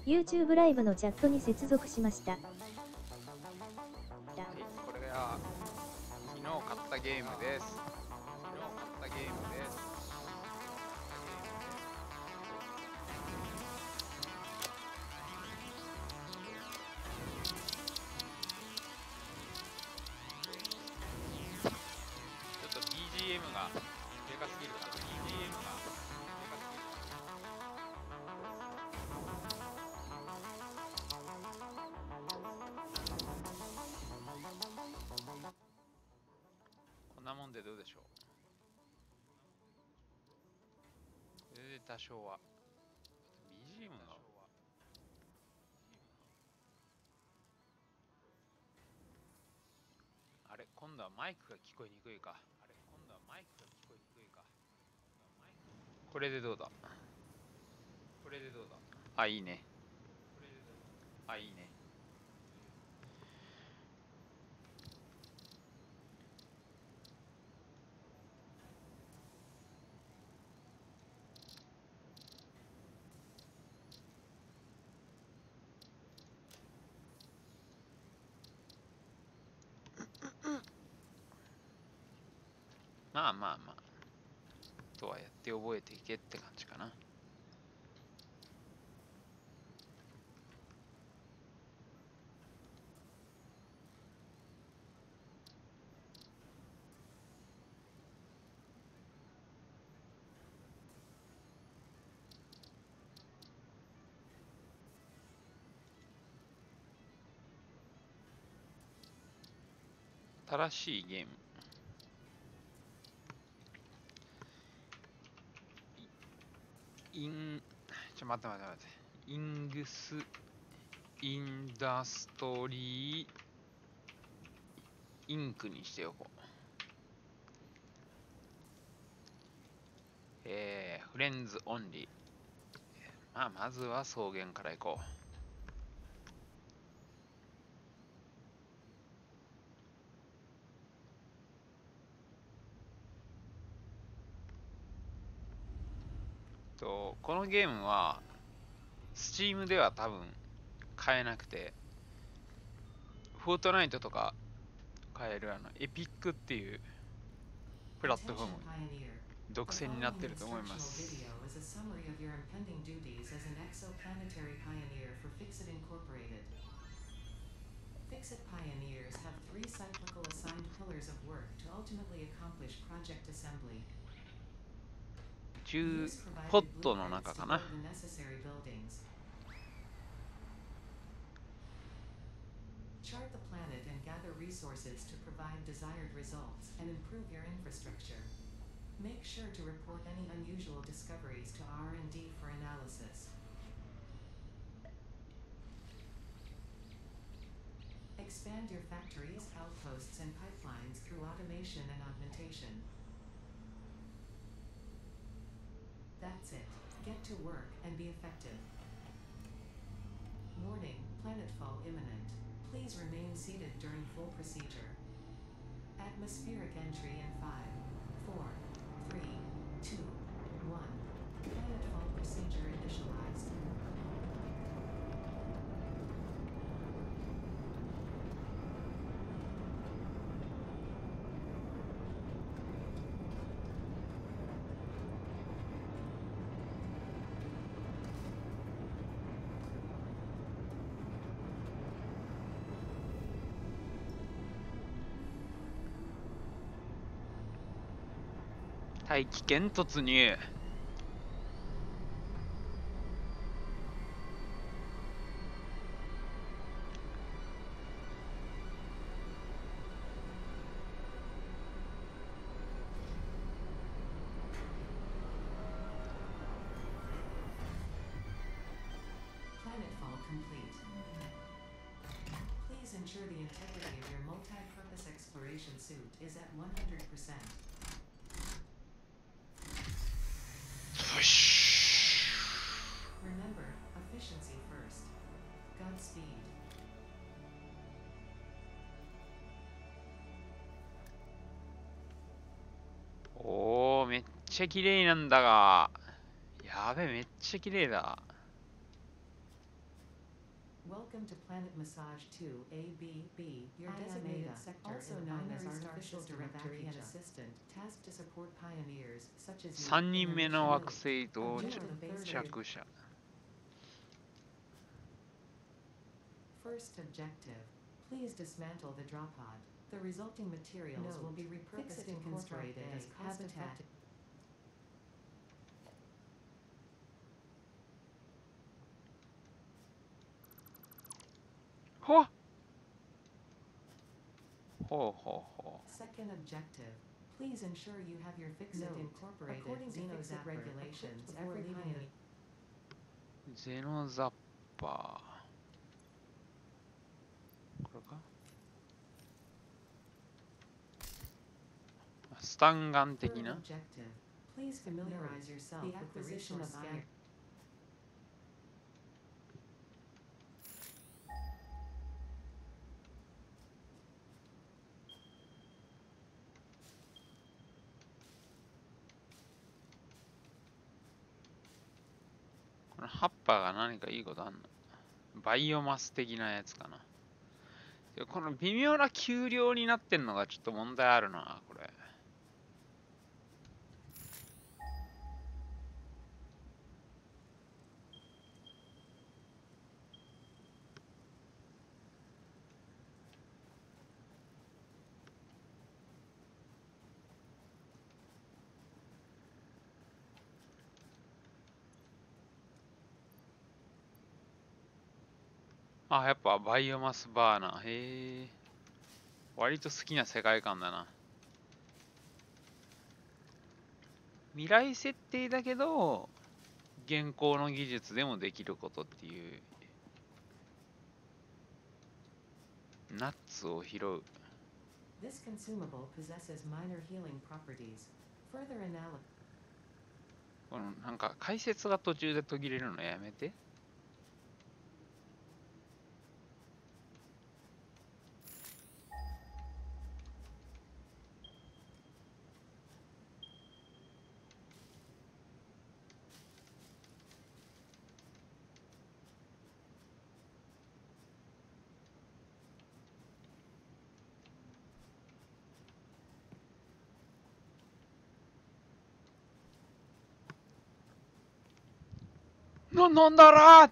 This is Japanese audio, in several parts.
YouTube ライブのチャットに接続しました。はい、これが昨日買ったゲームです。昨日買ったゲームです。ちょっと BGM がでかすぎるかな。BGM がでかすぎる。こんなもんでどうでしょう。全然多少は。BGM が。あれ、今度はマイクが聞こえにくいか。これでどうだ。あ、いいね。あ、いいね。まあまあまあ。とはやって覚えていけって感じかな。新しいゲーム。待って。イングスインダストリーインクにしておこう。フレンズオンリー。まあ、まずは草原から行こう。このゲームは、Steam では多分買えなくて、フォートナイトとか買えるエピックっていうプラットフォーム独占になってると思います。Fixit pioneers have 3 cyclical assigned pillars of work to ultimately accomplish project assembly. 10ポットの中かな。Chart the planet and gather resources to provide desired results and improve your infrastructure. Make sure to report any unusual discoveries to R&D for analysis. Expand your factories, outposts, and pipelines through automation and augmentation. That's it. Get to work and be effective. Warning, planetfall imminent. Please remain seated during full procedure. Atmospheric entry in 5, 4, 3, 2, 1. Planetfall procedure initialized.大気圏突入。Planetfall complete. Please ensure the integrity of your multi-purpose exploration suit is at 100%. Remember, efficiency first. Godspeed. おー、めっちゃ綺麗なんだが。やべ、めっちゃ綺麗だ。Welcome to Planet Massage 2 ABB, your designated sector, also known as Artificial Directory and Assistant, tasked to support pioneers such as you 3 人 in 目 the の惑 mission. 星到 Enter the base 着者。 First objective. Please dismantle the drop pod. The resulting materials will be repurposed and incorporated as habitat. ほっほうほうほ Second objective. Please ensure you have your Fixit incorporated according to Fixit regulations. Every pioneer. う。ゼノザッパー。これかスタンガン的 Third な objective. Please familiarize yourself with the acquisition of iron. この葉っぱが何かいいことあんの？バイオマス的なやつかな。でこの微妙な丘陵になってんのがちょっと問題あるな、これ。あ、やっぱバイオマスバーナー。へえ。割と好きな世界観だな。未来設定だけど、現行の技術でもできることっていう。ナッツを拾う。This consumable possesses minor healing properties. Further analysis. このなんか解説が途中で途切れるのやめて。飲んだら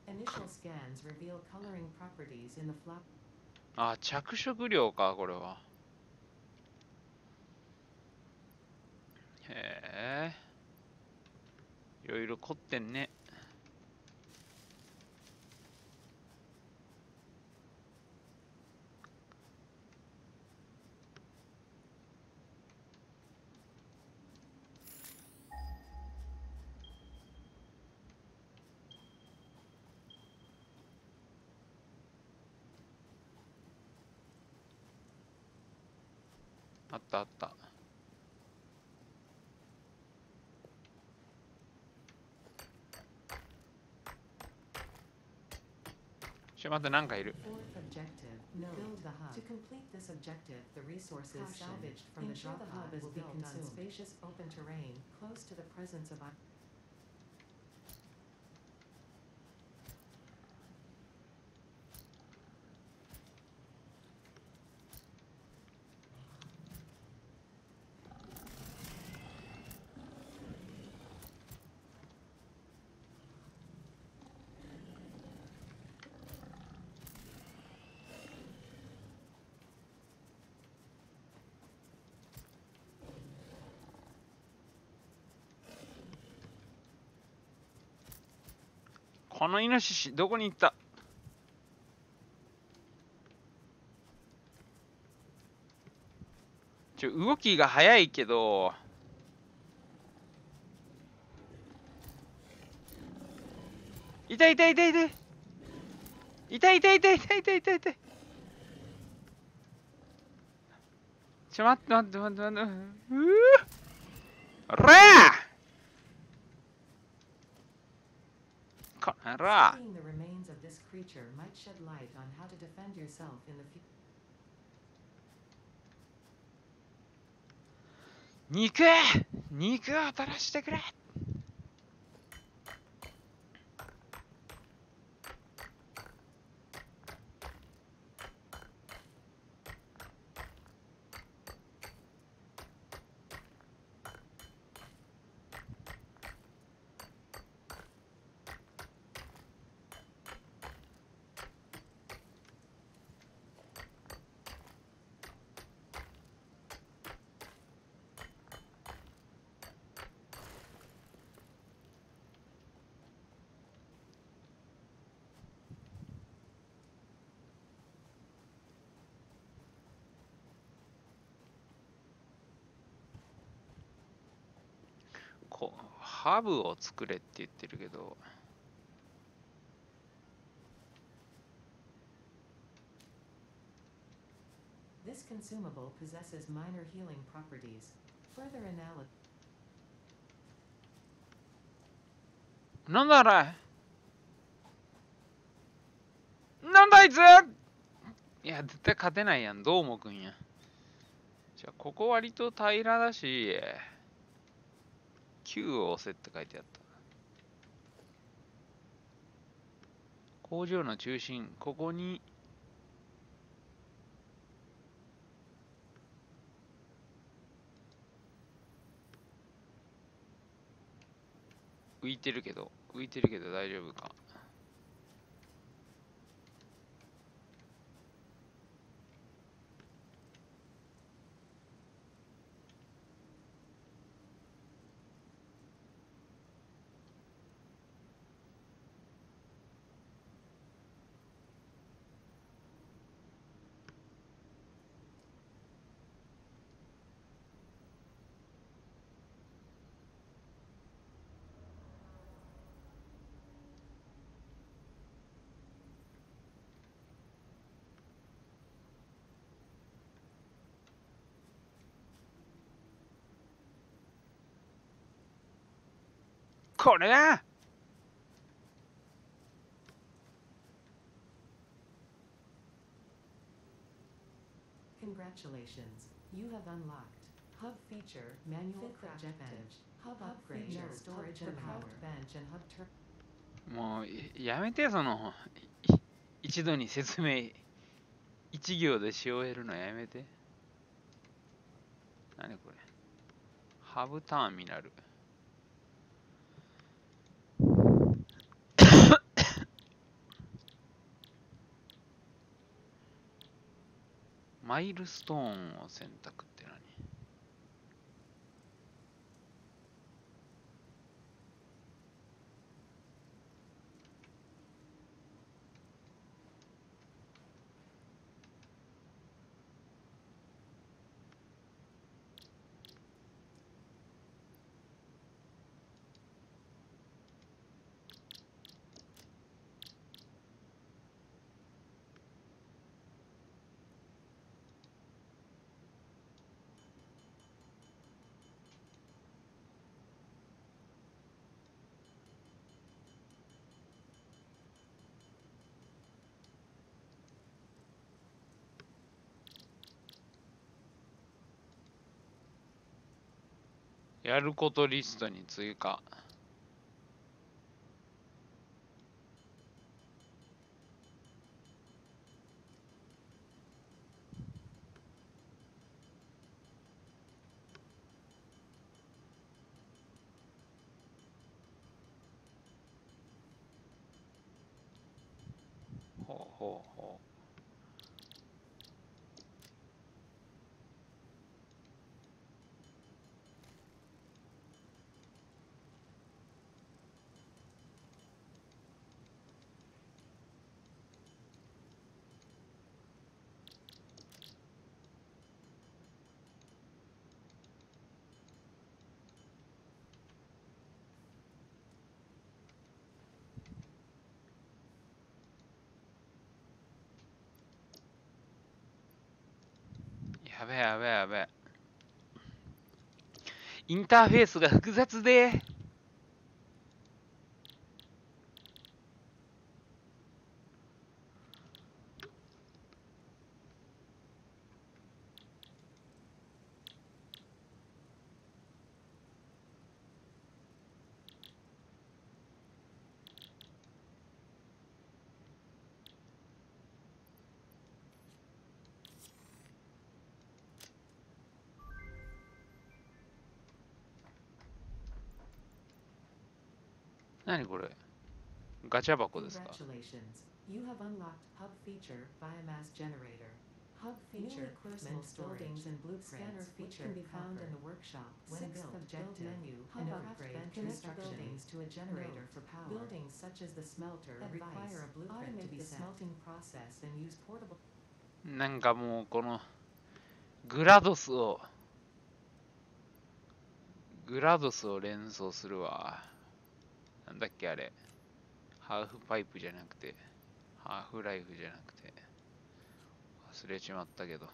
Initial scans reveal coloring properties in the flap. あ、着色料か、これは。へえ。いろいろ凝ってんね。あったあった。ちょ、待って、なんかいる。Fourth objective. Build the hub. To complete this objective, the resources salvaged from the drop pod will be built on spacious open terrain close to the presence of. このイノシシ、どこに行った？動きが速いけど、痛い痛い痛い痛い痛い痛い痛い痛い痛い痛い痛い。待って待って待って待って。おらー！こらー！ Studying the remains of this creature might shed light on how to defend yourself in the future. 肉肉を垂らしてくれ。ハブを作れって言ってるけど、This consumable possesses minor healing properties. Further analysis. なんだあれ、なんだあいつ。いや、絶対勝てないやん、どうもくんや。じゃあ、ここ割と平らだし、Q を押せって書いてあった。工場の中心、ここに、浮いてるけど大丈夫か。これだ。Congratulations. You have unlocked Hub feature, manual craft bench, Hub upgrade, storage and craft bench and Hub tur. もうやめて、その一度に説明一行でし終えるのやめて。何これ、ハブターミナル。マイルストーンを選択って何。やることリストに追加。ほうほうほう。やべえやべえやべえ。インターフェースが複雑で。何これ、ガチャ箱ですか？ Congratulations. You have unlocked Hub Feature Biomass Generator. Hub Feature personal buildings and blueprints scanner feature can be found in the workshop when built. Objective menu and upgrade connect buildings to a generator for power. Buildings such as the smelter require a blueprint to be set. Automate the smelting process and use portable. なんかもうこのグラドスを連想するわ。なんだっけあれ、ハーフパイプじゃなくてハーフライフじゃなくて忘れちまったけど、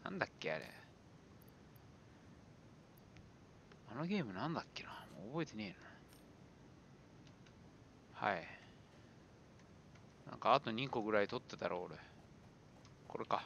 なんだっけあれ、あのゲームなんだっけな、もう覚えてねえな。はい、なんかあと2個ぐらい取ってたろ俺。これか。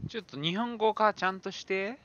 ちょっと日本語化ちゃんとして。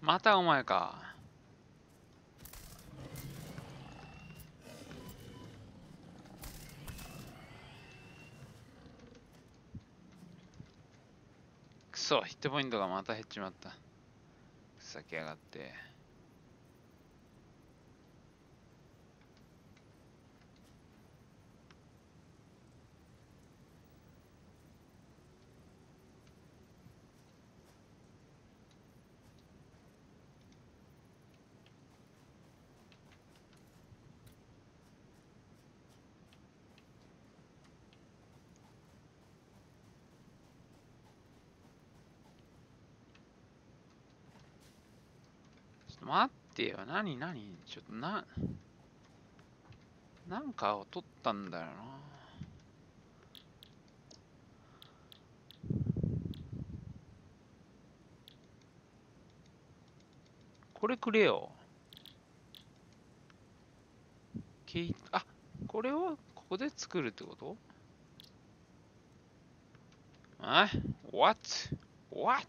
またお前か。くそ、ヒットポイントがまた減っちまった。ふざけやがって。ちょっと待ってよ。ちょっとなんかを取ったんだよな。これくれよ。あ、これをここで作るってこと？あ ?What? What?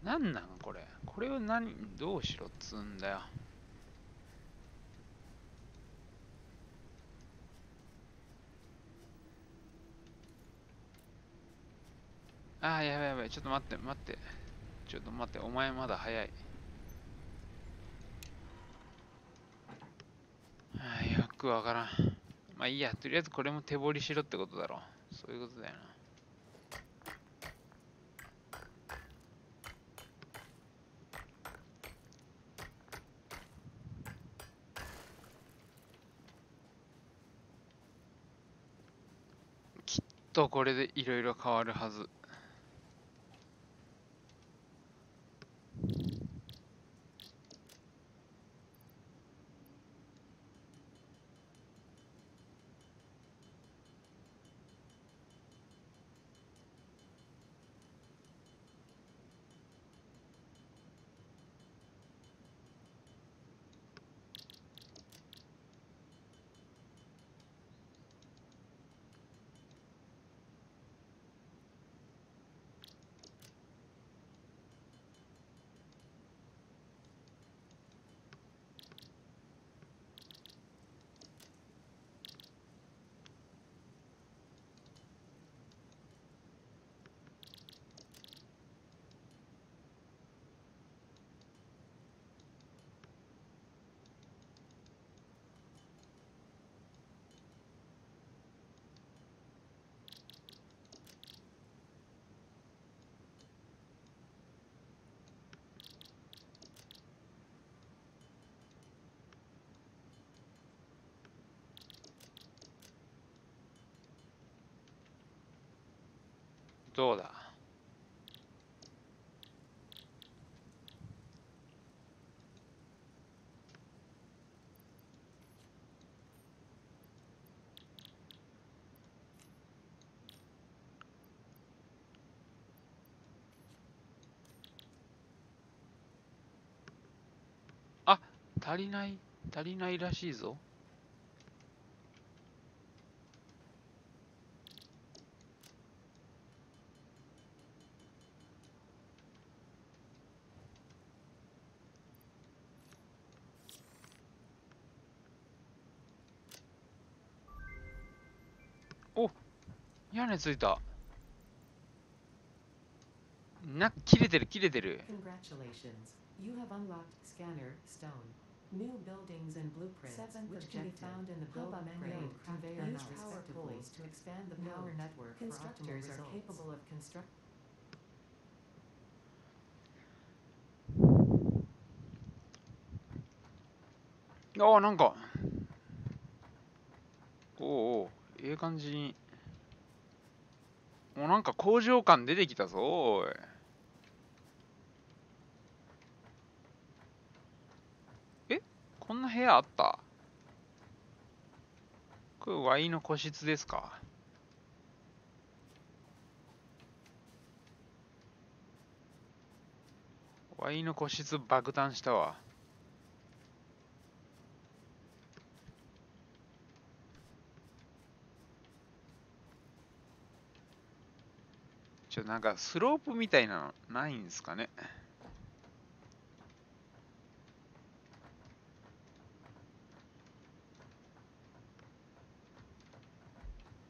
なんなんこれ。これをどうしろっつうんだよ。ああ、やばいやばい。ちょっと待って、待って。ちょっと待って、お前まだ早い。ああ、よくわからん。まあいいや、とりあえずこれも手掘りしろってことだろう。そういうことだよな。きっとこれでいろいろ変わるはず。どうだ。あ、足りないらしいぞ。お、屋根ついた。切れてる、切れてる。Congratulations. You have unlocked Scanner Stone. New buildings and blueprints, which can be found in the build menu and conveyor belts respectively to expand the power network. Constructors are capable of construct. ああ、なんか、おうおう、ええ感じに。もうなんか工場感出てきたぞ、おい。え、こんな部屋あった？これワイの個室ですか？ワイの個室爆誕したわ。なんかスロープみたいなのないんですかね。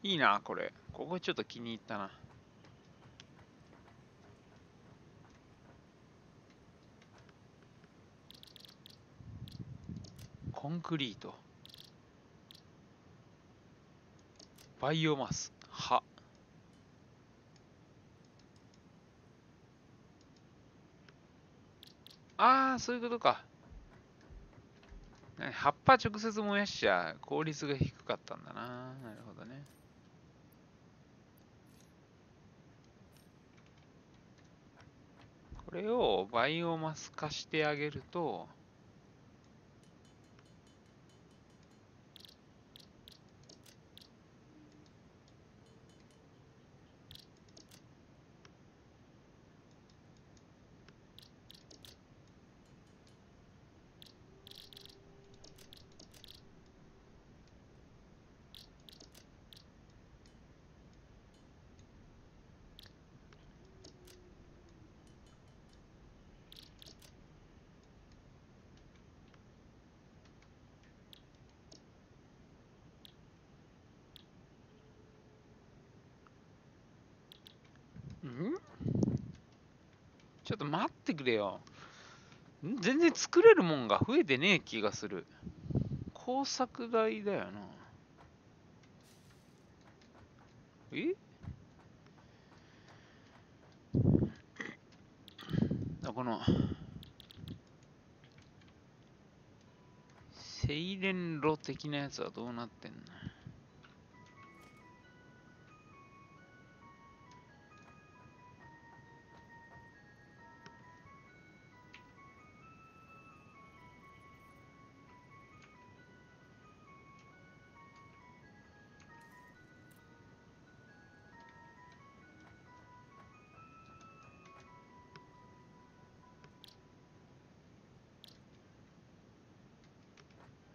いいな、これ。ここちょっと気に入ったな。コンクリート。バイオマス。葉。ああ、そういうことか。葉っぱ直接燃やしちゃ効率が低かったんだな。なるほどね。これをバイオマス化してあげると、んちょっと待ってくれよ。全然作れるもんが増えてねえ気がする。工作台だよな。えこの、精錬炉的なやつはどうなってんの？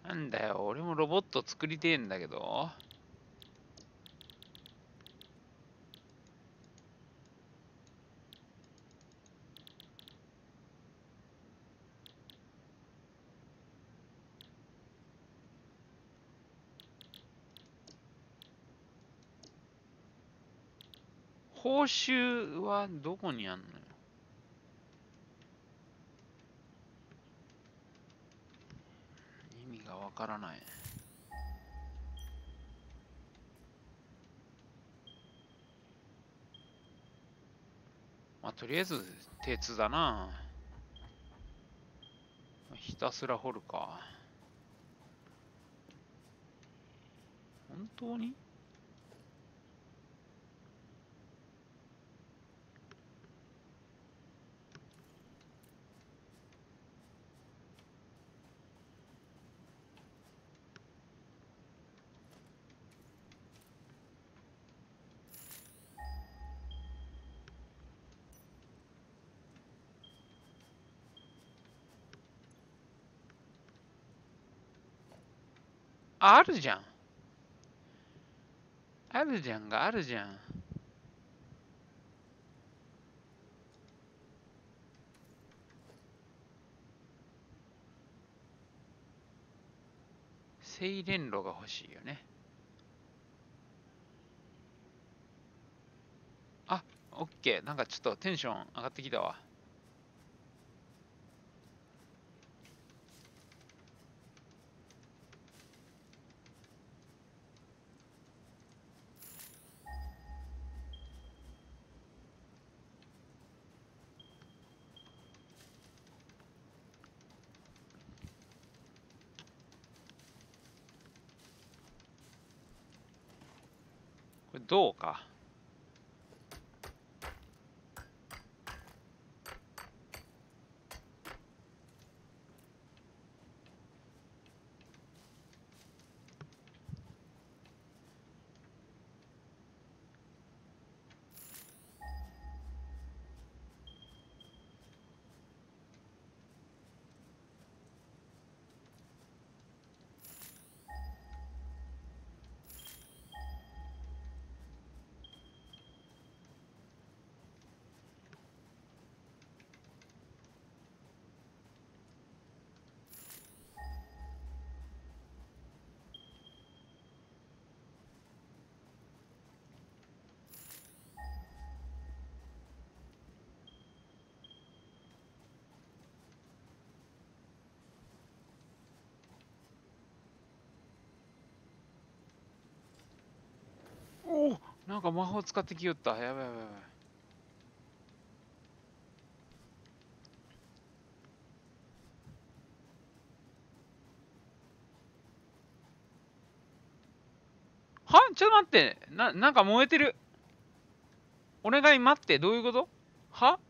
なんだよ、俺もロボット作りてえんだけど。報酬はどこにあんのよ。意味がわからない。まあ、とりあえず、鉄だな。ひたすら掘るか。本当に？あるじゃん。あるじゃんがあるじゃん。精錬炉が欲しいよね。あ、オッケー。なんかちょっとテンション上がってきたわ。これどうか。おお、なんか魔法使ってきよった。やばいやばいやばい。はちょっと待って。なんか燃えてる。お願い待って。どういうことは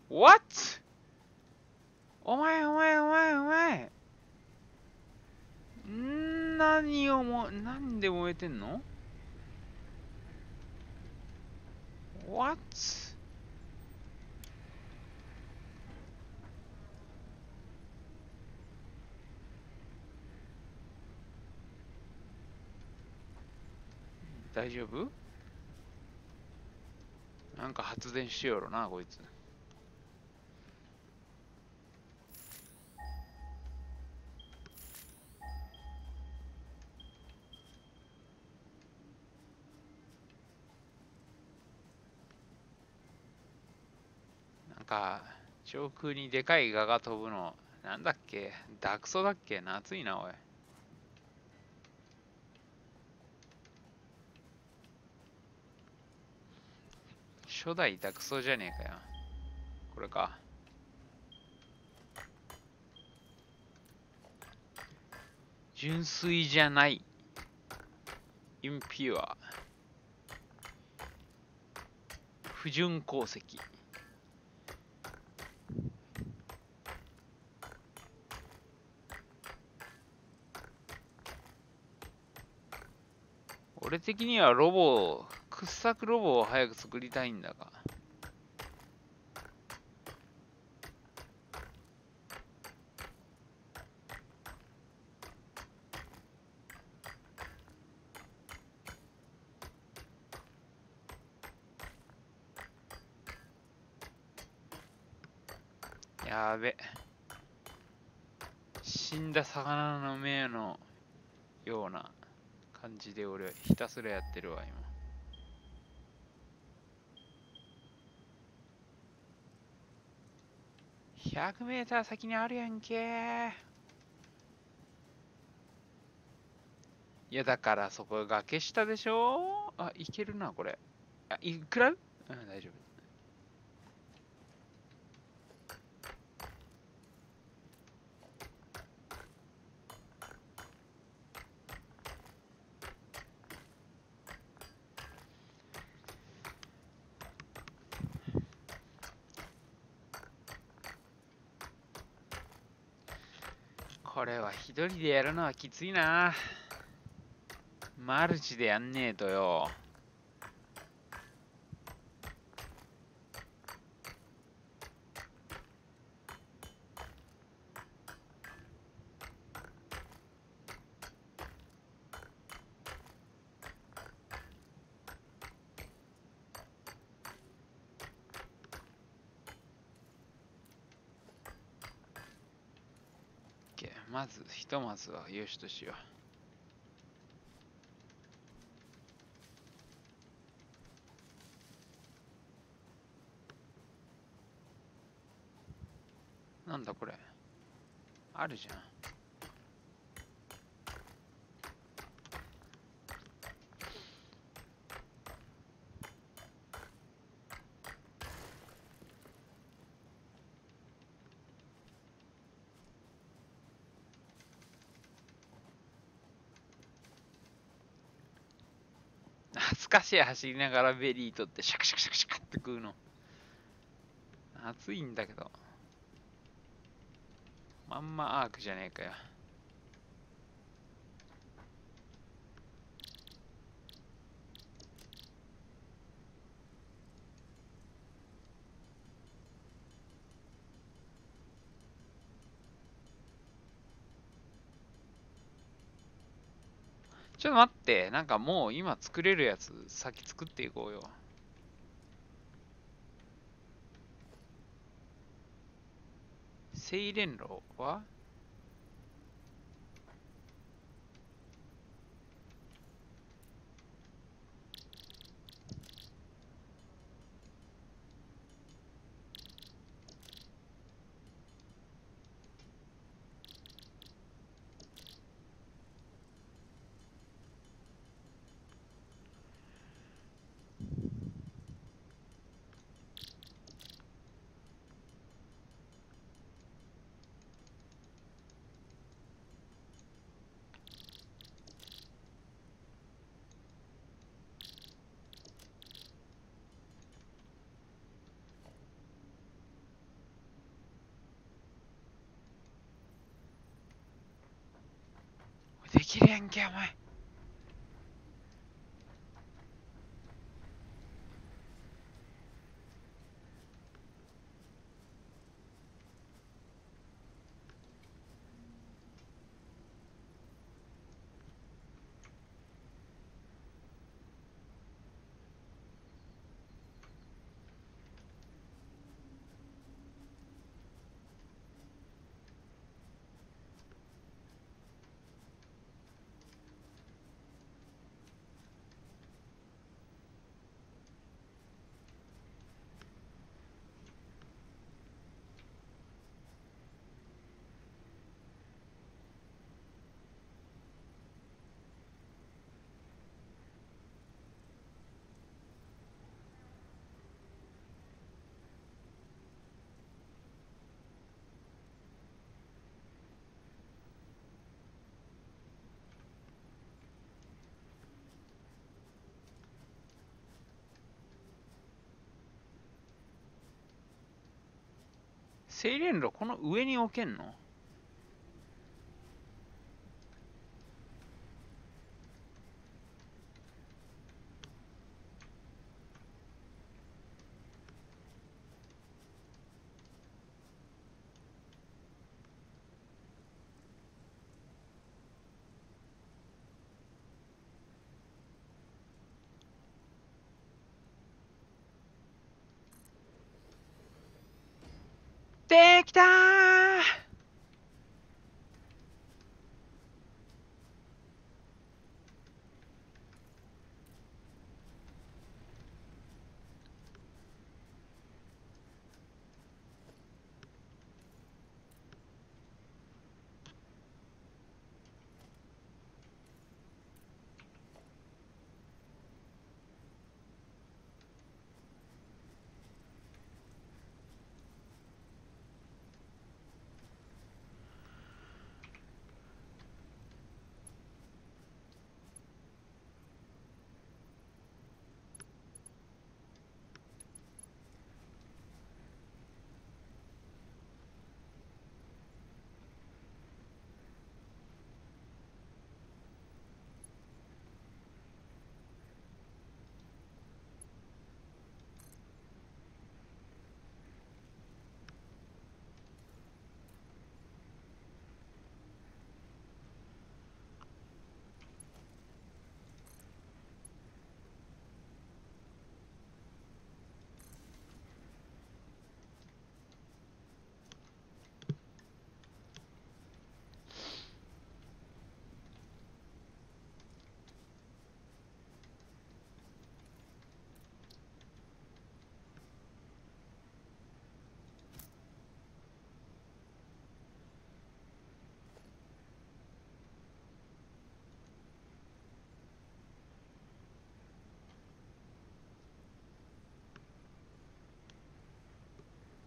?What? お前お前お前お前。なんで燃えてんの？ What? 大丈夫？なんか発電しよるな、こいつ。なんか、上空にでかいガが飛ぶの、なんだっけ？ダクソだっけ？夏いな、おい。初代ダクソじゃねえかよ。これか。純粋じゃない。インピュア。不純鉱石。俺的には掘削ロボを早く作りたいんだが。やべ。死んだ魚の目のような感じで俺ひたすらやってるわ、今。100メーター先にあるやんけ。いや、だからそこ崖下でしょ？あ、いけるな、これ。あ、食らう？うん、大丈夫。これは一人でやるのはきついな。マルチでやんねえとよ。まず、ひとまずはよしとしよう。なんだこれ。あるじゃん。懐かしい。走りながらベリー取ってシャカシャカシャカシャカって食うの。熱いんだけど。まんまアークじゃねえかよ。ちょっと待って。なんかもう今作れるやつ先作っていこうよ。精錬炉はきるやんけお前。精錬炉この上に置けんの？できたー。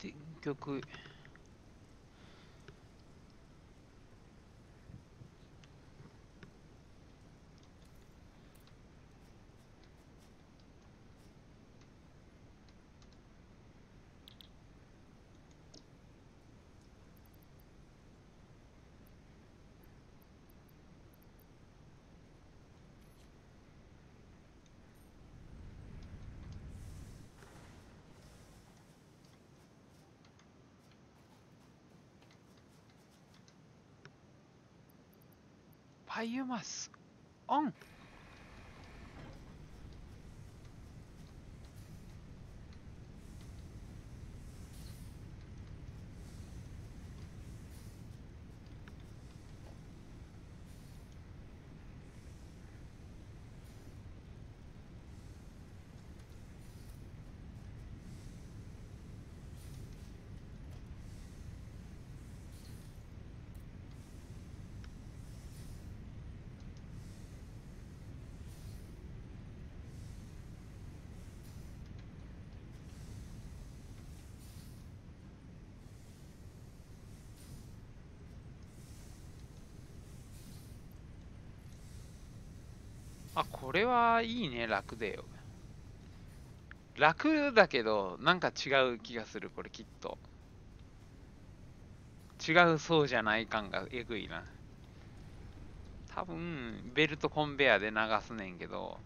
電極。バイオマスオン。あ、これはいいね、楽でよ。楽だけど、なんか違う気がする、これきっと。違うそうじゃない感がえぐいな。多分ベルトコンベヤーで流すねんけど、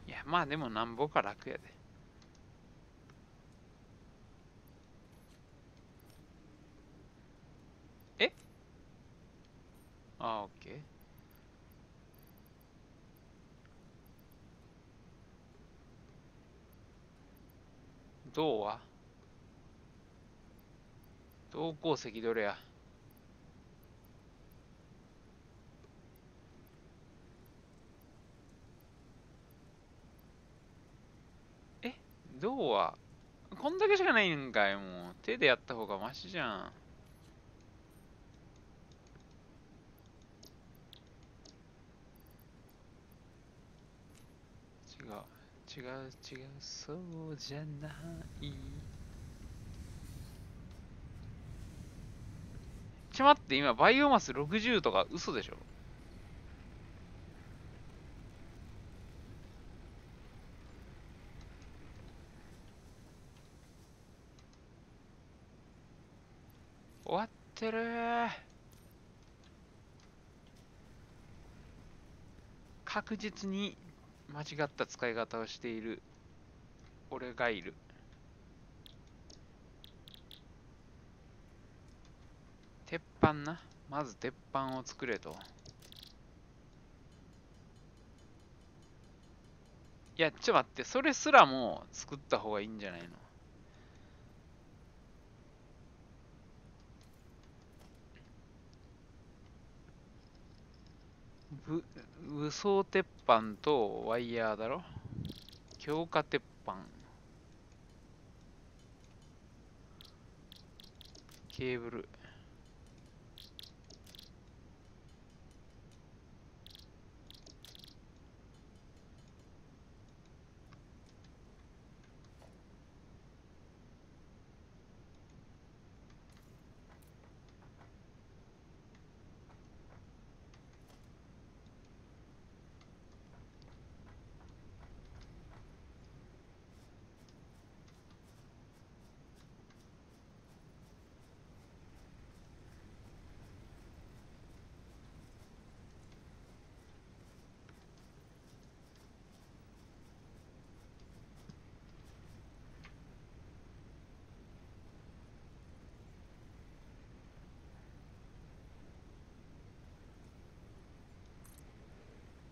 いやまあでもなんぼか楽やで。えああ、オッケー。銅は銅鉱石どれや。え銅はこんだけしかないんかい。もう手でやった方がマシじゃん。違う違う違う、そうじゃない。ちょ待って、今バイオマス60とか嘘でしょ。終わってるー。確実に間違った使い方をしている俺がいる。鉄板な。まず鉄板を作れと。いや、ちょっと待って、それすらも作った方がいいんじゃないの。武装鉄板とワイヤーだろ。強化鉄板。ケーブル。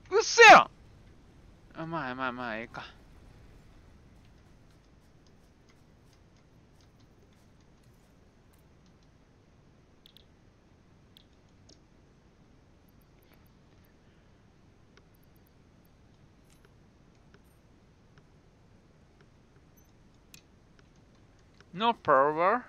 うっせやん。あ、まあまあまあ、ええか。No power?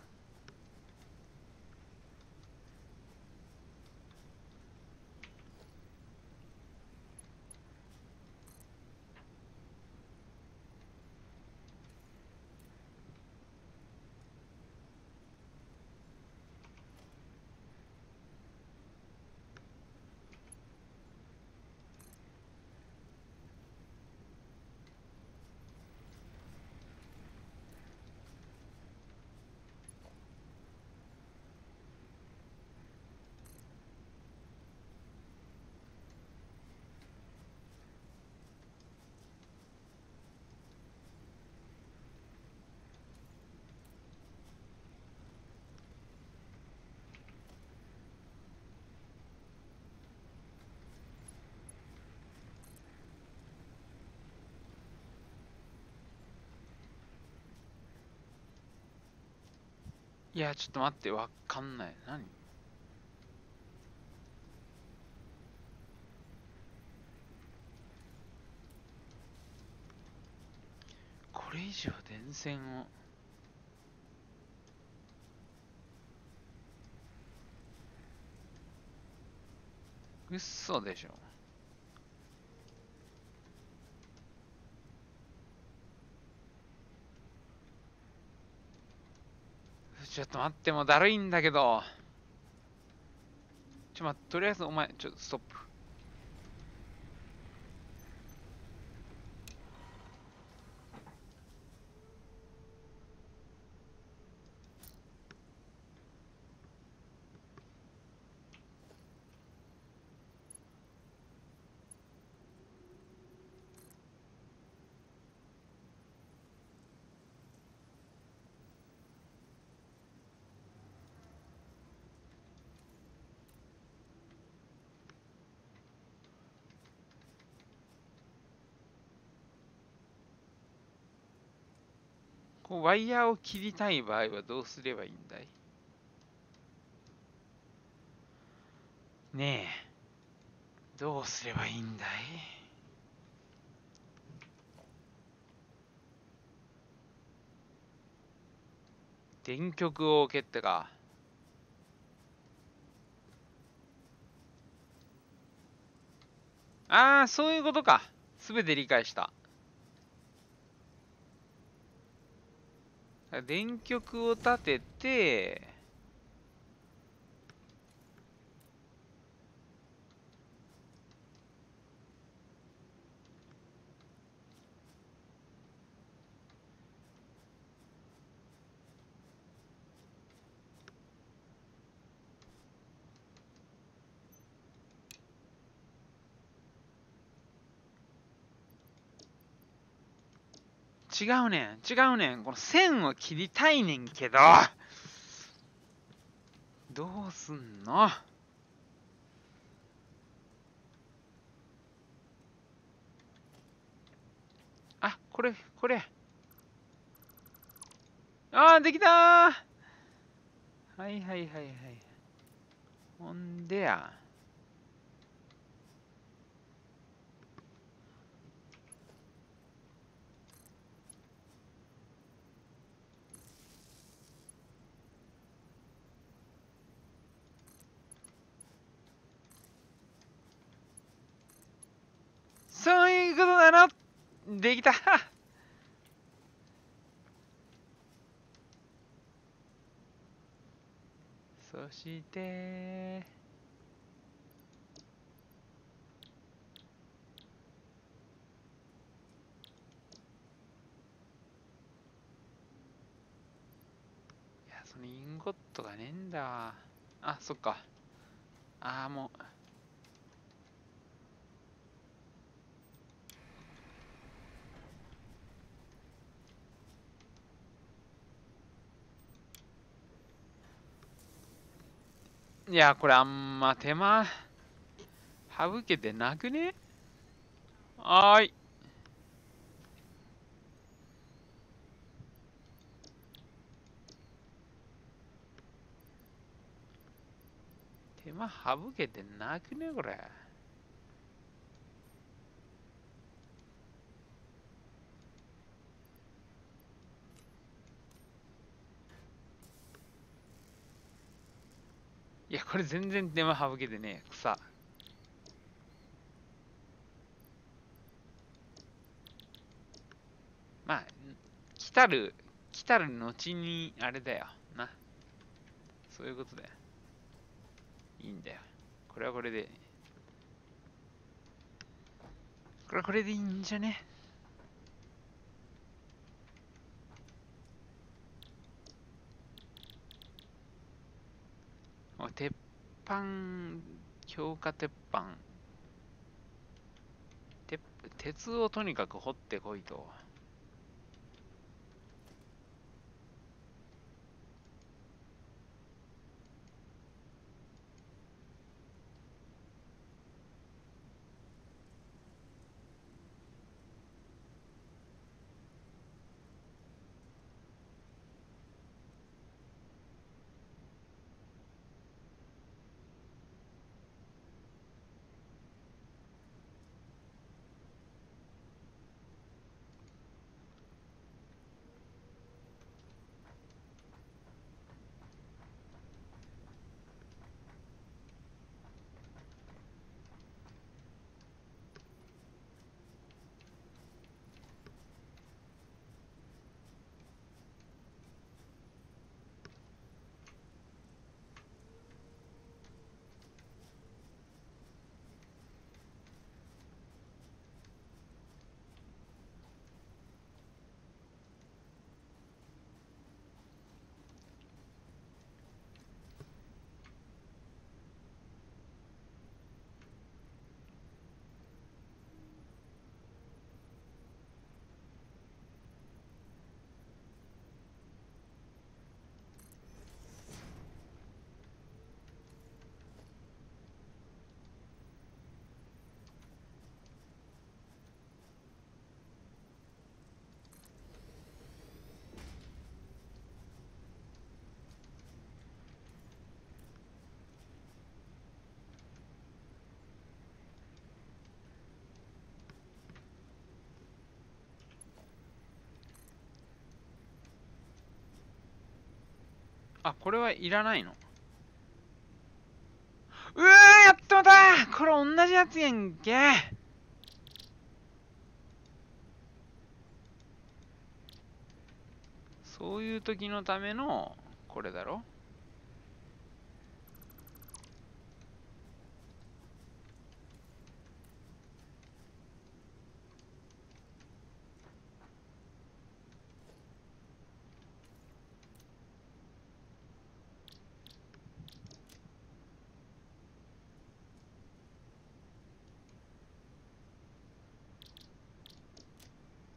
いや、ちょっと待って、わかんない。何これ以上電線を。嘘でしょ。ちょっと待って、もうだるいんだけど。待って、とりあえずお前、ストップ。こうワイヤーを切りたい場合はどうすればいいんだい？ねえ、どうすればいいんだい？電極を蹴ってか。ああ、そういうことか。すべて理解した。電極を立てて、違うねん、違うねん。この線を切りたいねんけど、どうすんの？あ、これ。ああ、できたー。はいはいはいはい。ほんでや。そういうことなの。できた。そして、いや、そのインゴットがねえんだわ。あ、そっか。ああ、もう。いや、これあんま手間省けてなくね？はーい。手間省けてなくねこれ。いや、これ全然手間省けてねえ。草。まあ、来たる後に、あれだよ。な。そういうことだよ。いいんだよ。これはこれで。これはこれでいいんじゃね？お鉄板、強化鉄板。鉄鉄をとにかく掘ってこいと。あ、これはいらないの？うわー、やってもたー。これ同じやつやんけ。そういう時のためのこれだろ。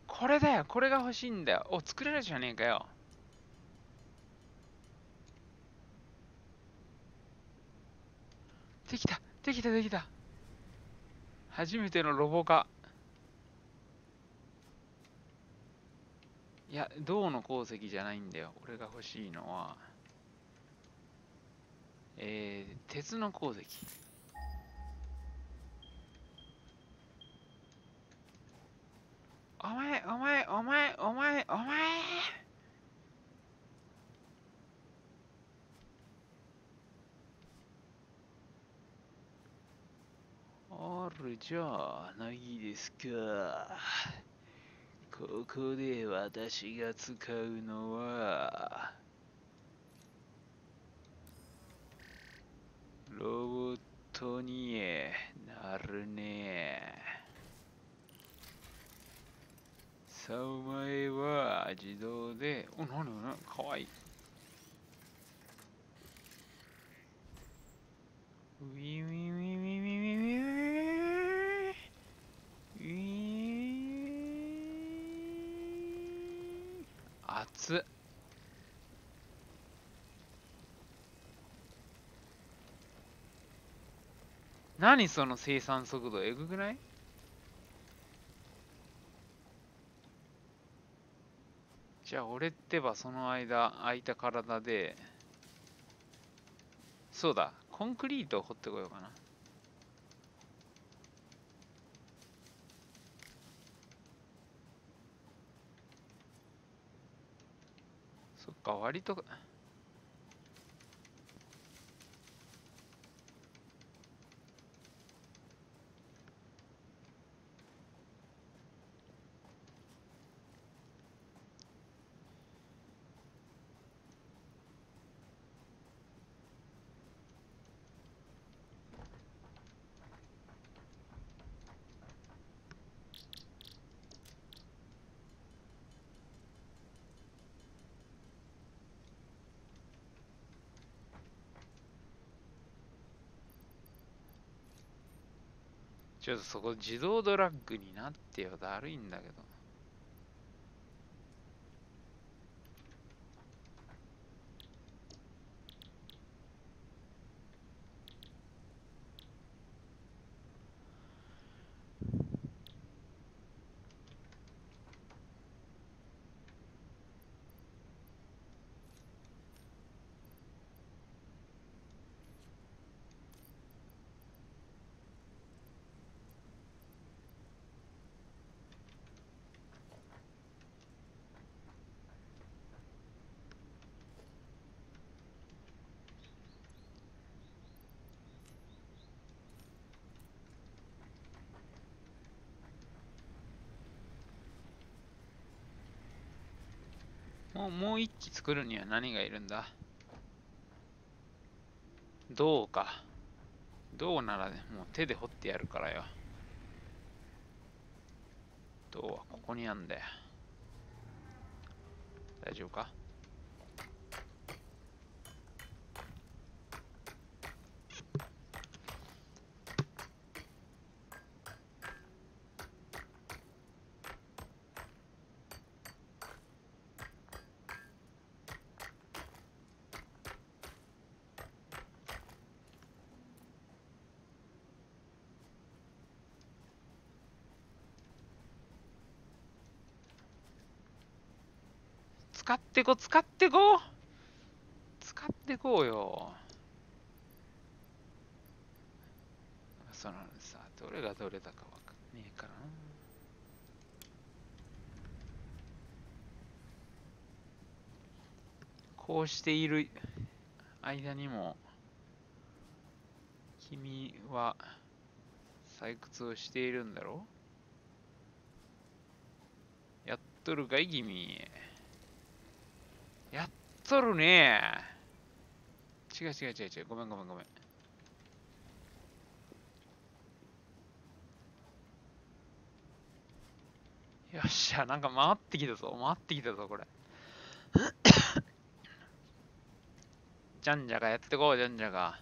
これだよ、これが欲しいんだよ。お、作れるじゃねえかよ。できた、できた、できた。初めてのロボ化。いや、銅の鉱石じゃないんだよ。俺が欲しいのは、鉄の鉱石。お前、お前、お前、お前、お前。あるじゃないですか。ここで私が使うのは、ロボットになるね。さあ、お前は自動で、お、なになにかわいい。ウィウィウィウィウィウィウィウィ熱っ。何その生産速度えぐくない？じゃあ俺ってばその間空いた体で、そうだ、コンクリートを掘ってこようかな。そっか、割と、ちょっとそこ自動ドラッグになってよ。だるいんだけど。もう一機作るには何がいるんだ？銅か。銅ならね、もう手で掘ってやるからよ。銅はここにあんだよ。大丈夫か？使ってこ、使ってこ使ってこうよ。そのさ、どれがどれだかわかんねえからな。こうしている間にも君は採掘をしているんだろう。やっとるかい君。やっとるね。違う違う違う違う。ごめんごめんごめん。よっしゃ、なんか回ってきたぞ。回ってきたぞ、これ。じゃんじゃがやってこう、じゃんじゃが。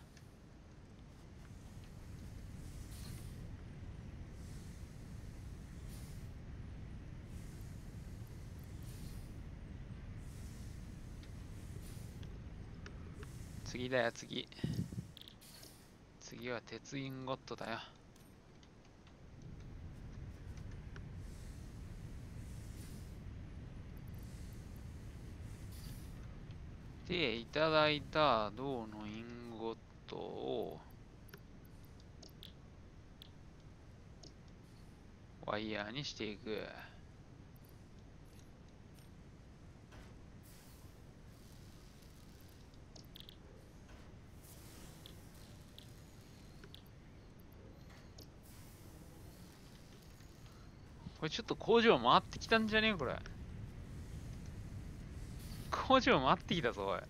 次だよ、次。次は鉄インゴットだよ。で、いただいた銅のインゴットをワイヤーにしていく。これちょっと工場回ってきたんじゃねえこれ。工場回ってきたぞ、おい。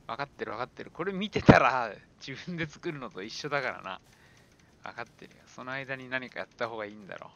分かってる分かってる。これ見てたら自分で作るのと一緒だからな。分かってるよ。その間に何かやった方がいいんだろう。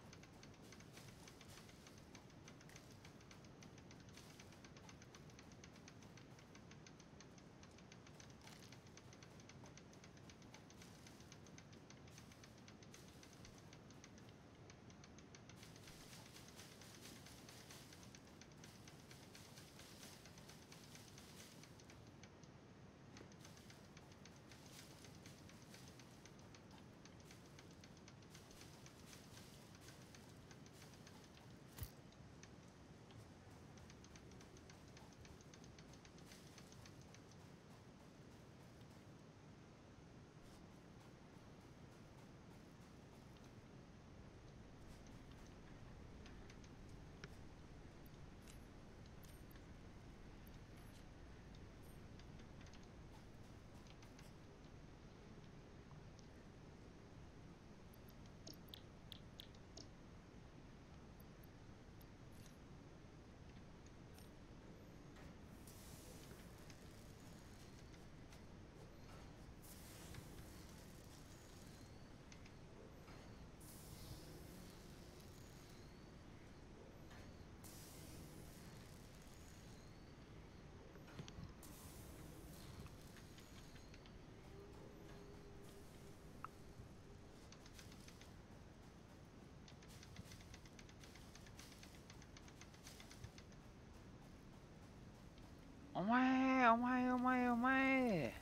お前、お前、お前、お前。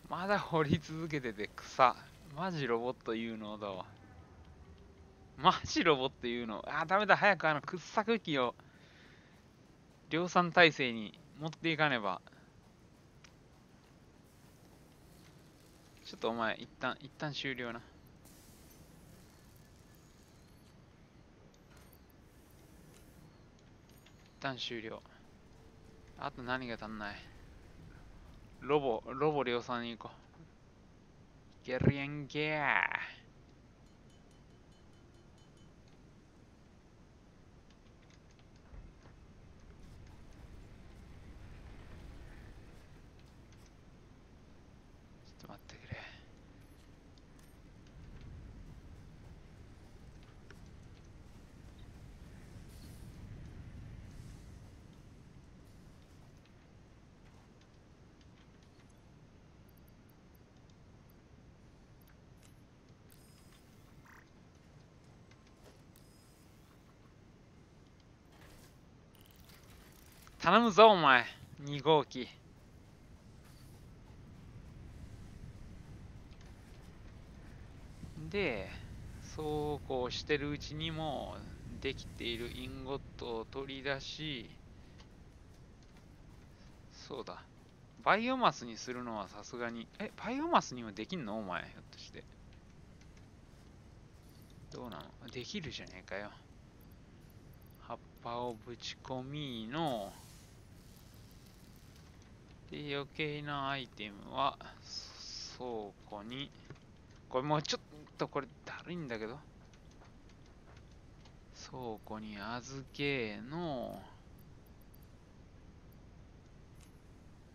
まだ掘り続けてて草。マジロボット有能だわ。マジロボット有能。あ、ダメだ。早く掘削機を量産体制に持っていかねば。ちょっとお前、一旦終了な。一旦終了。あと何が足んない？ロボ量産に行こう。いけるやんけー。頼むぞお前、2号機。で、そうこうしてるうちにもできているインゴットを取り出し、そうだ、バイオマスにするのはさすがに、バイオマスにもできんのお前、ひょっとして。どうなの？できるじゃねえかよ。葉っぱをぶち込みの、で、余計なアイテムは倉庫に、これもうちょっとこれだるいんだけど、倉庫に預けの、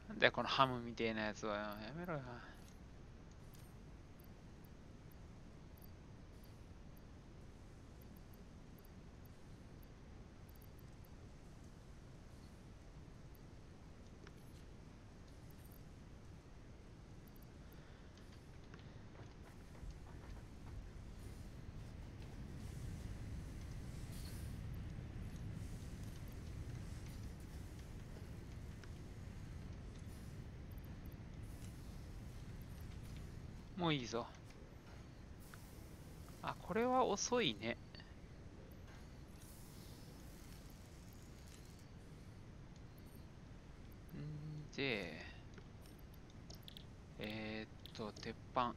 なんだよこのハムみたいなやつは。やめろよ。もういいぞ。あ、これは遅いね。んで、鉄板。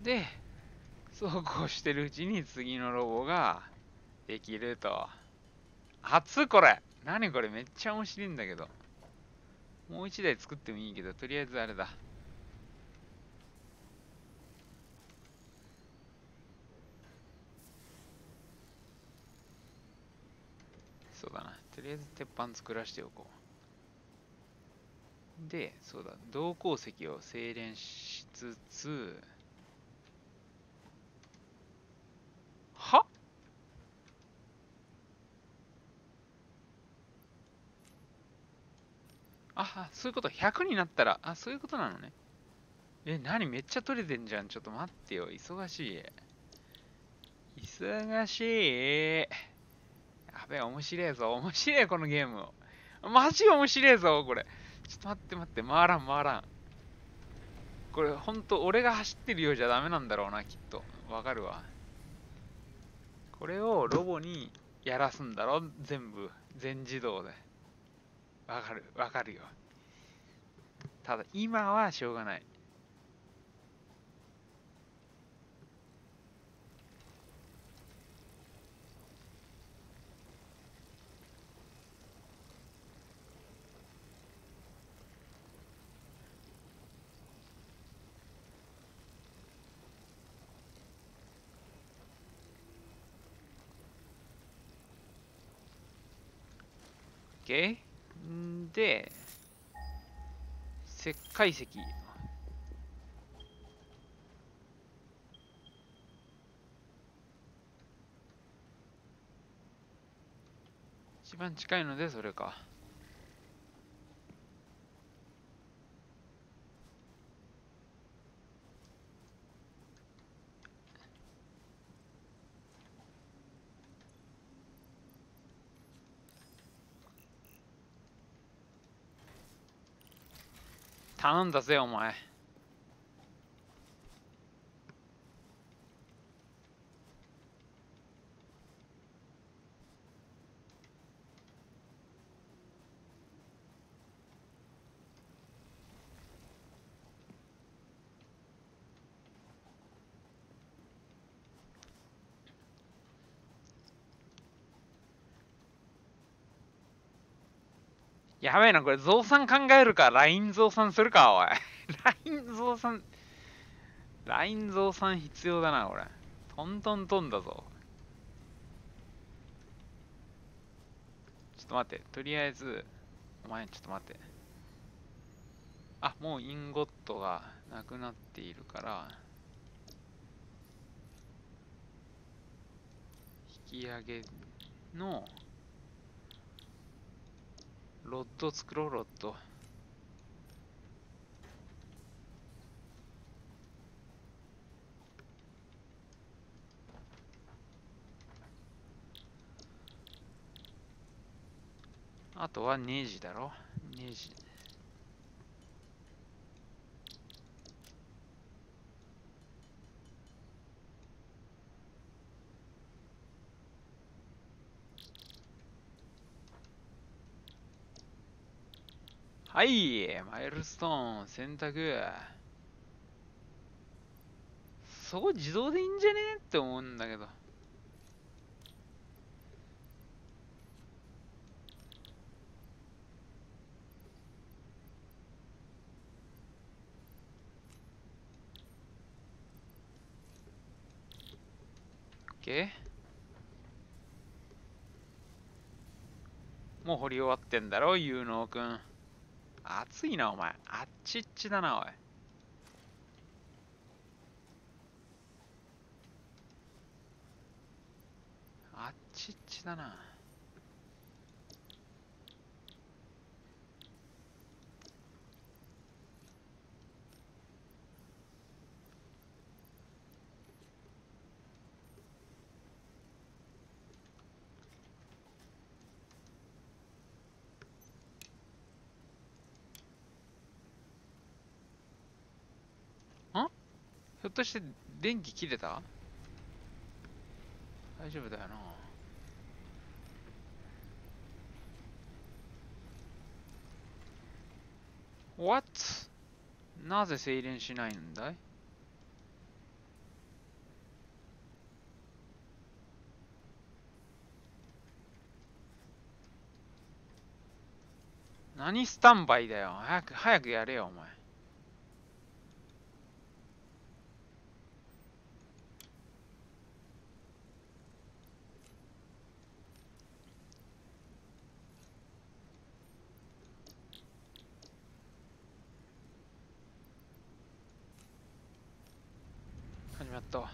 で、そうこうしてるうちに次のロボができると。熱これ。何これ、めっちゃ面白いんだけど。もう一台作ってもいいけど、とりあえずあれだ。そうだな。とりあえず鉄板作らせておこう。で、そうだ。銅鉱石を精錬しつつ、は？あ、そういうこと。100になったら、あ、そういうことなのね。何めっちゃ取れてんじゃん。ちょっと待ってよ。忙しい。忙しい。やべえ、面白いぞ。面白い、このゲーム。マジ面白いぞ、これ。ちょっと待って待って、回らん回らん。これ、ほんと、俺が走ってるようじゃダメなんだろうな、きっと。わかるわ。これをロボにやらすんだろ、全部。全自動で。わかる、わかるよ。ただ、今はしょうがない。OK？ んで、石灰石。一番近いのでそれか。頼んだぜ、お前。やべえな、これ増産考えるか、ライン増産するか、おい。ライン増産、ライン増産必要だな、これ。トントントンだぞ。っと待って。とりあえず、お前ちょっと待って。あ、もうインゴットがなくなっているから、引き上げのロッド作ろう、ロッド。あとはネジだろ、ネジ。はい、マイルストーン選択。そこ自動でいいんじゃねって思うんだけど。OK？ もう掘り終わってんだろ、有能くん。暑いな、お前。あっちっちだな、おい。あっちっちだな。ひょっとして電気切れた？大丈夫だよな。What？ なぜ静電しないんだい？何スタンバイだよ。早くやれよ、お前。始まったわ。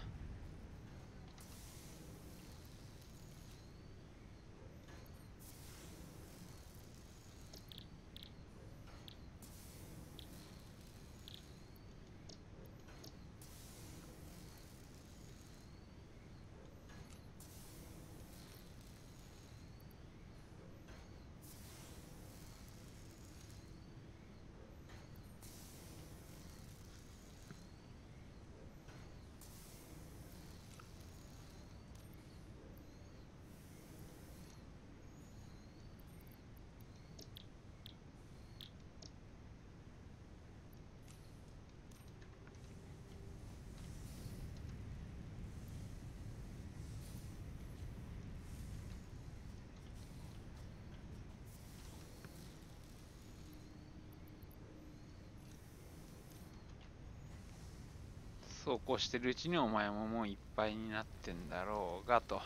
そうこうしてるうちにお前ももういっぱいになってんだろうがと。は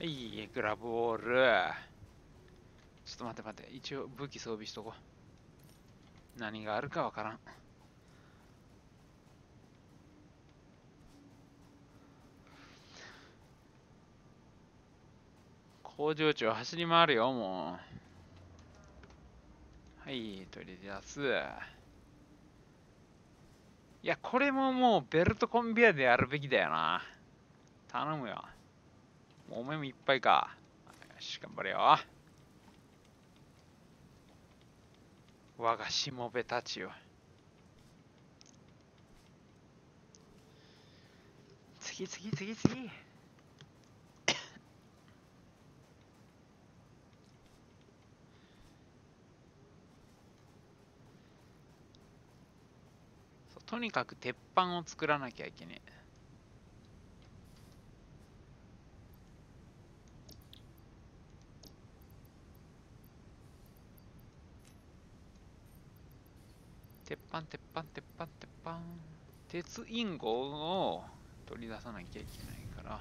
い、グラブウォール。ちょっと待って。一応武器装備しとこう。何があるかわからん。工場長走り回るよ、もう。はい、取り出す。いや、これももうベルトコンベヤーでやるべきだよな。頼むよ。もうお前もいっぱいか。よし、頑張れよ。我がしもべたちよ。次。とにかく鉄板を作らなきゃいけねえ。鉄板鉄板鉄板鉄板。鉄インゴを取り出さなきゃいけないから。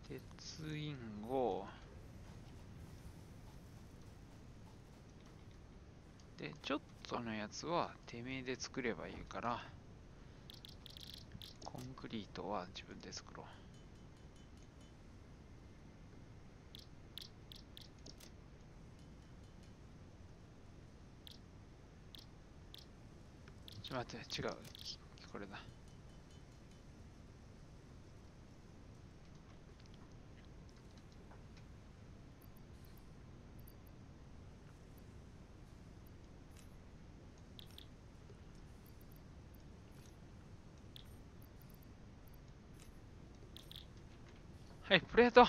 鉄インゴで、ちょっとのやつはてめえで作ればいいから、コンクリートは自分で作ろう。待って、違う。これだ。はい、プレート。あ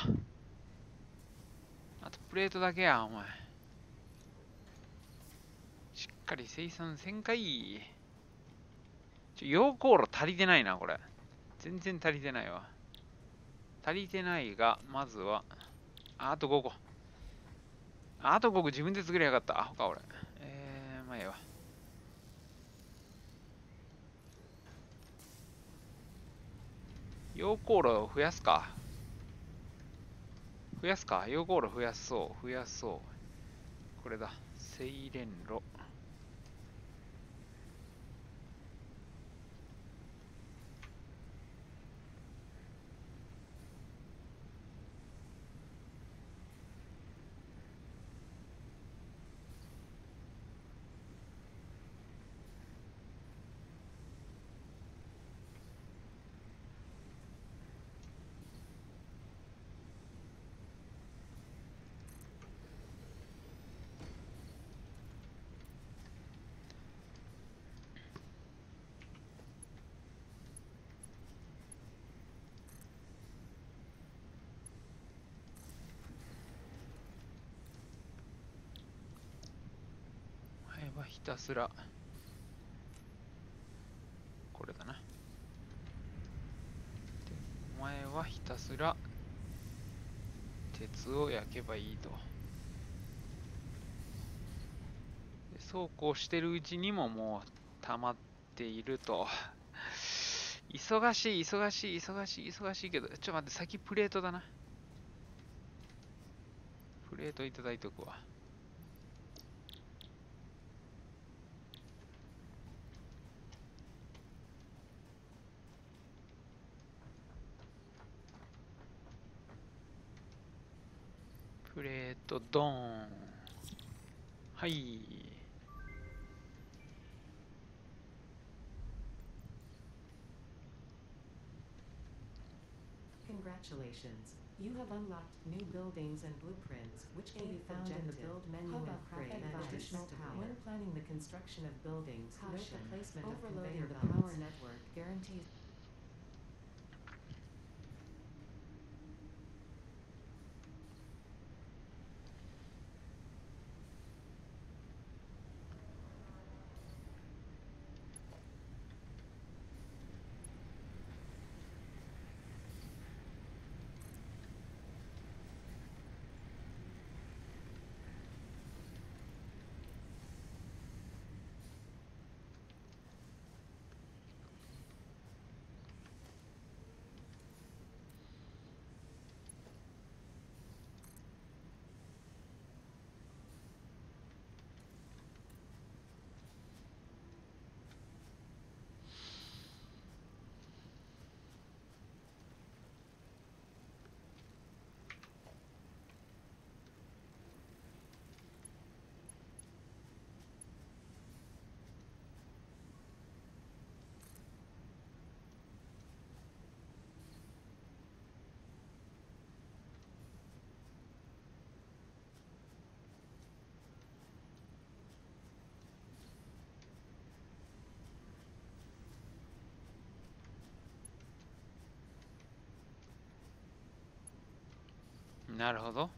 とプレートだけや、お前。しっかり生産せんかい。溶鉱炉足りてないな、これ。全然足りてないわ。足りてないが、まずは、あと5個。あと5個自分で作りゃよかった。アホか、俺。まあええわ。溶鉱炉を増やすか。増やすか。溶鉱炉増やそう。増やそう。これだ。精錬炉。前はひたすら、これだな。で、お前はひたすら、鉄を焼けばいいと。でそうこうしてるうちにももう溜まっていると。忙しい、忙しい、忙しい、忙しいけど、ちょ待って、先プレートだな。プレートいただいとくわ。プレートドーン。はい。Congratulations. You have unlocked new buildings and blueprints, which can be found in the build menu and upgrade and additional power. When planning the construction of buildings, note the placement of conveyor belts. The power network guarantees. なるほど。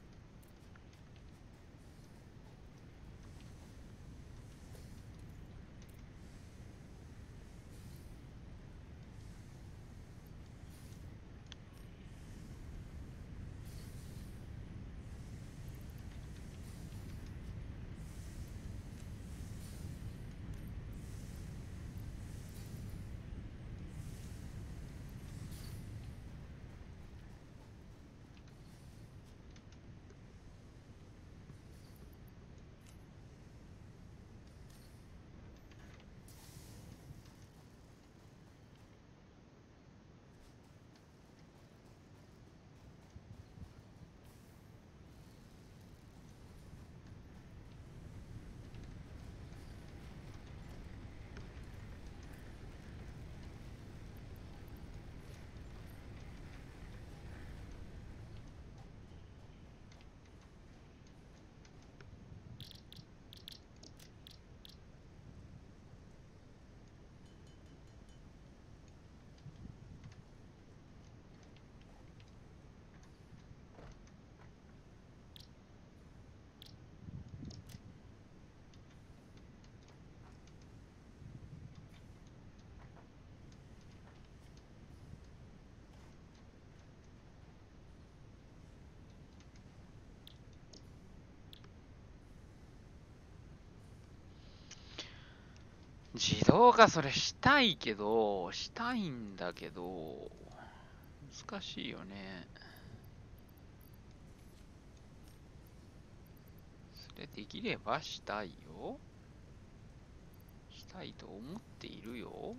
自動化それしたいけど、したいんだけど、難しいよね。それできればしたいよ。したいと思っているよ。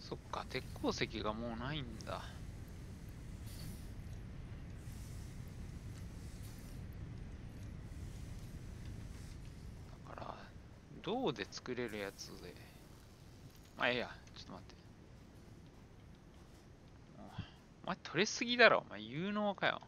そっか、鉄鉱石がもうないんだ。だから、銅で作れるやつで。まあ、ええや。ちょっと待って。お前取れすぎだろ。お前有能かよ。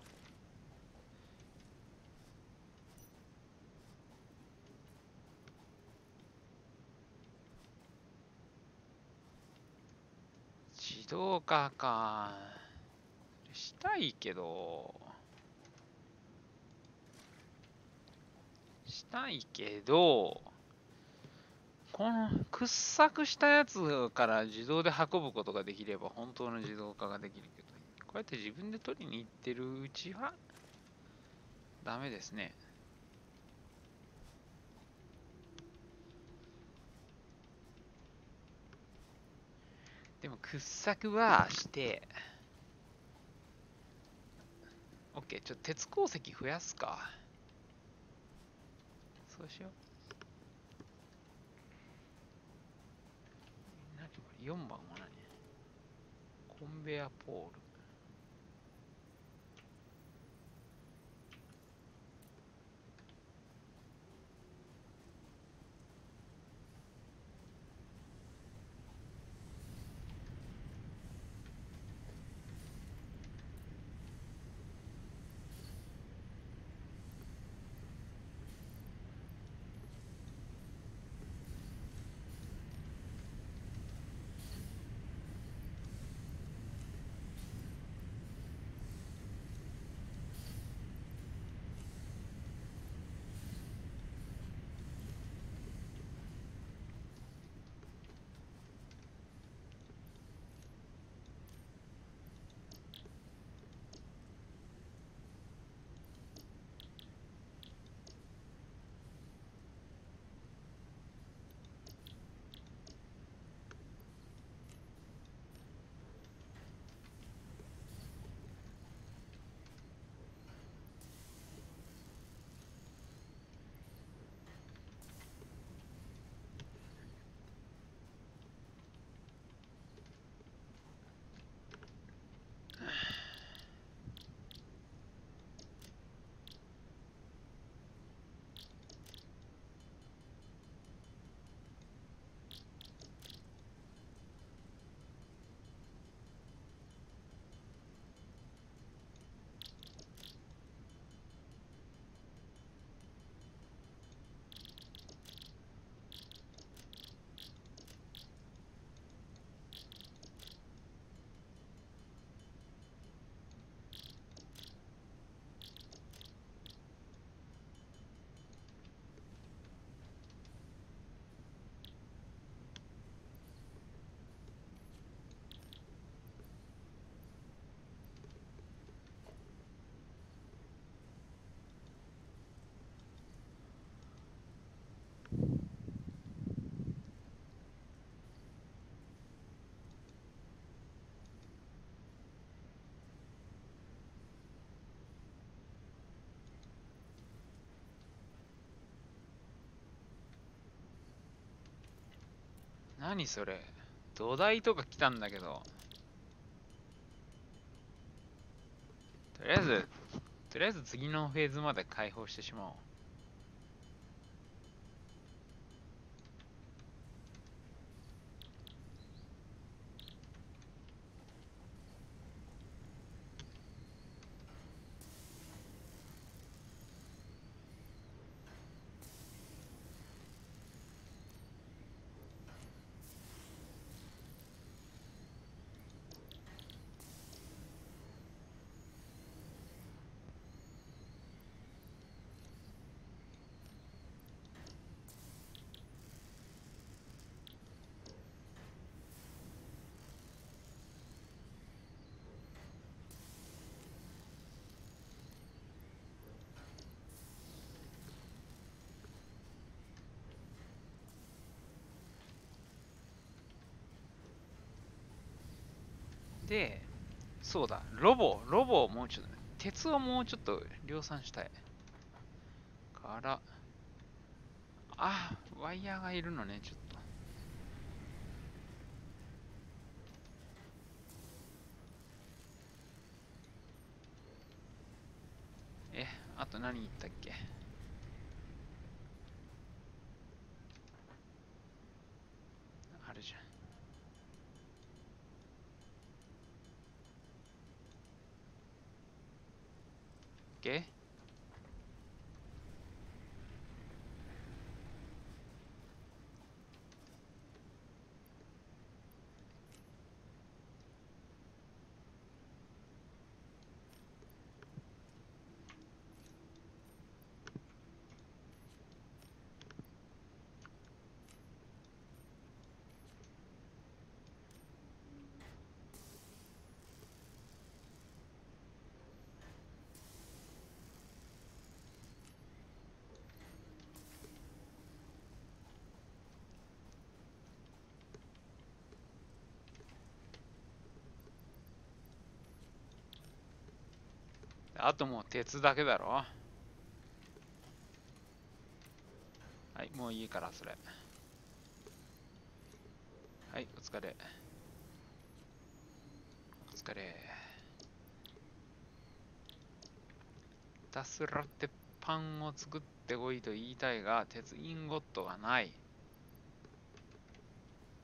自動化か。したいけど、したいけど、この掘削したやつから自動で運ぶことができれば本当の自動化ができるけど、こうやって自分で取りに行ってるうちはダメですね。でも掘削はして、OK、ちょっと鉄鉱石増やすか。そうしよう。何これ、4番は何？コンベアポール。何それ。土台とか来たんだけど。とりあえず次のフェーズまで解放してしまおう。で、そうだ、ロボをもうちょっと、鉄をもうちょっと量産したい。から、ワイヤーがいるのね、ちょっと。あと何言ったっけ？あるじゃん。OK？あともう鉄だけだろ。はい、もういいからそれ。はい、お疲れ。お疲れ。ひたすら鉄板を作ってこいと言いたいが、鉄インゴットがない。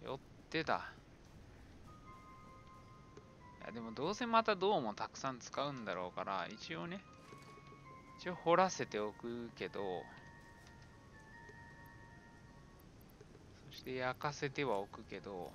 よってだ。いや、でもどうせまた銅もたくさん使うんだろうから、一応掘らせておくけど、そして焼かせてはおくけど、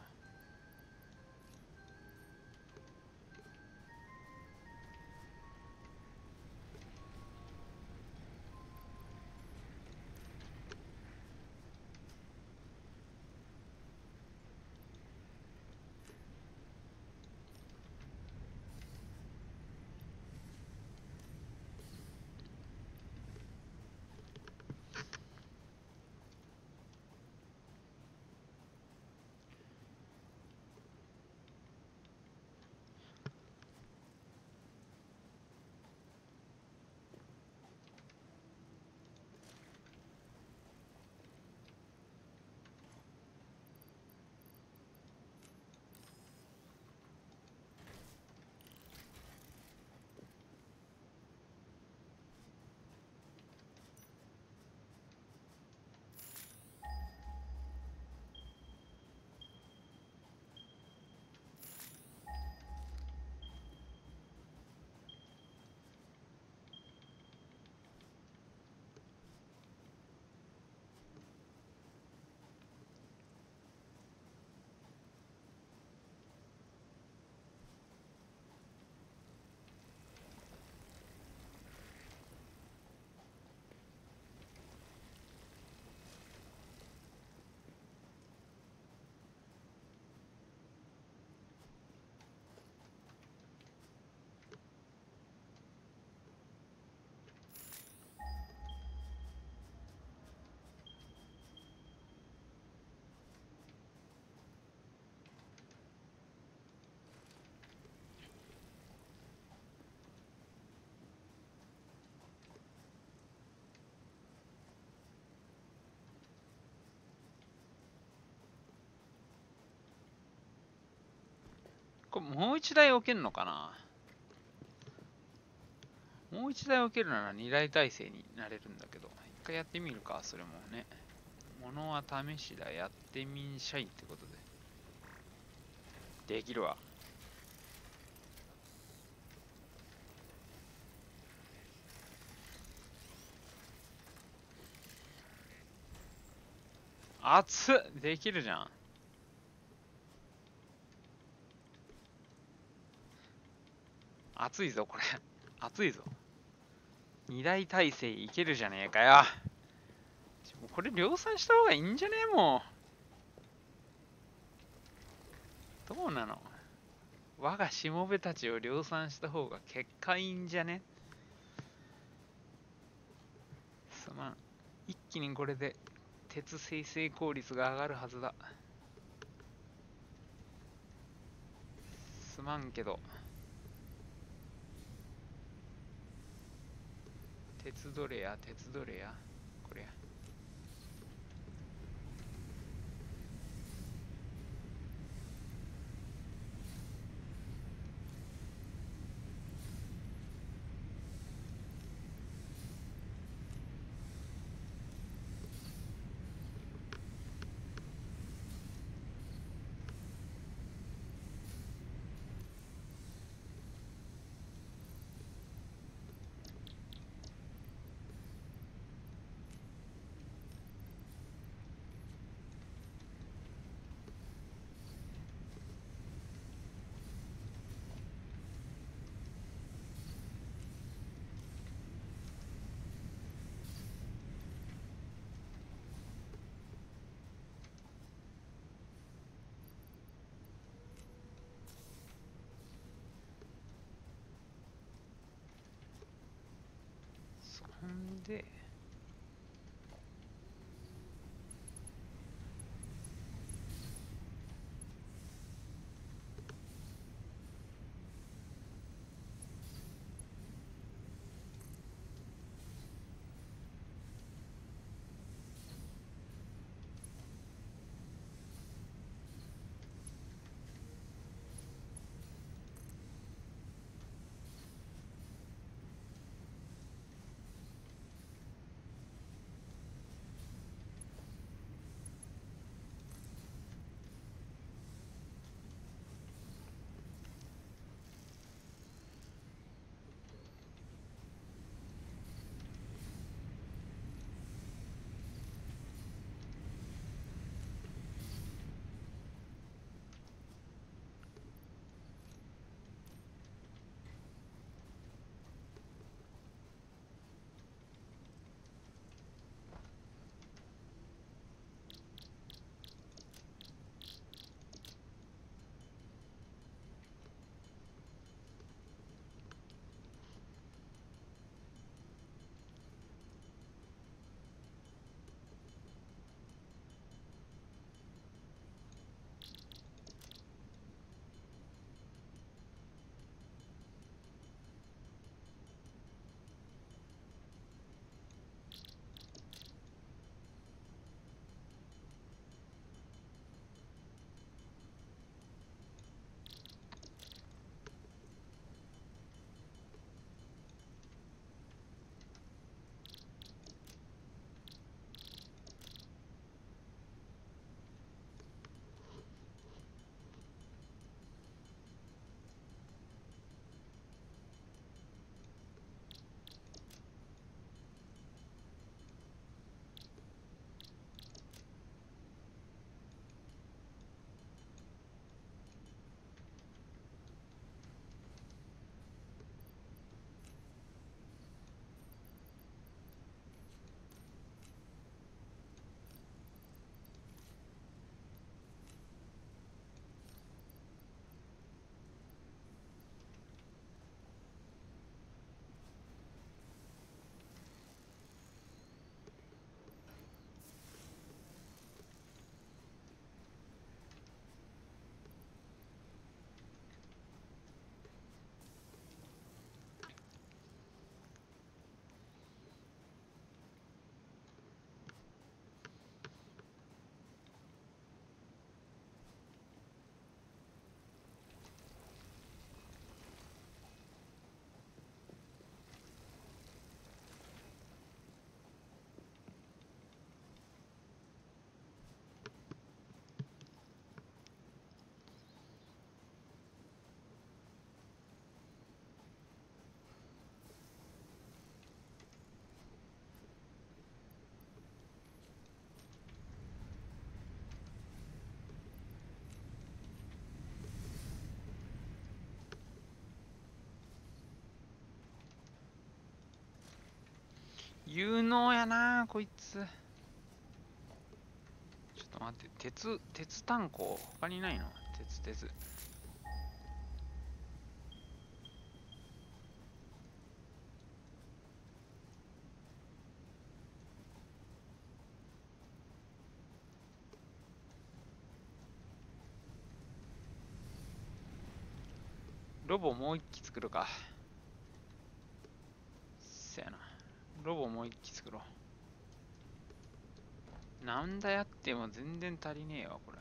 これもう一台置けんのかな。もう一台置けるなら二台体制になれるんだけど、一回やってみるか、それもね。ものは試しだ、やってみんしゃいってことで。できるわ。熱っ、できるじゃん。熱いぞ、これ。熱いぞ。二大体制いけるじゃねえかよ。これ量産した方がいいんじゃねえもう。どうなの。我がしもべたちを量産した方が結果いいんじゃね。すまん。一気にこれで鉄生成効率が上がるはずだ。すまんけど。鉄どれや、鉄どれや。これや。そんで、有能やなこいつ。ちょっと待って、鉄炭鉱他にないの？鉄。ロボもう一機作るか。せやな。ロボもう一機作ろう。なんだやっても全然足りねえわ、これ。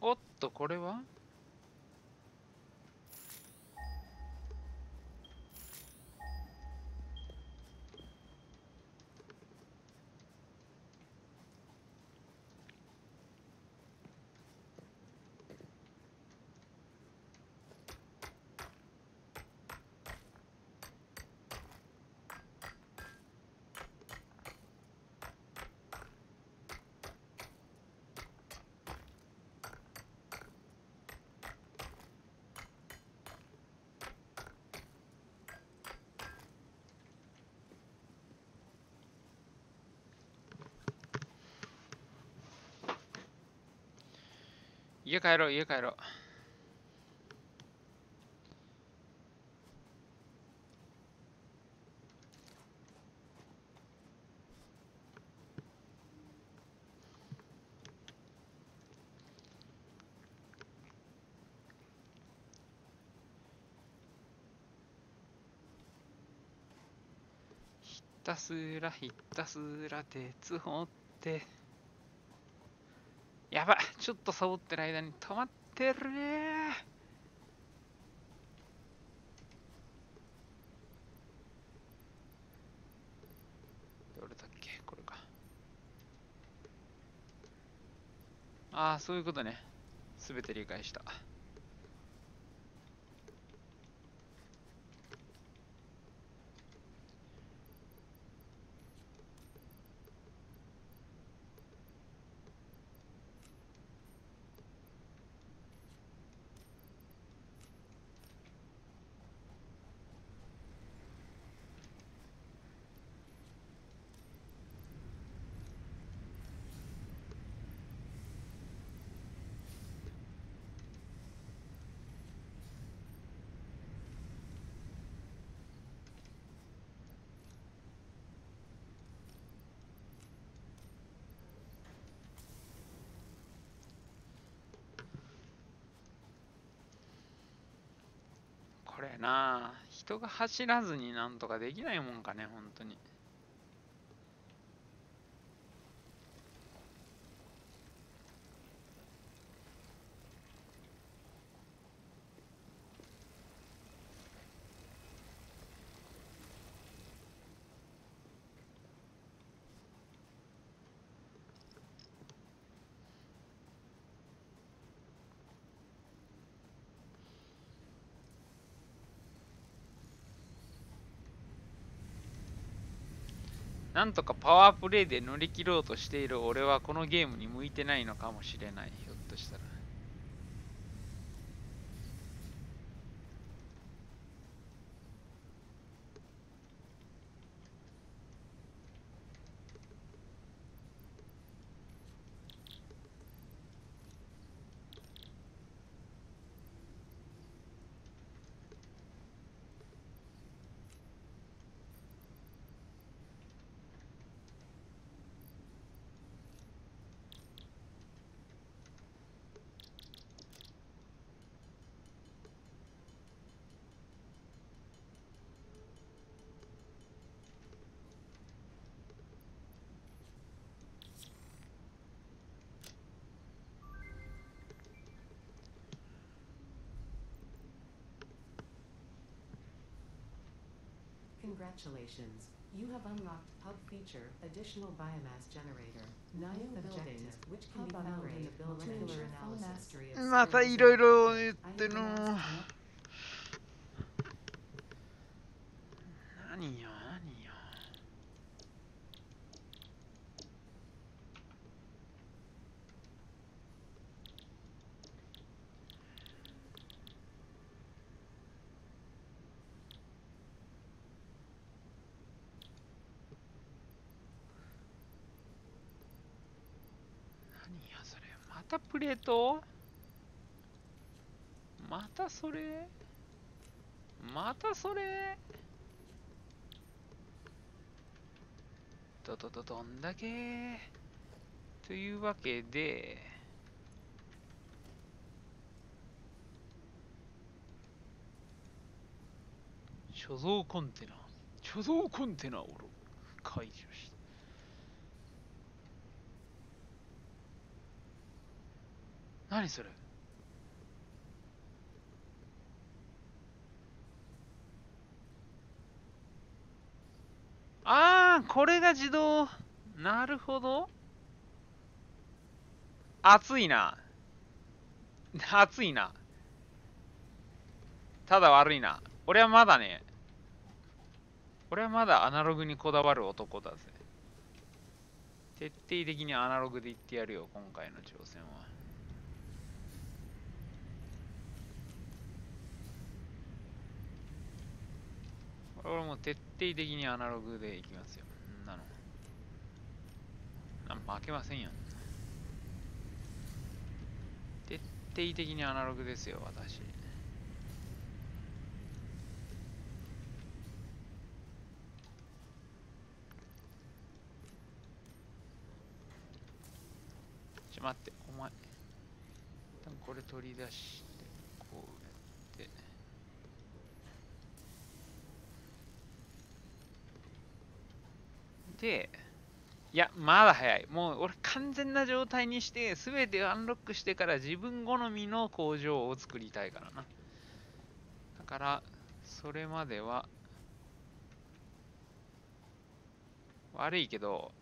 おっと、これは家帰ろう、家帰ろう。ひたすら鉄掘って。やばい、ちょっとサボってる間に止まってるね。どれだっけ、これか。ああ、そういうことね。すべて理解した。な。人が走らずになんとかできないもんかね、本当に。なんとかパワープレイで乗り切ろうとしている俺はこのゲームに向いてないのかもしれない。ひょっとしたら。Congratulations. You have unlocked Hub Feature, Additional Biomass Generator. Ninth objective, which can be found in the molecular analysis tree of また spirals いろい and ろ pigment. 言っ I て have の。 been asked to not 何よ、何よ。何やそれ。またプレート？またそれ？またそれ？どんだけ？というわけで、貯蔵コンテナを解除した。何それ？ああ、これが自動。なるほど。熱いな。熱いな。ただ悪いな。俺はまだアナログにこだわる男だぜ。徹底的にアナログで言ってやるよ、今回の挑戦は。俺も徹底的にアナログでいきますよ。そんなの。負けませんよ。徹底的にアナログですよ、私。待って、お前。多分これ取り出して、こうやって。で、いや、まだ早い。もう俺完全な状態にして、すべてアンロックしてから自分好みの工場を作りたいからな。だから、それまでは、悪いけど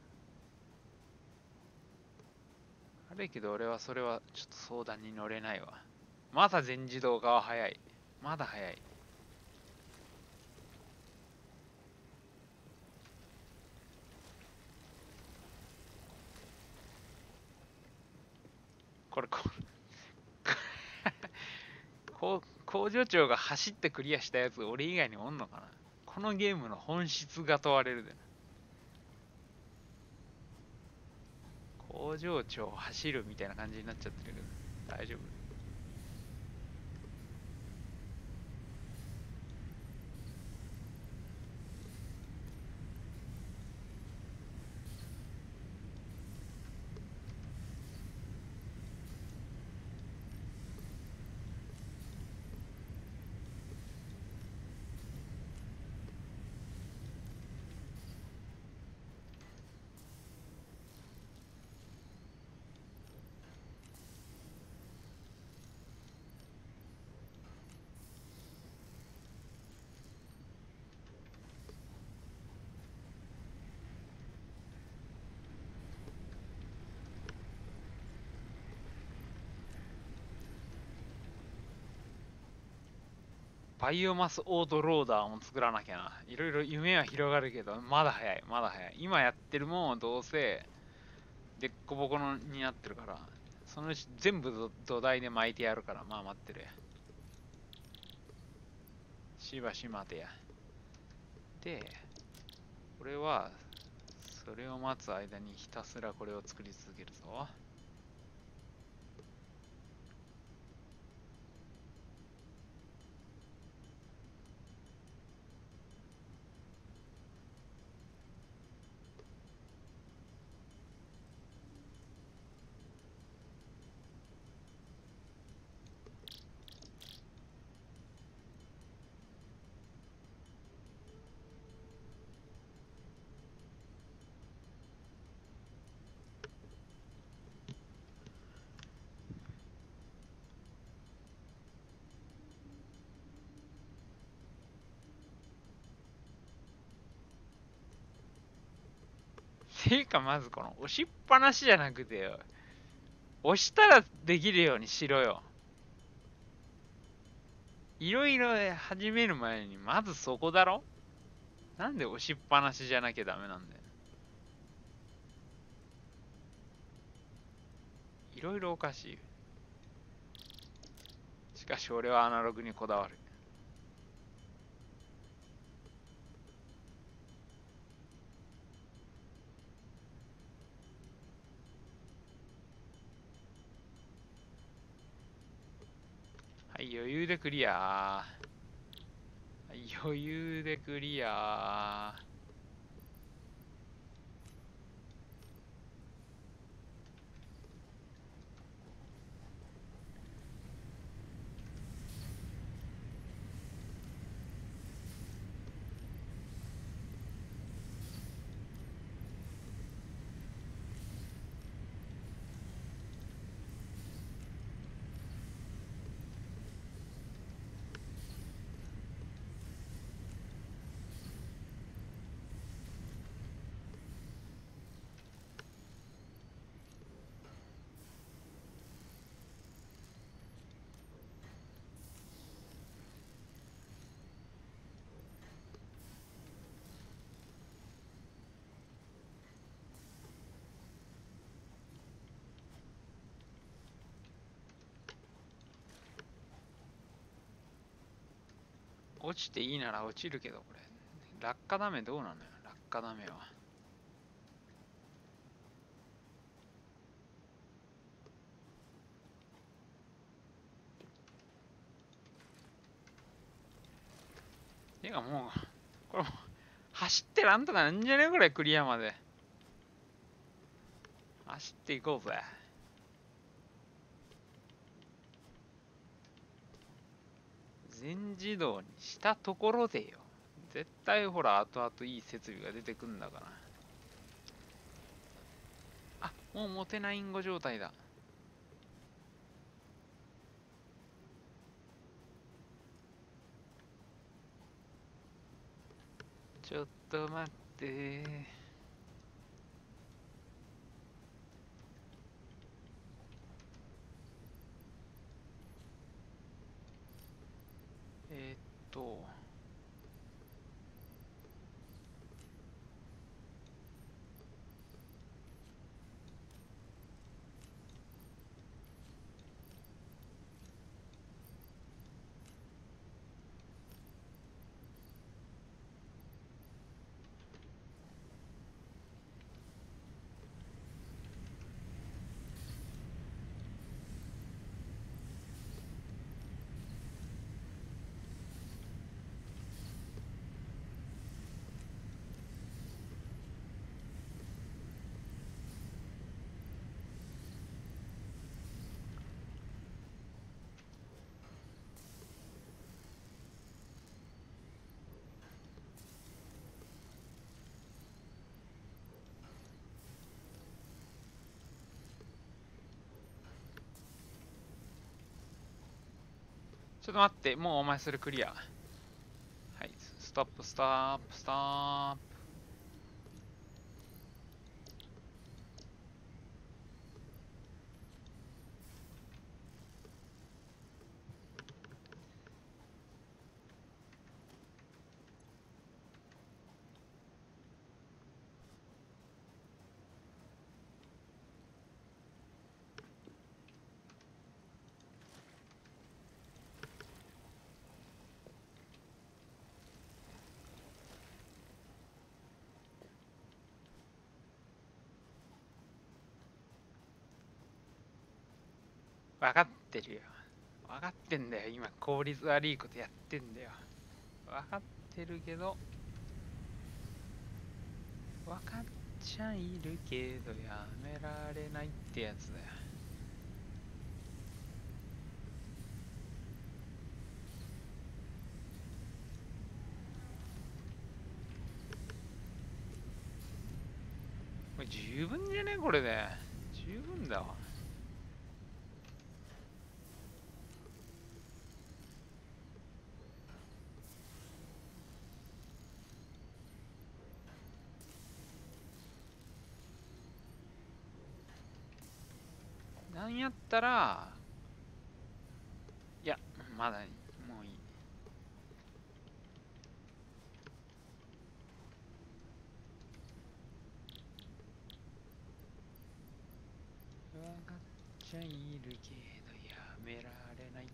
俺はそれはちょっと相談に乗れないわ。まだ全自動化は早い。まだ早い。これ工場長が走ってクリアしたやつ俺以外におんのかな。このゲームの本質が問われるでな。工場長走るみたいな感じになっちゃってるけど大丈夫？バイオマスオートローダーも作らなきゃな。いろいろ夢は広がるけど、まだ早い、まだ早い。今やってるもんをどうせ、でっこぼこのになってるから、そのうち全部土台で巻いてやるから、まあ待ってる。しばし待てや。で、これは、それを待つ間にひたすらこれを作り続けるぞ。ていうか、まずこの押しっぱなしじゃなくてよ。押したらできるようにしろよ。いろいろ始める前に、まずそこだろ。なんで押しっぱなしじゃなきゃダメなんだよ。いろいろおかしい。しかし俺はアナログにこだわる。はい、余裕でクリア。はい、余裕でクリア。落ちていいなら落ちるけど、これ。落下ダメどうなのよ、落下ダメは。てかもう、これもう走ってなんとかなんじゃねえこれ、クリアまで。走っていこうぜ。全自動にしたところでよ。絶対ほら、後々いい設備が出てくんだから。あ、もう持てないんご状態だ。ちょっと待って。えーっと、ちょっと待って、もうお前それクリア。はい、ストップ、ストップ、ストップ。分かってるよ。分かってんだよ。今、効率悪いことやってんだよ。分かってるけど、分かっちゃいるけど、やめられないってやつだよ。これ十分じゃねこれで。十分だわ。なんやったら、いや、まだもういい。分かっちゃいるけど、やめられない。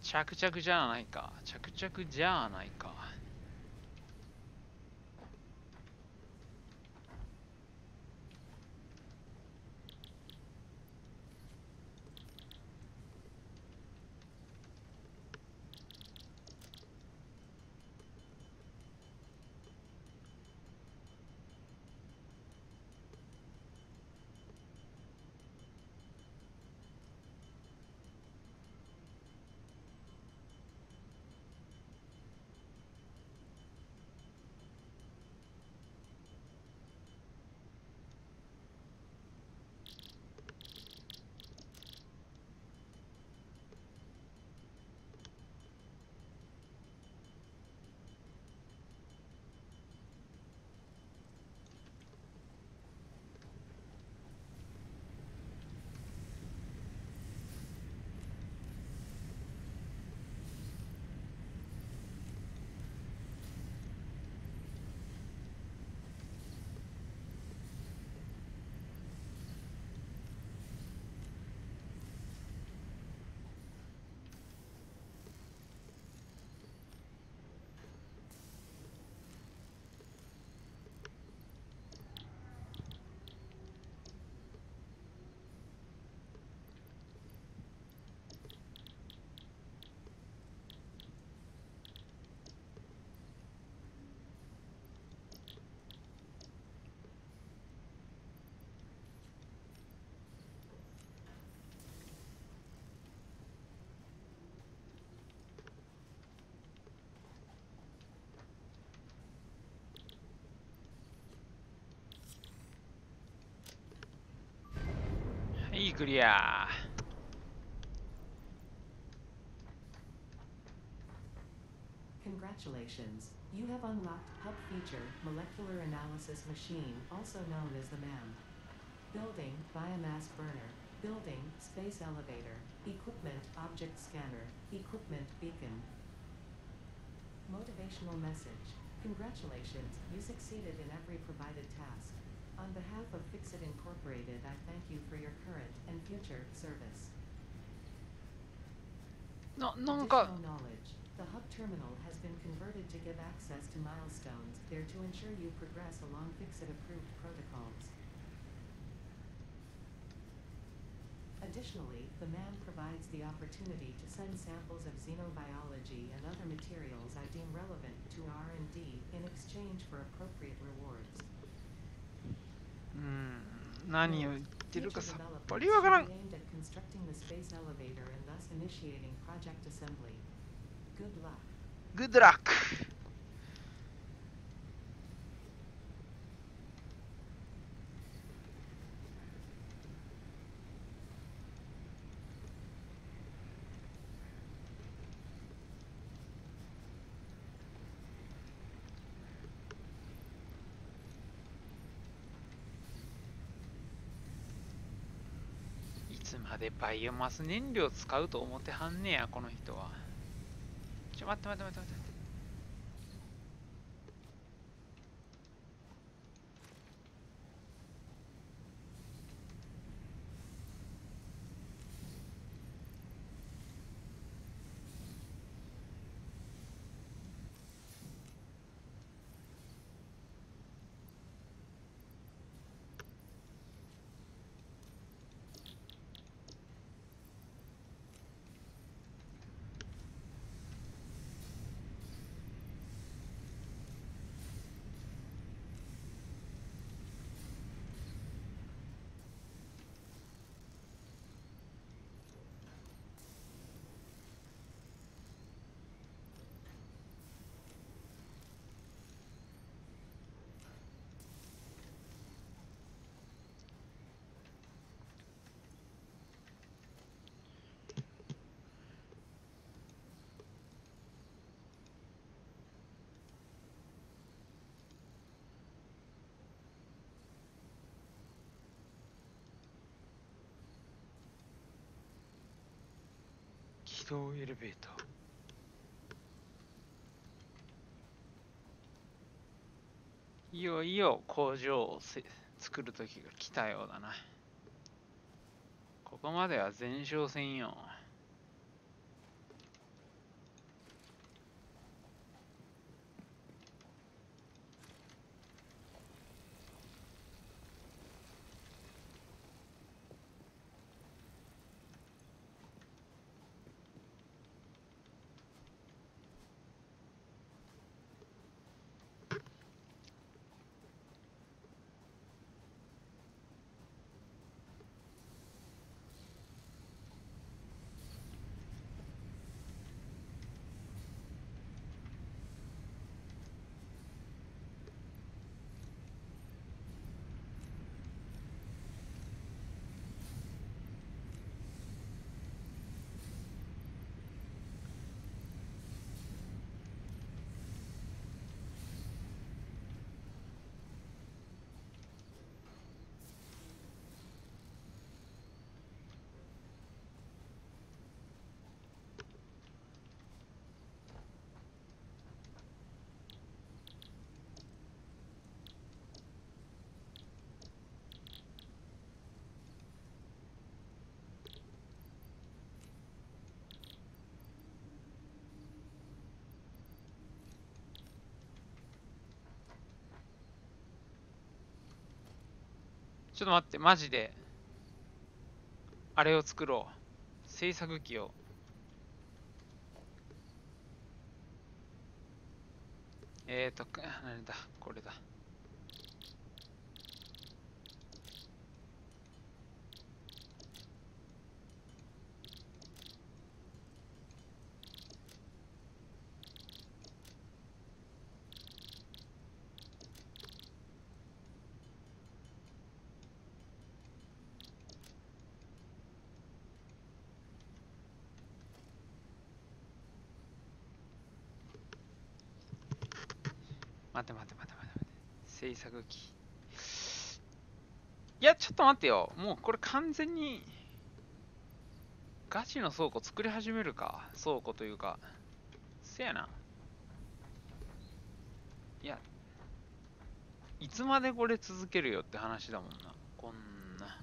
着々じゃないか。着々じゃないか。クリア。Congratulations, you have unlocked Hub Feature Molecular Analysis Machine, also known as the MAM. Building, Biomass Burner. Building, Space Elevator. Equipment, Object Scanner. Equipment, Beacon. Motivational message. Congratulations, you succeeded in every provided task. On behalf of Fixit Incorporated, I thank you for your current and future service. なんか Additional knowledge. The hub terminal has been converted to give access to milestones there to ensure you progress along Fixit-approved protocols. Additionally, the MAM provides the opportunity to send samples of xenobiology and other materials I deem relevant to R&D in exchange for appropriate rewards. 何を言ってるか Future さっ developments ぱりわからん。 should be aimed at constructing the space elevator and thus initiating project assembly. Good luck. Good luck! いつまでバイオマス燃料使うと思ってはんねや、この人は。待って。起動エレベーター。いよいよ工場を作る時が来たようだな。ここまでは前哨戦よ。ちょっと待って、マジで。あれを作ろう。制作機を。何だ、これだ。待て待て待て待て待て。制作機。いや、ちょっと待ってよ。もうこれ完全に、ガチの倉庫作り始めるか。倉庫というか。せやな。いや、いつまでこれ続けるよって話だもんな。こんな。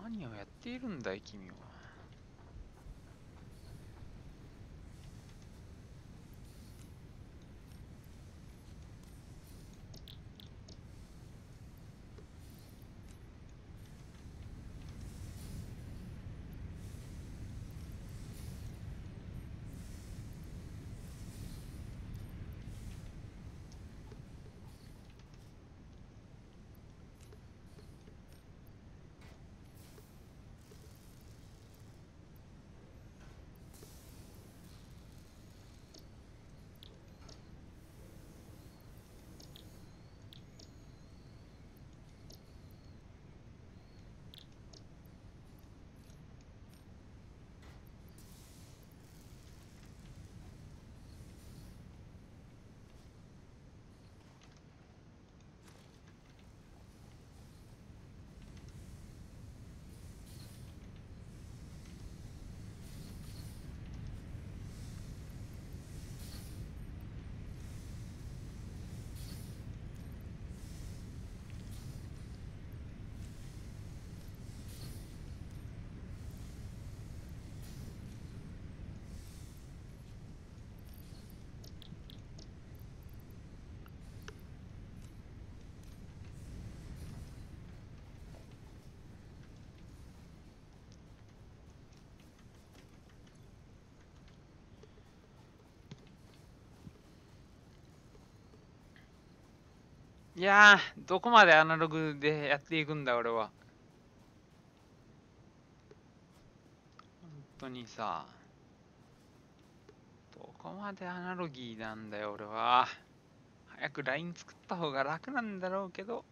何をやっているんだい、君は。いやー、どこまでアナログでやっていくんだ、俺は。本当にさ、どこまでアナロギーなんだよ、俺は。早く LINE 作った方が楽なんだろうけど、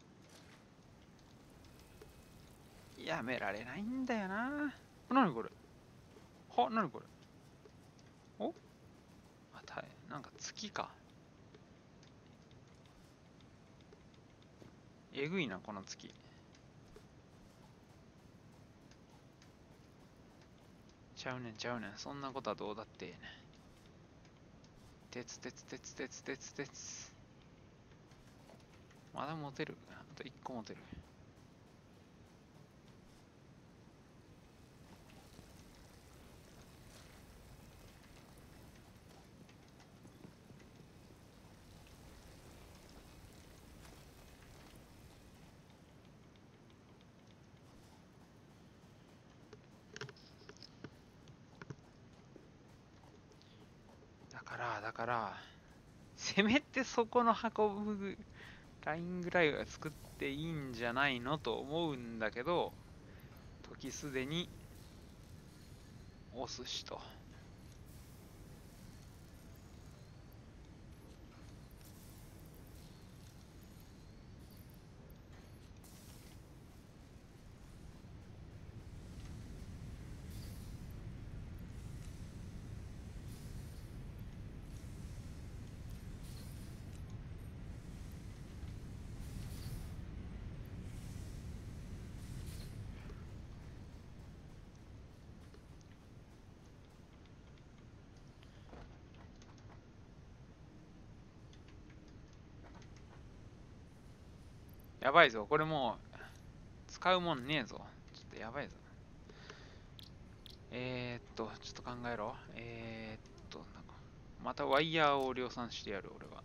やめられないんだよな。なにこれ。なにこれ。おなんか月か。えぐいな、この月。ちゃうねんちゃうねん。そんなことはどうだってええねん。鉄鉄鉄鉄鉄鉄。まだ持てる。あと1個持てる。だから、せめてそこの運ぶラインぐらいは作っていいんじゃないのと思うんだけど、時すでに押すしと。やばいぞ、これもう使うもんねえぞ。ちょっとやばいぞ。ちょっと考えろ。なんかまたワイヤーを量産してやる、俺は。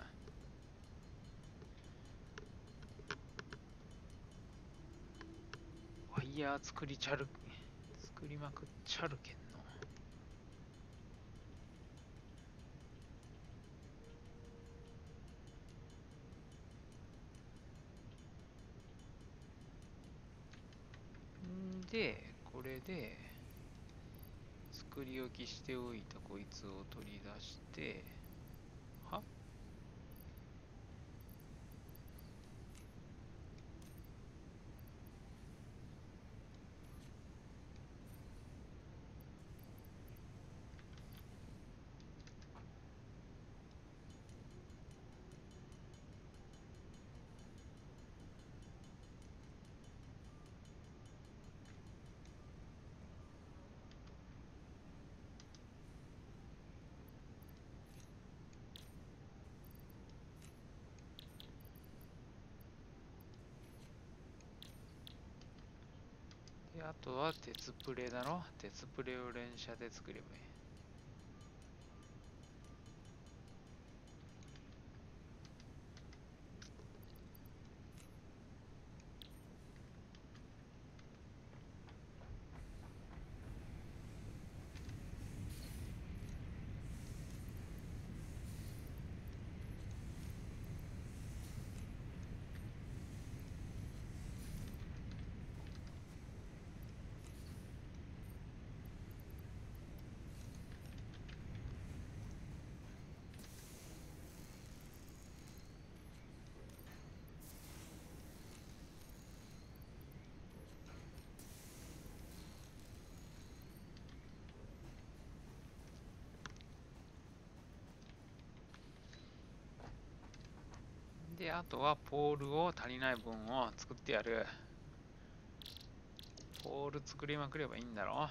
ワイヤー作りまくっちゃるけんの。で、これで、作り置きしておいたこいつを取り出して、はで、あとは鉄プレだろ。鉄プレを連射で作ればいい。で、あとはポールを足りない分を作ってやる。ポール作りまくればいいんだろ。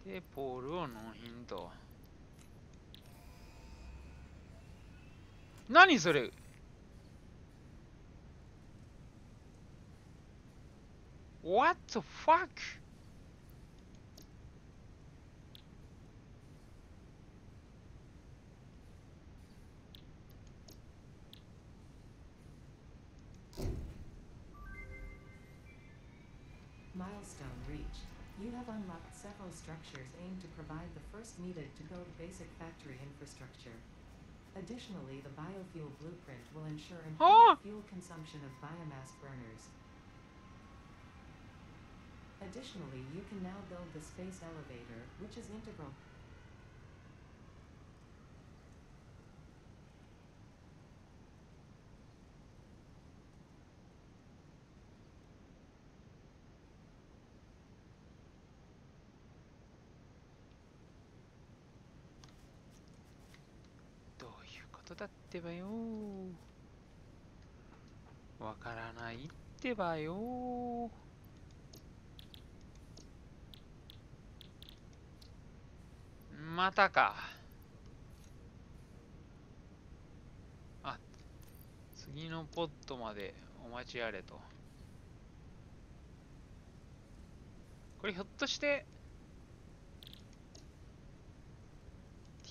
で、ポールを納品と。何それ。What the fuck? ？Milestone reached. You have unlocked several structures aimed to provide the first needed to go to basic factory infrastructure. Additionally, the biofuel blueprint will ensure Oh! improved fuel consumption of biomass burners. Additionally, you can now build the space elevator, which is integral. どういうことだってばよ。わからないってばよ。またか。あ、次のポットまでお待ちあれと。これひょっとして、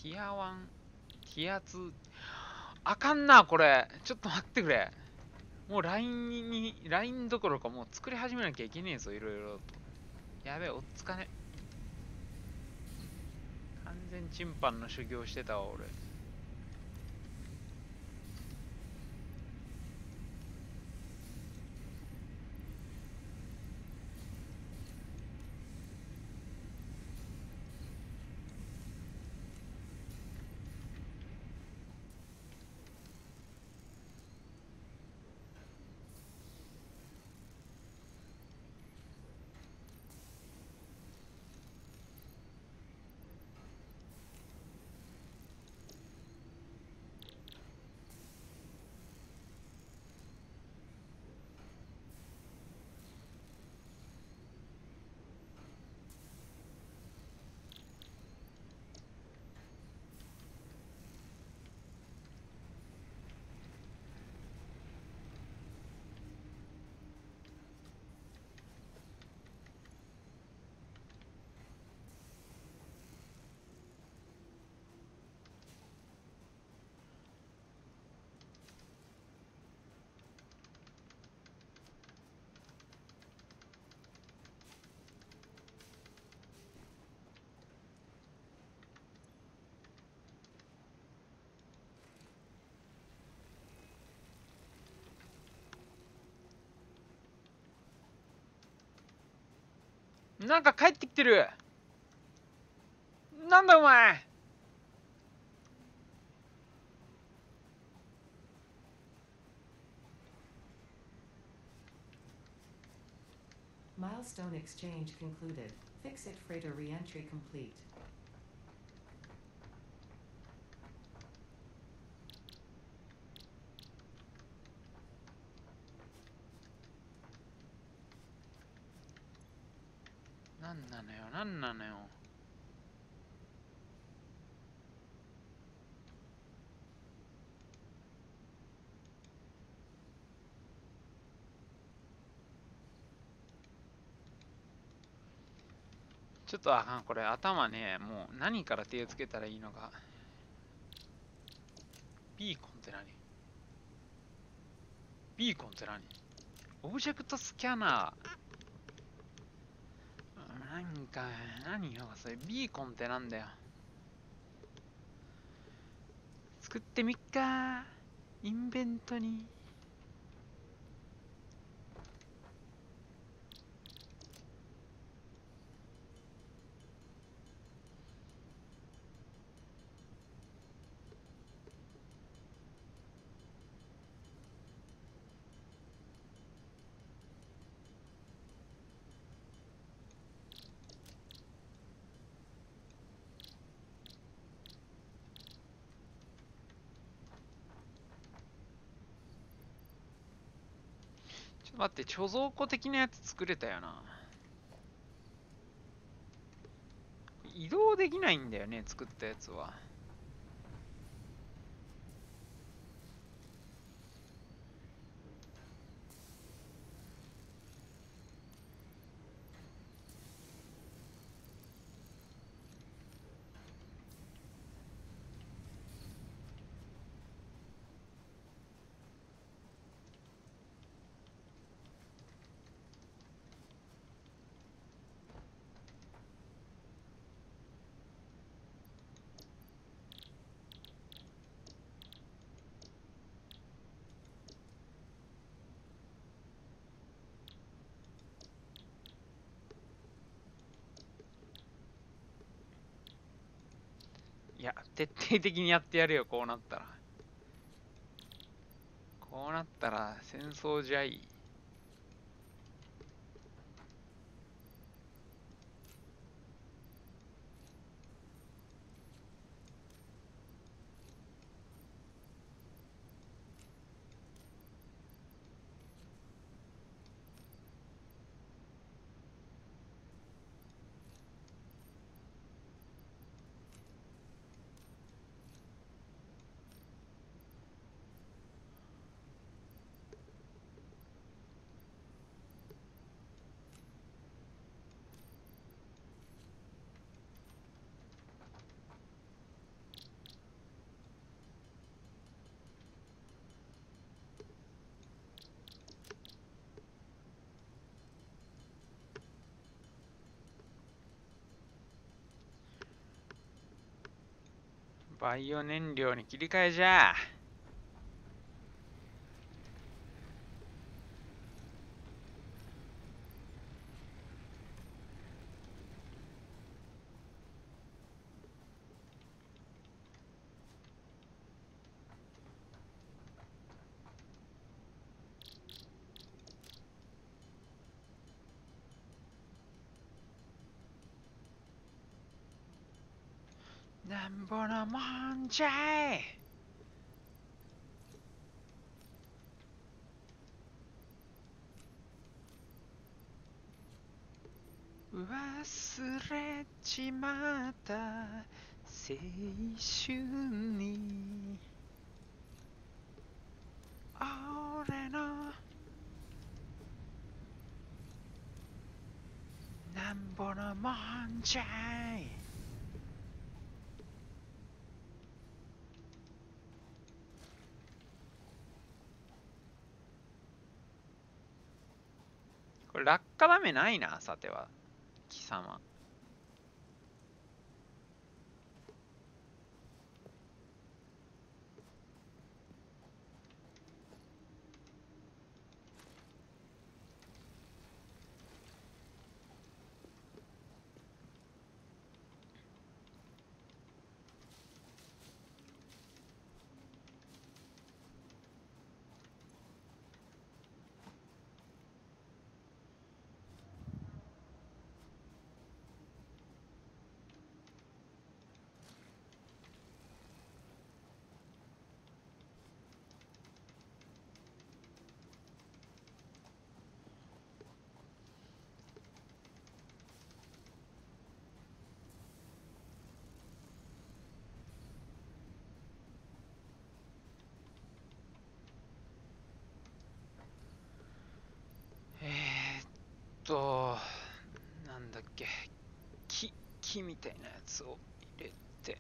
ティア1、ティア2、あかんな、これ。ちょっと待ってくれ。もうラインどころかもう作り始めなきゃいけねえぞ、いろいろと。やべえ、おっつかね。完全チンパンの修行してたわ、俺。なんか帰ってきてる。なんだお前。Milestone exchange concluded. Fix-it freighter re-entry complete. なんなのよ、なんなのよ。ちょっとあかん、これ頭ね、もう何から手をつけたらいいのか。ビーコンって何？ビーコンって何？オブジェクトスキャナー。なんか、何よ、それ。ビーコンってなんだよ。作ってみっか。インベントに。ちょっと待って、貯蔵庫的なやつ作れたよな。移動できないんだよね、作ったやつは。いや、徹底的にやってやるよ、こうなったら。こうなったら戦争じゃい。バイオ燃料に切り替えじゃ。なんぼのもんじゃい。忘れちまった青春に俺のなんぼのもんじゃい。これ落下ダメないな、さては貴様。け、木みたいなやつを入れて、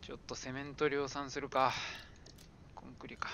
ちょっとセメント量産するか。コンクリか。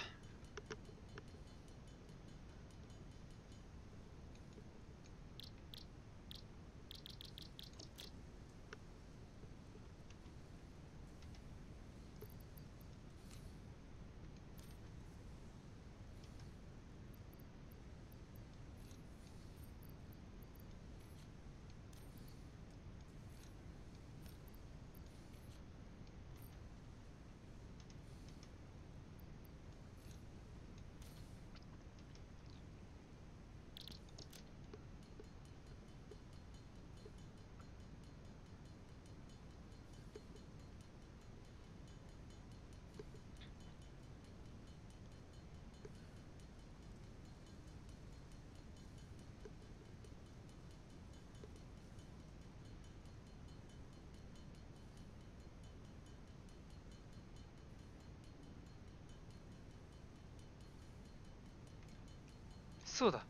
そうだ、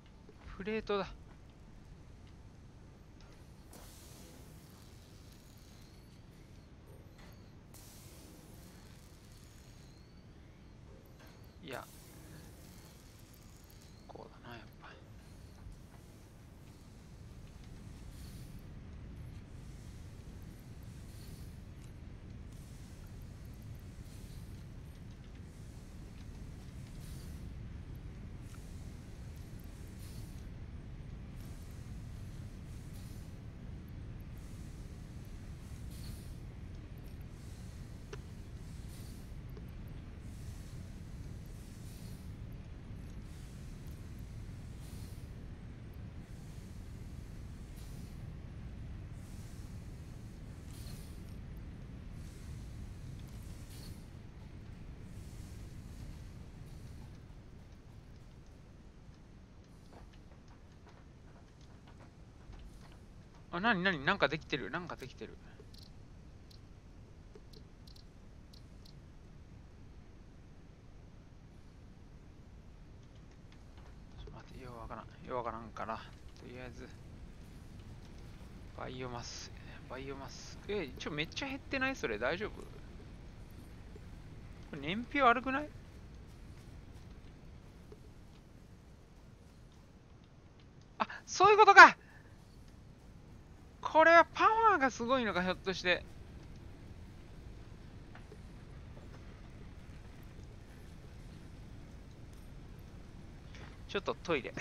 プレートだ。いや、こうだな、やっぱ。あ、なんかできてる。なんかできてる。ちょっと待って、ようわからん。ようわからんから。とりあえず、バイオマス。バイオマス。めっちゃ減ってない？それ大丈夫？これ燃費悪くない？あ、そういうことか。これはパワーがすごいのか、ひょっとして。ちょっとトイレ。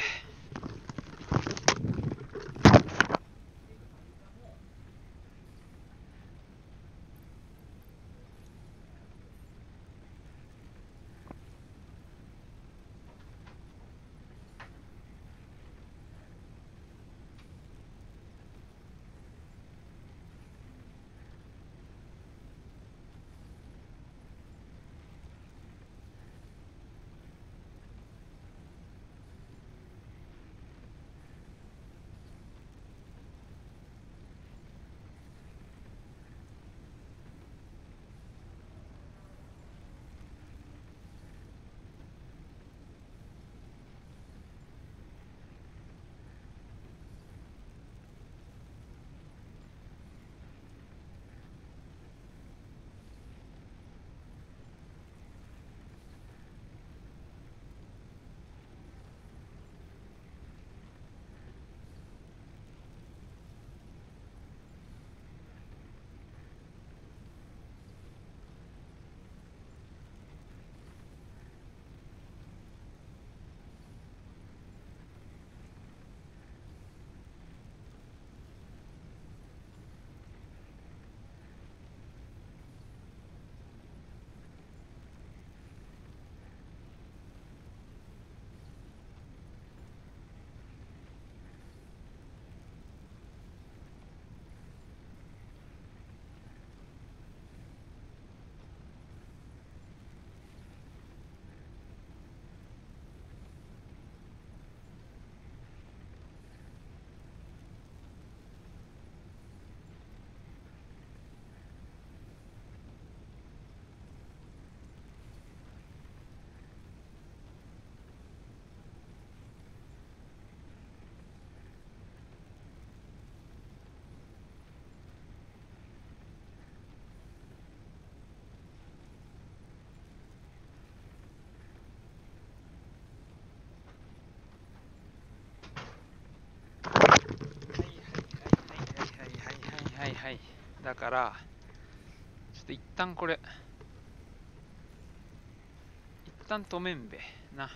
はいはい。だから、ちょっと一旦これ、一旦止めんべな。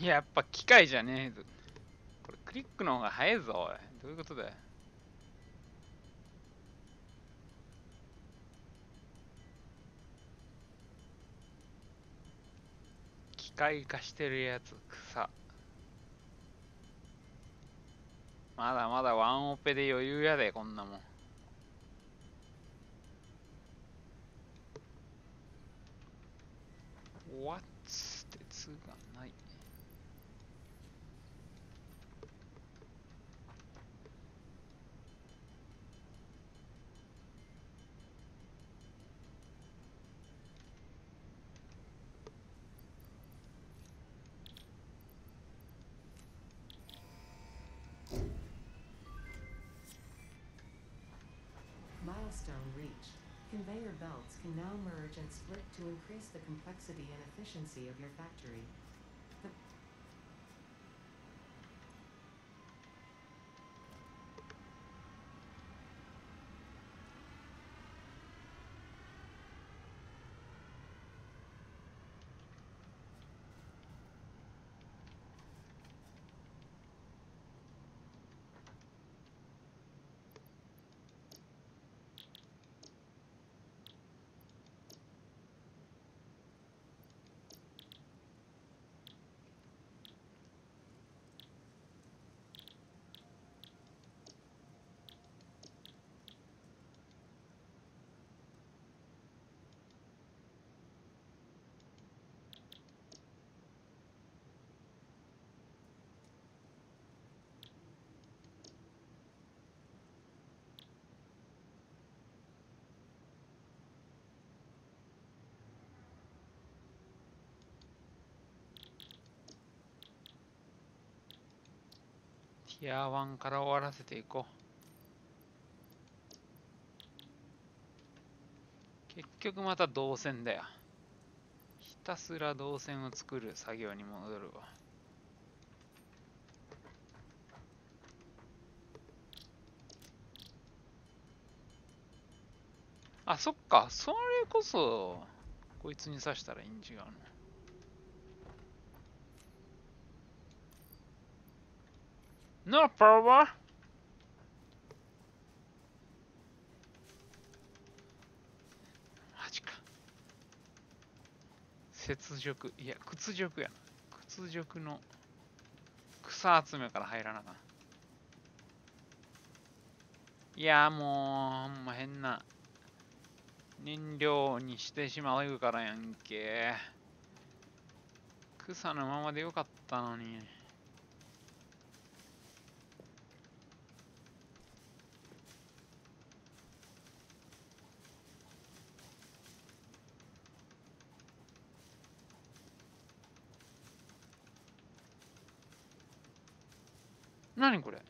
いや、やっぱ機械じゃねえぞ。これクリックの方が早いぞ、おい。どういうことだよ。機械化してるやつ、草。まだまだワンオペで余裕やで、こんなもん。What? 鉄がない。Milestone reached. Conveyor belts can now merge and split to increase the complexity and efficiency of your factory. Theティア1から終わらせていこう。結局また導線だよ。ひたすら導線を作る作業に戻るわ。あ、そっか。それこそ、こいつに刺したらいいん違うの。No problem! マジか。雪辱、いや、屈辱やな。屈辱の草集めから入らなあかん。いや、もう、ほんま変な燃料にしてしまうからやんけ。草のままでよかったのに。何これ。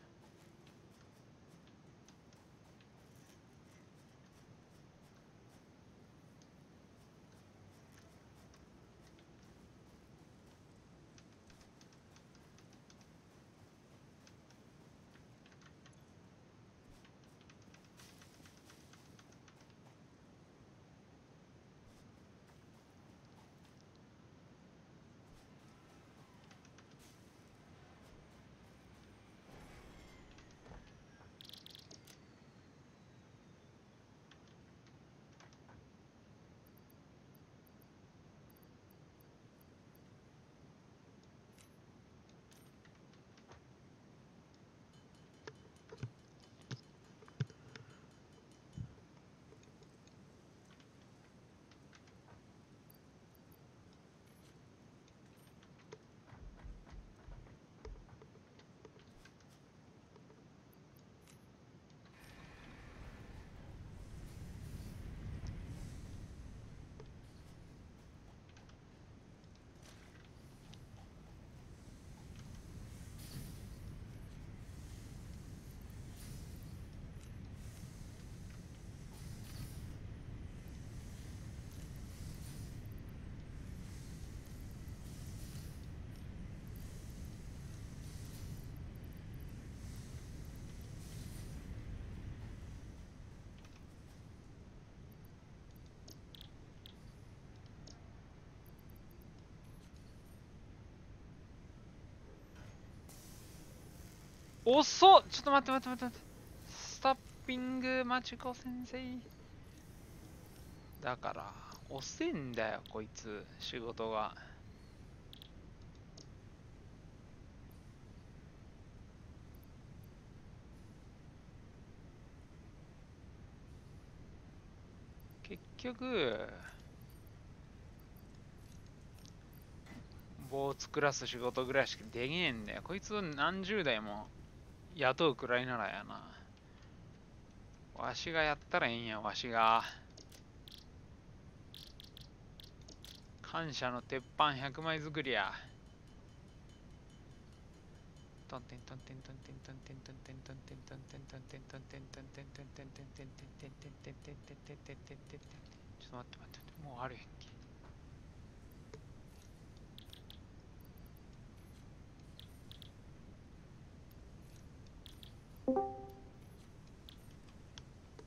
遅っ。ちょっと待って待って待って待って。スタッピングマチコ先生。だから遅いんだよこいつ、仕事が。結局棒を作らす仕事ぐらいしかできねえんだよ。こいつを何十代も雇うくらいならやな。わしがやったらええんや、わしが。感謝の鉄板100枚作りや。トンテントンテントンテントンテントンテントンテントンテントンテントンテントンテントンテントンテンテンテンテンテンテンテンテンテンテンテンテンテン。ちょっと待って待って待って、もうあるやんけ。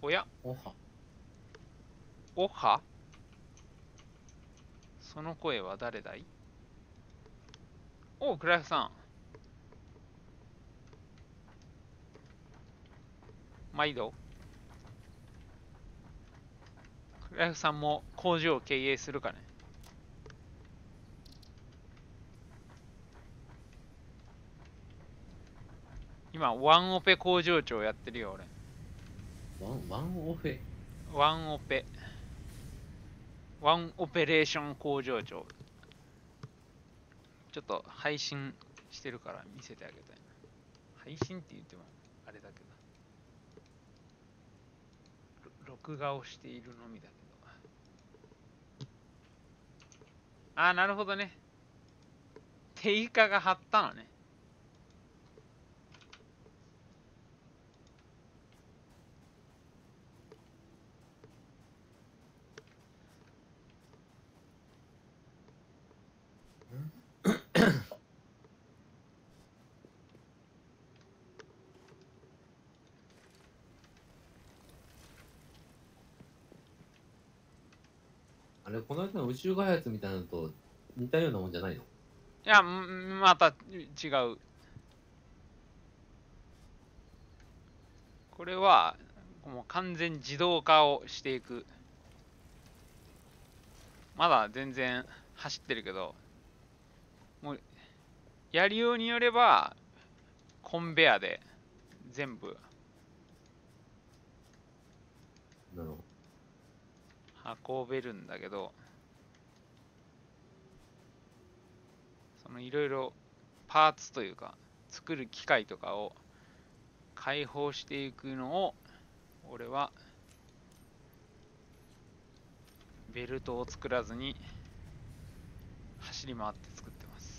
おや、おは。おは、その声は誰だい？おう、クライフさん。毎度。クライフさんも工場を経営するかね？今、ワンオペ工場長やってるよ、俺。ワンオフェ。ワンオペ。ワンオペレーション工場長。ちょっと配信してるから見せてあげたいな。配信って言ってもあれだけど。録画をしているのみだけど。ああ、なるほどね。定価が張ったのね。あれ、この間の宇宙開発みたいなのと似たようなもんじゃないの？いや、また違う。これはもう完全自動化をしていく。まだ全然走ってるけど、もうやりようによればコンベアで全部なるほ運べるんだけど、そのいろいろパーツというか作る機械とかを開放していくのを俺はベルトを作らずに走り回って作ってます。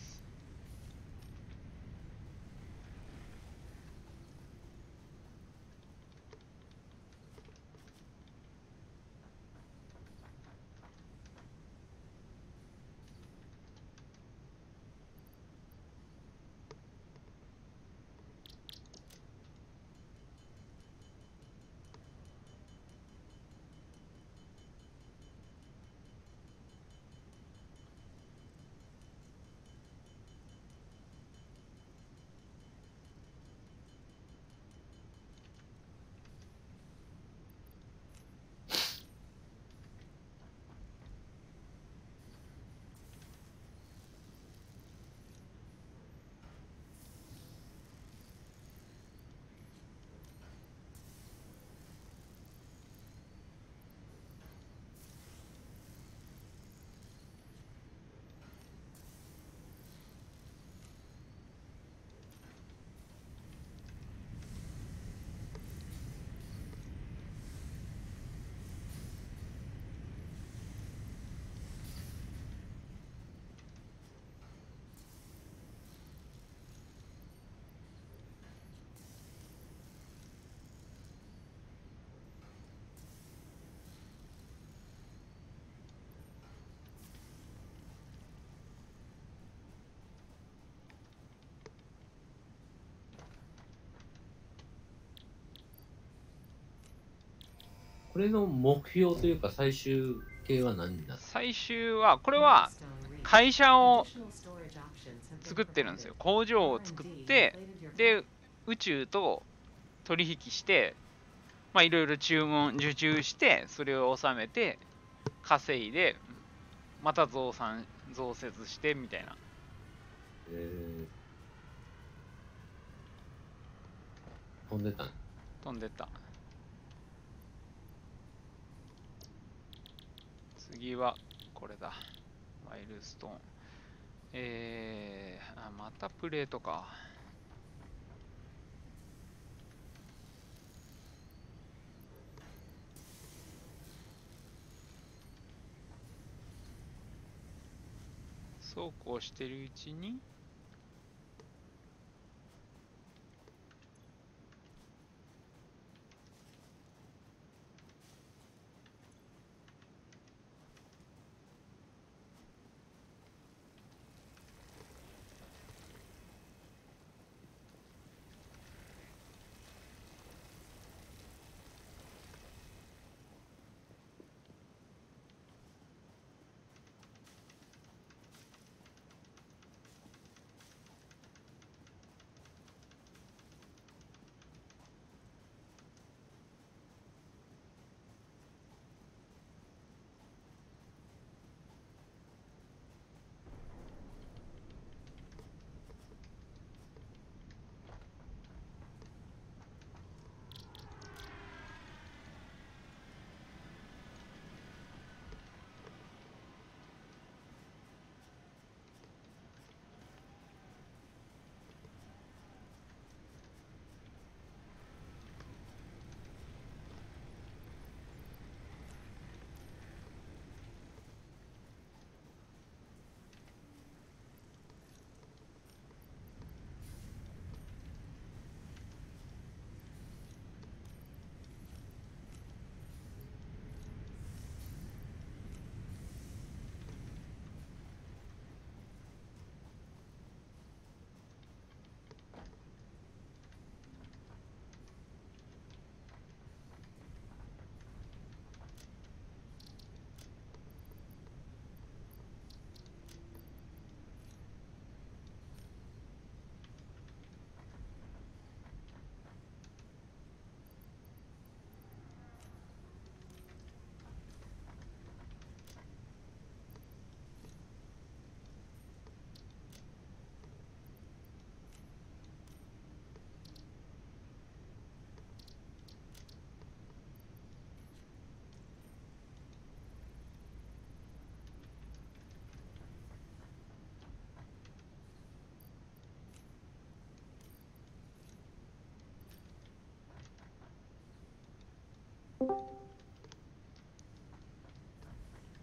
これの目標というか最終形は何になる？最終はこれは会社を作ってるんですよ。工場を作って、で宇宙と取引して、まあいろいろ受注して、それを納めて、稼いで、また増設してみたいな。飛んでたん？飛んでった。次はこれだ。マイルストーン。またプレートか。そうこうしてるうちに、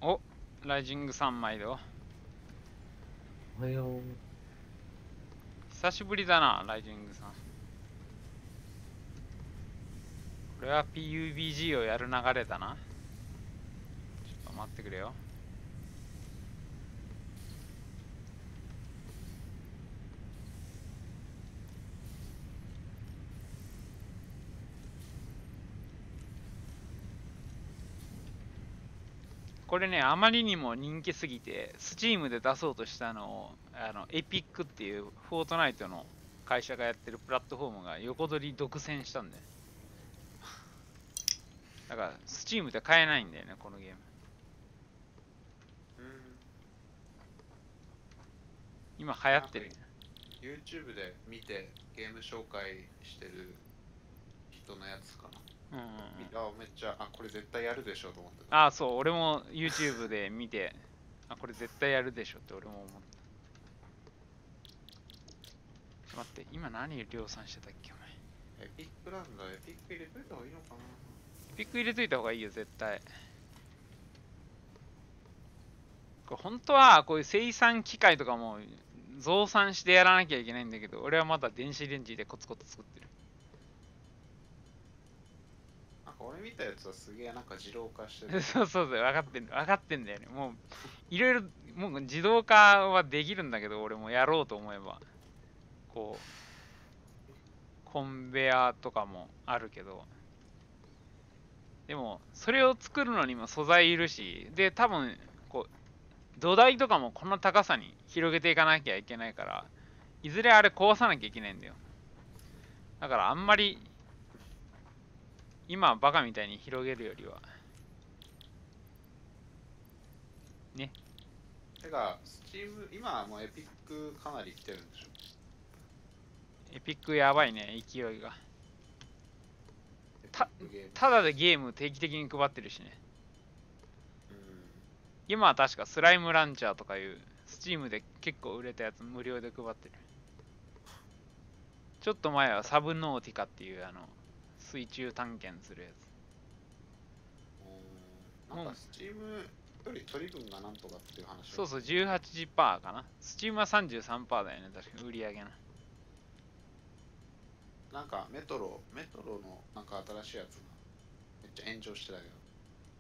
お、ライジング3枚だ。おはよう。久しぶりだな、ライジングさん。これは PUBG をやる流れだな。ちょっと待ってくれよ。これね、あまりにも人気すぎて、Steam で出そうとしたのを、エピックっていうフォートナイトの会社がやってるプラットフォームが横取り独占したんだよ。だから、Steam で買えないんだよね、このゲーム。今流行ってる。YouTube で見てゲーム紹介してる人のやつかな。めっちゃ、これ絶対やるでしょと思った。そう、俺も YouTube で見て、これ絶対やるでしょって俺も思った。ちょっと待って、今何量産してたっけ、お前。エピックなんだ、エピック入れといた方がいいのかな。エピック入れといた方がいいよ、絶対。これ本当はこういう生産機械とかも増産してやらなきゃいけないんだけど、俺はまだ電子レンジでコツコツ作ってる。俺見たやつはすげえなんか自動化してる。そうそうそう、分かってんだよね。もう、いろいろ、もう自動化はできるんだけど、俺もやろうと思えば。こう、コンベアとかもあるけど。でも、それを作るのにも素材いるし、で、多分、こう、土台とかもこの高さに広げていかなきゃいけないから、いずれあれ壊さなきゃいけないんだよ。だからあんまり今バカみたいに広げるよりはね。てか、スチーム、今はもうエピックかなり来てるんでしょ。エピックやばいね、勢いが。エピックゲームただでゲーム定期的に配ってるしね。うん今は確かスライムランチャーとかいうスチームで結構売れたやつ無料で配ってる。ちょっと前はサブノーティカっていう水中探検するやつ。なんかスチームより取り分がなんとかっていう話。そうそう、18% かな。スチームは 33% だよね、確かに売り上げな。なんかメトロのなんか新しいやつがめっちゃ炎上してたけど。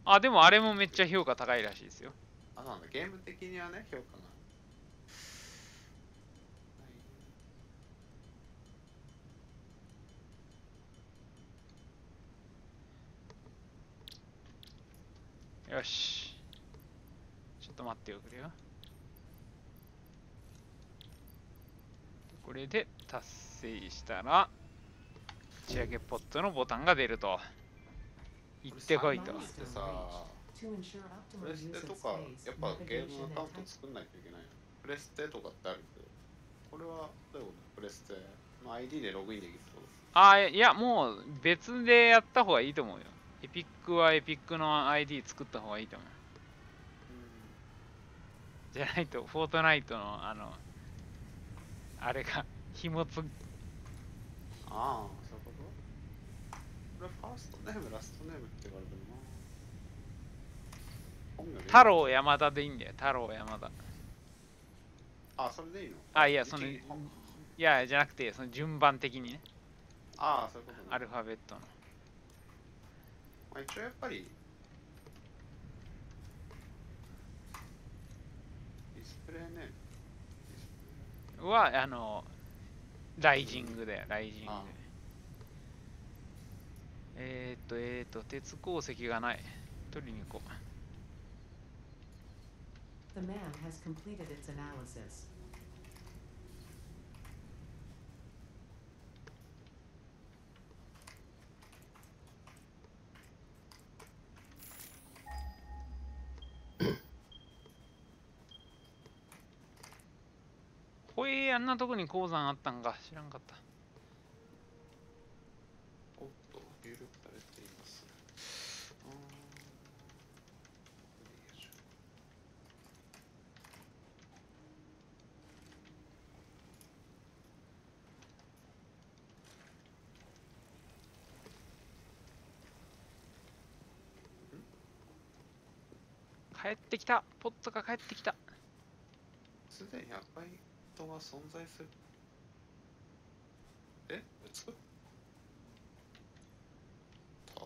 あ、でもあれもめっちゃ評価高いらしいですよ。あ、そうなんだ。ゲーム的にはね、評価が。よし。ちょっと待っておくれよ。これで達成したら、打ち上げポットのボタンが出ると。行ってこいと。でさ、プレステとか、やっぱゲームアカウント作んないといけないの。プレステとかってあるけど、これはどういうこと？プレステの ID でログインできるってこと？あ、いや、もう別でやった方がいいと思うよ。エピックはエピックの ID 作った方がいいと思う。じゃないと、フォートナイトのあれが、紐つ、ああ、そういうこと？これファーストネーム、ラストネームって言われてるな。本名でいいの？太郎山田でいいんだよ、太郎山田。あ、それでいいの？あ、いや、い一気にや、じゃなくて、その順番的にね、ああ、そういうことね。アルファベットの。まあ、一応やっぱりディスプレイね。は、ライジングだよ、ライジング。あ鉄鉱石がない。取りに行こう。The man has completed its analysis. ほえー、あんなとこに鉱山あったんか。知らんかった。おっと、入力されています。よいしょ。帰ってきた。ポットが帰ってきた。すでに赤い人が存在する。え、作った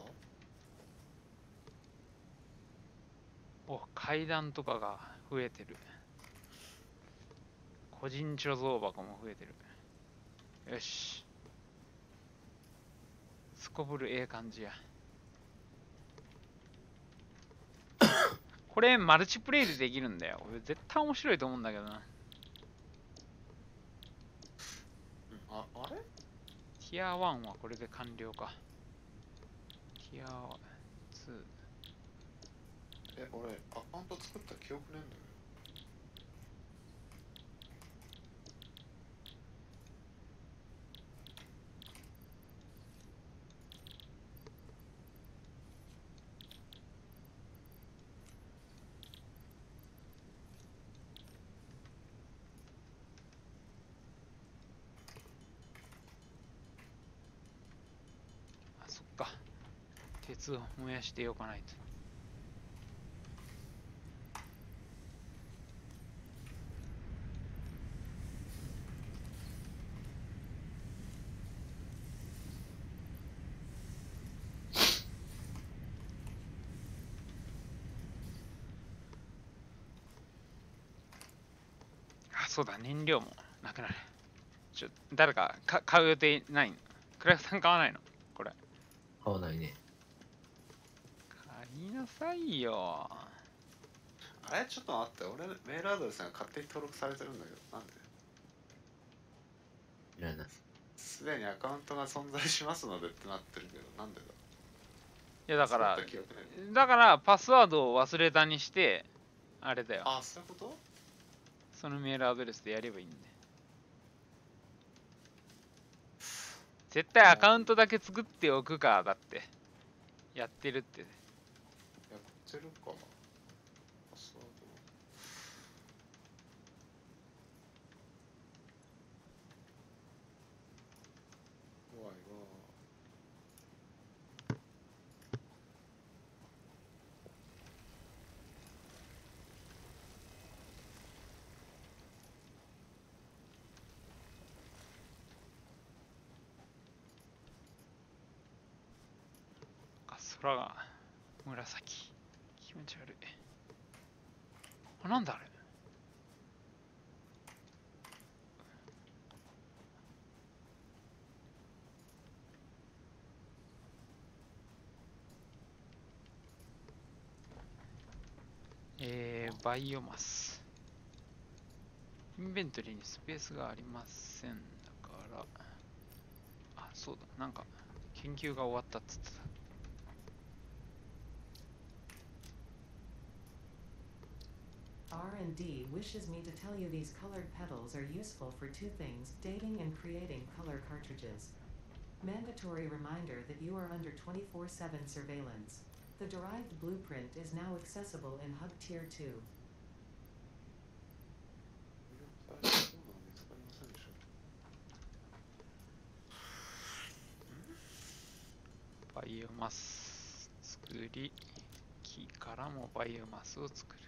お、階段とかが増えてる。個人貯蔵箱も増えてる。よし。すこぶるええ感じや。これマルチプレイでできるんだよ。俺絶対面白いと思うんだけどな。あれティア1はこれで完了か。ティア2。え、俺、アカウント作った記憶ねえんだよ。あ、そっか。鉄を燃やしておかないと。あ、そうだ、燃料もなくなる。誰か買う予定ないの？クラフさん買わないの？これ。買わないね。買いなさいよ。あれちょっと待って、俺メールアドレスが勝手に登録されてるんだけど、なんで？いらない。すすでにアカウントが存在しますのでってなってるけど、なんでだ。いやだから作った記憶ない。だからパスワードを忘れたにしてあれだよ、あ、そういうこと？そのメールアドレスでやればいいんで。絶対アカウントだけ作っておくか、だってやってるって。やってるかな。パスワード。怖いわ。空が紫、気持ち悪い。あ、なんだあれ。バイオマス。インベントリーにスペースがありません。だから、あ、そうだ、なんか研究が終わったっつってた。R&D wishes me to tell you these colored petals are useful for two things, dating and creating color cartridges. Mandatory reminder that you are under 24/7 surveillance. The derived blueprint is now accessible in Hub Tier 2. そうなの見つかりませんでしょ。バイオマス作り、木からもバイオマスを作る。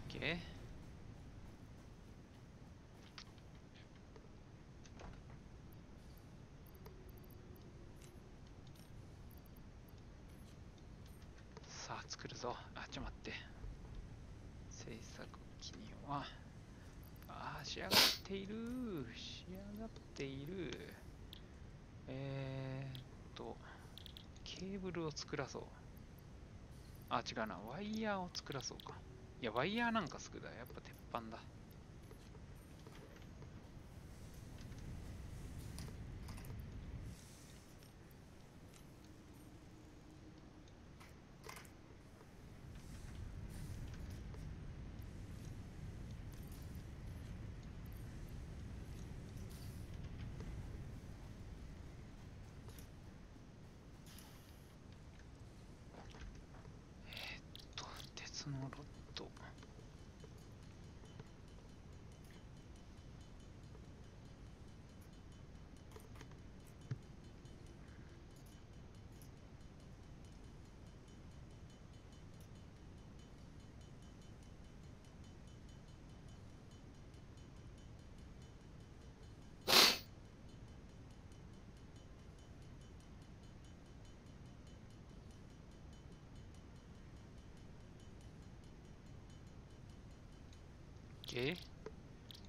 OK。さあ作るぞ。あ、ちょっと待って。制作機には仕上がっている。仕上がっている。ケーブルを作らそう。あ、違うな。ワイヤーを作らそうか。いや、ワイヤーなんかすぐだ。やっぱ鉄板だ。鉄のロッド。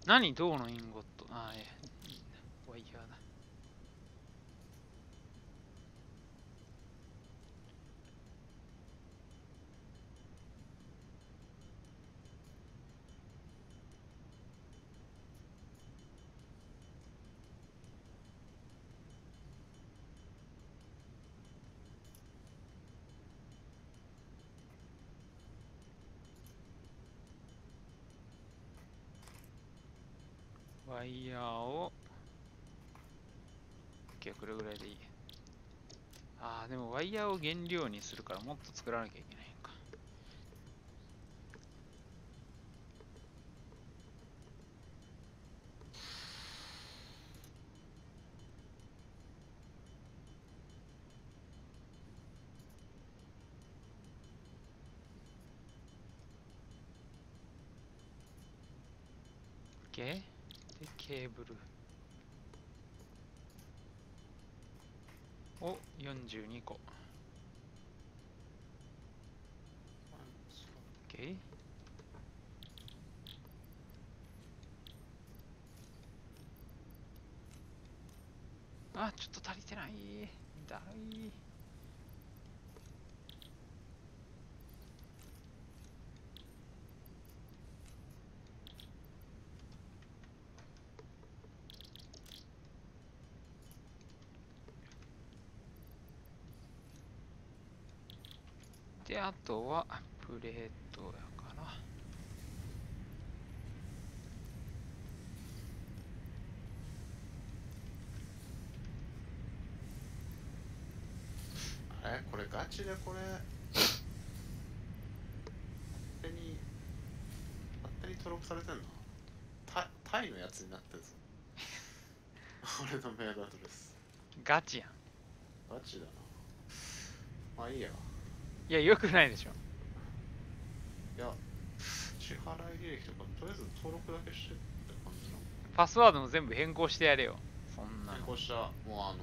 何銅のインゴット。あ、いいな。ワイヤーだ。ワイヤーを、OK、これぐらいでいい。ああ、でもワイヤーを原料にするからもっと作らなきゃいけないのか。OK。で、ケーブルを42個。OK。あ、ちょっと足りてない。だい。で、あとはプレートやから。あれこれガチでこれ勝手に登録されてんの？タイのやつになってるぞ。俺のメールアドレス。ガチやん。ガチだな。まあいいや。いや、よくないでしょ。いや、支払い履歴とかとりあえず登録だけしてって感じなの。パスワードも全部変更してやれよ。そんなの。こうしたもう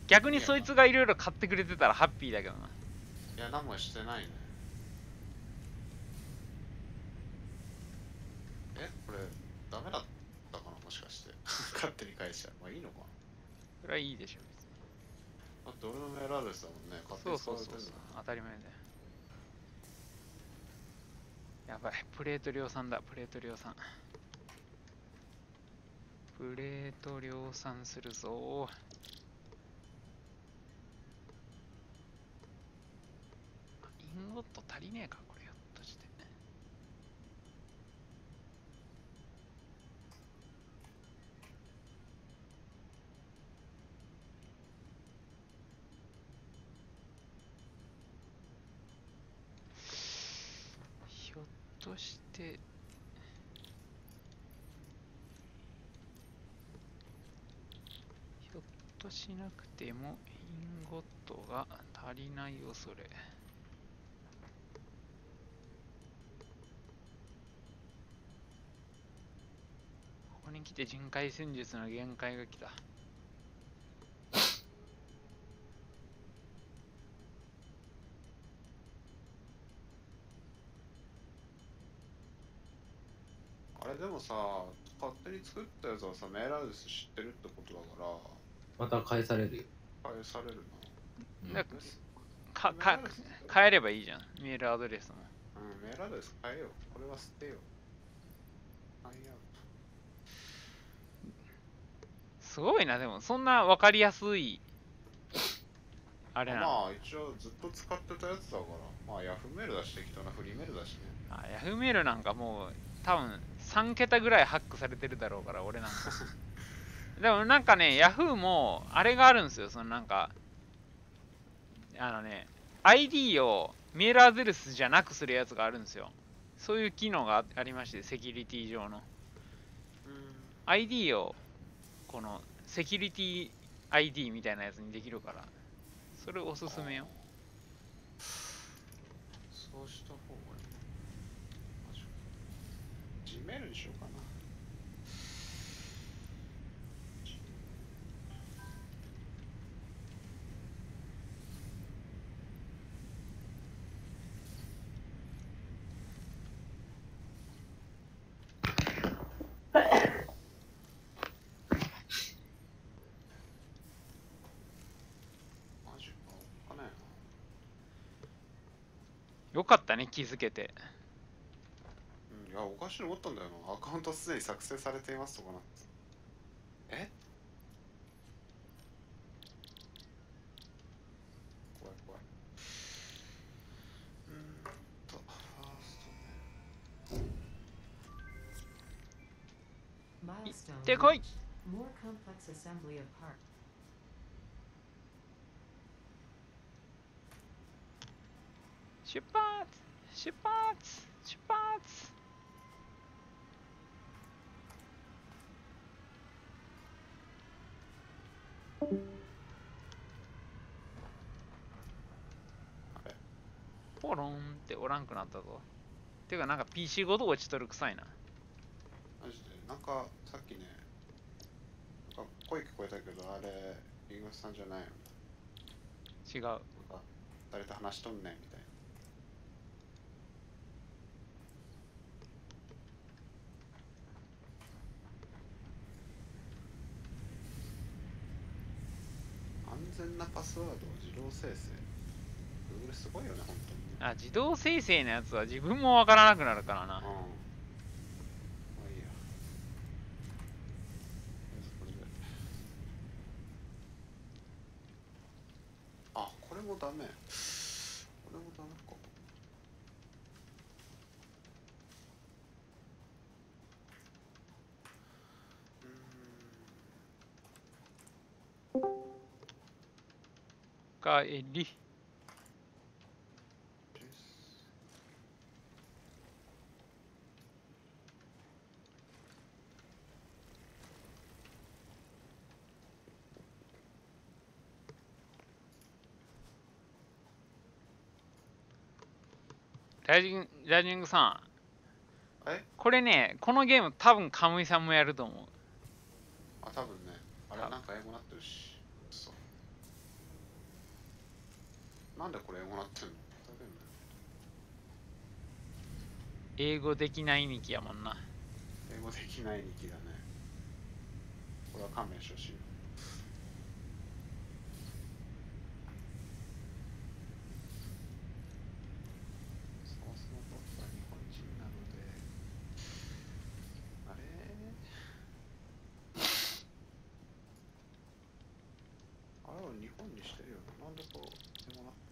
逆にそいつがいろいろ買ってくれてたらハッピーだけどな。いや何もしてないね。これダメだったかなもしかして。勝手に返しちゃう。まあいいのかな。それはいいでしょ。だって俺のメールアドレスだもんね。勝手に使われてるんだ。当たり前だよ。やばい、プレート量産だ。プレート量産。プレート量産するぞ。インゴット足りねえかこれ、ひょっとして。ひょっとしてひょっとしなくてもインゴットが足りない恐れ。ここに来て人海戦術の限界が来た。あれでもさ、勝手に作ったやつはさ、メールアドレス知ってるってことだから、また返されるよ。返されるうんな。変えればいいじゃん、メールアドレスも。メールアドレス変えよう。これは捨てよう。すごいな、でもそんな分かりやすいあれなの。まあ一応ずっと使ってたやつだから、まあヤフーメールだし適当なフリーメールだしね。ヤフーメールなんかもう多分3桁ぐらいハックされてるだろうから、俺なんか。でもなんかね、ヤフーもあれがあるんですよ。そのなんかID をメールアドレスじゃなくするやつがあるんですよ。そういう機能がありまして、セキュリティ上の ID をこのセキュリティ ID みたいなやつにできるから、それおすすめよ。そうした方がいい。Gmail にしようかな。よかったね、気づけて。いや、おかしいと思ったんだよな。アカウントすでに作成されていますとかなって。怖い怖い。ファーストね。Milestone でこい。 More complex assembly of parts. 出発出発出発。ポロンっておらんくなったぞ。てかなんか PC ごと落ちとる臭いな。マジでなんかさっきね、なんか声聞こえたけど、あれリンゴさんじゃないよね。違う。なんか誰と話しとんねんみたいな。全なパスワードを自動生成。Google すごいよね、本当に。あ、自動生成のやつは自分もわからなくなるからな。まあいいや。とりあえずこれで。あ、これもダメ。これもダメか。帰り。ライジングさん。これね、このゲーム多分カムイさんもやると思う。あ、多分ね。あれ、なんか英語なってるし。そう。なんでこれ英語なってんの？英語できない日記やもんな。英語できない日記だね。これは勘弁してほしい。そもそも僕は日本人なので、あれあれを日本にしてるよね。なんでこう、英語なったの？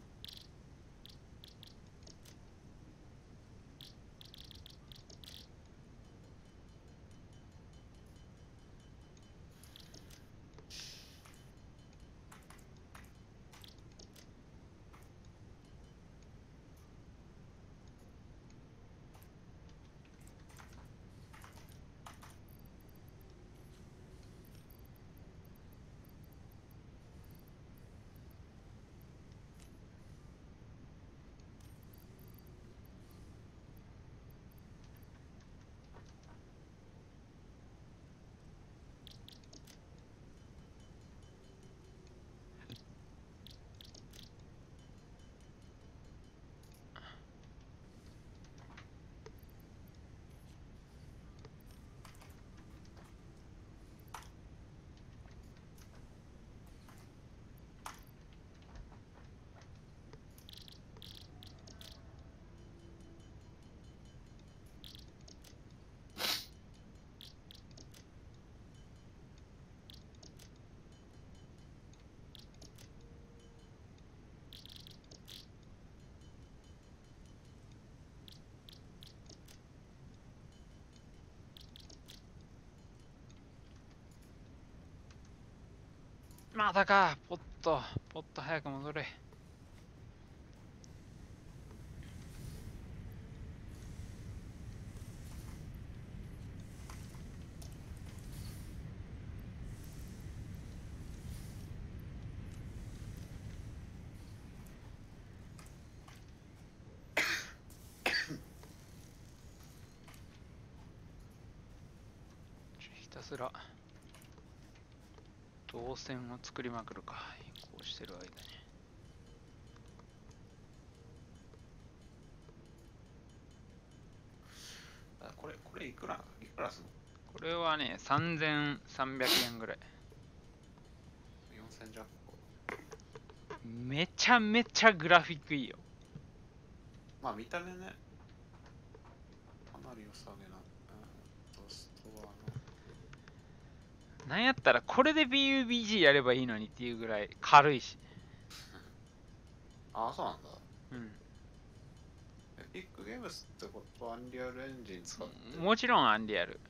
またか、ポット早く戻れ。ひたすら動線を作りまくるか、こうしてる間に。これいくらするの？これはね、3300円ぐらい。4000弱。めちゃめちゃグラフィックいいよ。まあ見た目ね、かなり良さげな。ストアの。なんやったらこれで PUBG やればいいのにっていうぐらい軽いし。ああ、そうなんだ。うん。エピックゲームスってことはアンリアルエンジン使ってる？もちろんアンリアル。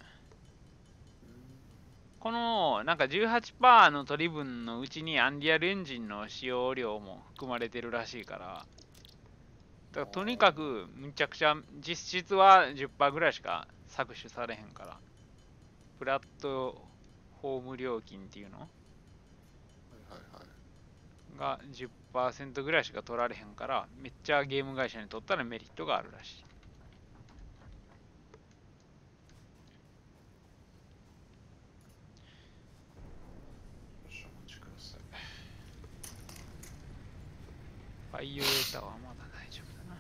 このなんか18%の取り分のうちにアンリアルエンジンの使用量も含まれてるらしいから、だからとにかくむちゃくちゃ実質は 10% ぐらいしか搾取されへんから、プラットフォーム料金っていうのが 10% ぐらいしか取られへんから、めっちゃゲーム会社にとったらメリットがあるらしい。バイオエーターはまだ大丈夫だな。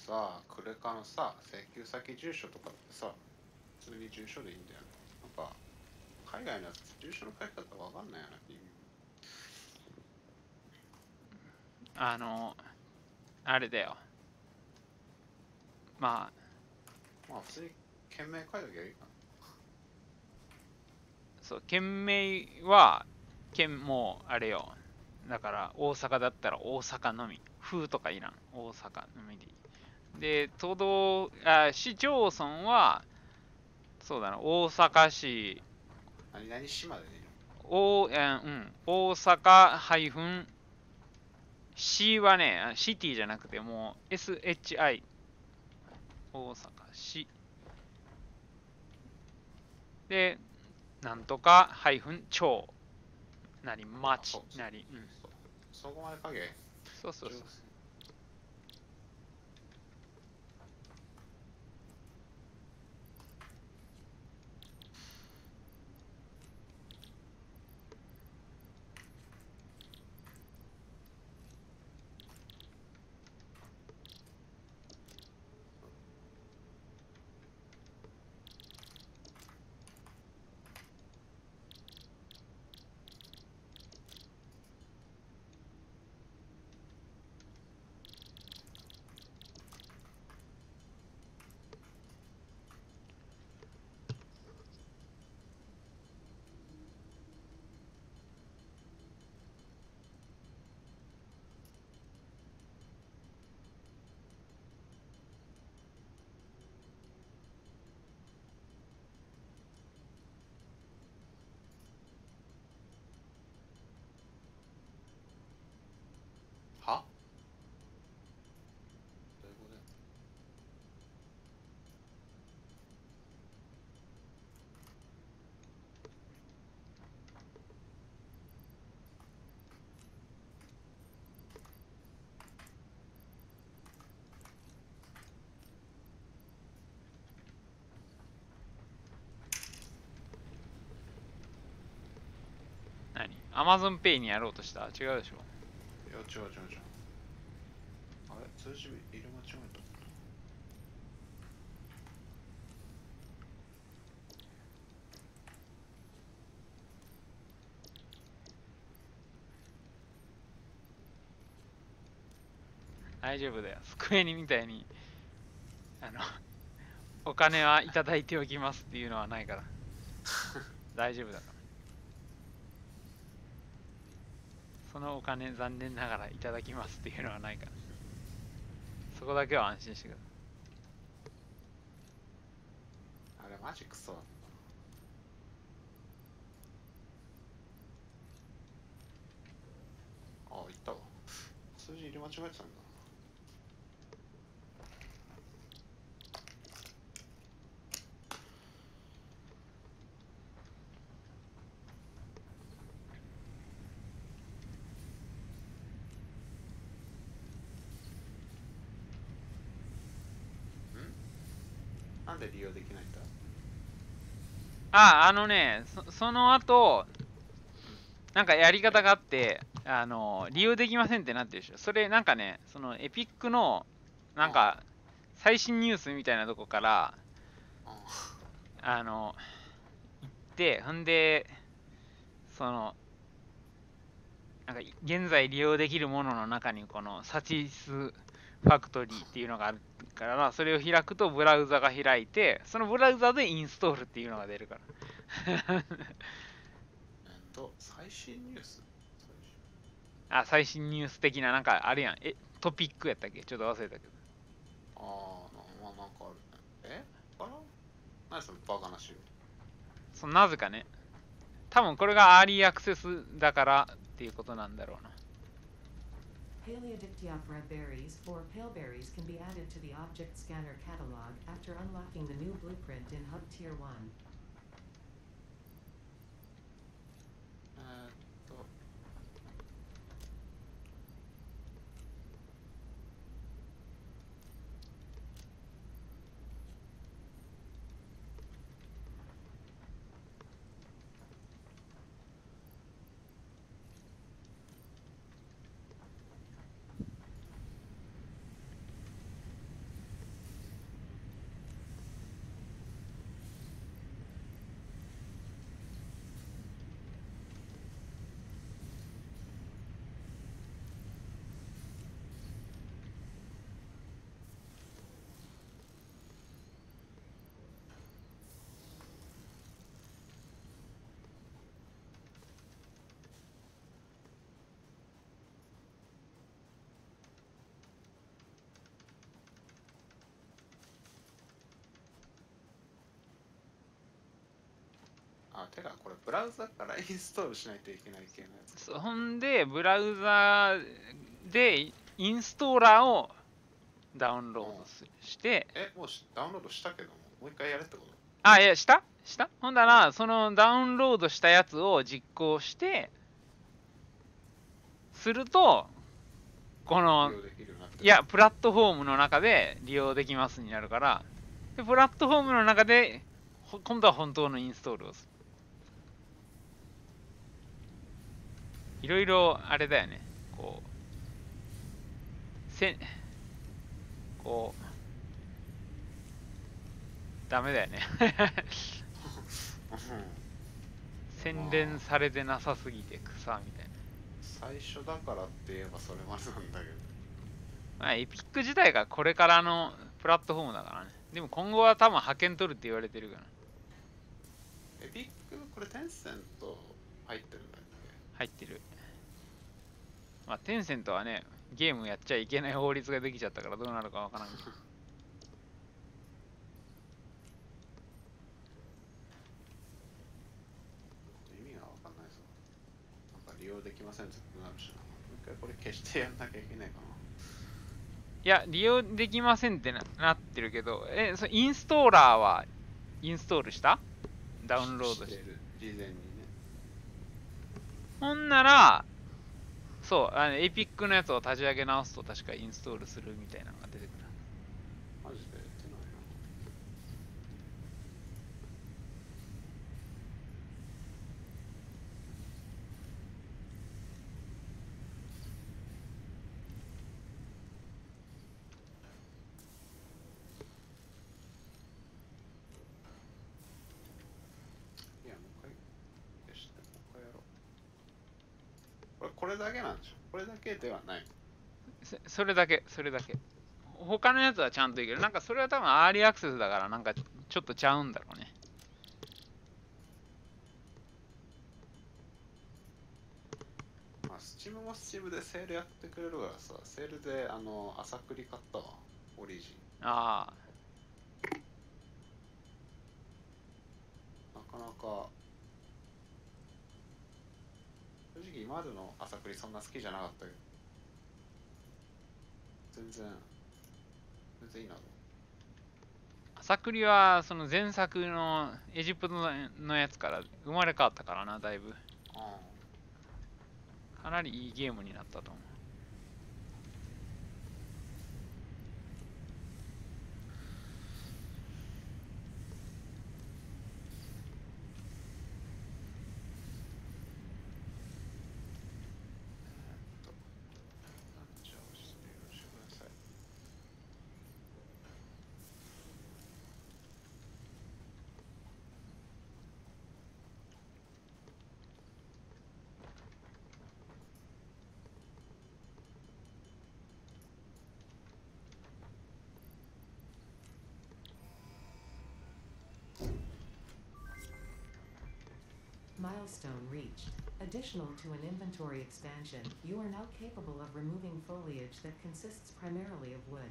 さ、クレカのさ、請求先住所とかってさ、普通に住所でいいんだよね。なんか、海外のやつ、住所の書き方わかんないよね。あれだよ。ままあ、普通に件名書いときゃいいかな。そう、県名は、もう、あれよ。だから、大阪だったら大阪のみ。風とかいらん。大阪のみでいい。で、市町村は、そうだな、大阪市、何市までいいの？大阪ハイフン C はね、シティじゃなくて、もう SHI、大阪市。で、なんとかハイフン町なり、町なり、うん。そこまで書け。そうそうそう。は？どういうことや？アマゾンペイにやろうとした？違うでしょ。いや、違う。あれ数字入れ間違えた。大丈夫だよ。スクエニみたいに、お金はいただいておきますっていうのはないから。大丈夫だから。そのお金、残念ながらいただきますっていうのはないから。そこだけは安心してください。あれマジクソだった。あ、いったわ。数字入れ間違えてたんだ。なんで利用できないんだ？その後、なんかやり方があって、利用できませんってなってるでしょ。それ、なんかね、そのエピックの、なんか、最新ニュースみたいなとこから、行って、ほんで、なんか現在利用できるものの中にこのサチスファクトリーっていうのがあるから、それを開くとブラウザが開いて、そのブラウザでインストールっていうのが出るから。最新ニュース？最新ニュース的な、なんかあるやん。トピックやったっけ？ちょっと忘れたけど。まあなんかあるね。かな？何そのバカな仕事。なぜかね。多分これがアーリーアクセスだからっていうことなんだろうな。Paleodictyophrad berries or pale berries can be added to the object scanner catalog after unlocking the new blueprint in Hub Tier 1. ちてかこれブラウザからインストールしないといけない系のやつ。ほんで、ブラウザでインストーラーをダウンロードして、もうダウンロードしたけども、もう一回やれってこと？あ、いや、したほんだら、そのダウンロードしたやつを実行して、すると、この利用できるようになってる。いや、プラットフォームの中で利用できますになるから、でプラットフォームの中で、今度は本当のインストールをする。いろいろ、あれだよね。こう、こう、ダメだよね。洗練されてなさすぎて草みたいな。最初だからって言えばそれまでなんだけど。まあ、エピック自体がこれからのプラットフォームだからね。でも今後は多分派遣取るって言われてるから。エピック、これテンセント入ってるんだっ入ってる。まあ、テンセントはね、ゲームやっちゃいけない法律ができちゃったからどうなるかわからんけど。け？意味がわかんないぞ。なんか利用できませんってなるしな。もう一回これ消してやんなきゃいけないかな。いや、利用できませんってなってるけど、インストーラーはインストールしたダウンロードして。る。事前にね。ほんなら、そう、エピックのやつを立ち上げ直すと確かインストールするみたいなのが出てくる。マジでやってないな。いや、もう一回消して、もう一回やろう。これだけなんでしょ？これだけではない。それだけ。他のやつはちゃんといける。なんかそれは多分アーリーアクセスだから、なんかちょっとちゃうんだろうね。まあ、スチームもスチームでセールやってくれるからさ、セールで朝栗買ったわ、オリジン。ああ、なかなか、正直今までの朝栗そんな好きじゃなかったけど、全然いいなと。朝栗はその前作のエジプトのやつから生まれ変わったからな、だいぶ。かなりいいゲームになったと思う。じゃあ、ちょっとよろしくください。Milestone reached. Additional to an inventory expansion, you are now capable of removing foliage that consists primarily of wood.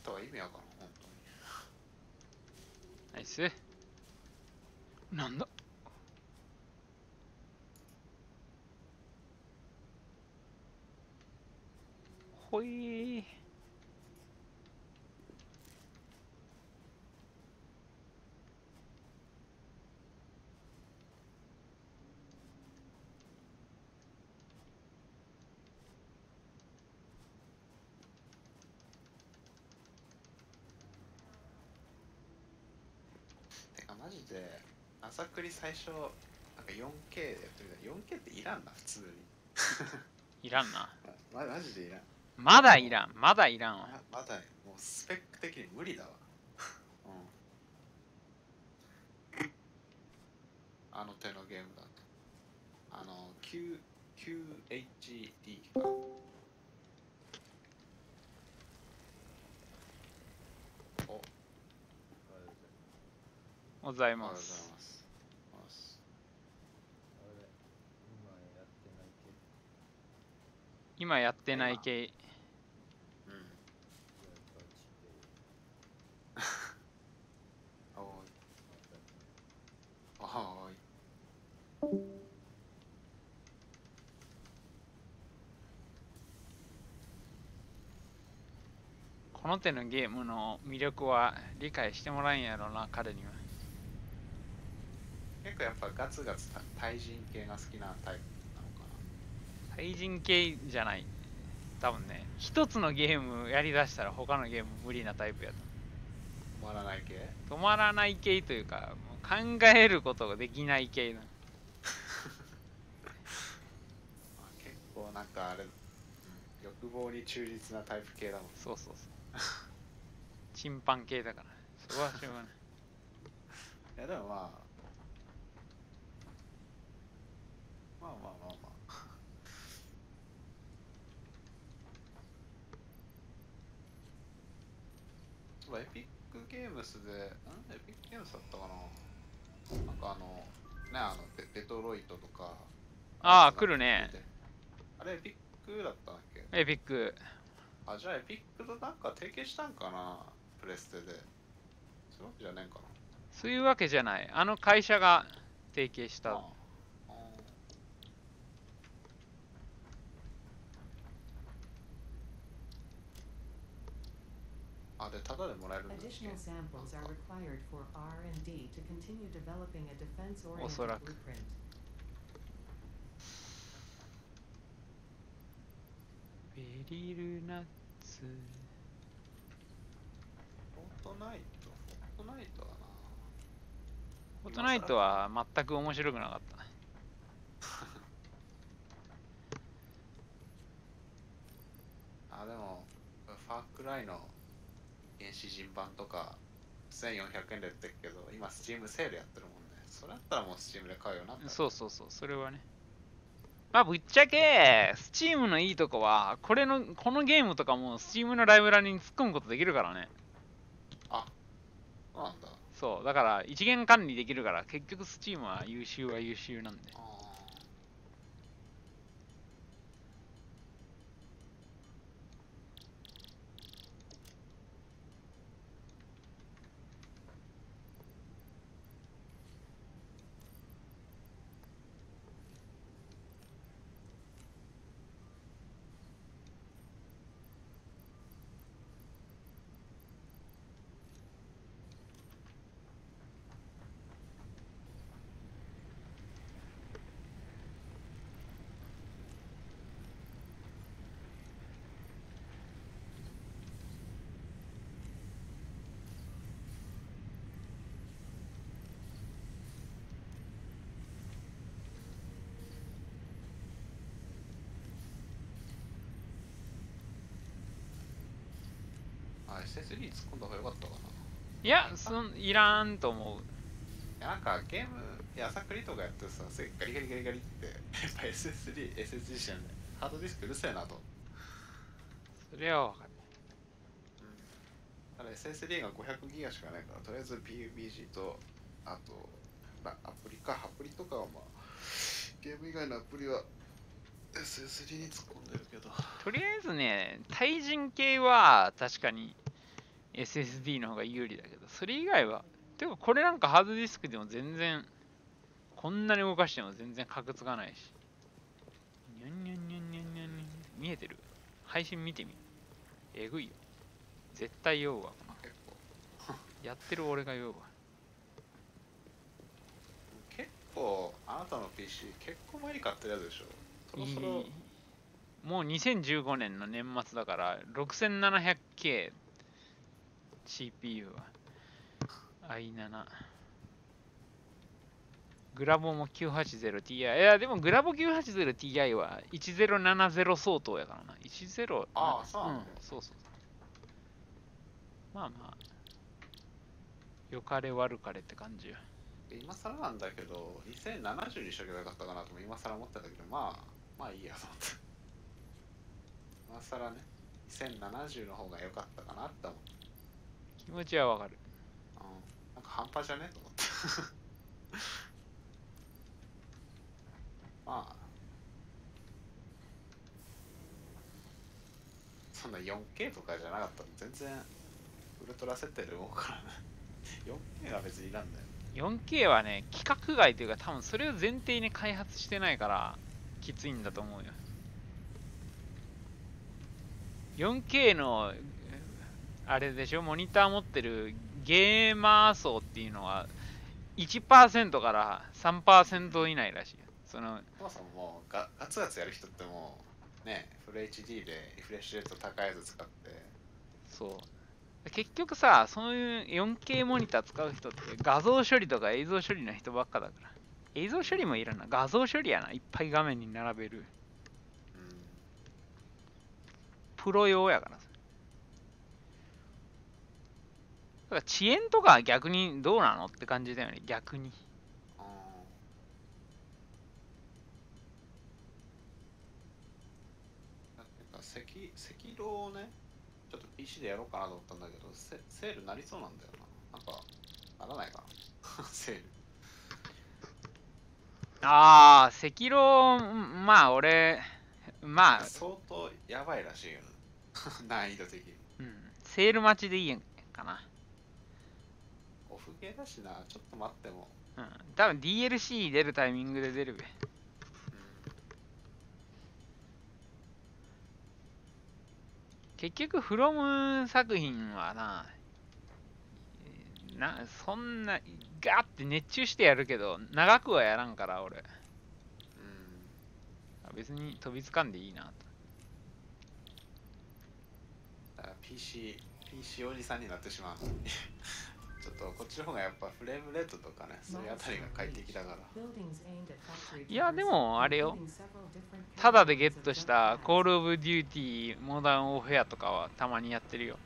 ったは意味わからん、本当に。ナイス。なんだ。ほいー。てかマジで朝栗最初なんか 4K でやってみたら 4K っていらんな普通に。いらんな。マジでいらん。まだいらん。まだいらんわ。まだもうスペック的に無理だわ。うん。あの手のゲームだと。QHD か。お。ございありがとうございま。ますす。今やってない系。うん。おーい。この手のゲームの魅力は理解してもらえんやろな、彼には。結構やっぱガツガツ対人系が好きなタイプなのか対人系じゃない。多分ね、一つのゲームやりだしたら他のゲーム無理なタイプやと。な。止まらない系。止まらない系というか、もう考えることができない系な。結構なんかあれ、欲望に忠実なタイプ系だもん。そうそうそう。チンパン系だから。それはしょうがない。いやでもまあそうエピックゲームスで、エピックゲームスだったかな。なんかデトロイトとか。ああ、来るね。あれエピックだったんだっけ。エピック。あ、じゃあエピックとなんか提携したんかな、プレステで。そういうわけじゃねえんかな。そういうわけじゃない。あの会社が提携した。あ、で、タダでもらえるんだっけ。 Additional samples are required for R&D to continue developing a defense-oriented おそらく。 blueprint. ベリルナッツ。フォートナイトだな。フォートナイトは全く面白くなかった。あ、でも、ファークライの原始人版とか1400円で売ってるけど、今スチームセールやってるもんね。それだったらもうスチームで買うよな。そうそうそう、それはね。まあぶっちゃけ、スチームのいいとこは、このゲームとかもスチームのライブラリに突っ込むことできるからね。あ、そうなんだ。そう、だから一元管理できるから、結局スチームは優秀なんで。SSD 突っ込んだ方が良かったかな。いや、いらんと思う。いや、なんかゲーム、朝栗とかやってさ、すぐガリガリガリガリって、やっぱ SSD じゃんね。ハードディスクうるせえなと。それはわかる。ただ SSD が500ギガしかないから、とりあえず PUBG と、あと、アプリとかはまあ、ゲーム以外のアプリは SSD に突っ込んでるけど。とりあえずね、対人系は確かに SSD の方が有利だけど、それ以外は、てかこれなんかハードディスクでも全然、こんなに動かしても全然カクつかないし。にゃんにゃんにゃんにゃんにゃんにゃん。見えてる？配信見てみ。えぐいよ。絶対酔うわ。結やってる俺が酔うわ。構あなたの PC 結構前に買ってるやつでしょ。そろそろもう2015年の年末だから 6700K CPU は i7 グラボも 980Ti。 いやでもグラボ 980Ti は1070相当やからな。10。ああ、そうなうんんだ。そうそう。まあまあよかれ悪かれって感じよ。今更なんだけど、2070にしとけばよかったかなとも今更思ったんだけど、まあいいやと思って。今更ね、2070の方が良かったかなって思って。気持ちはわかる。なんか半端じゃねと思って。まあ、そんな 4K とかじゃなかったら全然ウルトラ設定で動くからね。4K は別にいらんだよ。4K はね、規格外というか多分それを前提に開発してないからきついんだと思うよ。4K のあれでしょ、モニター持ってるゲーマー層っていうのは 1% から 3% 以内らしいよ。そもそももうガツガツやる人ってもうね、フル HD でリフレッシュレート高いやつ使って。そう結局さ、そういう 4K モニター使う人って画像処理とか映像処理の人ばっかだから。映像処理もいらんな、画像処理やな。いっぱい画面に並べる。プロ用やからさ。だから遅延とかは逆にどうなのって感じだよね、逆に。赤道をね、ちょっと PC でやろうかなと思ったんだけど、セールなりそうなんだよな。なんか、ならないかな。セール。ああ、赤狼、まあ俺、まあ、相当やばいらしいよね。難易度的に。うん、セール待ちでいいんかな。オフゲーだしな、ちょっと待っても。うん、多分 DLC 出るタイミングで出るべ。結局、フロム作品はそんな、ガーって熱中してやるけど、長くはやらんから、俺。別に飛びつかんでいいなと。だから PC おじさんになってしまう。ちょっとこっちの方がやっぱフレームレートとかね、そういうあたりが快適だから。いや、でもあれよ。タダでゲットしたコールオブデューティーモダンオフェアとかはたまにやってるよ。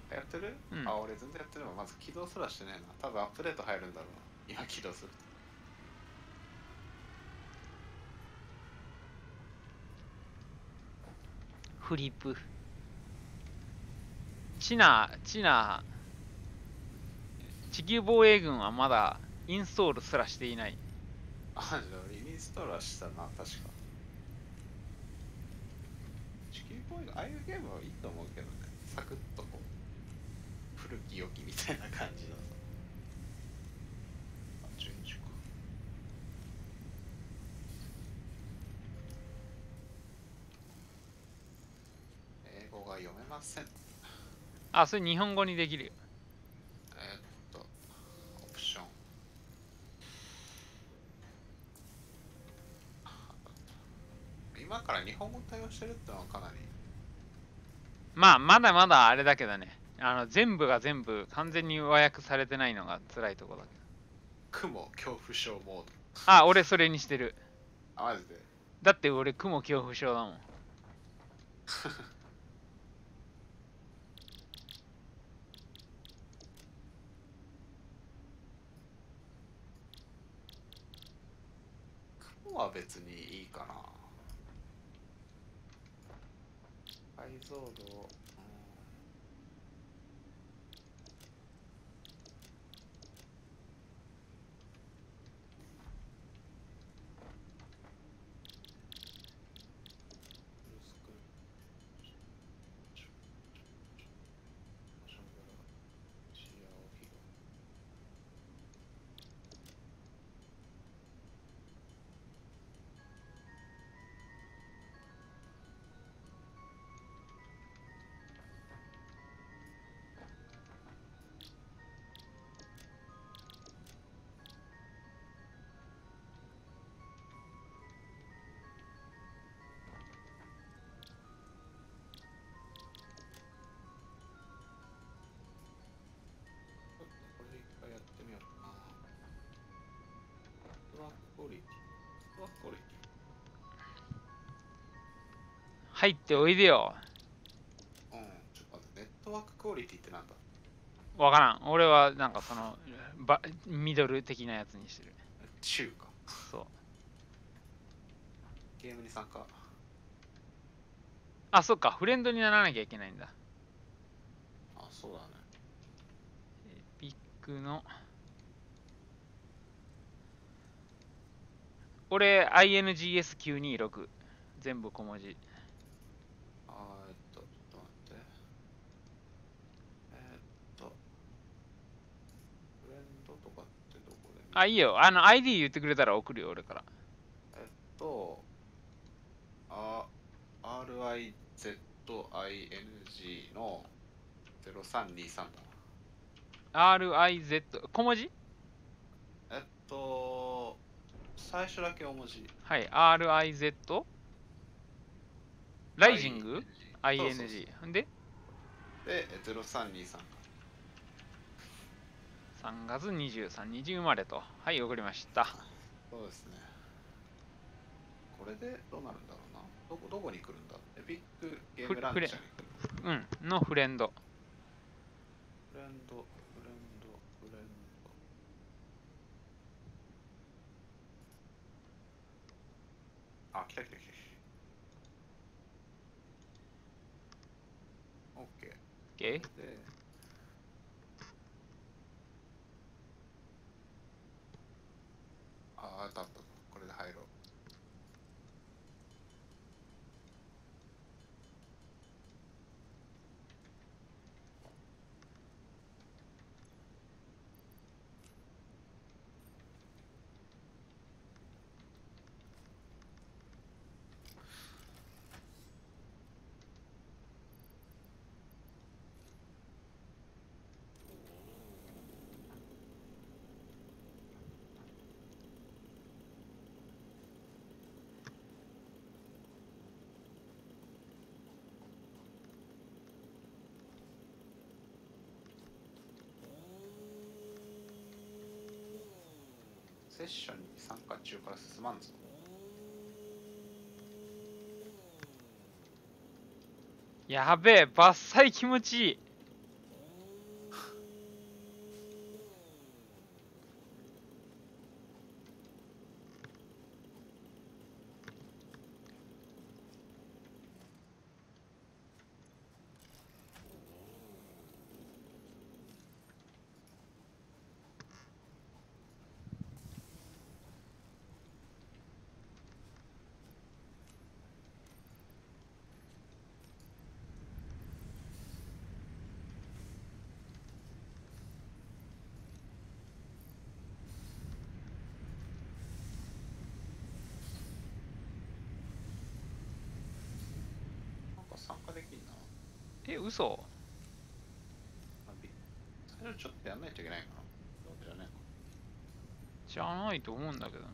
やってる？うん、あ、俺全然やってるわ。まず起動すらしてねえな。多分アップデート入るんだろうな。今起動すると。フリップ。地球防衛軍はまだインストールすらしていない。あ、じゃあインストールはしたな、確か。地球防衛軍、ああいうゲームはいいと思うけどね。サクッとこう、古き良きみたいな感じのさ。あ、順序か。英語が読めません。あ、それ日本語にできるよ。オプション。今から日本語対応してるってのはかなり。まあ、まだまだあれだけどね。全部が全部完全に和訳されてないのが辛いところだけど。雲恐怖症モード。あ、俺それにしてる。あ、マジで。だって俺雲恐怖症だもん。雲は別にいいかな。解像度。入っておいでよ。うん、ちょっと待って、ネットワーククオリティってなんだ？わからん。俺はなんかそのミドル的なやつにしてる。中か。そう。ゲームに参加。あ、そっか。フレンドにならなきゃいけないんだ。あ、そうだね。エピックの。俺、INGS926。全部小文字。ちょっと待って。フレンドとかってどこで見る？あ、いいよ。ID 言ってくれたら送るよ、俺から。RIZING の0323だ。RIZ、小文字最初だけ大文字。はい、RIZ? ライジング ?ING。んでで、0323か。3月23日生まれと。はい、送りました。そうですね。これでどうなるんだろうな。どこに来るんだ？エピックゲームランチャーに来る。うん、のフレンド。フレンド。あ、来た。OK。OK？で、あった。これで入ろう。セッションに参加中から進まんぞ。やべえ、伐採気持ちいい。なんか参加できんな。え、嘘？最初ちょっとやんないといけないかな。そうじゃねえか。じゃないと思うんだけどな。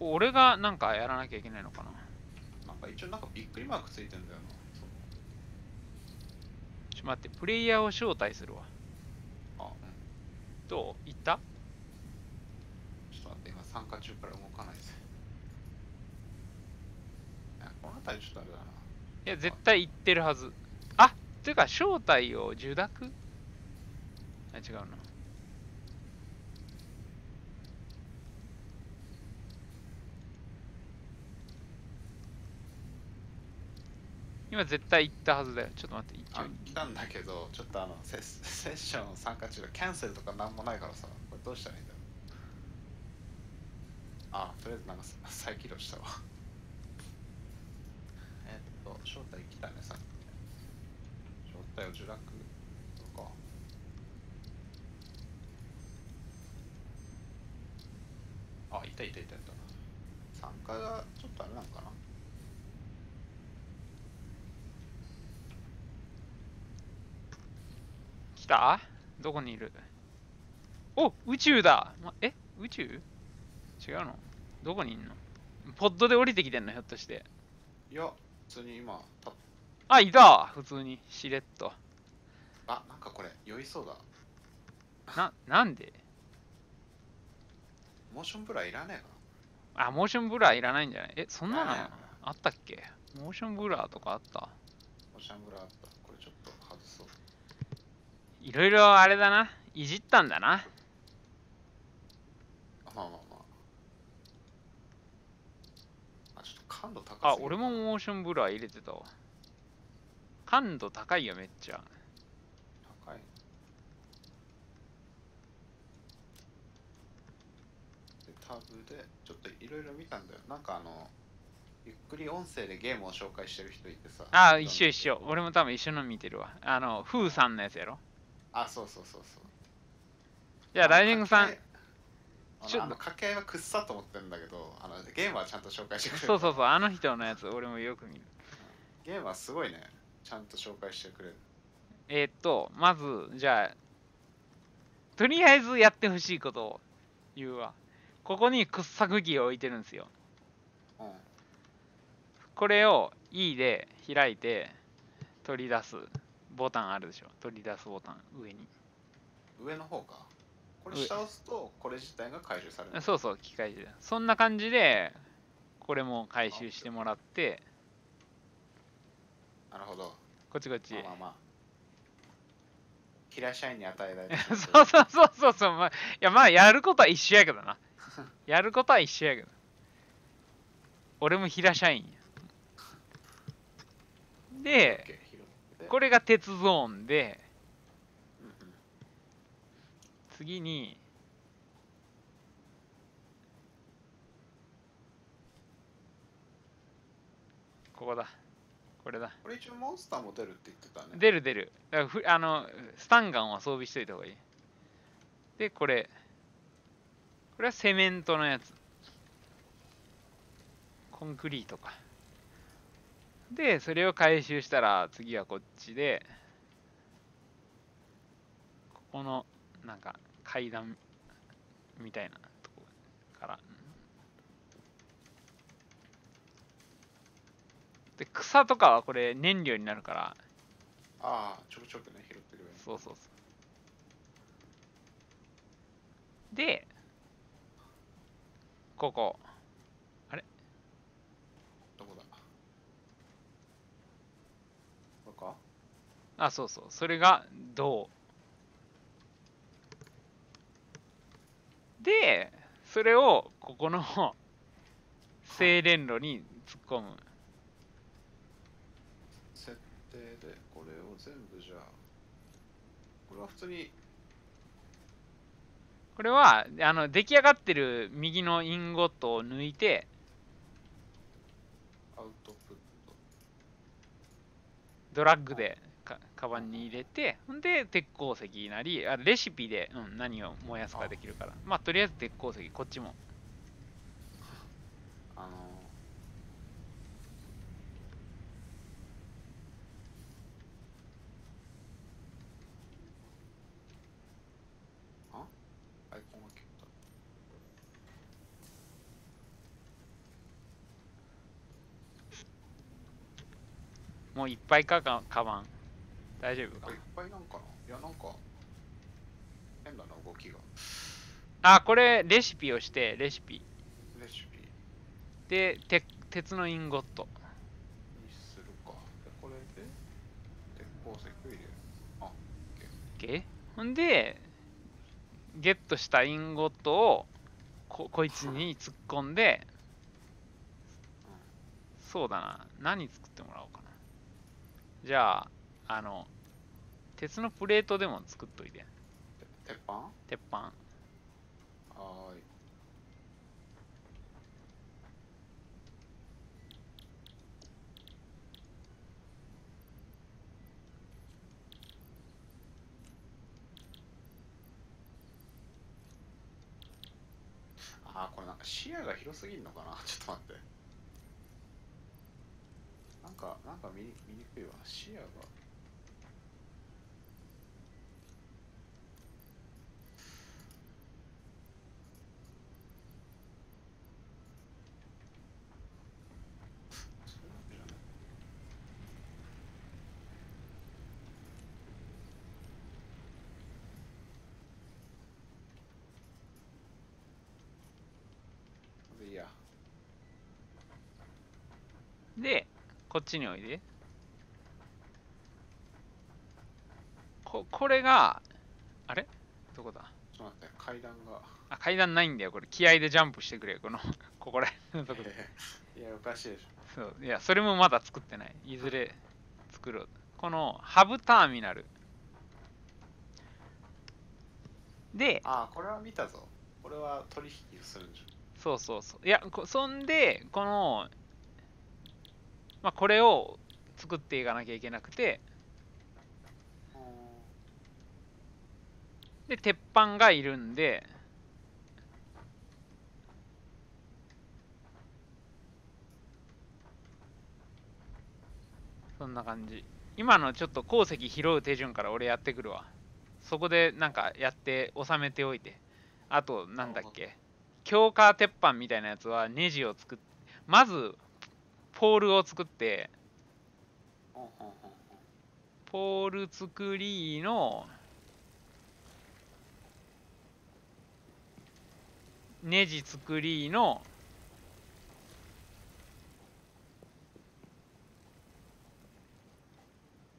俺がなんかやらなきゃいけないのかな。なんか一応びっくりマークついてんだよな。そうちょっと待って、プレイヤーを招待するわ。あ、どう？いった？ちょっと待って、今参加中から動かないぜ。いや、この辺りちょっとあれだな。いや、絶対行ってるはず。あ、ていうか、招待を受諾？あ、違うな。今絶対行ったはずだよ。ちょっと待って、一応。来たんだけど、ちょっとセッション参加中がキャンセルとかなんもないからさ、これどうしたらいいんだろう。あ、とりあえずなんか再起動したわ。招待来たね、さっきね。招待を受諾とか。あ、いた。参加がちょっとあれなんかな。来た？どこにいる？お、宇宙だ、宇宙？違うの？どこにいんの？ポッドで降りてきてんの？ひょっとして。いや、普通に今、あ、いた！普通に、しれっと。あ、なんかこれ、酔いそうだ。なんで？モーションブラいらねえかあ、モーションブラーいらないんじゃない？え、そんなのああったっけ？モーションブラーとかあった？オシャンブラあった。これちょっと外そう。いろいろあれだな。いじったんだな。まあまあまあ。あ、ちょっと感度高すぎるあ、俺もモーションブラー入れてたわ。感度高いよ、めっちゃ。高い。で、タブで、ちょっといろいろ見たんだよ。なんかゆっくり音声でゲームを紹介してる人いてさ。あ、一緒一緒。俺も多分一緒の見てるわ。フーさんのやつやろ。あ、そうそうそうそう。じゃあ、ライジングさん、ちょ掛け合いはくっさと思ってるんだけど、ゲームはちゃんと紹介してくれる。そうそうそう、あの人のやつ、俺もよく見る。ゲームはすごいね。ちゃんと紹介してくれる。まず、じゃあ、とりあえずやってほしいことを言うわ。ここに掘削機を置いてるんですよ。うん。これを E で開いて取り出すボタンあるでしょ。取り出すボタン上に。上の方か。これ下押すと、これ自体が回収される。そうそう、機械で。そんな感じで、これも回収してもらって、なるほど。こっちこっち。まあまあまあ。平社員に与えられる。そうそうそうそうそう。まあ、いや、まあ、やることは一緒やけどな。やることは一緒やけど。俺も平社員や。で、これが鉄ゾーンで、次に、ここだ。これだ。これ一応モンスターも出るって言ってたね。出る出る。だからスタンガンは装備しといた方がいい。で、これはセメントのやつ。コンクリートか。で、それを回収したら、次はこっちで、ここの、なんか、階段みたいなとこから。で、草とかはこれ燃料になるから。ああ、ちょくちょくね、拾ってくれる。そうそうそう。で、ここ。どこだ？これか？あ、そうそう。それが銅。で、それをここの精錬炉に突っ込む。設定で、これを全部じゃあ、これは普通に、これは出来上がってる右のインゴットを抜いて、アウトプット。ドラッグでカバンに入れて、ほんで鉄鉱石なり、レシピで、何を燃やすかできるから。まあ、とりあえず鉄鉱石、こっちも。アイコンが消えた。もういっぱいか、カバン。大丈夫かいっぱいなんかな？いや、なんか、変だな、動きが。あ、これ、レシピをして、レシピ。レシピで、鉄のインゴット。にするか。で、これで、鉄鉱石を入れる。あ、OK。ほんで、ゲットしたインゴットをこいつに突っ込んで、そうだな。何作ってもらおうかな。じゃあ、鉄のプレートでも作っといて。鉄板？鉄板。はーい。あー、これなんか視野が広すぎんのかな？ちょっと待って。なんか見にくいわ。視野が。そういうわけじゃない。でいいや。で、こっちにおいで。これが、あれどこだ？ちょっと待って、階段が。あ、階段ないんだよ。これ、気合でジャンプしてくれ。ここら辺のとこで。いや、おかしいでしょ。そう。いや、それもまだ作ってない。いずれ作ろう。この、ハブターミナル。で、ああ、これは見たぞ。これは取引するんじそうそうそう。いや、そんで、まあ、これを作っていかなきゃいけなくて、ゃん。で、鉄板がいるんで、そんな感じ。今のちょっと鉱石拾う手順から俺やってくるわ。そこでなんかやって収めておいて。あと、なんだっけ。強化鉄板みたいなやつはネジを作っまず、ポールを作って、ほんほんほんほん。ポール作りの、ネジ作りの、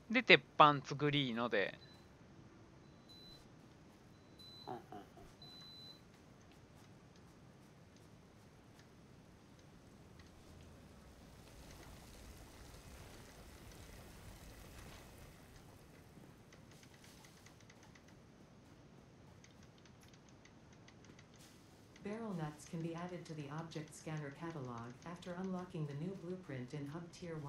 で、鉄板作りので、ほんほんほん。Barrel nuts can be added to the object scanner catalog after unlocking the new blueprint in Hub Tier 1.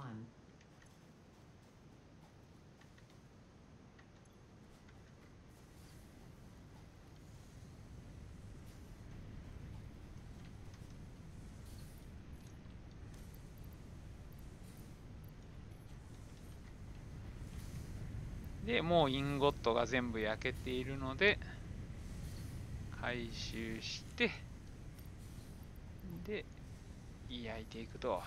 で、もうインゴットが全部焼けているので、回収して、で、焼いていくと。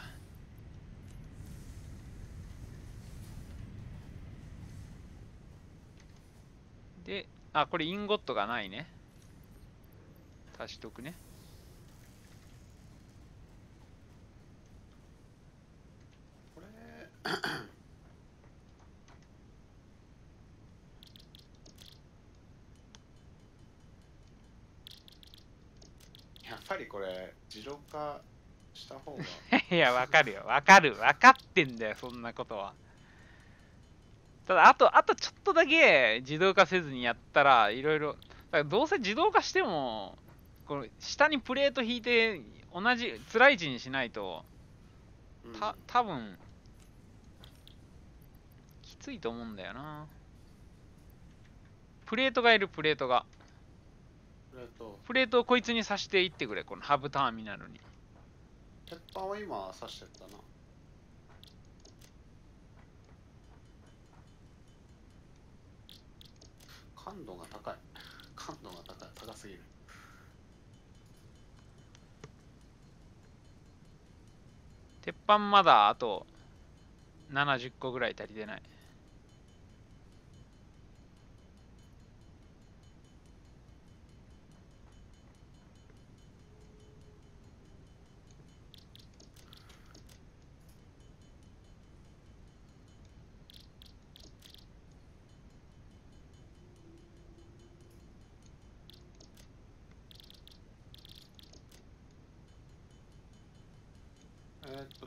で、あ、これインゴットがないね。足しとくね。これ、やっぱりこれ、自動化した方が。いや、わかるよ。わかる。わかってんだよ、そんなことは。ただ、あとちょっとだけ自動化せずにやったら、いろいろ、だからどうせ自動化しても、この下にプレート引いて、同じ、辛い位置にしないと、多分きついと思うんだよな。プレートがいる、プレートが。プレートをこいつに刺していってくれ、このハブターミナルに。鉄板は今刺してったな。感度が高い。感度が高すぎる。鉄板まだあと70個ぐらい足りてない。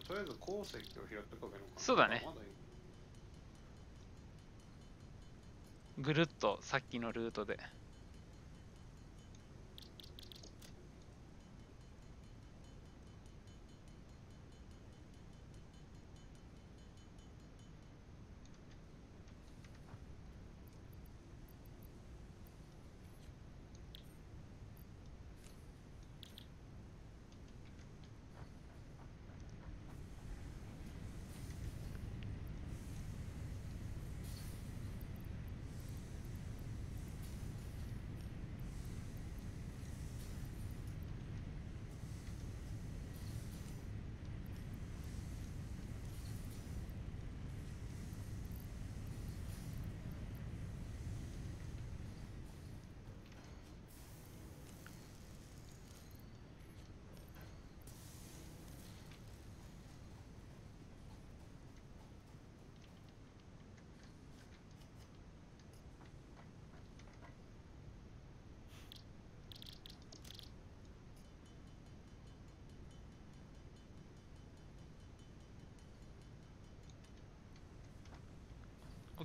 とりあえず鉱石を拾ってこべるのかな。そうだね。まだいい。ぐるっとさっきのルートで。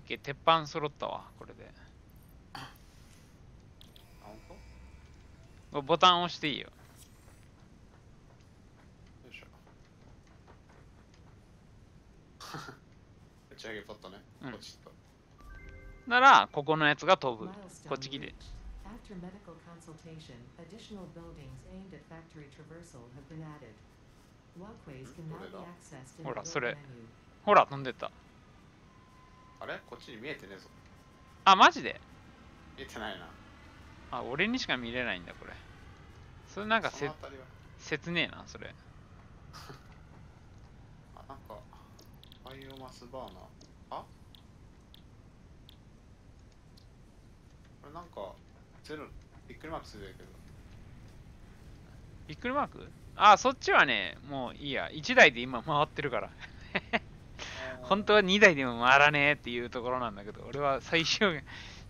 OK、鉄板揃ったわ、これで。あ、本ボタン押していいよ。当？よいしょ。打ち上げポットね。うんポチッと。なら、ここのやつが飛ぶ。こ Milestone っち来て。 reached. After medical consultation, additional buildings aimed at factory traversal have been added. Walkways can now be accessed in the ほら、 build それ。 menu. ほら、飛んでった。あれこっちに見えてねえぞ。あ、マジで？見えてないな。あ、俺にしか見れないんだ、これ。それなんかそのあたりは。切ねえな、それ。あ、なんか、バイオマスバーナー。あこれなんか、ゼロ、びっくりマークついてるけど。びっくりマーク？あ、そっちはね、もういいや。1台で今回ってるから。本当は2台でも回らねえっていうところなんだけど、俺は最小限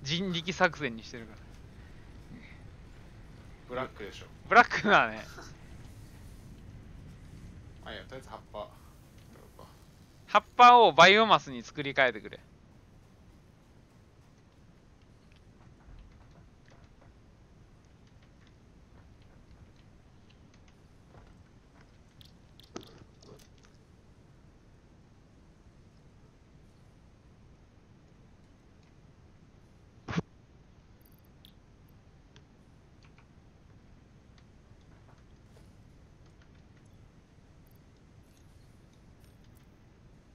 人力作戦にしてるから。ブラックでしょ。ブラックだね。あ、いや、とりあえず葉っぱ。葉っぱをバイオマスに作り変えてくれ。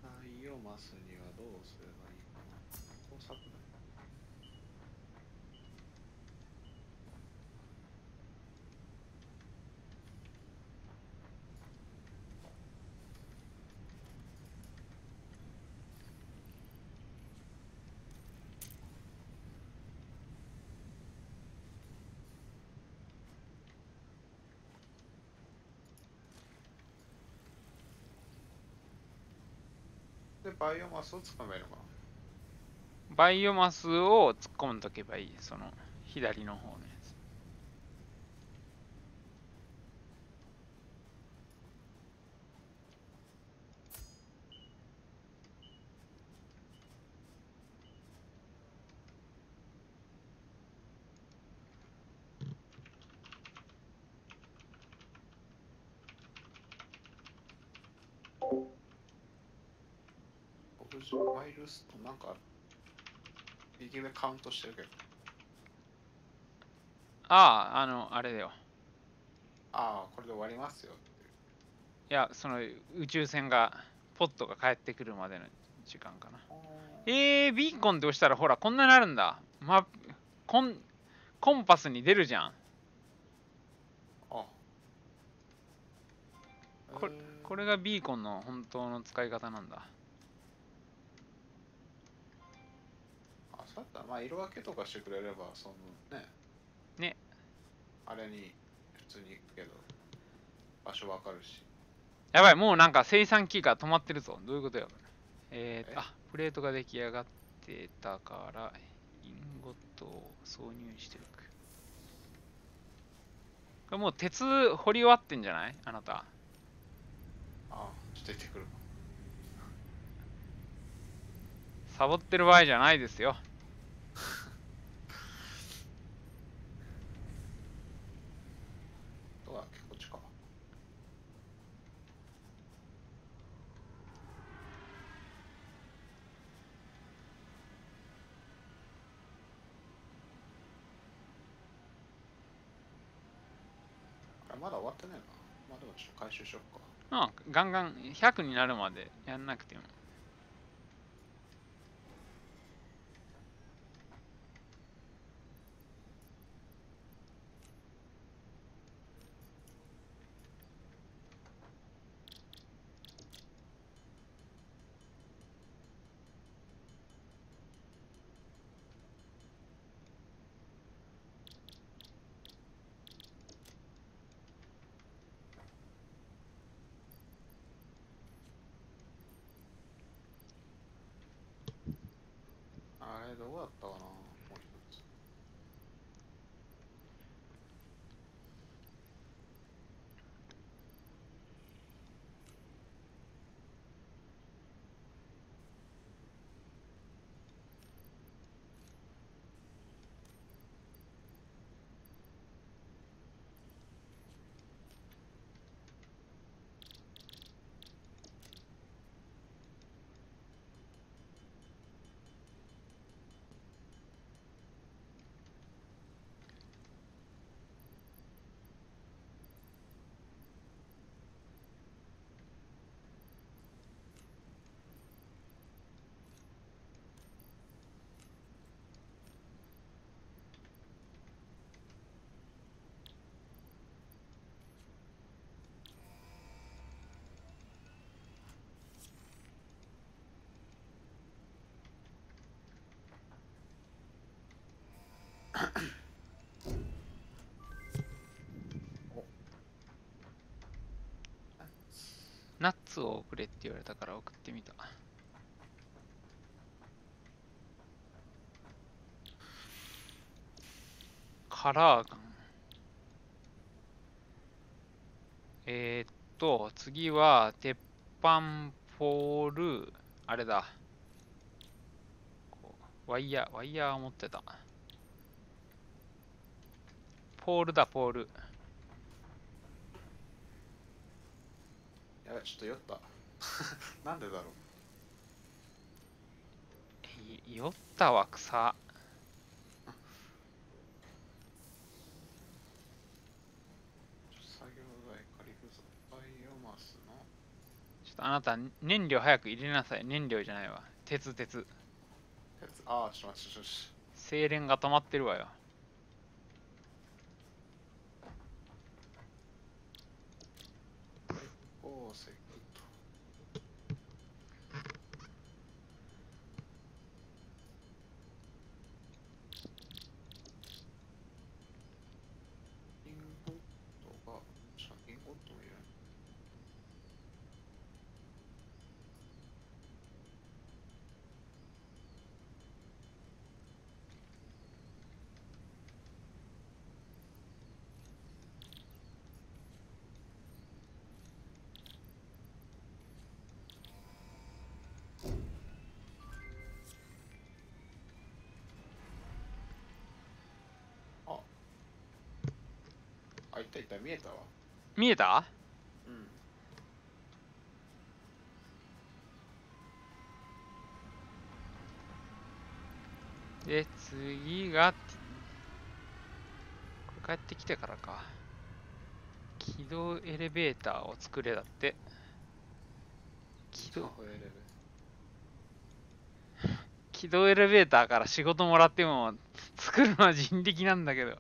バイオマスにはどうすればいいかな。工作だ。で、バイオマスを使えばいいのかな。バイオマスを突っ込んどけばいい。その左の方のやつ。オブジェマイルストなんかある。右上カウントしてるけど。ああ、あれだよ。ああ、これで終わりますよ。いや、その宇宙船が、ポットが帰ってくるまでの時間かな。ビーコンって押したらほら、こんなになるんだ。コンパスに出るじゃん。あこれがビーコンの本当の使い方なんだ。あ、そうだった。まあ、色分けとかしてくれれば、そのね。ね。あれに普通に行くけど、場所わかるし。やばい、もうなんか生産機が止まってるぞ。どういうことや。プレートが出来上がってたから、インゴットを挿入しておく。これもう鉄掘り終わってんじゃないあなた。ああ、ちょっと行ってくる。サボってる場合じゃないですよ。どうだっけ、こっちか。あれまだ終わってねえな。まあでもちょっと回収しよっか。ガンガン100になるまでやんなくても。あれどうだったかな、もう一つ。ナッツを送れって言われたから送ってみた。カラーガン。次は、鉄板、ポール、あれだ。ワイヤーを持ってた。ポールだ、ポール。やべ、ちょっと酔った。なんでだろう。酔ったわ、草。作業台借りるぞ。バイオマスの。ちょっとあなた、燃料早く入れなさい。燃料じゃないわ。鉄。ああ、ちょっと待って、ちょっと待って。精錬が止まってるわよ。鉱石と。インゴットが、インゴットもいる。あ、いったいった、見えたわ。見えた？うん。で、次が、これ帰ってきてからか。軌道エレベーターを作れだって。軌道エレベーターから仕事もらっても作るのは人力なんだけど。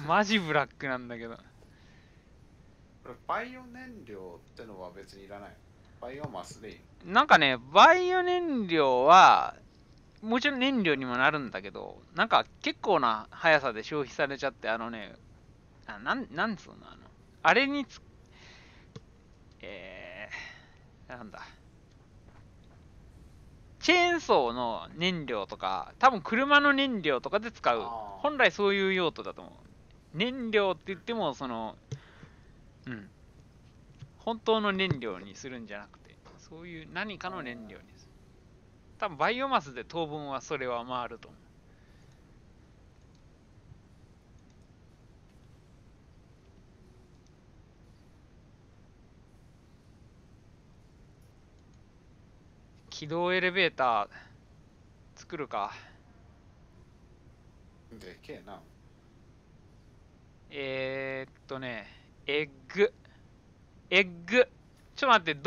マジブラックなんだけど。これ、バイオ燃料ってのは別にいらない。バイオマスでいい。なんかね、バイオ燃料は、もちろん燃料にもなるんだけど、なんか結構な速さで消費されちゃって、なんつうの、あれになんだ。チェーンソーの燃料とか、多分車の燃料とかで使う。本来そういう用途だと思う。燃料って言っても、本当の燃料にするんじゃなくて、そういう何かの燃料にする。多分バイオマスで当分はそれは回ると思う。軌道エレベーター作るか。でけえな。エッグ。ちょっと待って、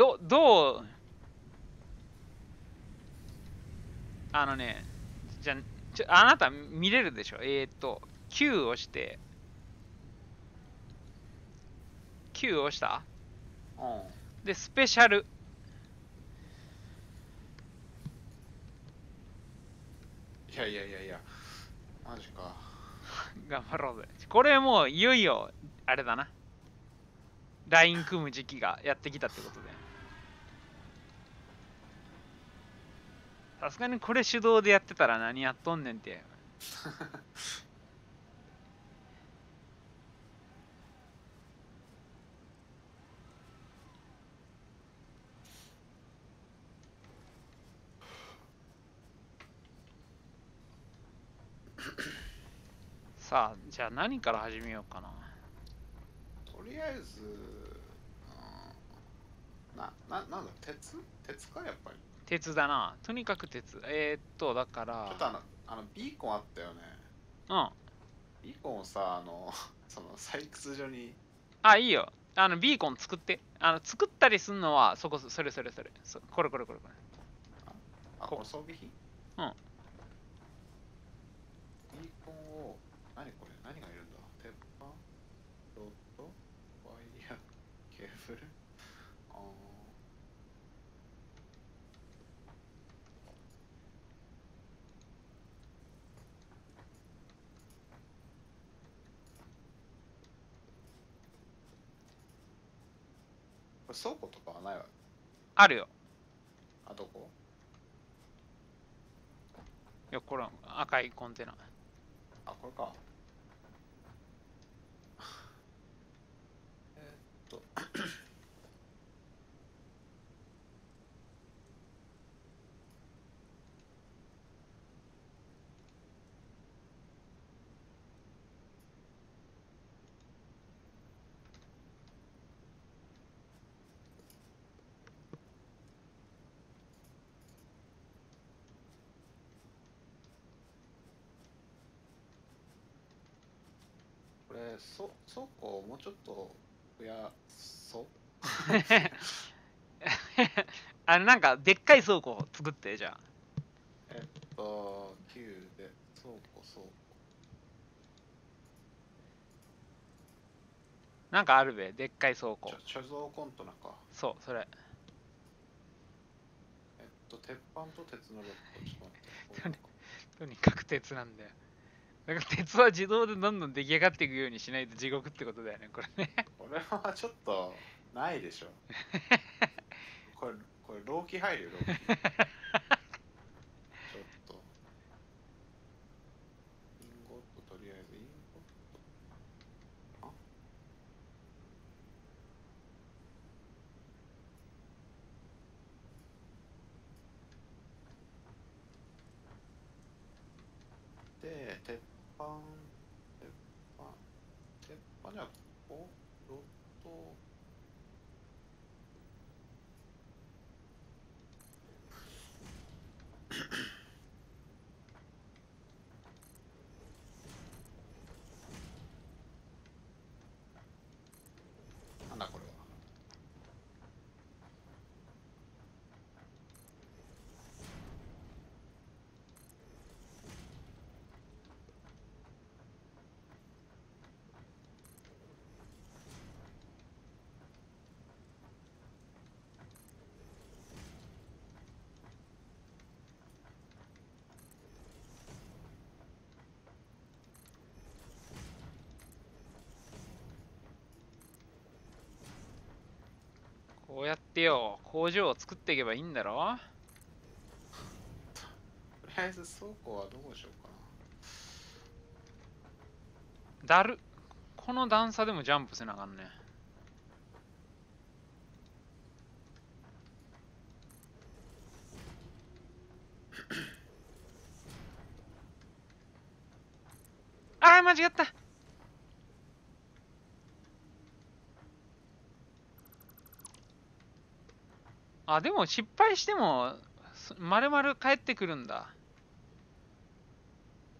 じゃあなた見れるでしょ。Q を押して、Q を押した？うん。で、スペシャル。いや、マジか。頑張ろうぜ。これもういよいよ、あれだな。ライン組む時期がやってきたってことで。さすがにこれ手動でやってたら何やっとんねんって。さあ、じゃあ何から始めようかな。とりあえず、なんだ、鉄か、やっぱり。鉄だな。とにかく鉄。だから。ちょっとビーコンあったよね。うん。ビーコンをさ、その採掘場に。あ、いいよ。ビーコン作って。作ったりすんのは、それ。これ。あ、この装備品。うん。ビーコンを、何これ、何がいるんだ。鉄板、ロッド、ワイヤー、ケーブル。これ倉庫とかはないわけ？あるよ。あ、どこ？いや、これ赤いコンテナ。あ、これか。とこれ、倉庫をもうちょっと増やそうなんか、でっかい倉庫作って、じゃあ。 9で倉庫。なんかあるべ、でっかい倉庫。貯蔵コントナか。そう、それ。鉄板と鉄のロッド、ちょっと待って。とにかく鉄なんだよ。だから鉄は自動でどんどん出来上がっていくようにしないと地獄ってことだよね、これね。これはちょっとないでしょ。これ老期入るよ、老期。ちょっと。インゴット、とりあえずインゴット。あ、で、鉄板じゃあ、ここ、ロッド。なんだこれは。こうやってよ、工場を作っていけばいいんだろ。とりあえず倉庫はどうしようかだる。この段差でもジャンプせなあかんね。あー、間違った。あ、でも失敗しても丸々帰ってくるんだ。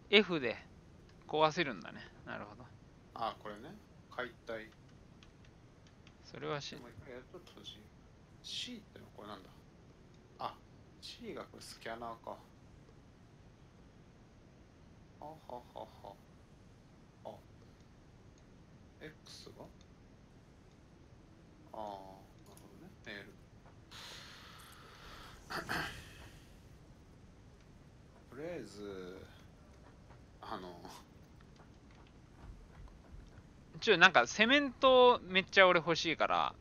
F で壊せるんだね。なるほど。な。あ、これね。解体。それはしでもやると閉じ。C ってのはこれなんだ。あ、C がこれスキャナーか。はははは。あ。X がああ、なるほどね。メール。とりあえず、なんかセメントめっちゃ俺欲しいから。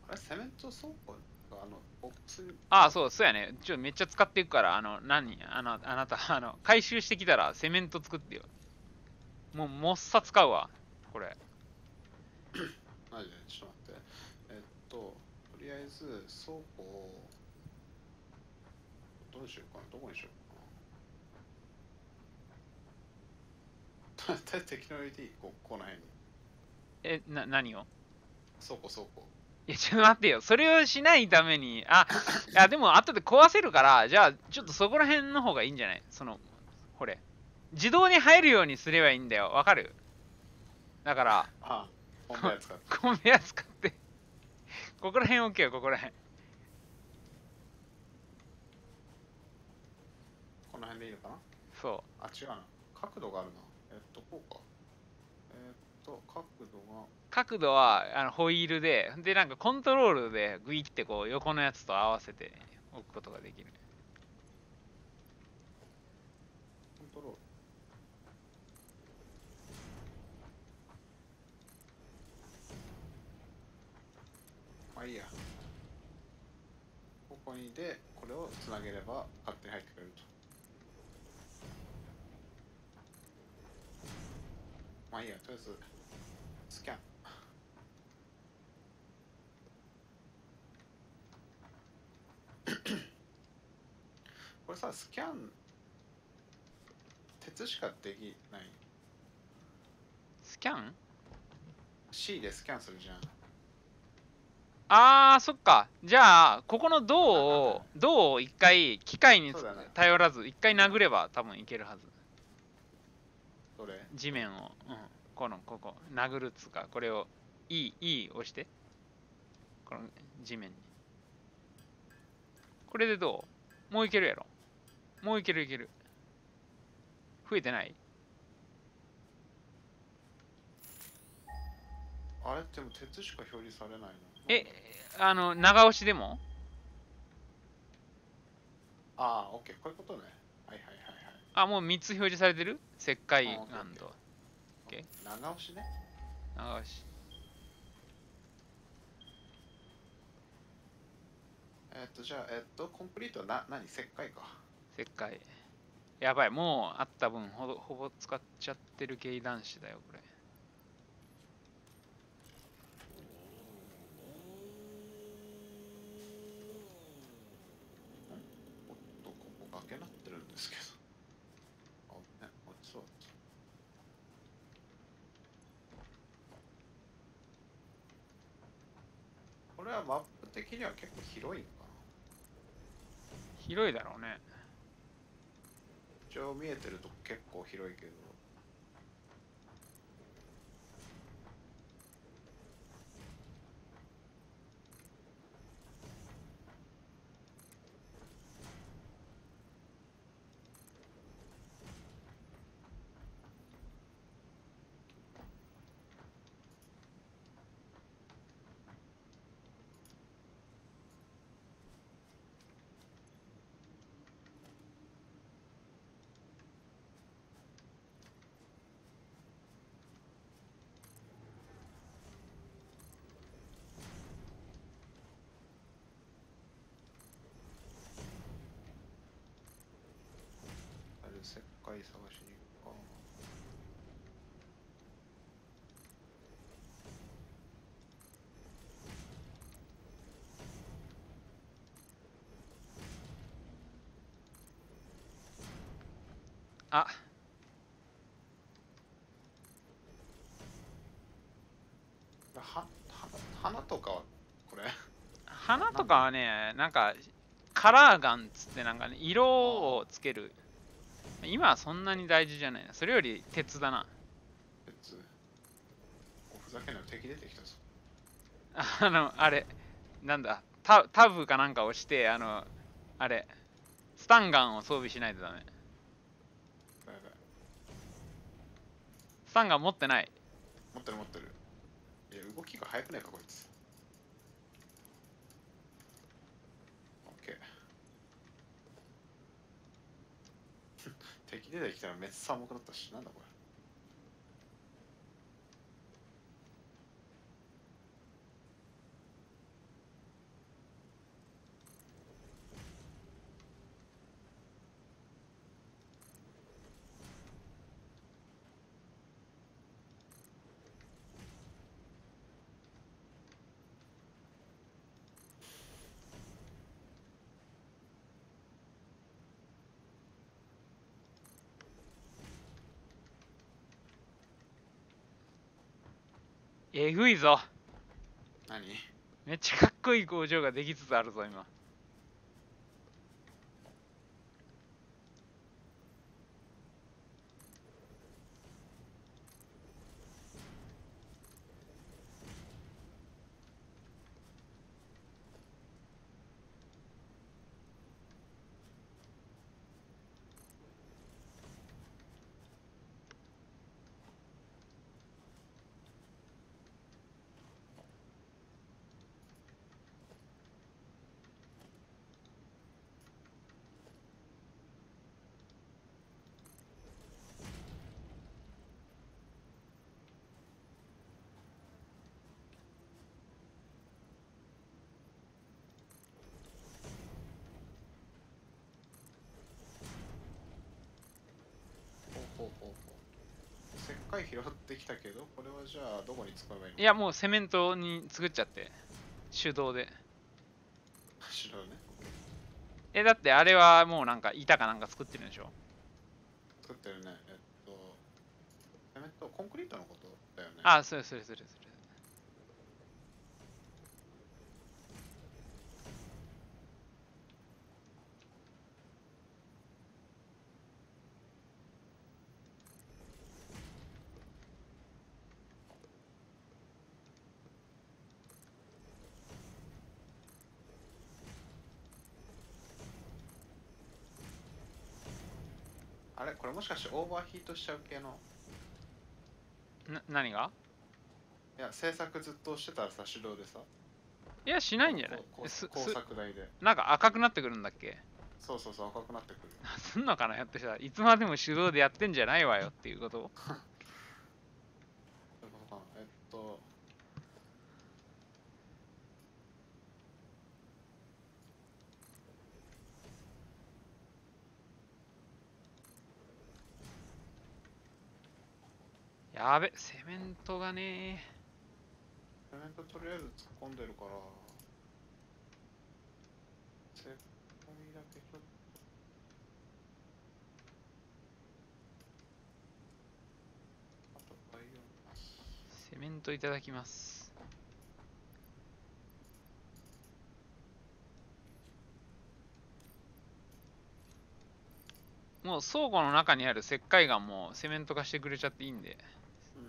あれ、セメント倉庫がボックスに。ああ、そうやね。めっちゃ使っていくから、あなた、回収してきたらセメント作ってよ。もっさ使うわ、これ。マジで、ちょっと待って。とりあえず、倉庫を、どうしようかな、どこにしようかな。テクノロジー、この辺に。何を？倉庫。いや、ちょっと待ってよ。それをしないために、いや、でも後で壊せるから、じゃあ、ちょっとそこら辺の方がいいんじゃない？これ。自動に入るようにすればいいんだよ。わかる？だから、あ、コンベヤ使って。コンベヤ使って。ここら辺 OK よ、ここら辺。この辺でいいのかな？そあ、違うな。角度があるな。こうか。角度はホイールで、なんかコントロールでグイってこう横のやつと合わせて置くことができる。コントロール。まあまあいいや。ここにで、これをつなげれば勝手に入ってくれると。まあいいや、とりあえず、スキャン。これさ、スキャン、鉄しかできない。スキャン？ C でスキャンするじゃん。あー、そっか。じゃあ、ここの銅を一回、機械にそうだね頼らず、一回殴れば多分いけるはず。どれ？地面を、ここ、殴るっつうか、これを、E 押して。この地面に。これでどう？もういけるやろ。もういけるいける。増えてない？あれでも鉄しか表示されないの。長押しでも？ああ、オッケー、こういうことね。はいはいはいはい。あ、もう3つ表示されてる？石灰岩と。オッケー。長押しね。長押し。じゃあ、コンプリートは何石灰か。石灰。やばい、もうあった分ほぼ使っちゃってる系男子だよ、これ。おっと、ここ崖なってるんですけど。あ、ね、落ちそう。これはマップ的には結構広いのかな。広いだろうね。一応見えてると結構広いけど。あれ、石灰探しに行くか。あ、花とかはこれ花とかはね、なんか、カラーガンっつってなんかね、色をつける。今はそんなに大事じゃないな。それより鉄だな。別ふざけんな敵出てきたぞ。あれ、なんだ、タブかなんか押して、あれ、スタンガンを装備しないとダメ。やばいスタンガン持ってない。持ってる持ってる。いや、動きが速くないかこいつ。オッケー。敵出てきたらめっちゃ寒くなったし、なんだこれ。えぐいぞ。何？めっちゃかっこいい工場ができつつあるぞ、今。貝拾ってきたけど、これはじゃあどこに使えばいいの？いや、もうセメントに作っちゃって。手動で。白ね。だってあれはもうなんか板かなんか作ってるんでしょ？作ってるね。セメント、コンクリートのことだよね。あ、それ。あれこれもしかしてオーバーヒートしちゃう系の？何が？いや、制作ずっとしてたらさ、手動でさ。いや、しないんじゃない？工作台で。なんか赤くなってくるんだっけ？そうそうそう、赤くなってくる。すんのかな、やってさ、いつまでも手動でやってんじゃないわよっていうこと。そういうことかな。やべ、セメントがね。セメントとりあえず突っ込んでるから、突っ込みだけちょっと。あと、バイオマス。セメントいただきます。もう倉庫の中にある石灰岩もセメント化してくれちゃっていいんで。うん。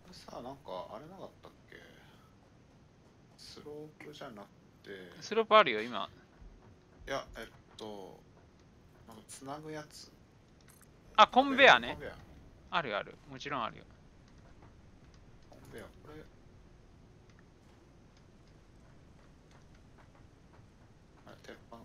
これさ、なんか、あれなかったっけ？スロープじゃなくて、スロープあるよ、今。いや、なんかつなぐやつ。あ、コンベアねコン。ベア。あるある。もちろんあるよ。コンベア、これ。あれ、鉄板。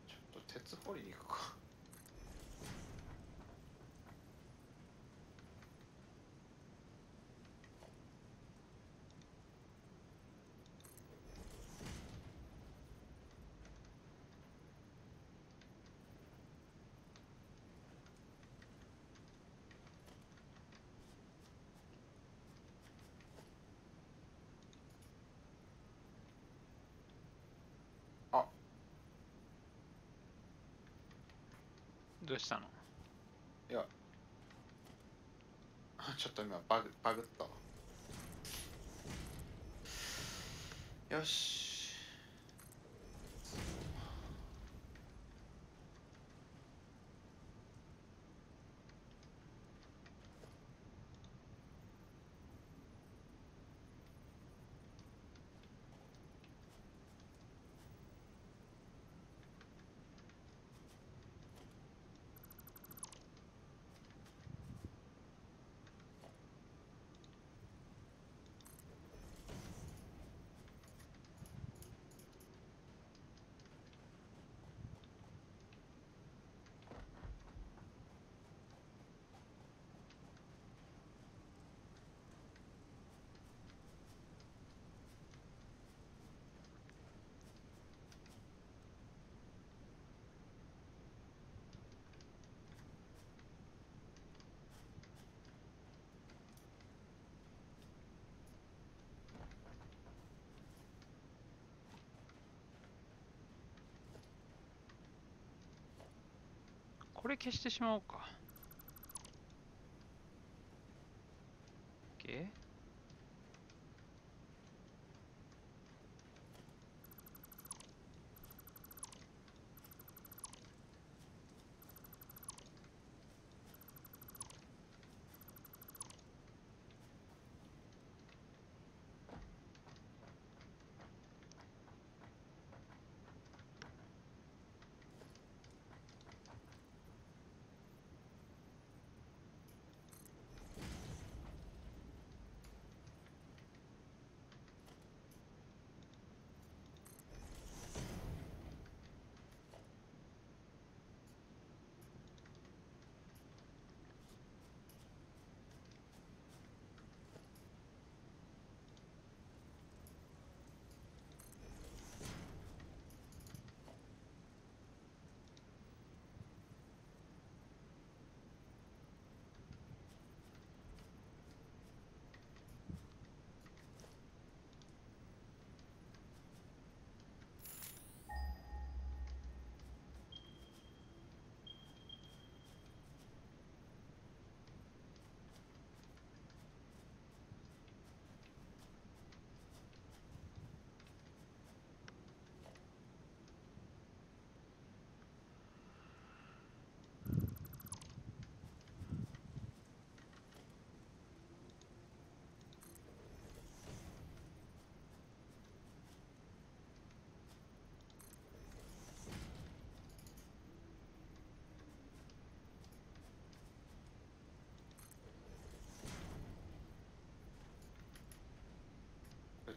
ちょっと鉄掘りに行くか。あ、どうしたの？いや、ちょっと今バグったわ。よし。これ消してしまおうか。OK。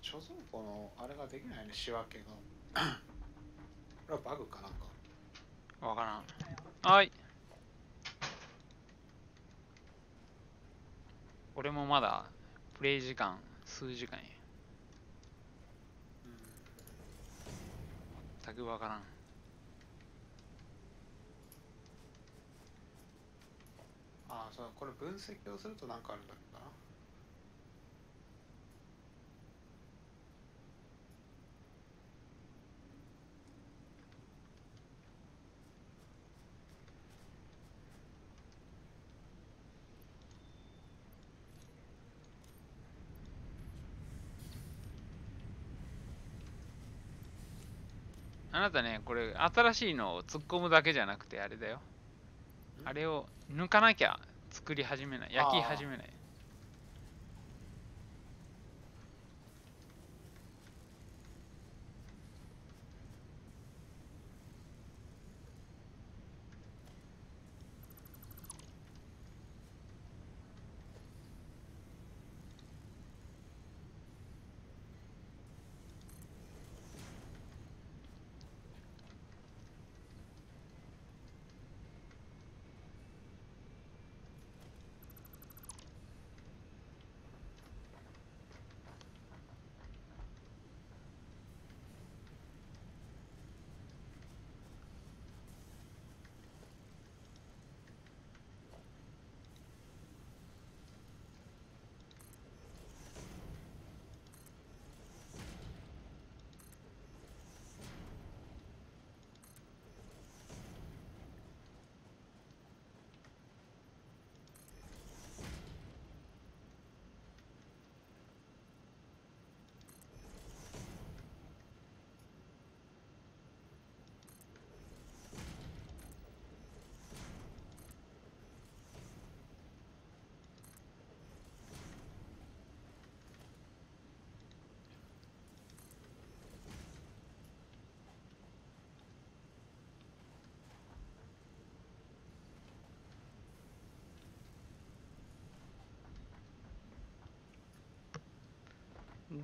貯蔵庫のあれができないね、仕分けが。これはバグかなんか。わからん。はい。俺もまだプレイ時間数時間や。全くわからん。ああ、そう、これ分析をするとなんかあるんだっけかな。あなたね、これ新しいのを突っ込むだけじゃなくてあれだよ。あれを抜かなきゃ作り始めない。焼き始めない。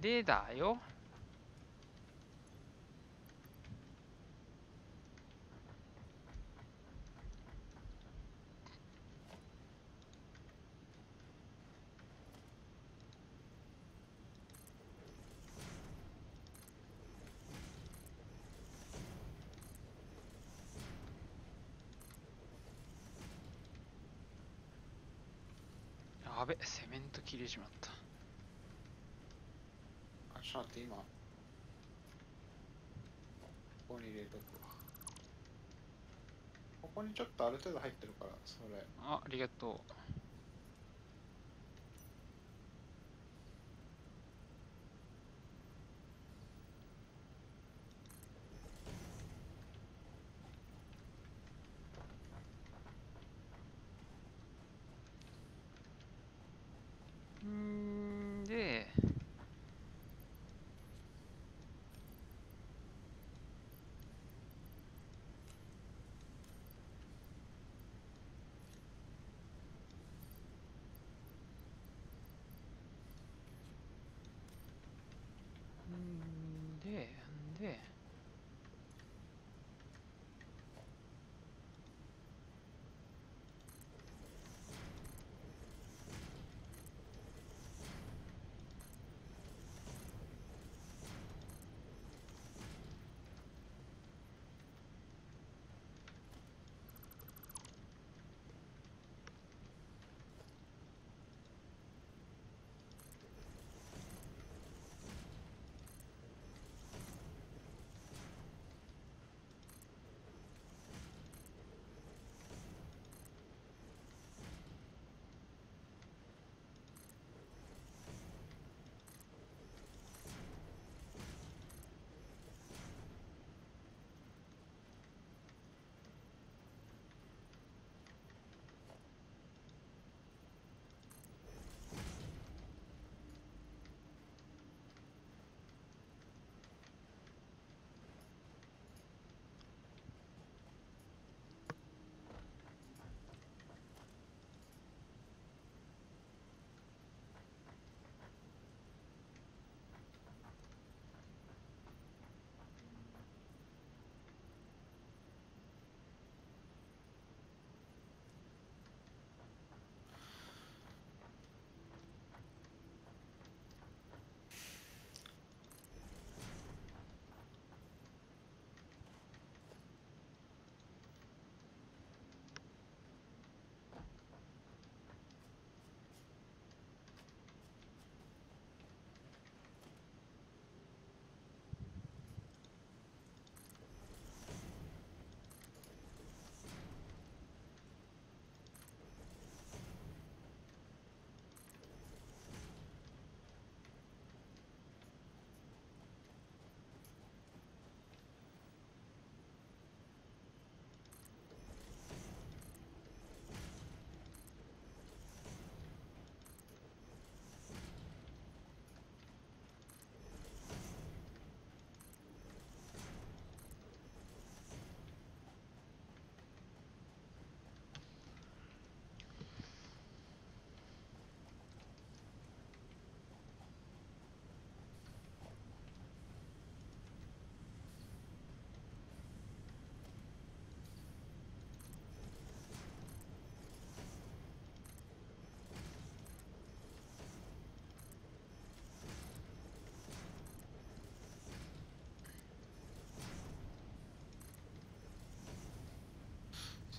でだよ。やべ、セメント切れちまった。あ、ちょっと待って、今。ここに入れとくわ。ここにちょっとある程度入ってるから、それ。ありがとう。で、で、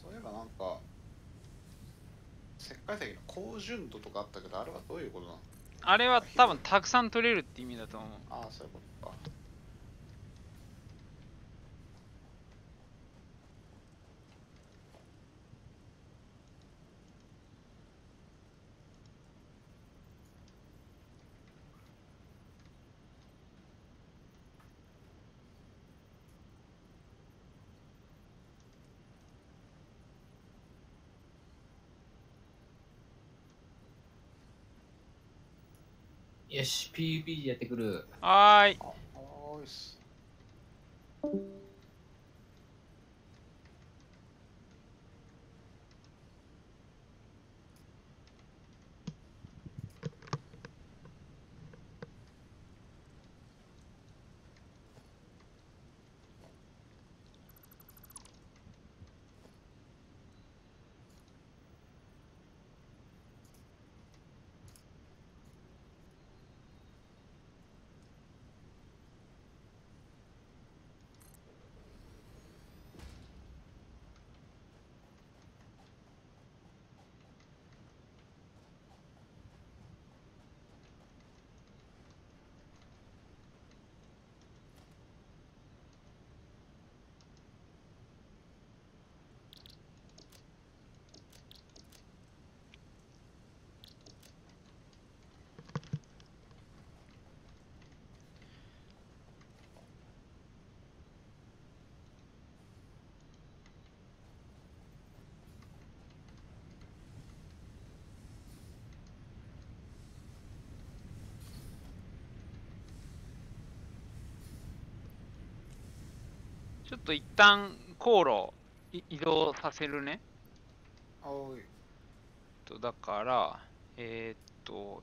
そういえばなんか、石灰石の高純度とかあったけど、あれはどういうことなの？あれは多分たくさん取れるって意味だと思う。ああ、そういうことか。よし、PUBG やってくる。はーい。あ、おーいっす。ちょっと一旦航路移動させるね。おい。だから、えーっと、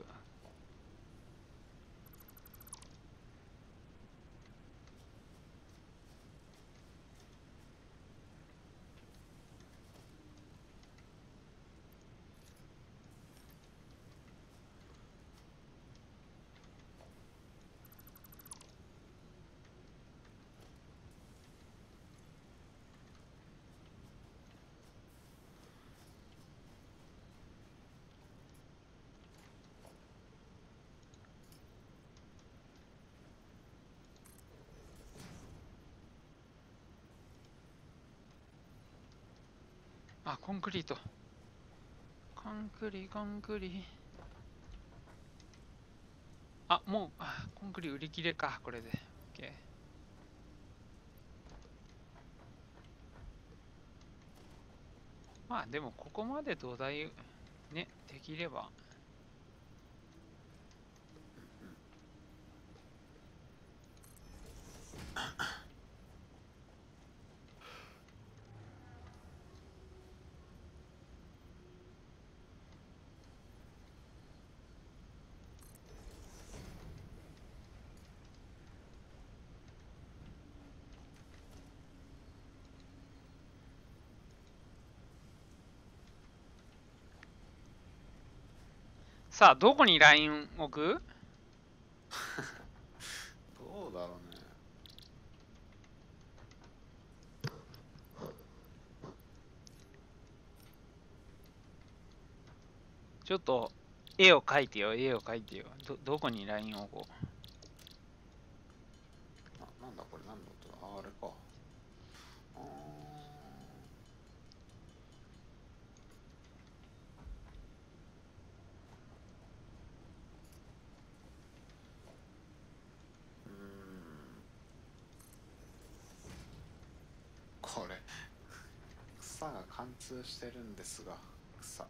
あ、コンクリート。コンクリ。あ、もう、コンクリ売り切れか、これで。OK。まあ、でも、ここまで土台、ね、できれば。さあ、どこにライン置く？どうだろうね。ちょっと、絵を描いてよ、絵を描いてよ。どこにラインを置こう。なんだこれ、何の音だ。あれか。あこれ草が貫通してるんですが、草。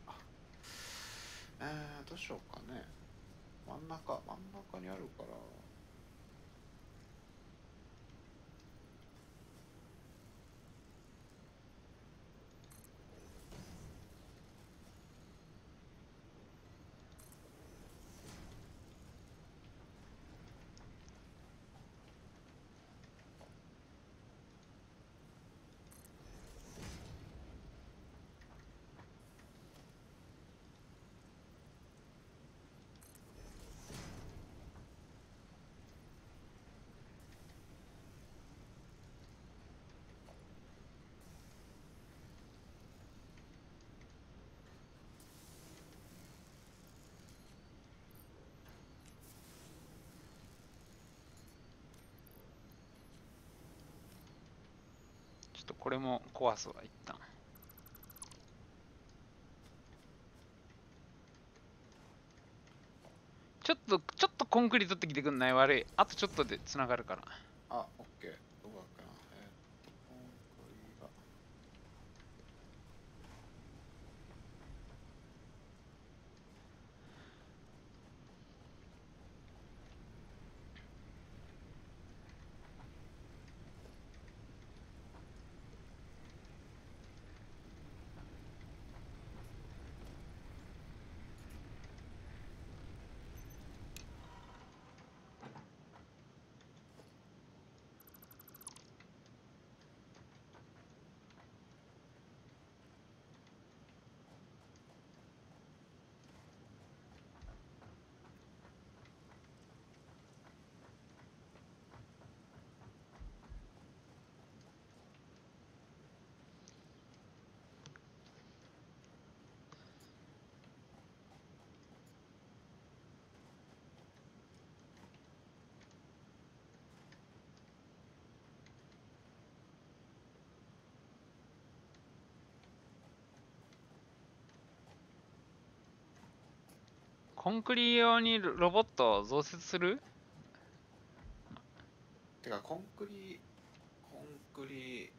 どうしようかね。真ん中にあるから。ちょっとこれも壊すわ、一旦。ちょっとコンクリ取ってきてくんない？悪い。あとちょっとで繋がるから。あ、オッケー。どこだっけな。コンクリが。コンクリ用にロボットを増設する？てか、コンクリ、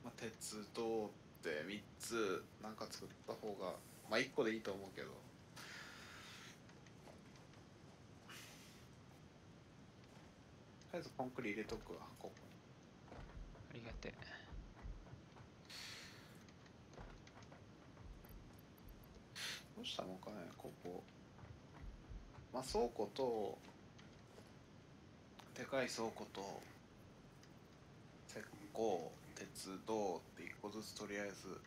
まあ、鉄道って3つなんか作った方が、まあ1個でいいと思うけど。とりあえずコンクリ入れとくわ、ここに。ありがてえ。うしたもんかね、ここ。まあ倉庫と、でかい倉庫と、石膏、鉄道って一個ずつとりあえず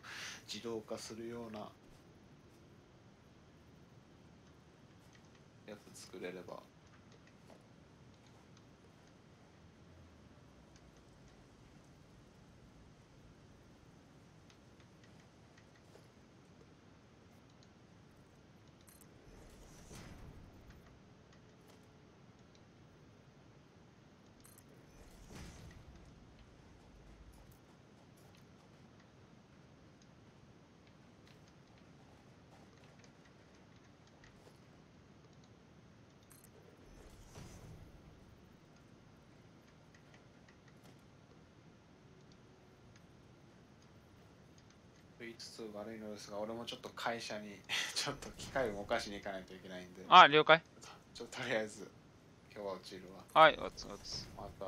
自動化するようなやつ作れれば。と言いつつ悪いのですが、俺もちょっと会社にちょっと機械を動かしに行かないといけないんで、あ、了解。ちょっととりあえず今日は落ちるわ。はい、おつおつ。また、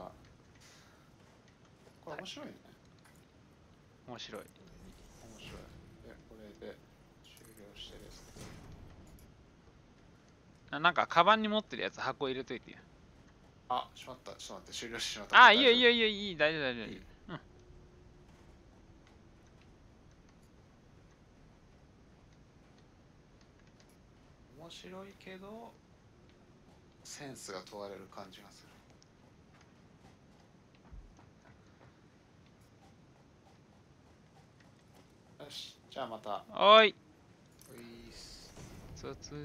これ面白いね。面白い。面白い。で、これで終了してですね。なんか、カバンに持ってるやつ箱入れといてよ。あ、しまった、ちょっと待って、終了してしまった。あ、いいよいいよいいよいい、大丈夫大丈夫。いいうん。面白いけど、センスが問われる感じがする。よし、じゃあまた。おーい。ういっす。つおつ。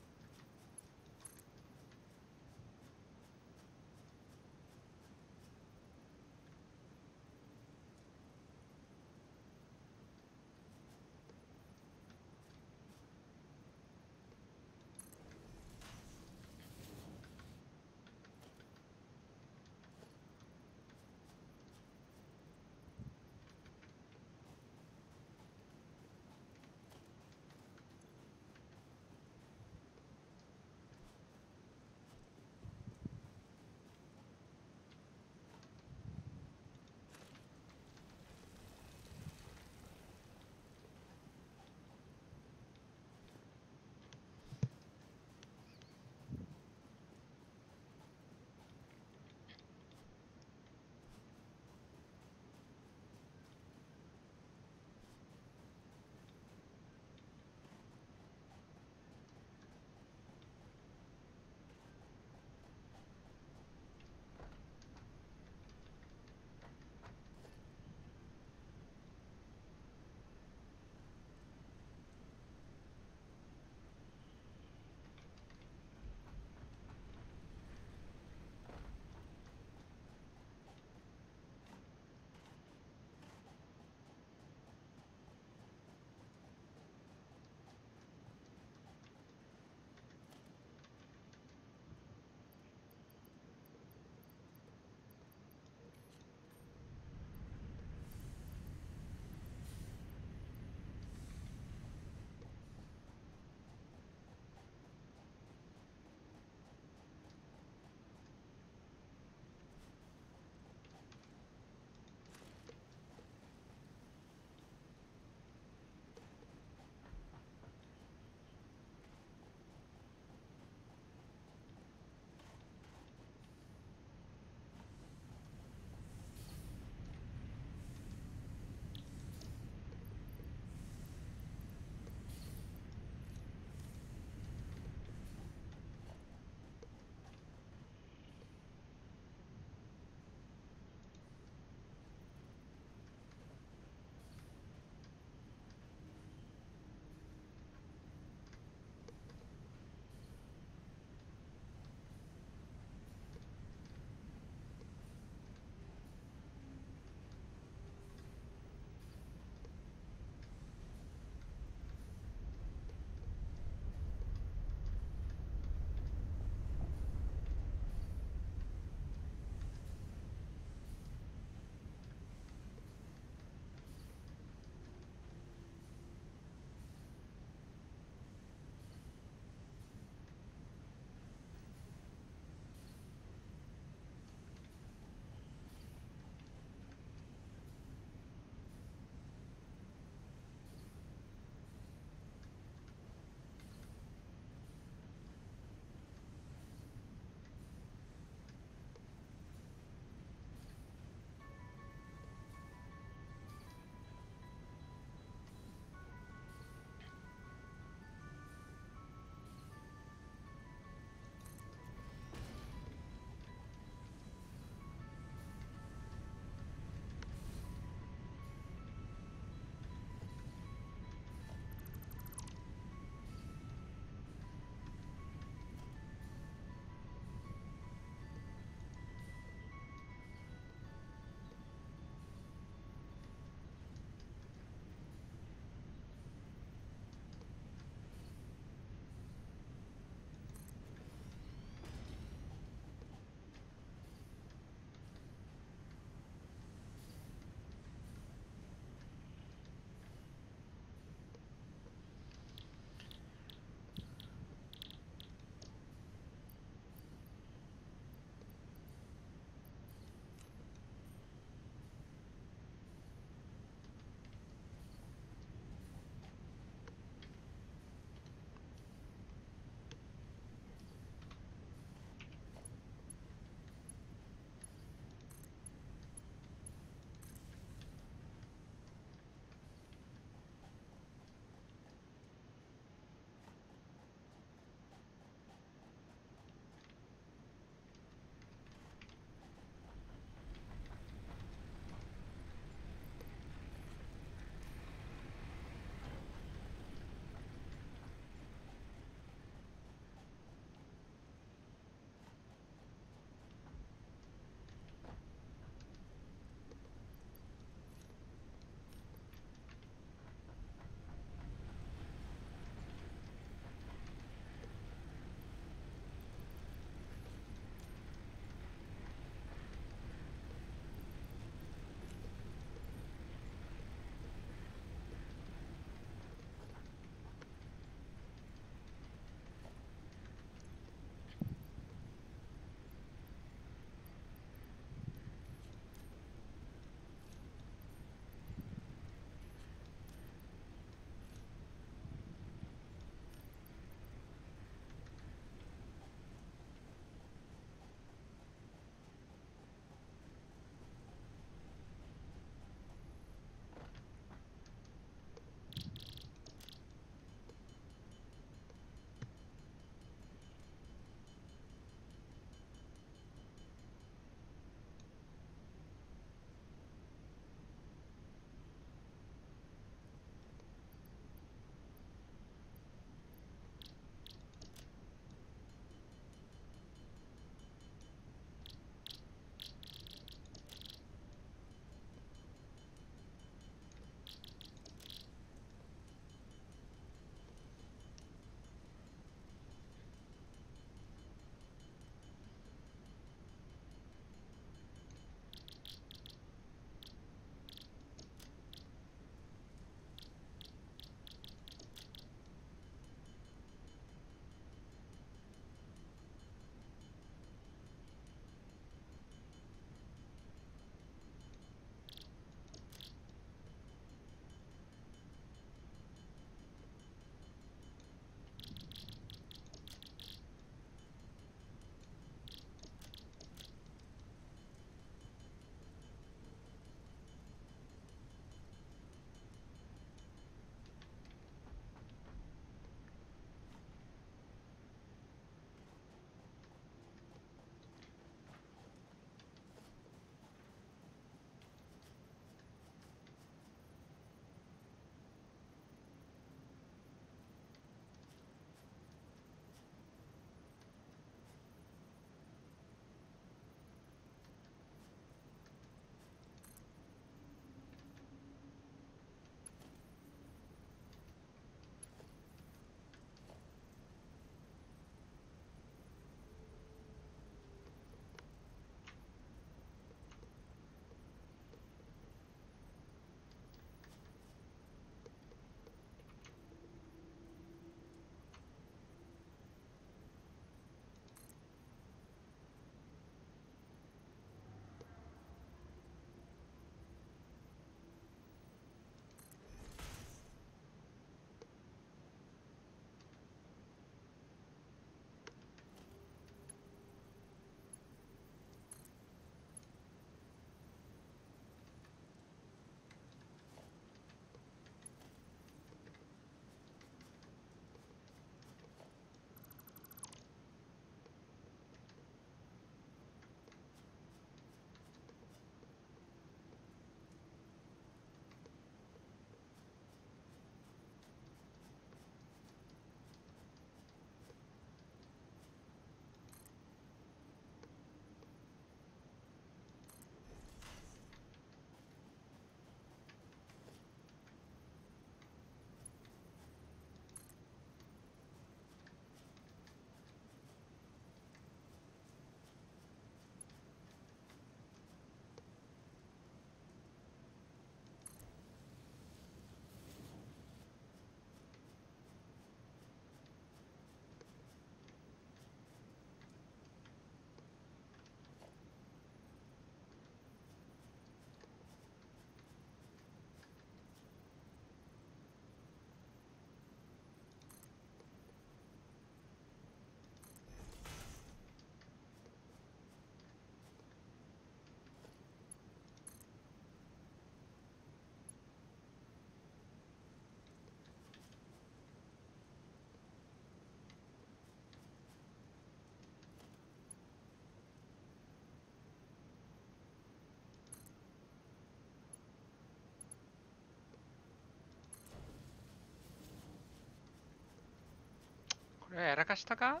これはやらかしたか？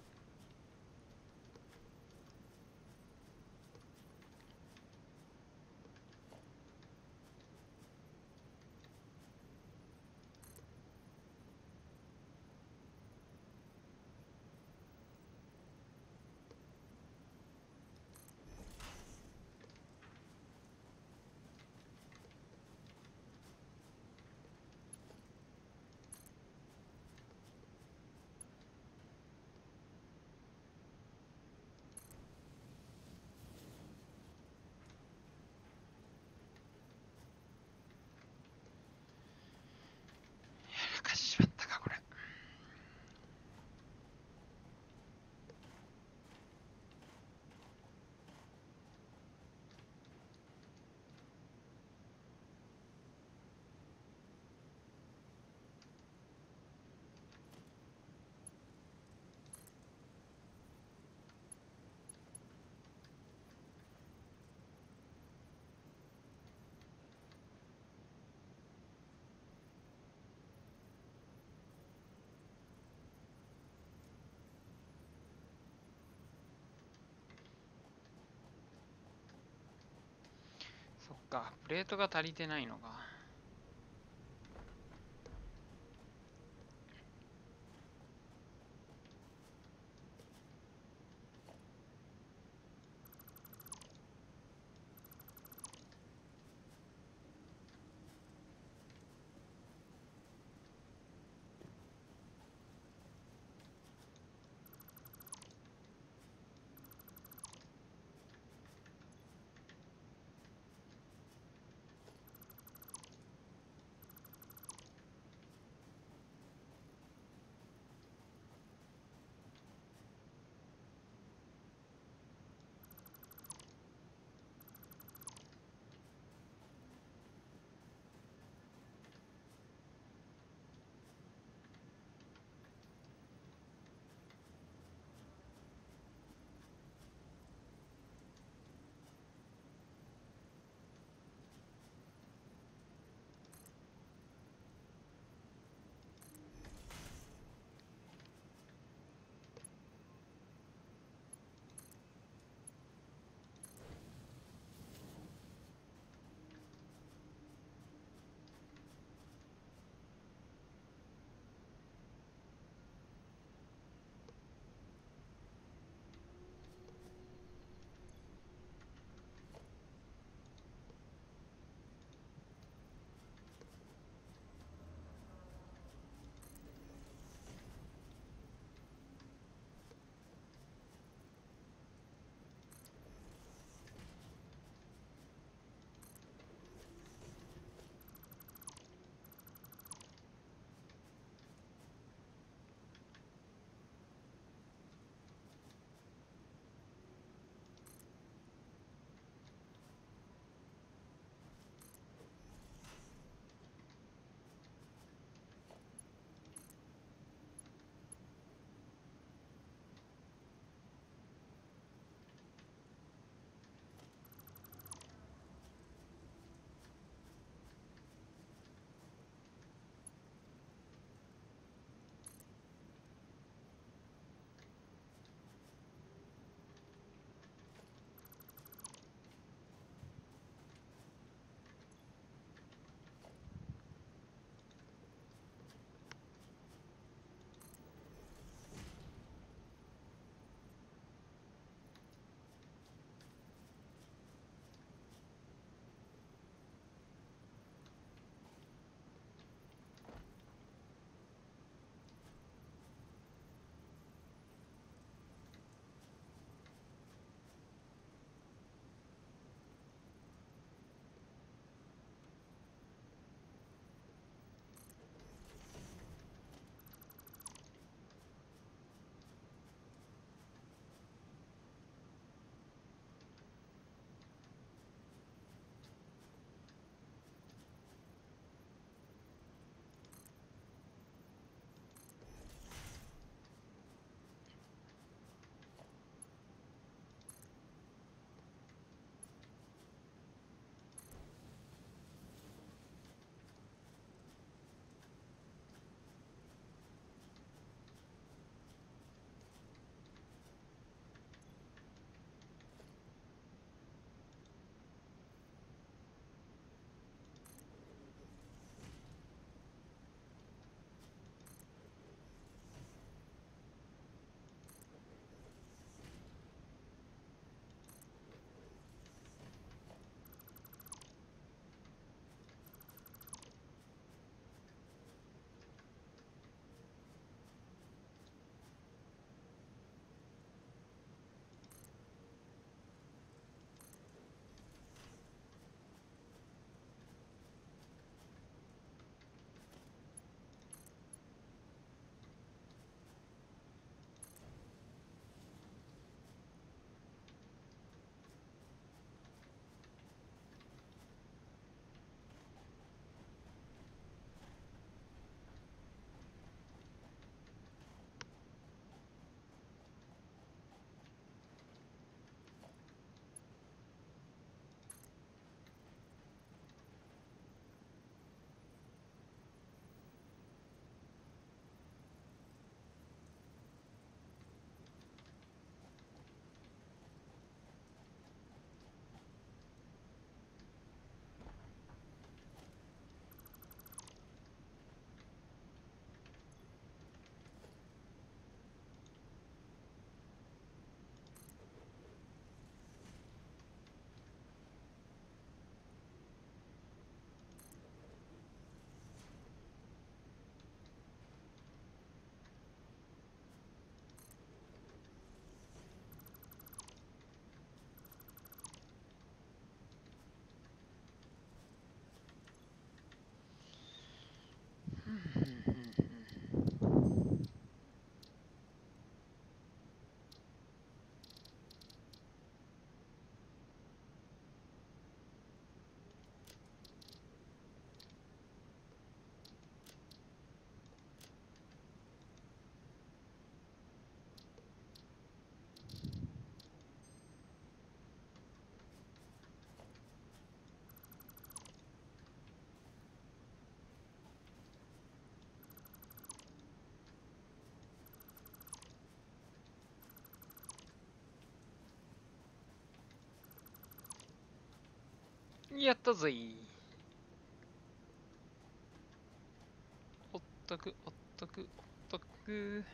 やらかしちまったかこれ。そっか、プレートが足りてないのか。やったぜい。おっとく、おっとく、おっとく。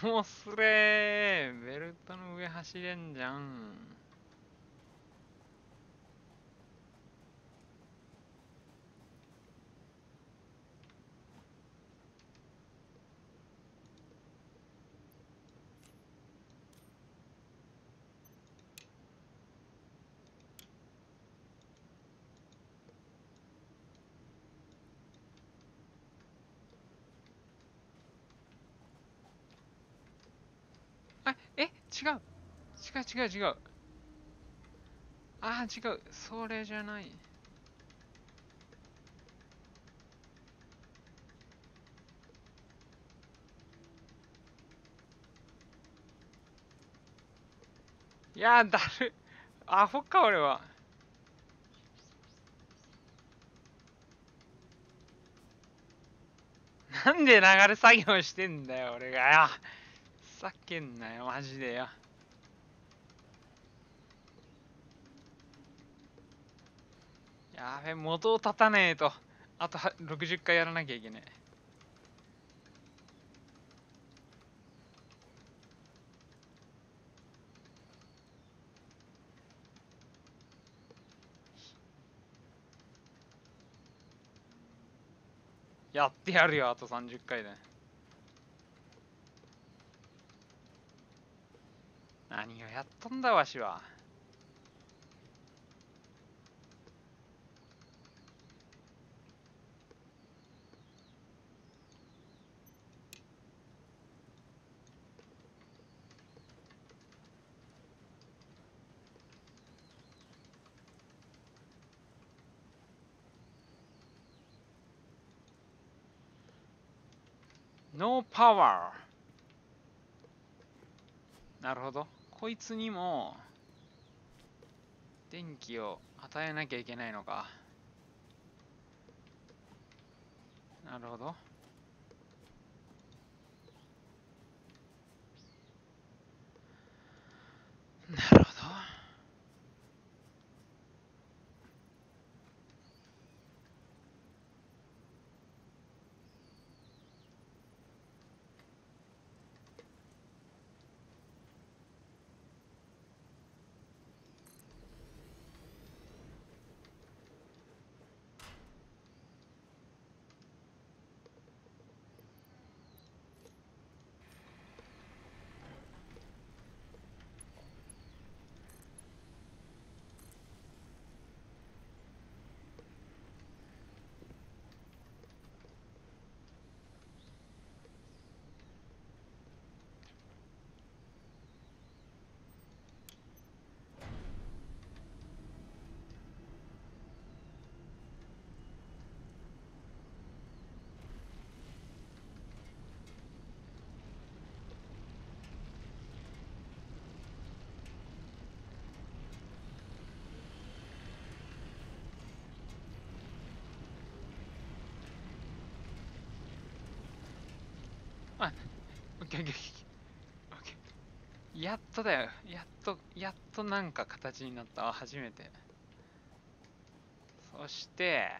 面白れー。ベルトの上走れんじゃん。違う。違う違う違う。ああ、違う。それじゃない。いやー、だる。アホか、俺は。なんで流れ作業してんだよ、俺がよ。ふざけんなよ、マジでよ。やべ、元を立たねえと。あと60回やらなきゃいけねえ。やってやるよ、あと30回で。何をやっとんだ、わしは。ノーパワー。なるほど。こいつにも電気を与えなきゃいけないのか。なるほど。なるほど。あ、オッケーオッケーオッケー。やっとだよ。やっとなんか形になったわ。初めて。そして、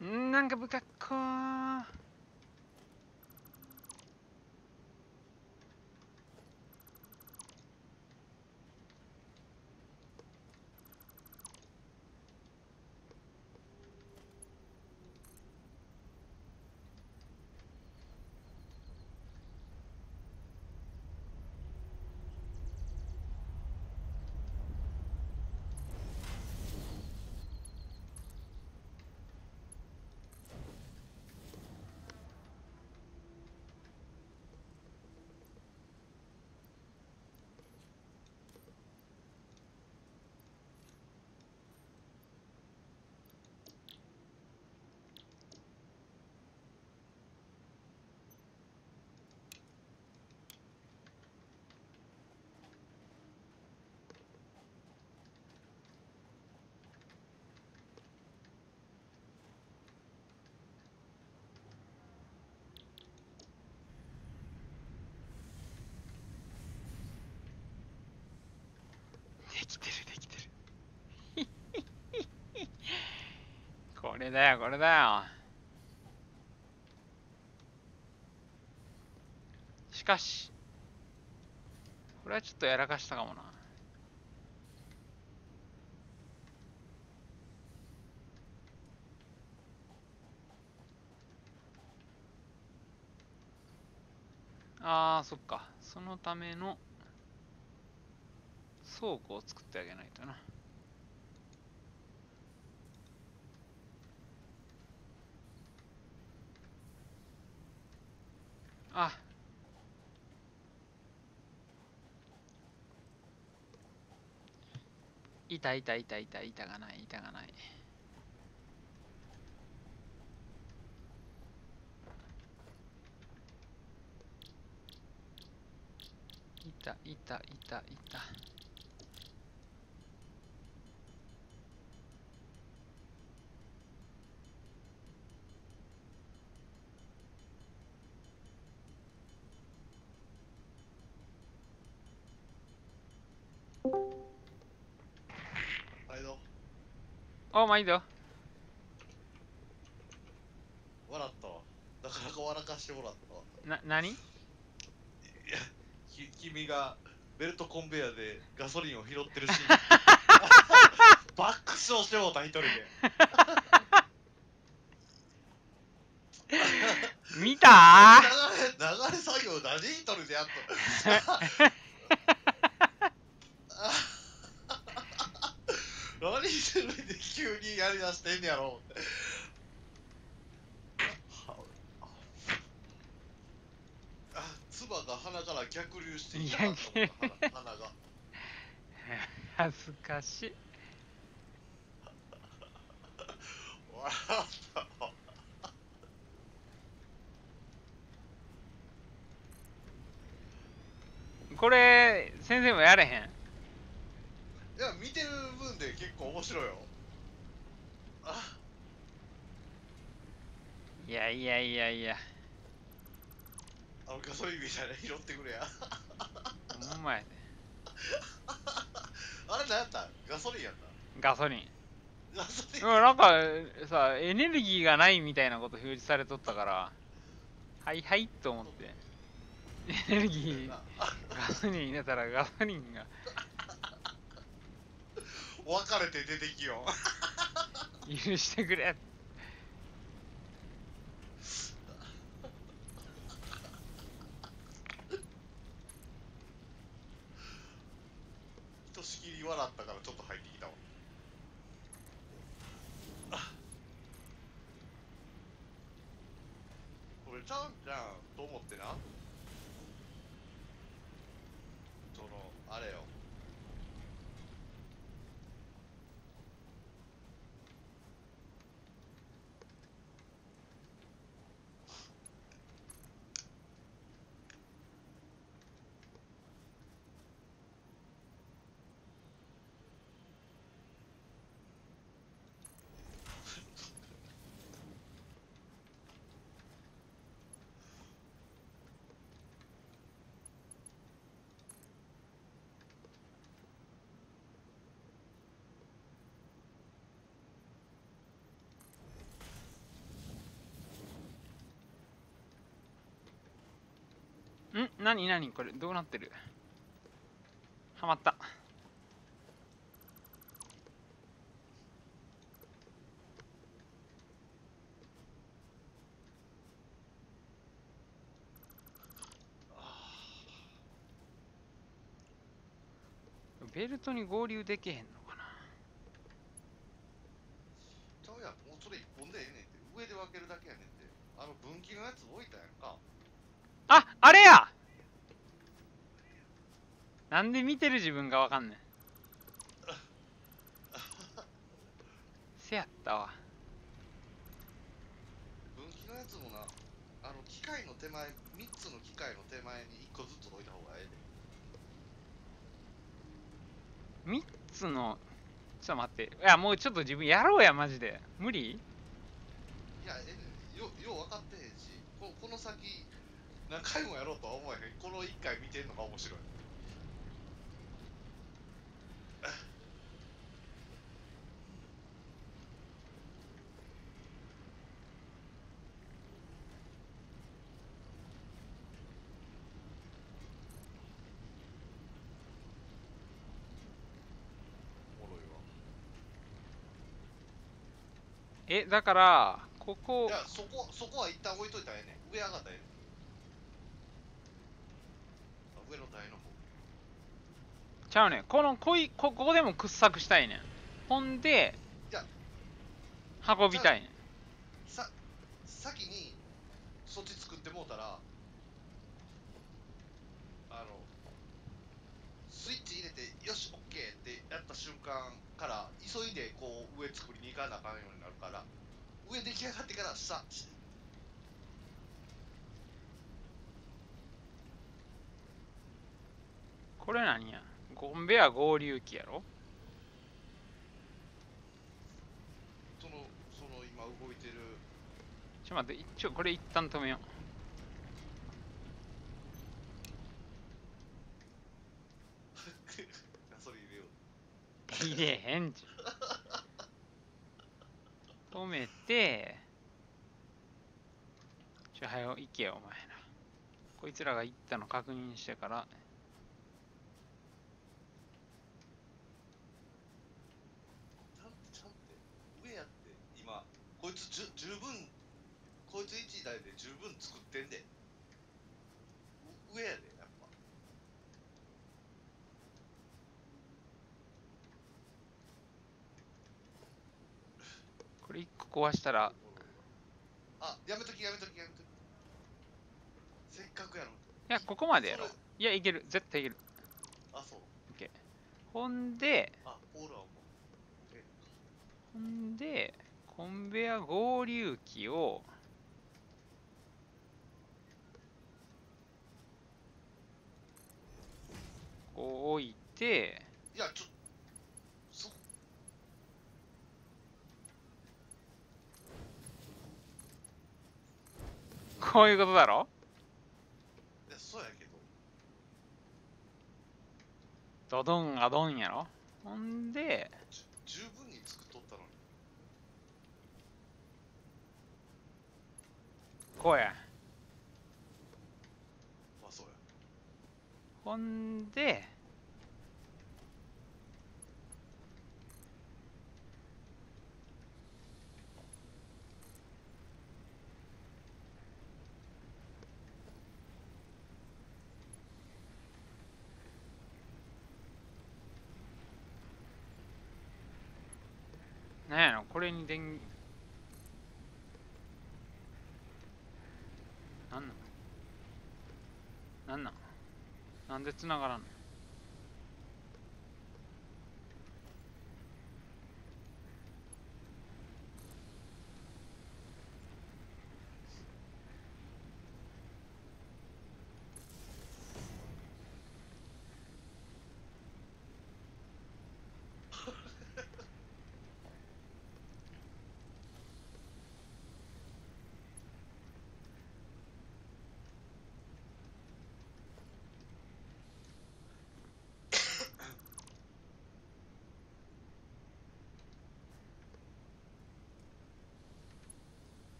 なんか不格好。れだよこれだよ。しかしこれはちょっとやらかしたかもな。あーそっか、そのための倉庫を作ってあげないとな。あ、板がない、板がない。板。毎度お、まあいいよ。笑ったわ。なかなか笑かしてもらったわ。何？いや、君がベルトコンベヤでガソリンを拾ってるシーン爆笑してもうた一人で。見た流れ作業何一人でやっと何してるんで急にやりだしてんねやろって。唾が鼻から逆流していなかったもんな、鼻が。恥ずかしい。笑ったわ。これ先生もやれへん？いや、見てる分で結構面白いよ。いや。ガソリンみたいな拾ってくれや。ほんまやで。あれ何やった？ガソリンやった？ガソリン。ガソリン。なんかさ、エネルギーがないみたいなこと表示されとったから、はいと思って。エネルギー、ガソリン入れたらガソリンが。分かれて出てきよう。許してくれ。ひとしきり笑ったからちょっと入ってきたわ。これちゃうんじゃんと思ってな。そのあれよ。何これどうなってる？はまった。ベルトに合流できへんのかな。ちゃうやん、もうそれ一本でええねんって。上で分けるだけやねんって。分岐のやつ置いたやんか。あれや。なんで見てる自分がわかんねん。せやったわ。分岐のやつもな、機械の手前、3つの機械の手前に1個ずつ置いた方がええで。3つの、ちょっと待って。いや、もうちょっと自分やろうや、マジで。無理？いや、よう分かってへんし、この先、何回もやろうとは思えへん。この1回見てんのが面白い。だからここいや、そこは一旦置いといたらええねん。上上がったらええねん。あ、上の台の方。ちゃうねん。ここでも掘削したいねん。ほんでいや運びたいねん。先にそっち作ってもうたら、スイッチ入れてよしオッケーってやった瞬間から急いでこう上作りに行かなあかんようになるから、上出来上がってから下。これ何や、ゴンベア合流機やろ。その今動いてる。ちょ待って、これ一旦止めよそれ入れよう。入れへんちゅ止めて、はよ行けよお前ら。こいつらが行ったの確認してから。ちゃんって上やって。今こいつ十分、こいつ1台で十分作ってんで。上やでやっぱ。これ一個壊したら、あ、やめとき。せっかくやろ。いやここまでやろ。いやいける、絶対いける。あ、そう。ほんであ、ポールはもコンベア合流機をこう置いて、う。いや、そこういうことだろ。いや、そうやけど。ドドンアドンやろ。ほんで十分に作っとったのに。こうや。まあそうや。ほんでなんやろ、これになんなんで繋がらんの。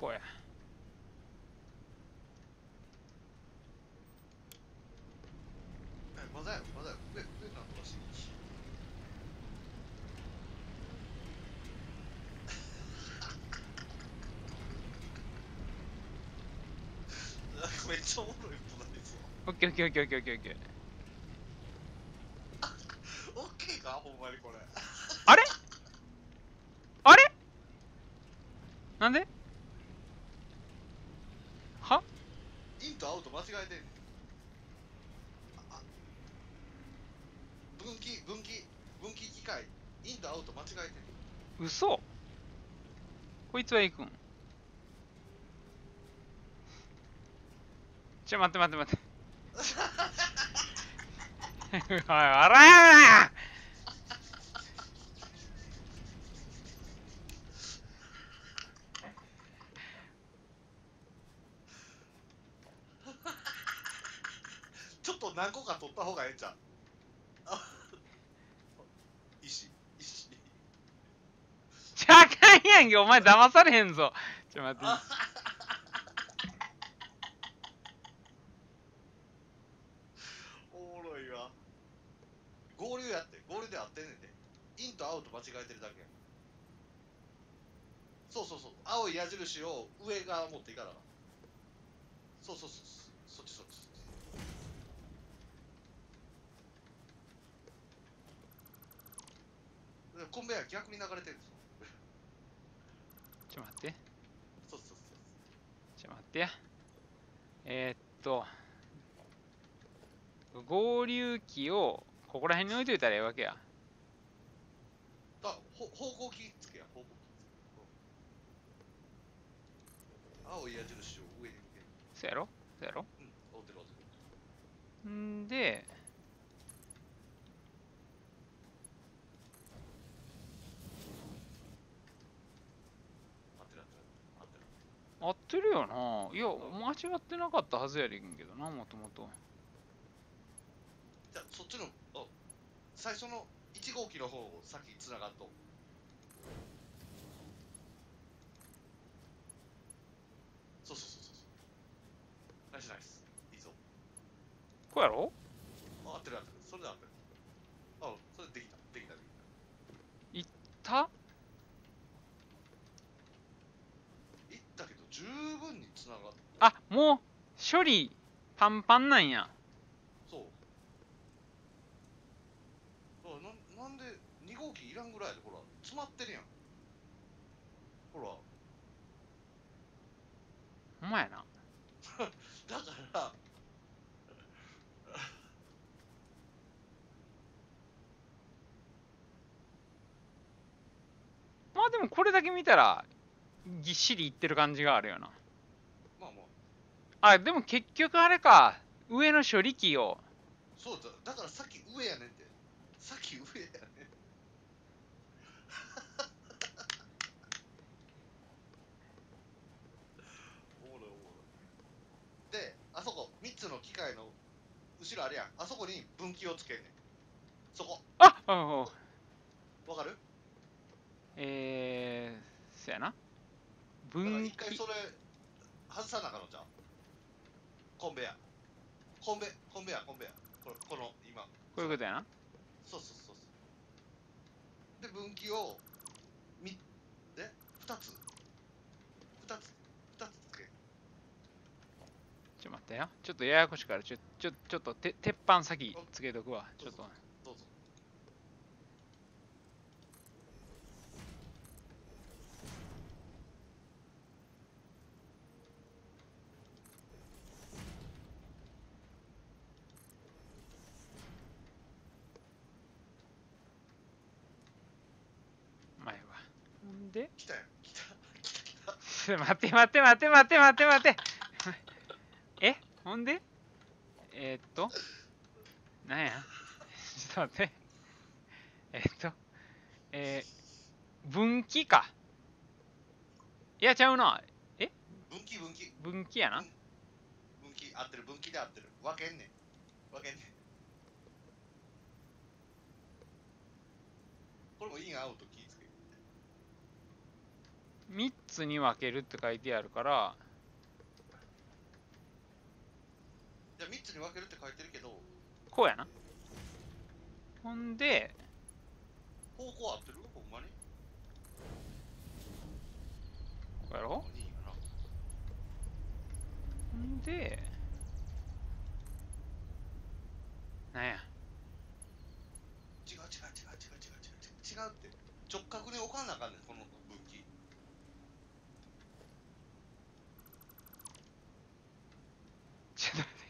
こうや。まだや上なんとかし。めっちゃおもろいことないぞ。オッケーオッケーオッケーオッケーオッケーオッケー。オッケーかほんまにこれ。あれあれなんでは。インとアウト間違えてんねん。分岐機械。インとアウト間違えてんねん。嘘。こいつは行くん。待って待っておい笑うな。ちょっと何個か取った方がええんちゃう。石。あかんやんけ、お前騙されへんぞ。待って。おと間違えてるだけや。そうそうそう、青い矢印を上側持っていかなあかん。そうそうそう、そっちそっちそっち。コンベヤー逆に流れてるんですよ。ちょっと待って。そうそうそう。ちょっと待ってや。合流機をここら辺に置いといたらいいわけや。方向キーつけや、方向キーつけ。青い矢印を上に向ける。そうやろそうやろうん、追ってる追ってる。んで、合ってる合ってる合ってる。合ってるよな。いや、間違ってなかったはずやねんけどな、もともと。じゃあそっちの最初の1号機の方を先つながっと。そうそうそうそう。ナイスナイス。いいぞ。こうやろ合ってる合ってる。それで合ってる。あ、それできたできたできた。たいったけど十分につながった。あ、もう処理パンパンなんや。そう。なんで2号機いらんぐらいでほら詰まってるやん。ほら。ほんまやな。だからまあでもこれだけ見たらぎっしりいってる感じがあるよな。まあまああ、でも結局あれか。上の処理機を。そうだからさっき上やねんって。さっき上やねん。おもろいおもろい。で、あそこ3つの機械の後ろあるやん。あそこに分岐をつけんねん。そこ。あわかる？そやな。だから分岐一回それ外さなあかんのじゃん。コンベヤ。コンベヤ。この今。こういうことやな。そうそうそうそう。で、分岐を2つつけ。ちょっと待ってよ。ちょっとややこしいから、ちょっと鉄板先つけとくわ。ちょっと。どうぞ。前は。ほんで来たよ。来た。待って。えほんでなんやちょっと待って。分岐か。いや、ちゃうな。分岐やな。分岐合ってる。分岐で合ってる。分けんねん。これもインアウト気ぃつけ。3つに分けるって書いてあるから、じゃあ3つに分けるって書いてるけど、こうやな。ほんで、方向合ってる？ほんまに？こうやろいいかな。ほんで、なんや。違うって直角に置かなあかんねん、この分岐。ちょっと待って。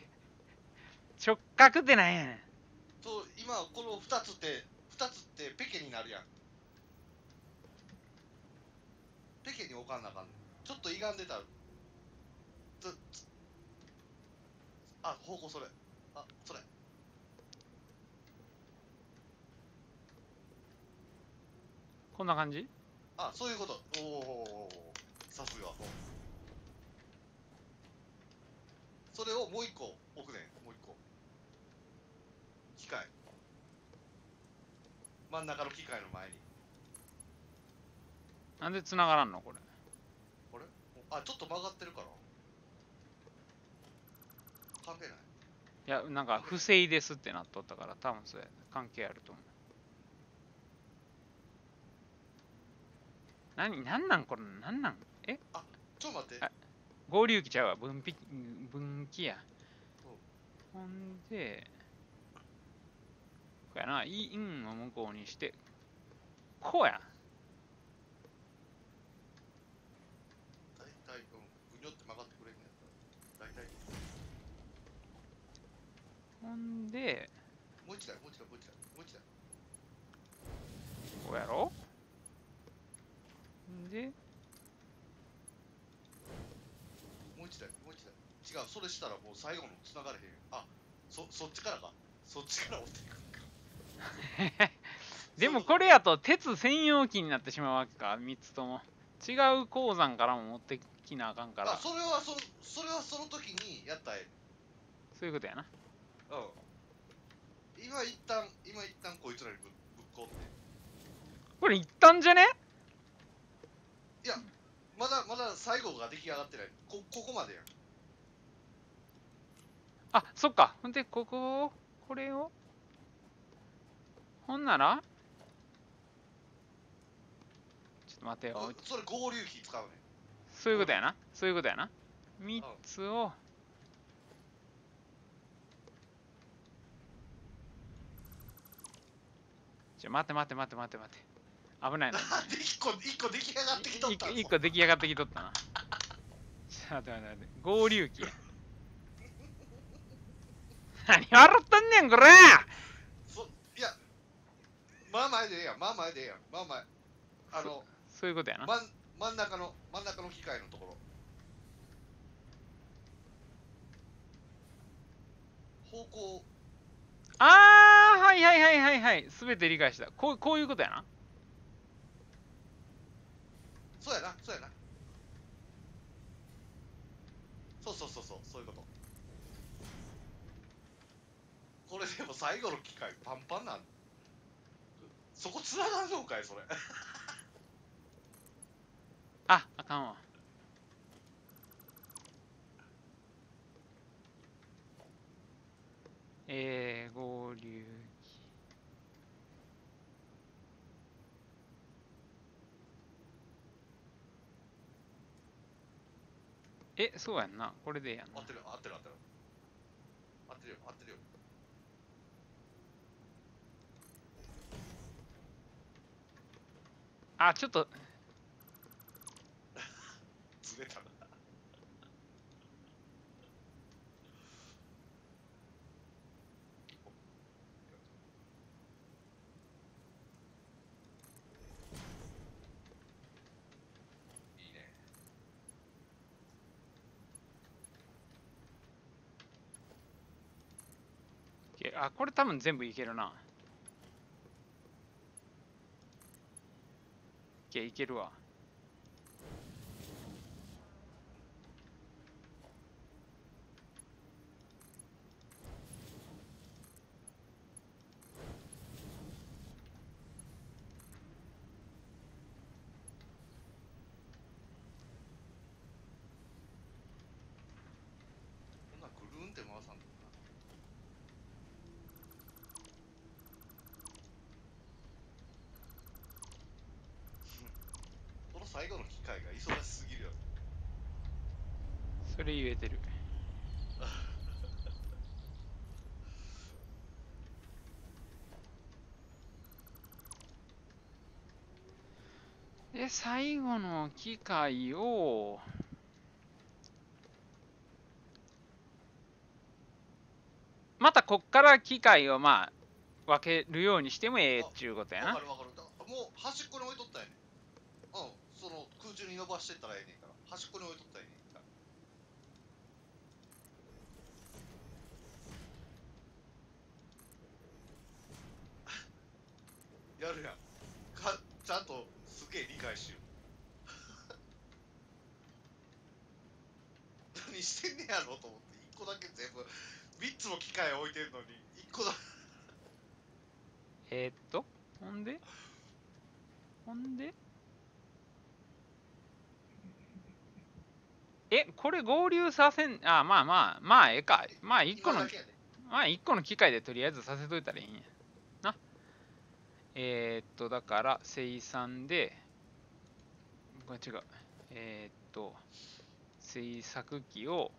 直角ってなんやねん。そう今この2つってペケになるやん。ペケに置かなあかんねん。ちょっと歪んでたらあ、方向それ。あ、それ。こんな感じ？あ、そういうこと。おお、さすが。それをもう一個置くねん。もう一個。機械。真ん中の機械の前に。なんで繋がらんのこれ。あれ？あ、ちょっと曲がってるから。関係ない。いや、なんか不正ですってなっとったから、多分それ関係あると思う。なんなんこれ、なんなんえちょっと待って。あ合流機ちゃうわ。分岐や。ほんで、こうやな。インを向こうにして、こうや。大体、うにょって曲がってくれんねやったら。大体。ほんで、もう一台、もう一台、もう一台、もう一台。こうやろで、もう一台、もう一台。違う、それしたらもう最後の繋がれへん。あ、そっちからか。そっちから追っていくんか。でもこれやと鉄専用機になってしまうわけか、3つとも。違う鉱山からも持ってきなあかんから。それはその時にやったらえそういうことやな。え。今一旦こいつらにぶっこんで。これ一旦じゃねいや、まだ最後が出来上がってない。ここまでやん。あ、そっか。ほんで、これを。ほんならちょっと待てよ。それ合流機使うね。そういうことやな。そういうことやな。3つを。待て。危ないな。一個出来上がってきとったん一個出来上がってきとったな。ちょっと待って。合流機や。何笑ったんねん、これいや、まあ前でええやん。まあ前でええやん。まあ前。そういうことやな。真ん中の機械のところ。方向。あー、はい。すべて理解した。こういうことやな。そうやな。そういうこと。これでも最後の機械パンパンなん。そこ繋がんのかい、それ。あかんわ。合流機。そうやんな。これでやんな。合ってるよ。あ、ちょっと。ずれたな。いいね。これ多分全部いけるな。いけるわ。こんなんぐるんって回さんとな。この最後の機械が忙しすぎるよ。それ言えてる。で、最後の機械を、またこっから機械を分けるようにしてもええっちゅうことやな。わかる。もう端っこに置いとったんやねん。その空中に伸ばしてったらええねんから。端っこに置いとったらええねんから。やるやん。ちゃんとすげえ理解しよう。何してんねやろと思って1個だけ全部3つも機械置いてるのに1個だ。ほんでこれ合流させん、ええか。1個の、今だけやで。1個の機械でとりあえずさせといたらいいんや。な。だから、生産で、これ違う。制作機を、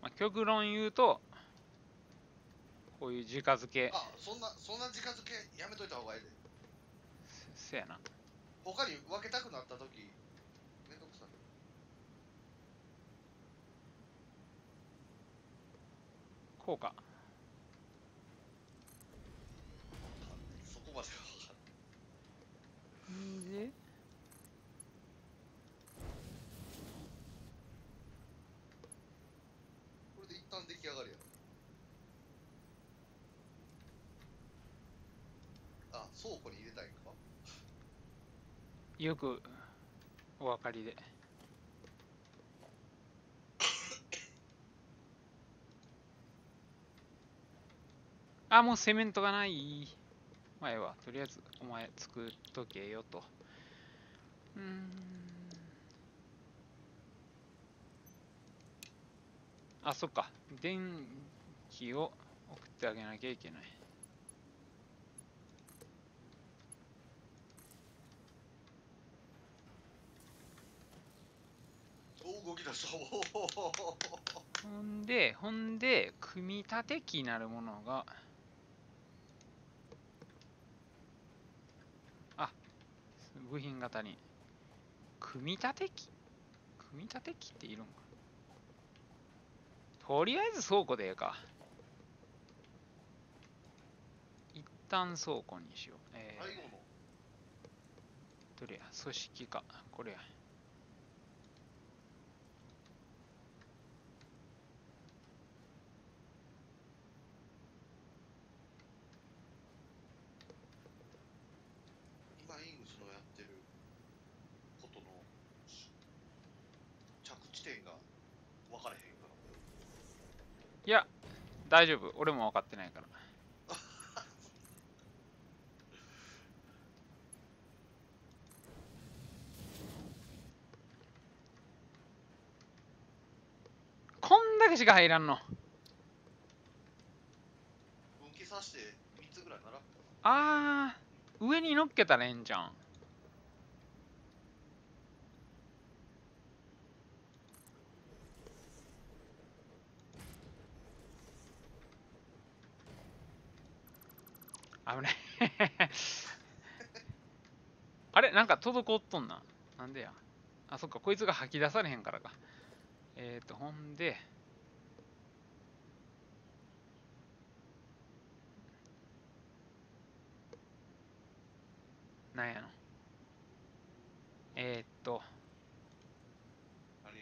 まあ、極論言うと、こういう直付け、あ、そんな時間付けやめといた方がいいで。せやな。他に分けたくなった時めんどくさい。こうか。そこまでは分かんない。んで、これで一旦出来上がりやろ。あ、倉庫に入れたいんか。よくお分かりで。あ、もうセメントがない。まあ、ええわ。とりあえず、お前作っとけよと。あ、そっか。電気を送ってあげなきゃいけない。お、動き出した。おお。ほんで、組み立て機なるものが、あ、部品型に。組み立て機っているんか。とりあえず倉庫でええか。一旦倉庫にしよう。最後のどれや、組織か。これや。今イングスのやってることの着地点が分からへんから。いや、大丈夫。俺も分かってないから。こんだけしか入らんの。分岐さして3つぐらいなら。あー、上に乗っけたらええんじゃん。危ない。あれなんか滞っとんな。なんでや。あ、そっか、こいつが吐き出されへんからか。ほんで、なんやの。何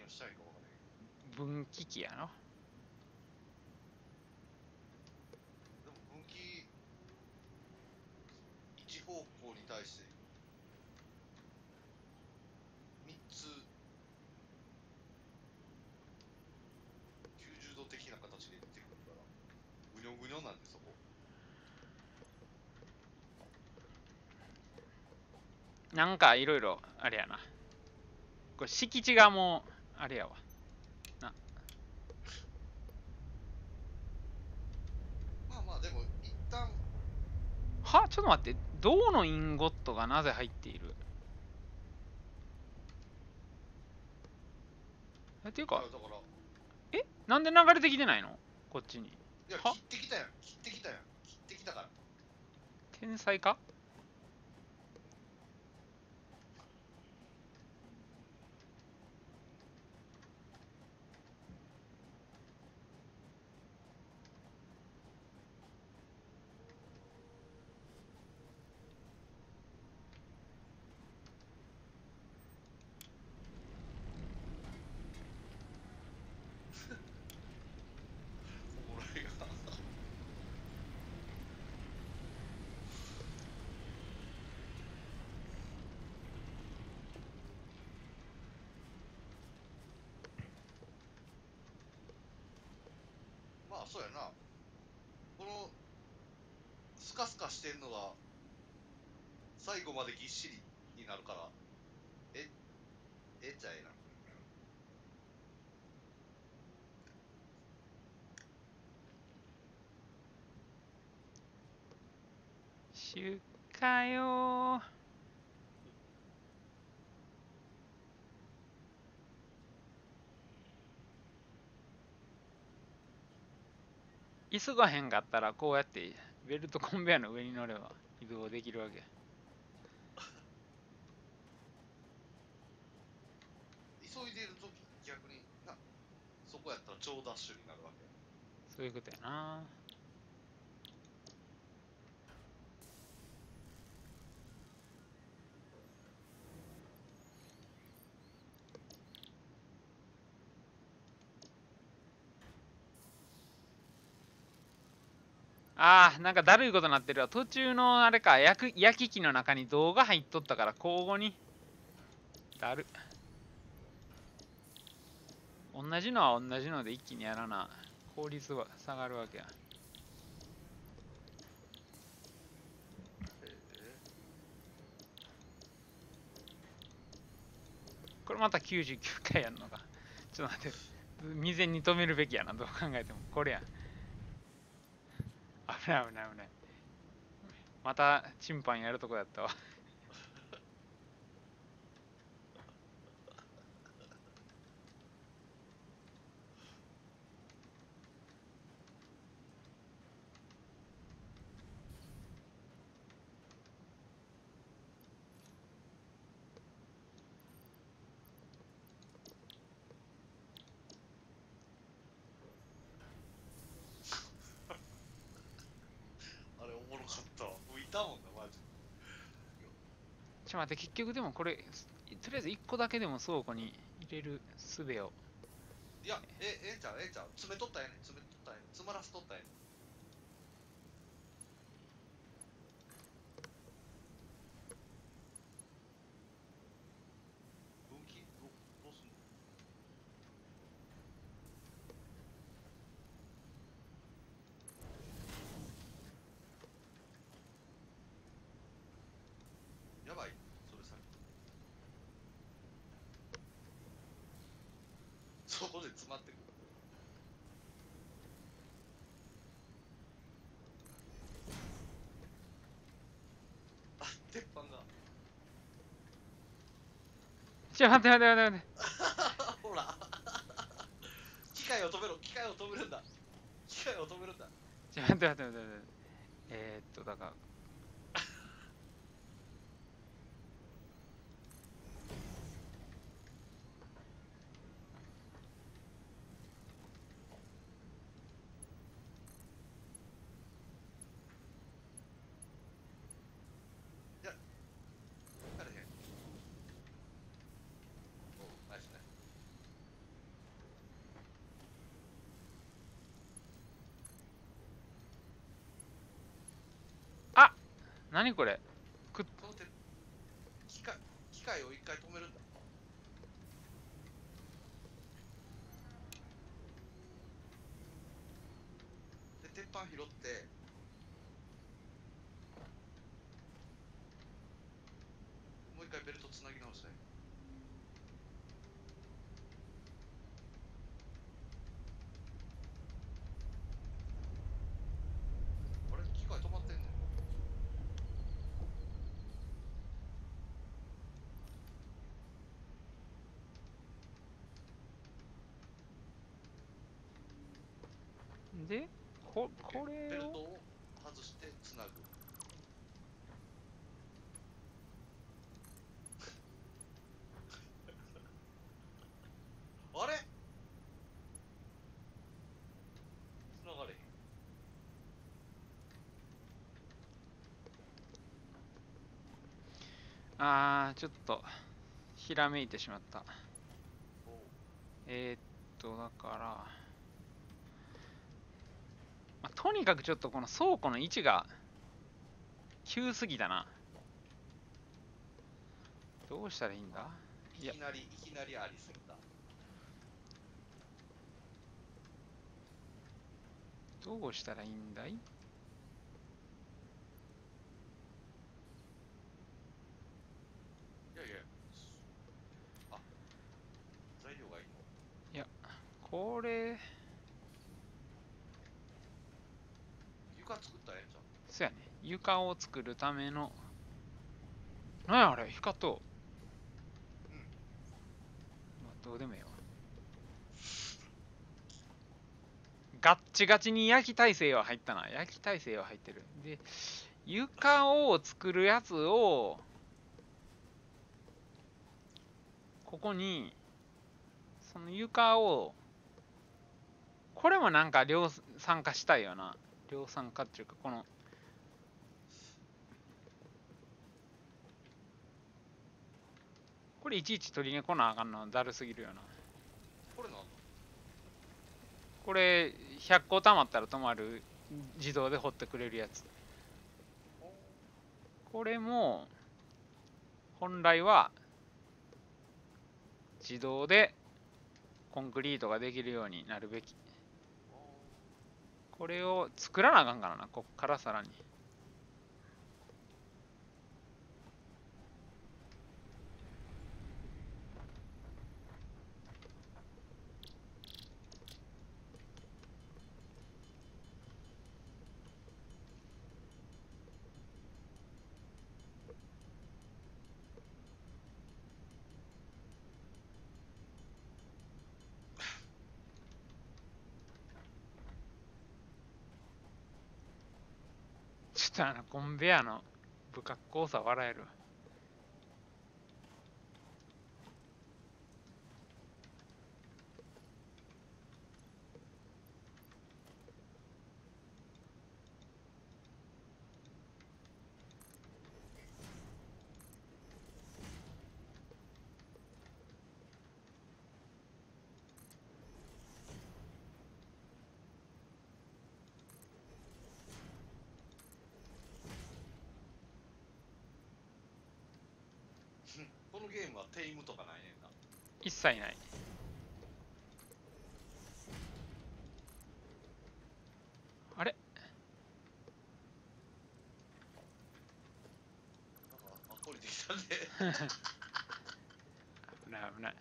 をしたいか分からへん。分岐器やろ。でも分岐一方向に対して3つ90度的な形で出てくるからぐにょぐにょなんでそこ。なんかいろいろ、あれやな。これ敷地がもう、あれやわ。まあまあでも一旦はちょっと待って。銅のインゴットがなぜ入っている？っていうか、いやだからなんで流れてきてないのこっちに。いやは切ってきたやん切ってきたやん切ってきたから。天才か？おもろいがまあそうやな。このスカスカしてんのが最後までぎっしりになるからえっちゃええな。出荷よー。急がへんかったらこうやってベルトコンベヤーの上に乗れば移動できるわけ。急いでるとき逆にな、そこやったら超ダッシュになるわけ。そういうことやな。あー、なんかだるいことなってるわ。途中のあれか、焼き機の中に動画入っとったから交互に。だる。同じのは同じので一気にやらな。効率は下がるわけや。これまた99回やんのか。ちょっと待って。未然に止めるべきやな。どう考えても。これやん。危ない危ない危ない。またチンパンやるとこやったわ。あれおもろかったわ。浮いたもんな、マジ。ちょっと待って、結局でもこれ、とりあえず1個だけでも倉庫に入れる術を。いや、ええんちゃう、ええんちゃう。詰めとったらええねん、詰めとったらええねん、詰まらせとったらええねん。分岐どうすんの？やばい、それさ。そこで詰まってくる。あ、鉄板が。ちょ、待って待って待って待って。ほら。機械を止めろ、機械を止めるんだ。機械を止めるんだ。ちょ、待って待って待って待って。だから。あれへん。おう、ナイスね。あ、何これ。この鉄機械を一回止めるんだ。で、鉄板拾って、もう一回ベルトつなぎ直して。あれ、機械止まってんねん。で、これを。ベルトを外してつなぐ。あれ、つながれへん。ちょっと、ひらめいてしまった。おう、だから、まあ、とにかくちょっとこの倉庫の位置が急すぎたな。どうしたらいいんだ？いきなりありすぎた。どうしたらいいんだい？いやいや。あ、材料がいいの？いや、これ、床作ったらええんちゃう？そうやね。床を作るための、なんやあれ、光っとう。まあ、どうでもええわ。ガッチガチに焼き耐性は入ったな。焼き耐性は入ってる。で、床を作るやつを、ここに、その床を、これもなんか量産化したいよな。量産化っていうか、この、これいちいち取りに来なあかんのだるすぎるよな。これなんこれ100個溜まったら止まる、自動で掘ってくれるやつ。これも本来は自動でコンクリートができるようになるべき。これを作らなあかんからな、こっからさらに。ちょっとコンベアの不格好さ笑えるわ。このゲームはテイムとかないねんな。一切ない。あれ、なんかあっこりできたんで危ない危ない。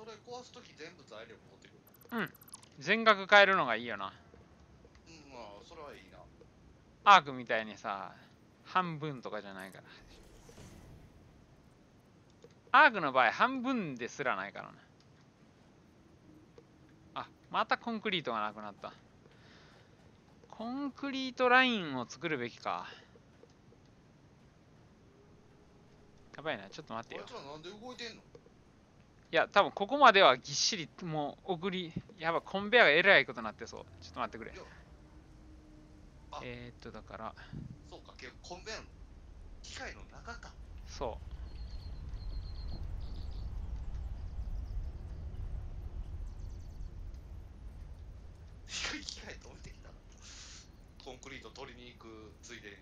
それ壊すとき全部材料持ってくる。うん。全額変えるのがいいよな。うん、まあそれはいいな。アークみたいにさ、半分とかじゃないから。アークの場合、半分ですらないからな。あ、またコンクリートがなくなった。コンクリートラインを作るべきか。やばいな、ちょっと待ってよあい。つらなんで動いてんの？いや、多分ここまではぎっしり、もう送り、やばい、コンベアがえらいことになってそう。ちょっと待ってくれいや。あ、だから、そうか、コンベアの機械の中か。そう。機械止めてきたな。コンクリート取りに行くついでに。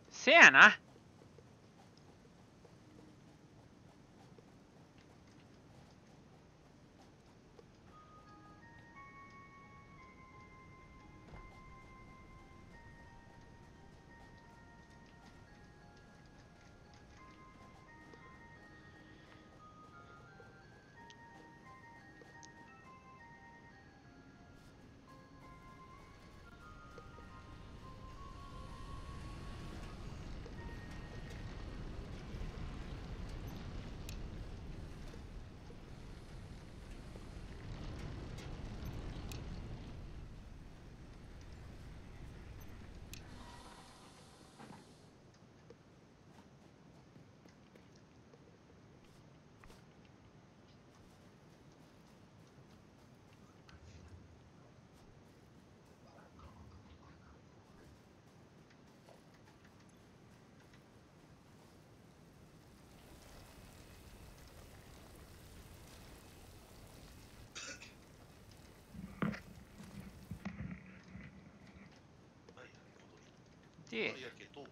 せやな。で、やけど、ど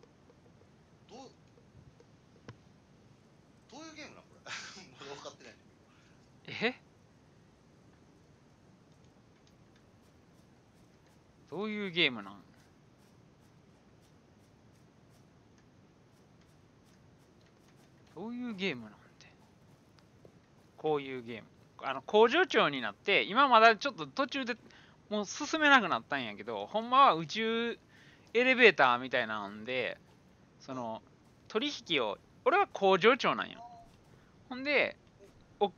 ういうゲームなんこれまだ分かってないんだけえどういうゲームなん？どういうゲームなんて。こういうゲーム。工場長になって、今まだちょっと途中でもう進めなくなったんやけど、ほんまは宇宙エレベーターみたいなんで、その、取引を、俺は工場長なんよ。ほんで、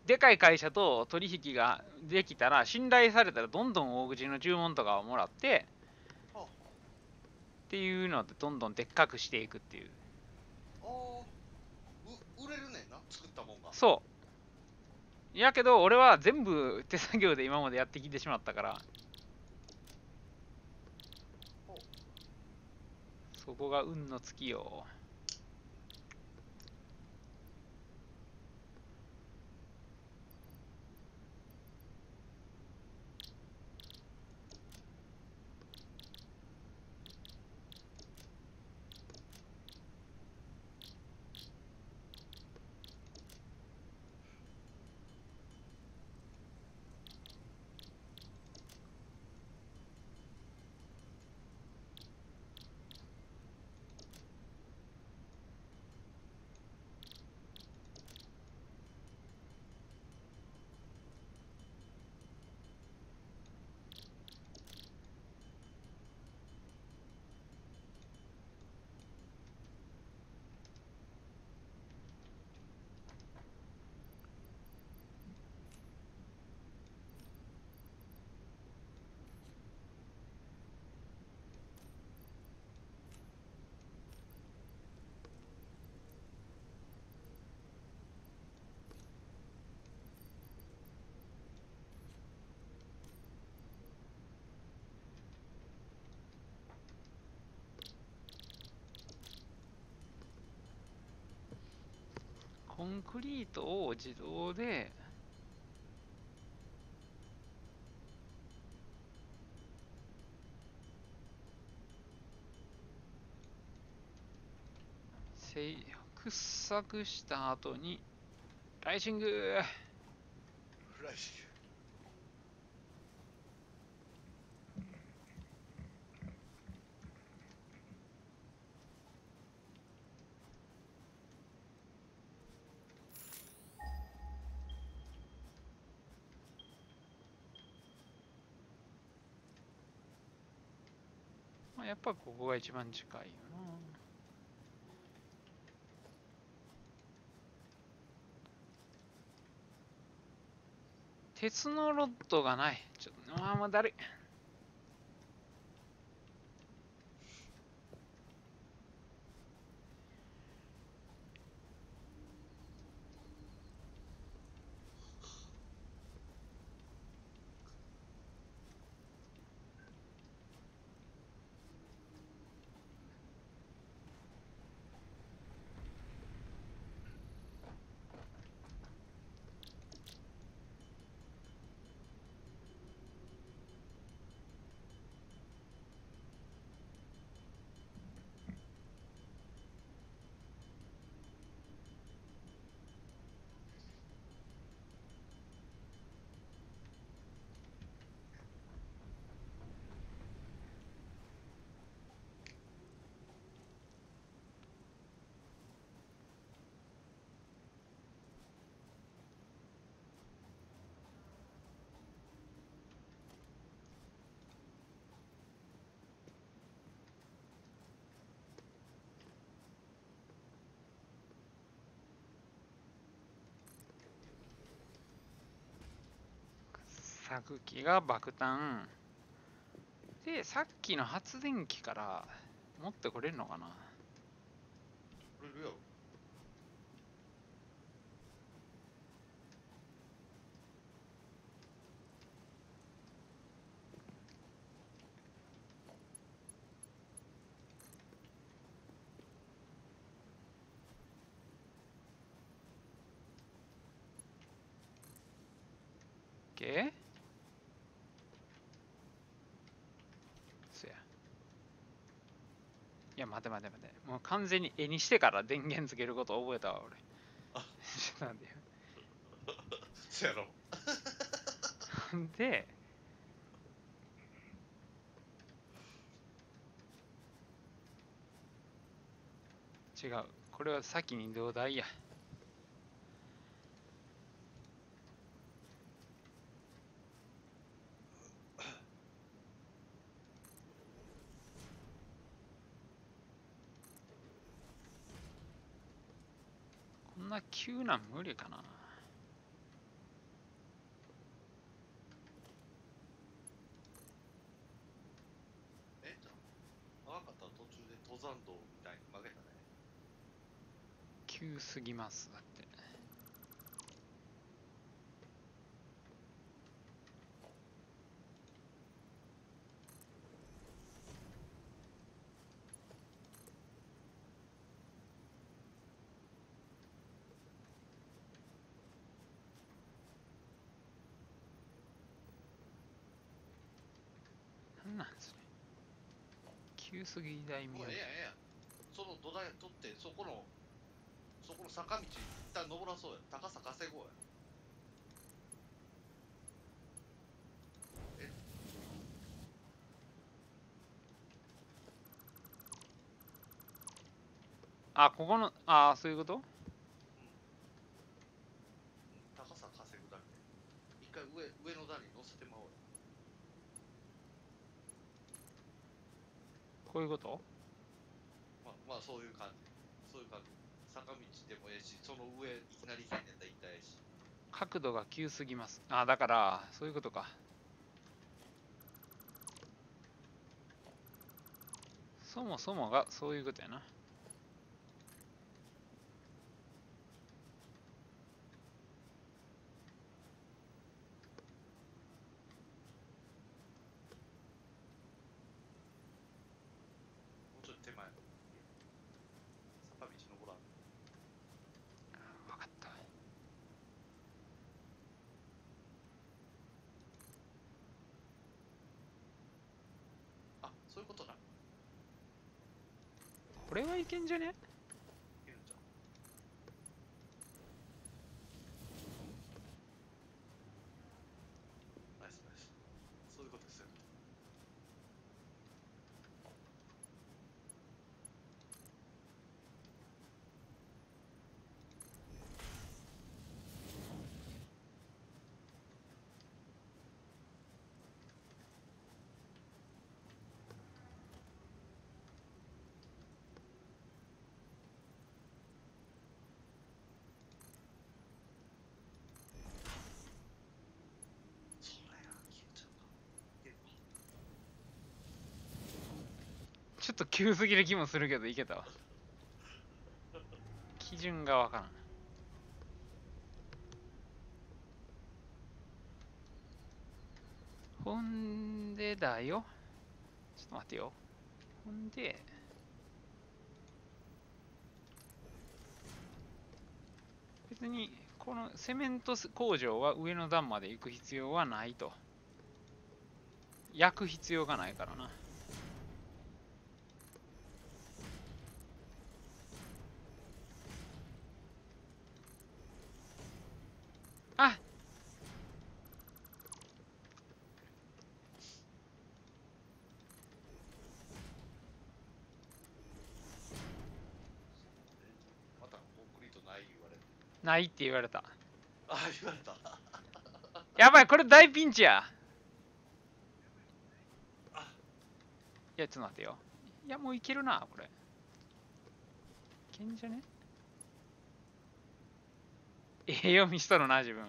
でかい会社と取引ができたら、信頼されたらどんどん大口の注文とかをもらって、ど。はっていうのでどんどんでっかくしていくっていう。あ、売れるねんな、作ったもんが。そう。やけど、俺は全部手作業で今までやってきてしまったから、そこが運の尽きよ。コンクリートを自動で掘削した後にライシング。フライシまあ、やっぱここが一番近いよな。鉄のロッドがない。ちょっと、もうだるい。削機が爆弾で、さっきの発電機から持ってこれるのかな。これるやろ。けそや。いや、待て待て待て。もう完全に絵にしてから電源つけることを覚えたわ、俺。あちょっと待ってよ。そやろ。で、違う。これは先に土台や。こんな急なん無理かな。じゃあ、長かったら途中で登山道みたいに曲げたね。急すぎます。だって。なんなんですね。急すぎ大名もう。ええやん、ええやん。その土台取って、そこの坂道一旦登らそうや。高さ稼ごうや。あ、ここの、あ、そういうこと？高さ稼ぐだけ。一回上の段に乗せてまおうや。こういうこと？まあそういう感じ。そういう感じ。坂道でもええし、その上いきなり行けんねんだったら行ったらええし。角度が急すぎます。あ、だから、そういうことか。そもそもがそういうことやな。もうちょっと手前。坂道登らん。わかった。あ、そういうことな。これはいけんじゃね？いけるんじゃん。ナイスナイス。そういうことですよ。それが消えちゃうか。いけるか。ちょっと急すぎる気もするけど、いけたわ。基準がわからん。ほんでだよ。ちょっと待ってよ。ほんで、別にこのセメント工場は上の段まで行く必要はないと。焼く必要がないからな。あ、またコンクリートない言われる。ないって言われた。あ、言われた。やばい、これ大ピンチや。いや、ちょっと待ってよ。いや、もういけるな、これ。いけんじゃね？ええ読みしとるな、自分。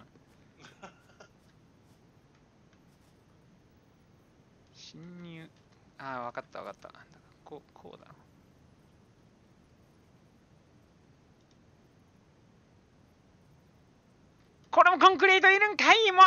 侵入。ああ、わかったわかった。だからこうだろ。これもコンクリートいるんかいもう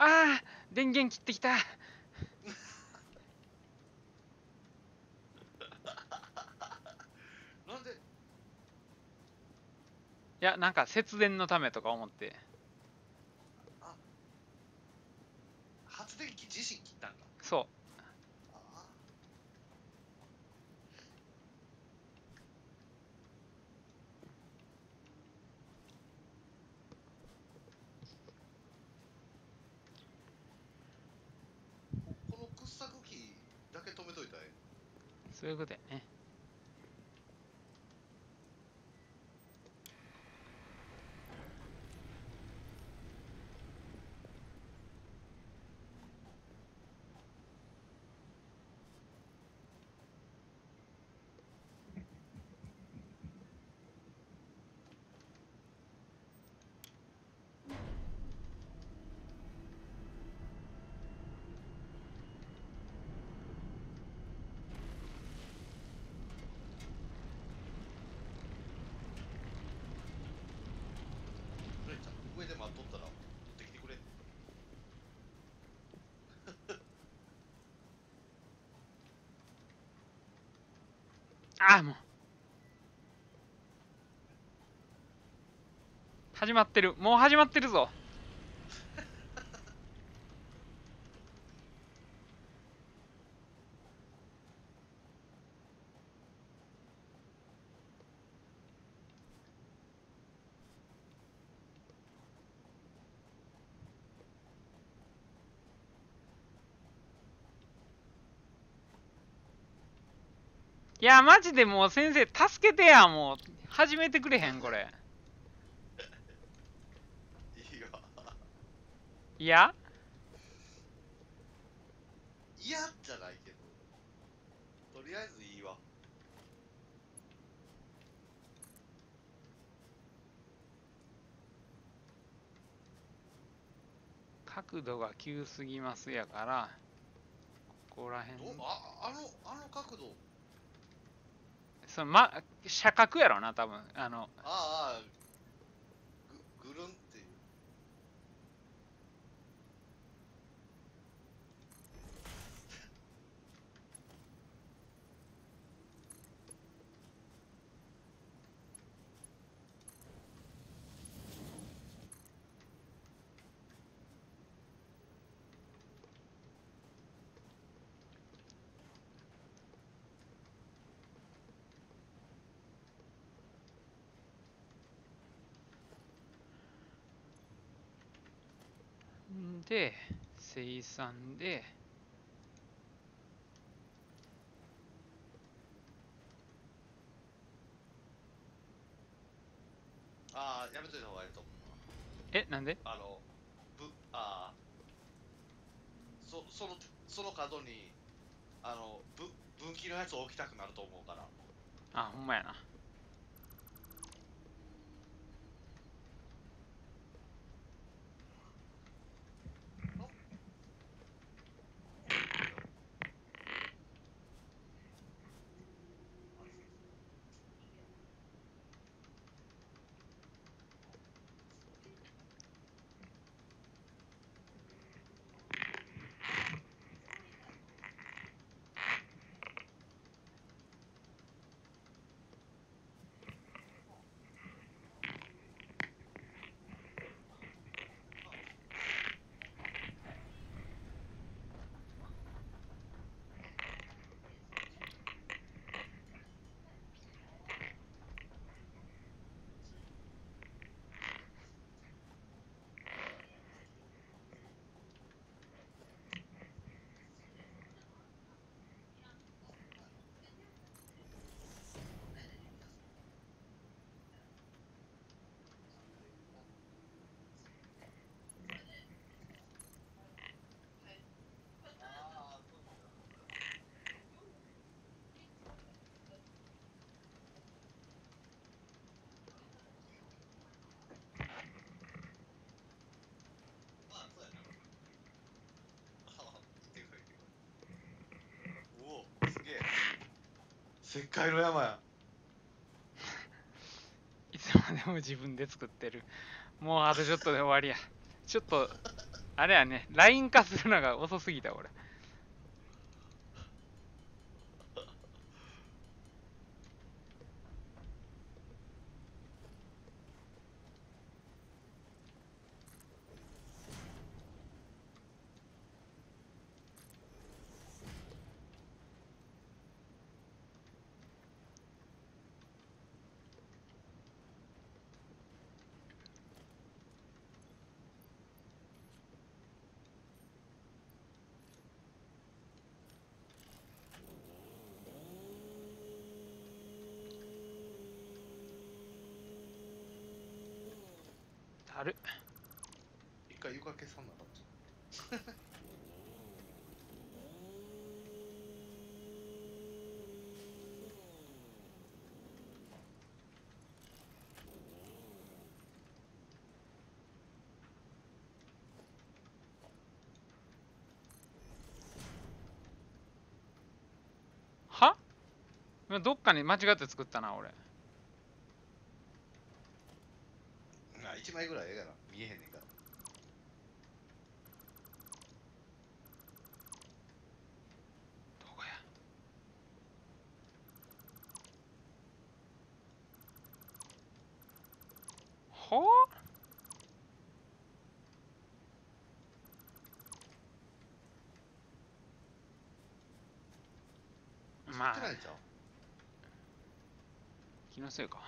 ああ、電源切ってきた。や、なんか節電のためとか思って。発電機自身切ったんか。そう。あこの掘削機だけ止めといたらえそういうことやね。え。ちゃん上で待っとったら取ってきてくれ。ああ、もう。始まってる。もう始まってるぞ。いや、マジでもう先生、助けてや、もう。始めてくれへん、これ。いいわ。いや嫌じゃないけど、とりあえずいいわ。角度が急すぎますやから、ここら辺。あの角度。そのま、車角やろな、多分。ぐるんっていう。で、生産で、やめといた方がいいと思う。え、なんでぶ、あーその角に、分岐のやつ置きたくなると思うから。あ、ほんまやな。おお、すげえ。石灰の山や。いつまでも自分で作ってる。もうあとちょっとで終わりや。ちょっと、あれやね、ライン化するのが遅すぎた、俺。だる。一回床消さんなかった。は？今どっかに間違って作ったな、俺。まあ1枚ぐらいええから見えへんねんから。どこや。はあまあ作ってないんちゃう？気のせいか。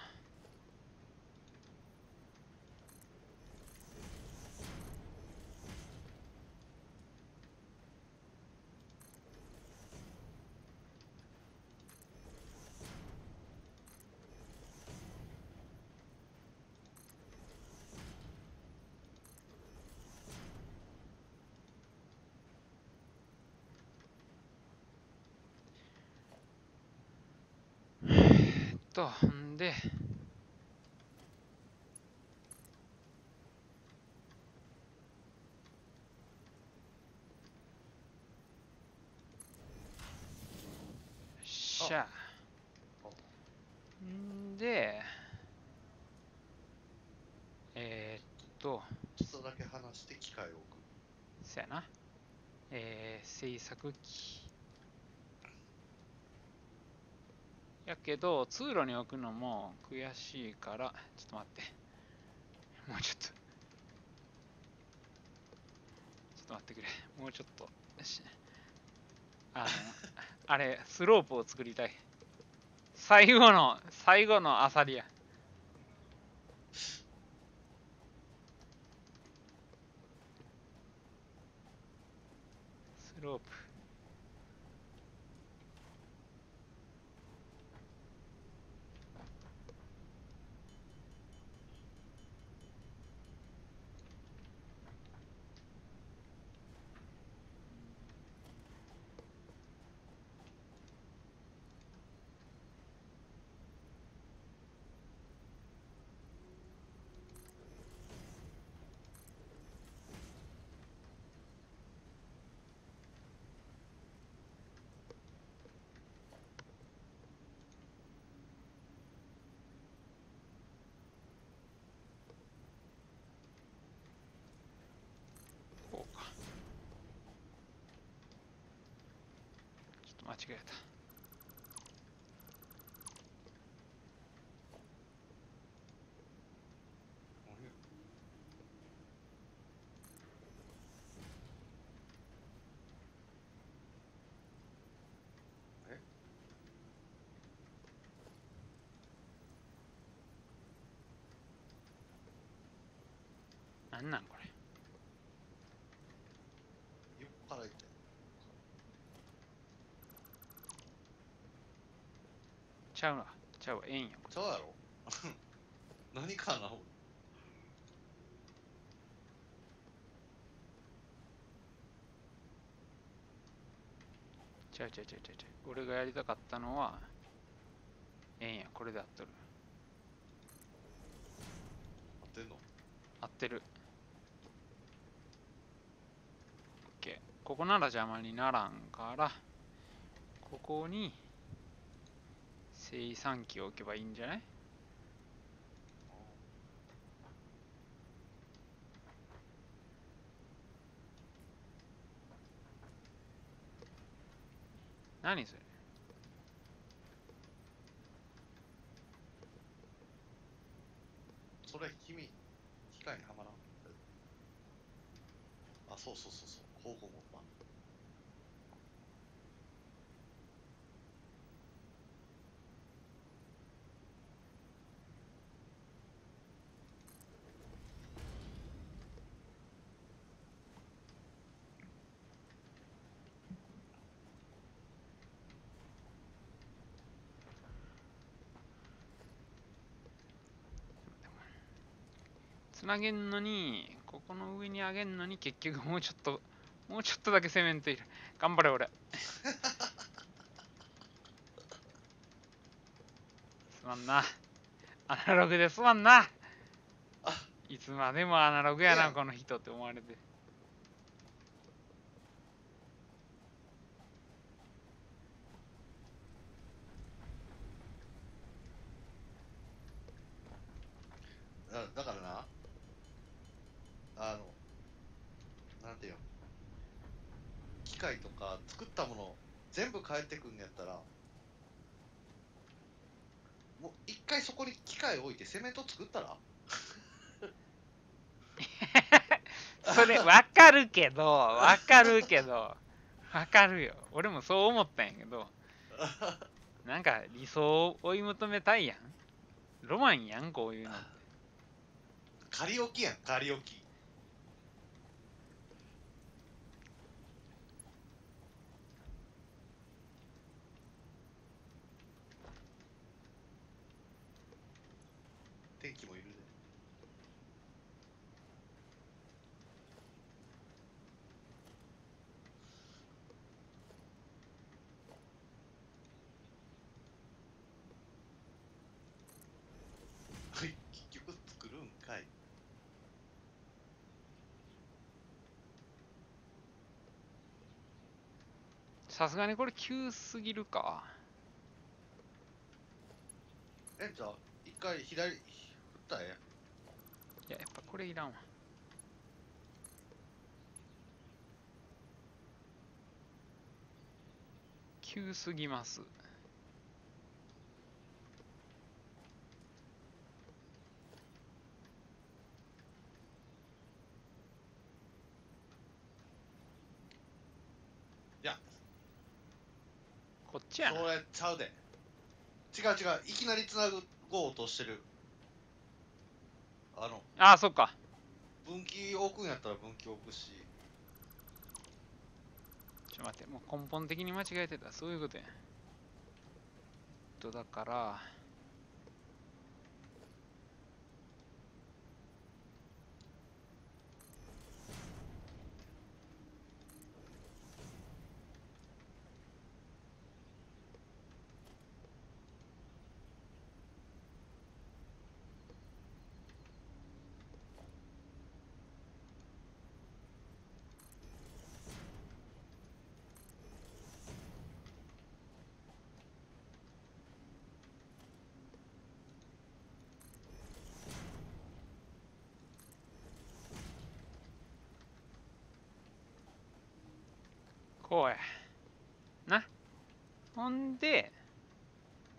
んで、しゃんで、ちょっとだけ離して機械を置く。そやな。制作機。やけど、通路に置くのも悔しいから、ちょっと待って。もうちょっと。ちょっと待ってくれ。もうちょっと。あれ、スロープを作りたい。最後のアサリや。スロープ。こうか。ちょっと間違えた。なんなんこれ。横から行って。ちゃうわ。ちゃうわ。ええんや。ちゃうやろ何かな。ちゃう。俺がやりたかったのは、ええんや。これで合っとる。合ってんの？合ってる。OK。ここなら邪魔にならんから、ここに生産機を置けばいいんじゃない？何それ？それ機械にはまらん。あ、そう。方向持った。つなげんのに、ここの上に上げんのに、結局もうちょっとだけ攻めんといる。頑張れ、俺。すまんな。アナログですまんな。いつまでもアナログやな、この人って思われて。だからな、なんていうの、機械とか作ったもの全部返ってくんのやったら、もう一回そこに機械置いてセメント作ったら。それ、わかるけど、わかるよ。俺もそう思ったんやけど、なんか理想を追い求めたいやん。ロマンやん、こういうの。仮置きやん、仮置き。天気もいるで。はい、結局作るんかい。さすがにこれ急すぎるか。じゃあ一回左振ったらええやん。いや、やっぱこれいらんわ。急すぎます。いや、こっちやな。それちゃうで。違う違う、いきなりつなごうとしてる。ああ、そっか。分岐置くんやったら分岐置くし。ちょっと待って、もう根本的に間違えてた。そういうことや。だから、こうや。な。ほんで、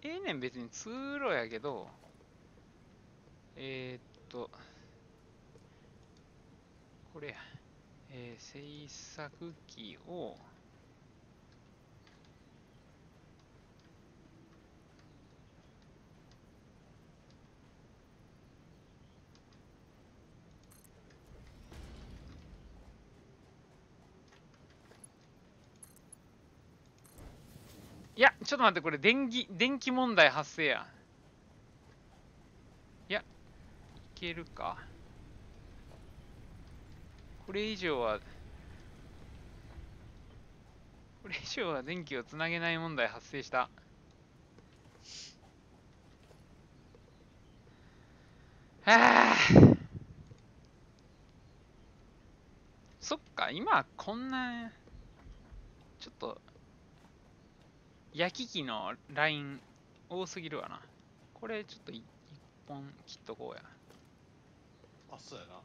ええねん別に通路やけど、これや。制作機を、いや、ちょっと待って、これ電気問題発生や。いや、いけるか。これ以上は電気をつなげない問題発生した。はあ。そっか、今こんな、ちょっと、焼き機のライン多すぎるわな。これちょっと一本切っとこうや。あ、そうやな。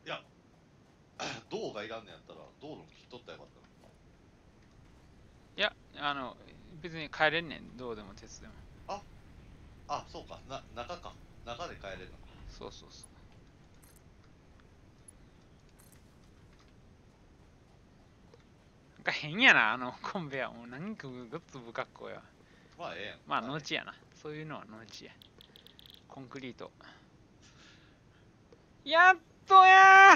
いや、銅がいらんのやったら銅の切っとったらよかったな。いや、別に帰れんねん。どうでも鉄でも。あ、そうか、中か。中で帰れるのか。そうそうそう。か変やな、あのコンベヤー。もうなんかごっつ不格好や。まあええやん。まあ、ええ農地やな。そういうのは農地や。コンクリート。やっとやー。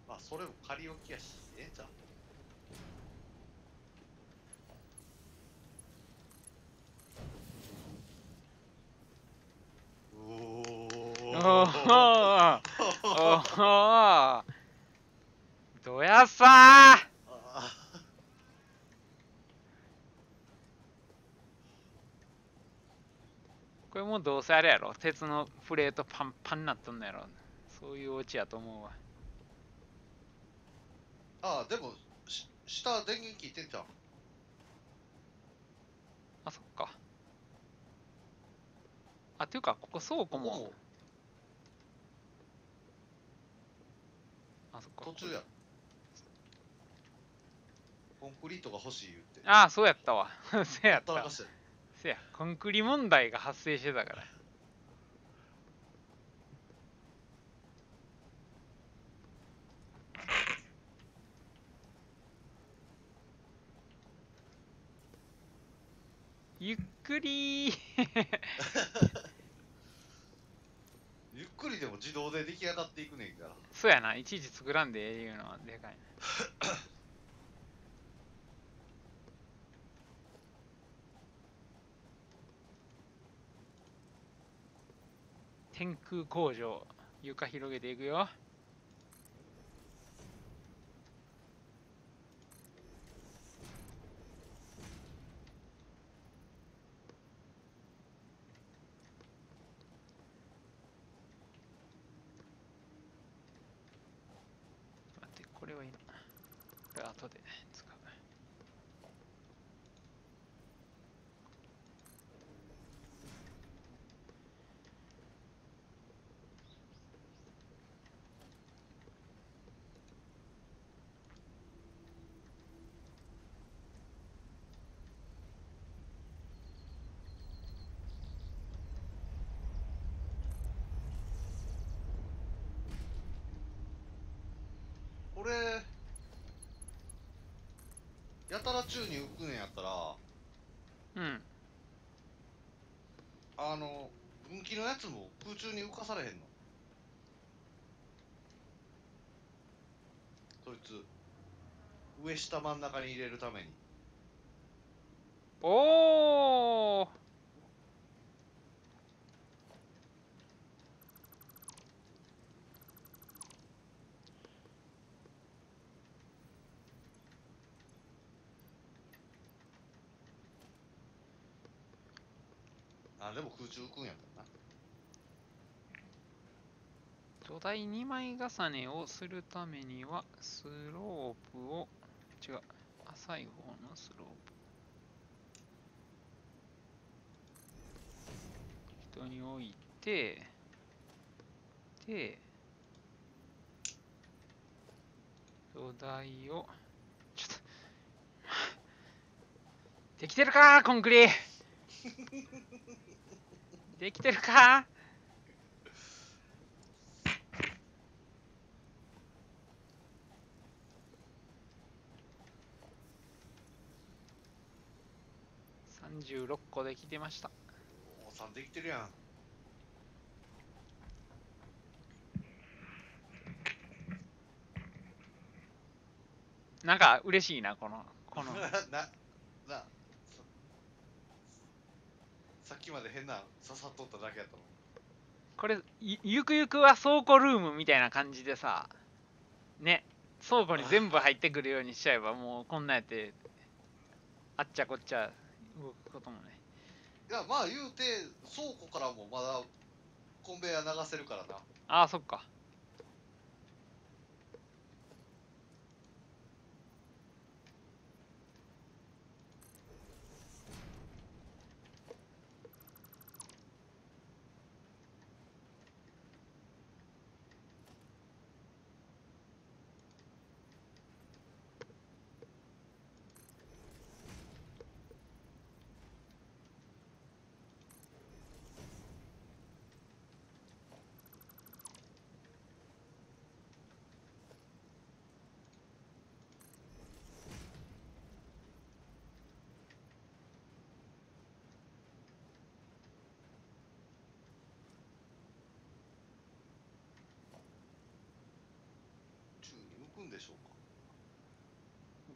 まあそれも仮置きやし、ええんちゃう。おおおーおおどやさー。あこれもうどうせあれやろ。鉄のプレートパンパンになっとんのやろ。そういうオチやと思うわ。あ、でも下電源切ってんじゃん。あ、そっか。あ、ていうか、ここ倉庫も。ここもあ、そっか。途中や。コンクリートが欲しい言って。ああ、そうやったわ。せやったほったらか。してる。せや、コンクリ問題が発生してたから。ゆっくりー。ゆっくりでも自動で出来上がっていくねんから。そうやな、いちいち作らんでええいうのはでかいな。天空工場、床広げていくよ。待って、これはいいの。これ後で使う。俺、やたら宙に浮くねんやったら、うん。分岐のやつも空中に浮かされへんの。そいつ、上下真ん中に入れるために。おー。あ、でも空中浮くんやったな。土台2枚重ねをするためには、スロープを、違う、浅い方のスロープ。人に置いて、で、土台を、ちょっと、できてるかコンクリ。できてるか。36個できてました。おーさんできてるやん。なんか嬉しいな、このさっきまで変な刺さっとっただけやったの。これゆくゆくは倉庫ルームみたいな感じでさ、ね、倉庫に全部入ってくるようにしちゃえば、もうこんなんやってあっちゃこっちゃ動くこともね。いや、まあ言うて、倉庫からもまだコンベヤ流せるからな。ああ、そっか。んでしょうか。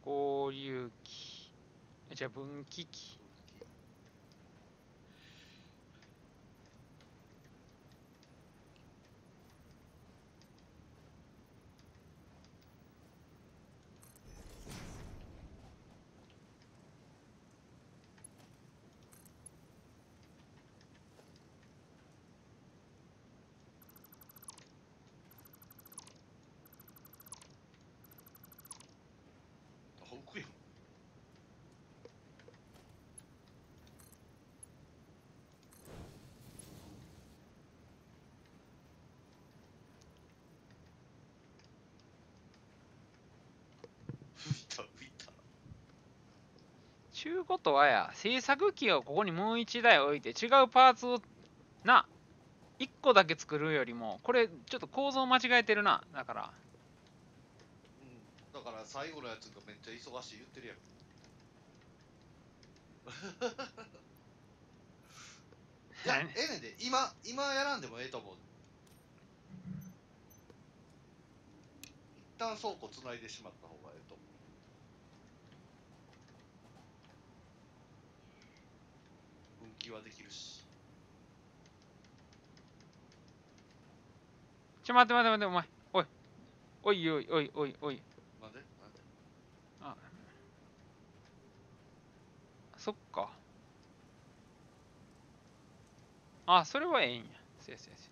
合流機。じゃあ分岐器。あ、浮くやん。浮いた浮いた。ちゅうことはや、制作機をここにもう一台置いて違うパーツをな、1個だけ作るよりも、これちょっと構造間違えてるな。だから、うん。だから最後のやつがめっちゃ忙しい言ってるやん。いや、ええねんで、今やらんでもええと思う。一旦倉庫つないでしまった方がええと思う。分岐はできるし。待って待って待って、お前。おい。おいおいおいおいおい。なんでなんであ、そっか。あ、それはええんや。せやせやせや。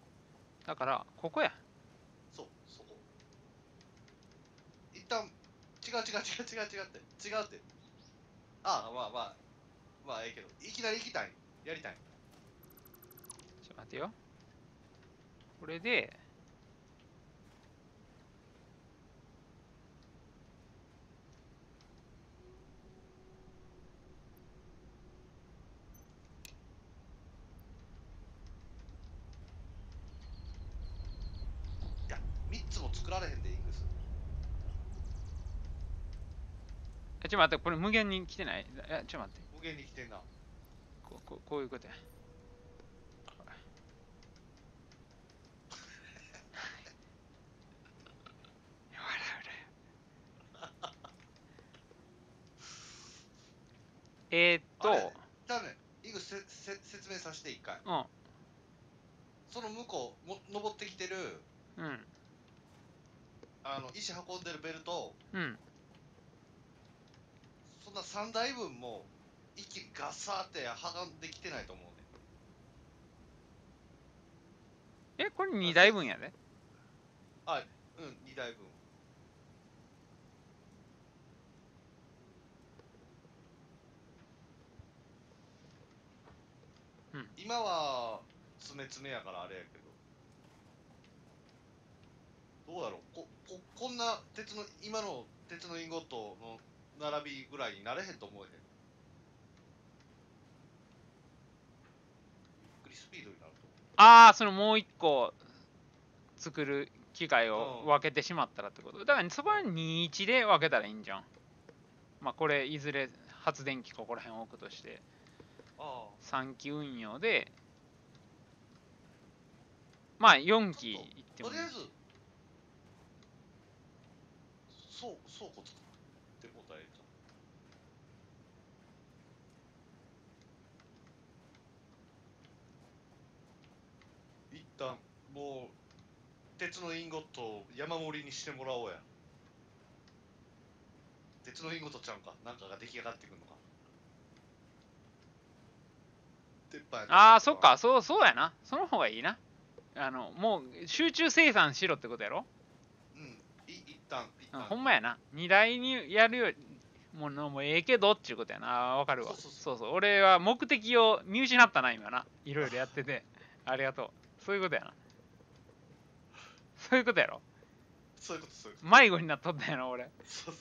だから、ここや。そう、そこ。一旦、違うって。違うって。ああ、まあええけど。いきなり行きたい。やりたい。ちょっと待ってよ。これで、いや、3つも作られへんで、イングス。ちょっと待って、これ無限に来てない。ちょっと待って。無限に来てんな。こういうことや。あれじゃあね、イングス説明させて一回。うん、その向こう、登ってきてる、うん、石運んでるベルト、うん。そんな3台分も一気にガサーってはんできてないと思うね。これ2台分やで。あ、うん、2台分。うん。今は、詰めやからあれやけど、どうだろう。こんな今の鉄のインゴットの並びぐらいになれへんと思えへん。ゆっくりスピードになると思ああ、そのもう一個作る機械をうん分けてしまったらってこと。だからそこは21で分けたらいいんじゃん。まあこれいずれ発電機ここら辺置くとして、う。あ3機運用で、まあ4機いってもいいとりあえず、倉庫作ってもうたらええじゃん。一旦、もう、鉄のインゴットを山盛りにしてもらおうや。鉄のインゴットちゃうんか。なんかが出来上がってくるのか。鉄板やったらああ、鉄板そっか、そうやな。その方がいいな。もう集中生産しろってことやろ。うん。一旦。ほんまやな。荷台にやるよりものもええけどっていうことやな。わかるわ。そうそう。俺は目的を見失ったな、今な。いろいろやってて。ありがとう。そういうことやな。そういうことやろ。そういうこと。迷子になっとったやろ、俺。そう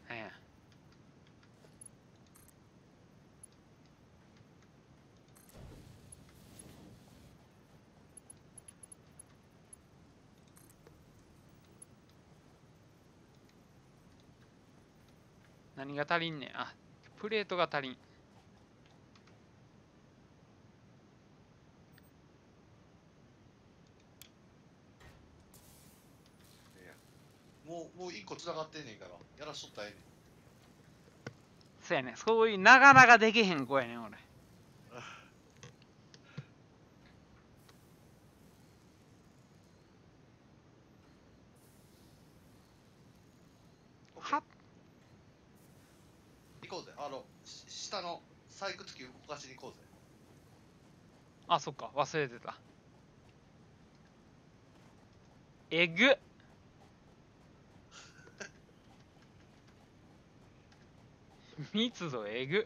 なんや。何が足りんねん。あ、プレートが足りん。もう1個繋がってんねんからやらしとったらええねん。そうやね。そういうなかなかできへん子やねん、俺。はっ。行こうぜ。下の採掘機動かしに行こうぜ。あ、そっか。忘れてた。えぐっ。密度えぐっ。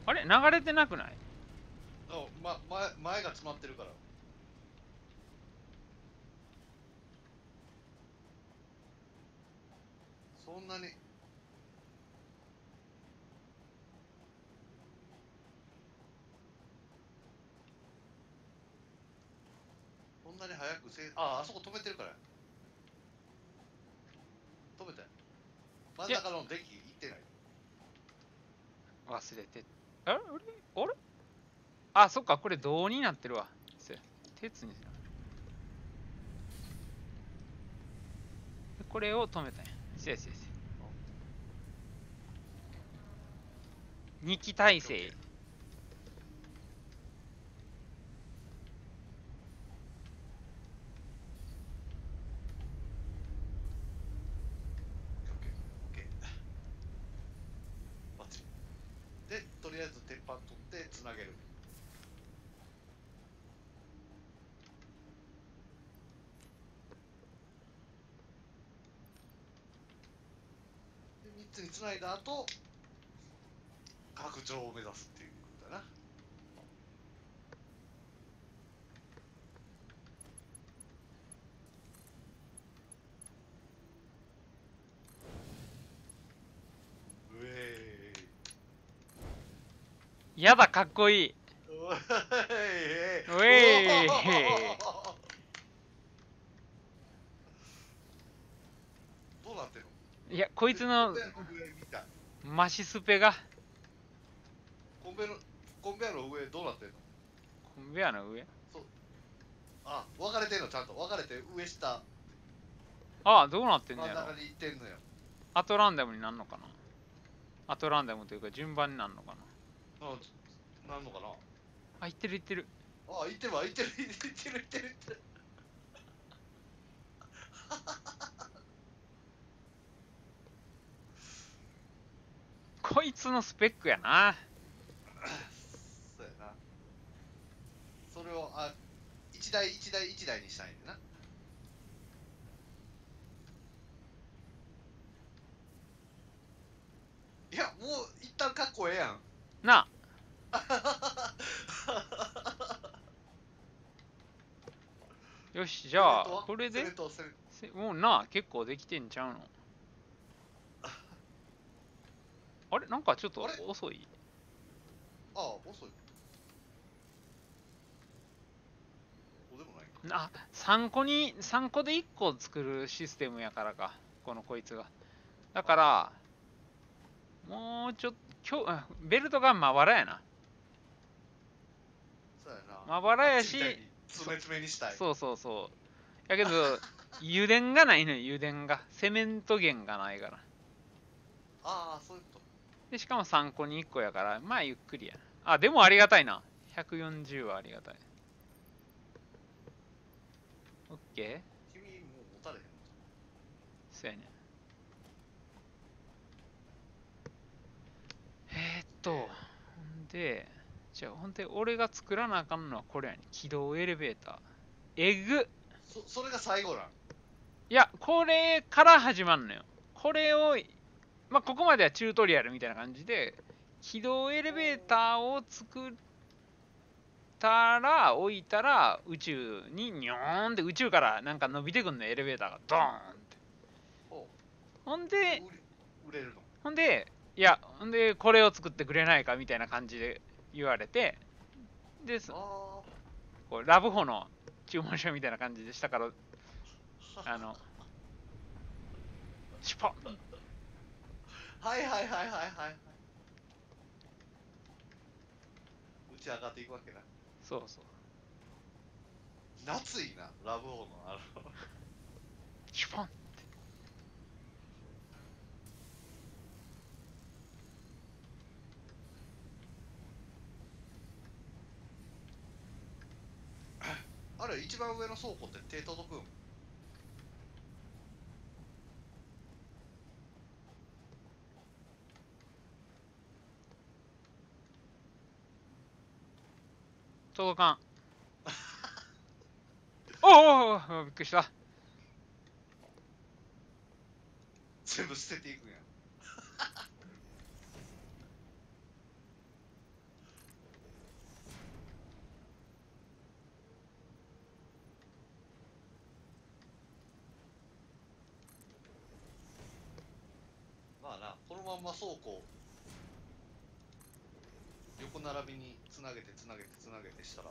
あれ流れてなくない？前が詰まってるから。そんなに。そんなに早くあそこ止めてるから。止めたよ。真ん中のデッキ行ってない。忘れて。あれあ、そっか。これ銅になってるわ。そうや鉄にする。これを止めたんや。そうやそうやそうや。2機体制。バッチリ。で、とりあえず鉄板取ってつなげる。で、3つにつないだ後、拡張を目指すっていうことだな。うえーい。やだ、かっこいい。ううえーい。どうなってるの？いや、こいつのコンベヤーの上みたい。マシスペが。コンベヤーの上どうなってんの？コンベアの上。あ、分かれてんのちゃんと。分かれて上下あ、どうなってんのやろ。真ん中に行ってんのよ。アトランダムになんのかな。アトランダムというか順番になんのかな。なんのかな。あ、いってるいってる。あ、行ってるわ、行ってる行ってる行ってる行ってる。こいつのスペックやな。そうやな。それを一台一台一台にしたいんだな。いや、もう一旦かっこええやん。なあ。よし、じゃあ、これで、もうなあ、結構できてんちゃうの。あれなんかちょっと遅い。あ、遅い。そうでもないか。3個で1個作るシステムやからか、こいつが。だから、もうちょっと、ベルトがまばらやな。そうやな。まばらやし、詰めにしたい。そうそうそう。やけど、油田がないのよ、油田が。セメント源がないから。ああ、そういうこと。で、しかも3個に1個やから、まあゆっくりやな。あ、でもありがたいな。140はありがたい。オッケー。君もう持たれへんの？そうやね。ほんで、じゃあほんで俺が作らなあかんのはこれやね。起動エレベーター。えぐっ。それが最後なん。いや、これから始まんのよ。これをまあここまではチュートリアルみたいな感じで、起動エレベーターを作ったら、置いたら、宇宙にニョーンって宇宙からなんか伸びてくんの、エレベーターがドーンって。おほんで、売れるの？ほんで、いや、ほんで、これを作ってくれないかみたいな感じで言われて、で、あこうラブホの注文書みたいな感じでしたから、シュポッあ。はいはいはいはいはいはい。打ち上がっていくわけだ。そうそう。夏いな、ラブホのシュポンあれ、一番上の倉庫って手届くん？届かん。おお、びっくりした。全部捨てていくんや。まあな、このまんま倉庫横並びにつなげてつなげてつなげてしたら、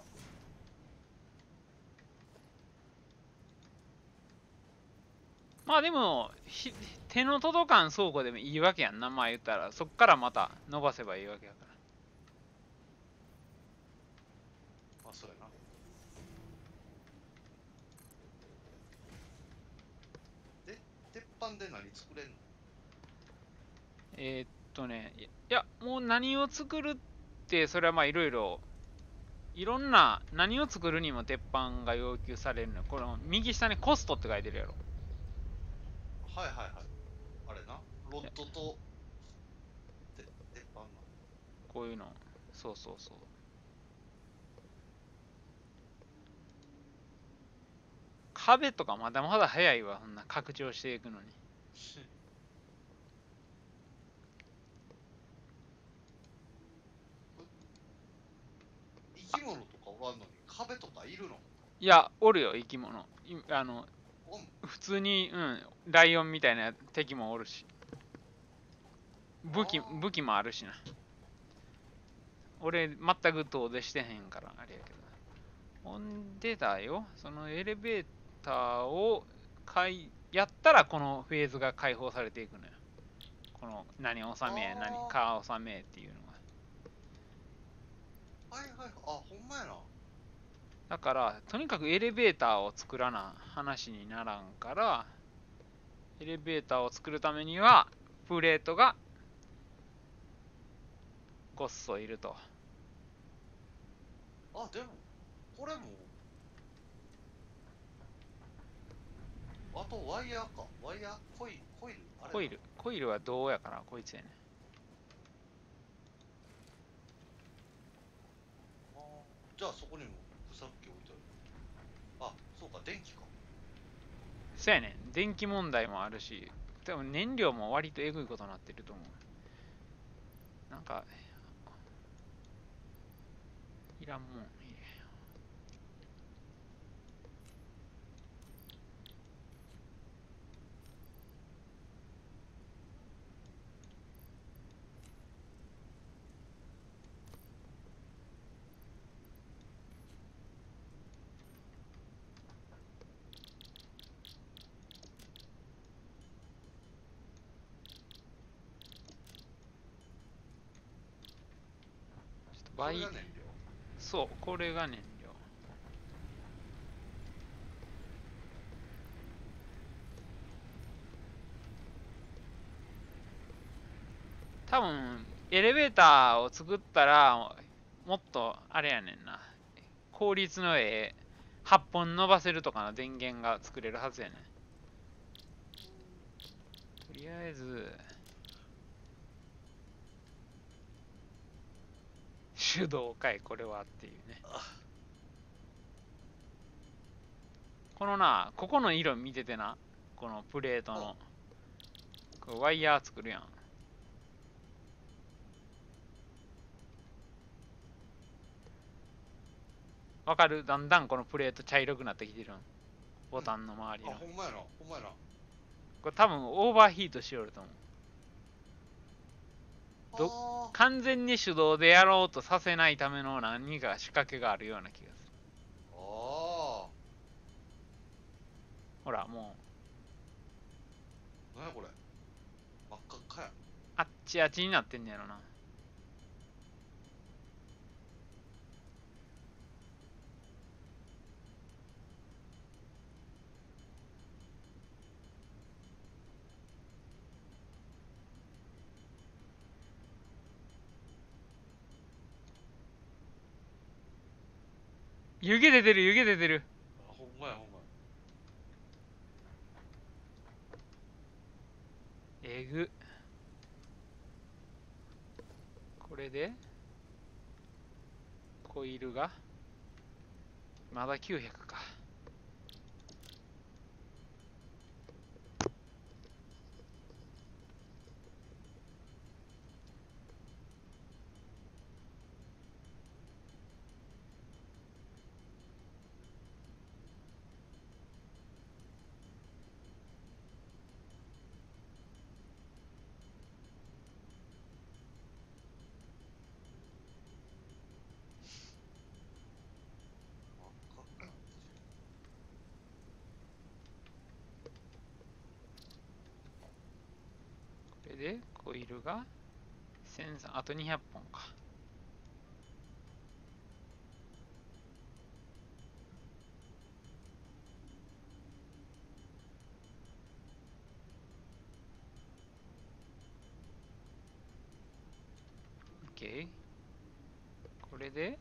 まあでも、手の届かん倉庫でもいいわけやんな、まあ言ったら、そっからまた伸ばせばいいわけやから。まあそうやな。で、鉄板で何作れんの？いや、もう何を作るって、それはまあいろいろ、いろんな、何を作るにも鉄板が要求されるのよ。この右下にコストって書いてるやろ。はいはいはい。あれな、ロッドと鉄板な。こういうの。そうそうそう。壁とかまだまだ早いわ、そんな拡張していくのに。生き物とかおらんのに壁とかいるの？いや、おるよ、生き物。おん普通に、ライオンみたいな敵もおるし。武器もあるしな。俺、全く遠出してへんから、あれやけど。ほんでだよ、そのエレベーターをやったら、このフェーズが解放されていくのよ。この、何収め、何か収めっていうのが。はいはい、あ、ほんまやな。だから、とにかくエレベーターを作らな話にならんから、エレベーターを作るためには、プレートがごっそいると。あ、でも、これも、あとワイヤーか。ワイヤーコイルあれコイルはどうやから、こいつやね。じゃあそこにも草木置いてある。あ、そうか、電気か。そうやねん。電気問題もあるし、でも燃料も割とエグいことになってると思う。なんか、いらんもん。これが燃料。そう、これが燃料。多分、エレベーターを作ったら、もっと、あれやねんな。効率の8本伸ばせるとかの電源が作れるはずやねん。とりあえず、手動かい、これはっていうね。このな、ここの色見ててな。このプレートの。これワイヤー作るやん。わかる？だんだんこのプレート茶色くなってきてるん。ボタンの周りの。ほんまやな、ほんまやな。これ多分オーバーヒートしよると思う。あ完全に手動でやろうとさせないための何か仕掛けがあるような気がする。あほら、もう、ー、なんやこれ。真っ赤っかや。あっちあっちになってんねやろな。湯気出てる、湯気出てる。あ、ほんまや、ほんまや。えぐ。これで、コイルが、まだ900か。真っ赤っかや。これで、コイルが、1300、あと200本か。OK。これで、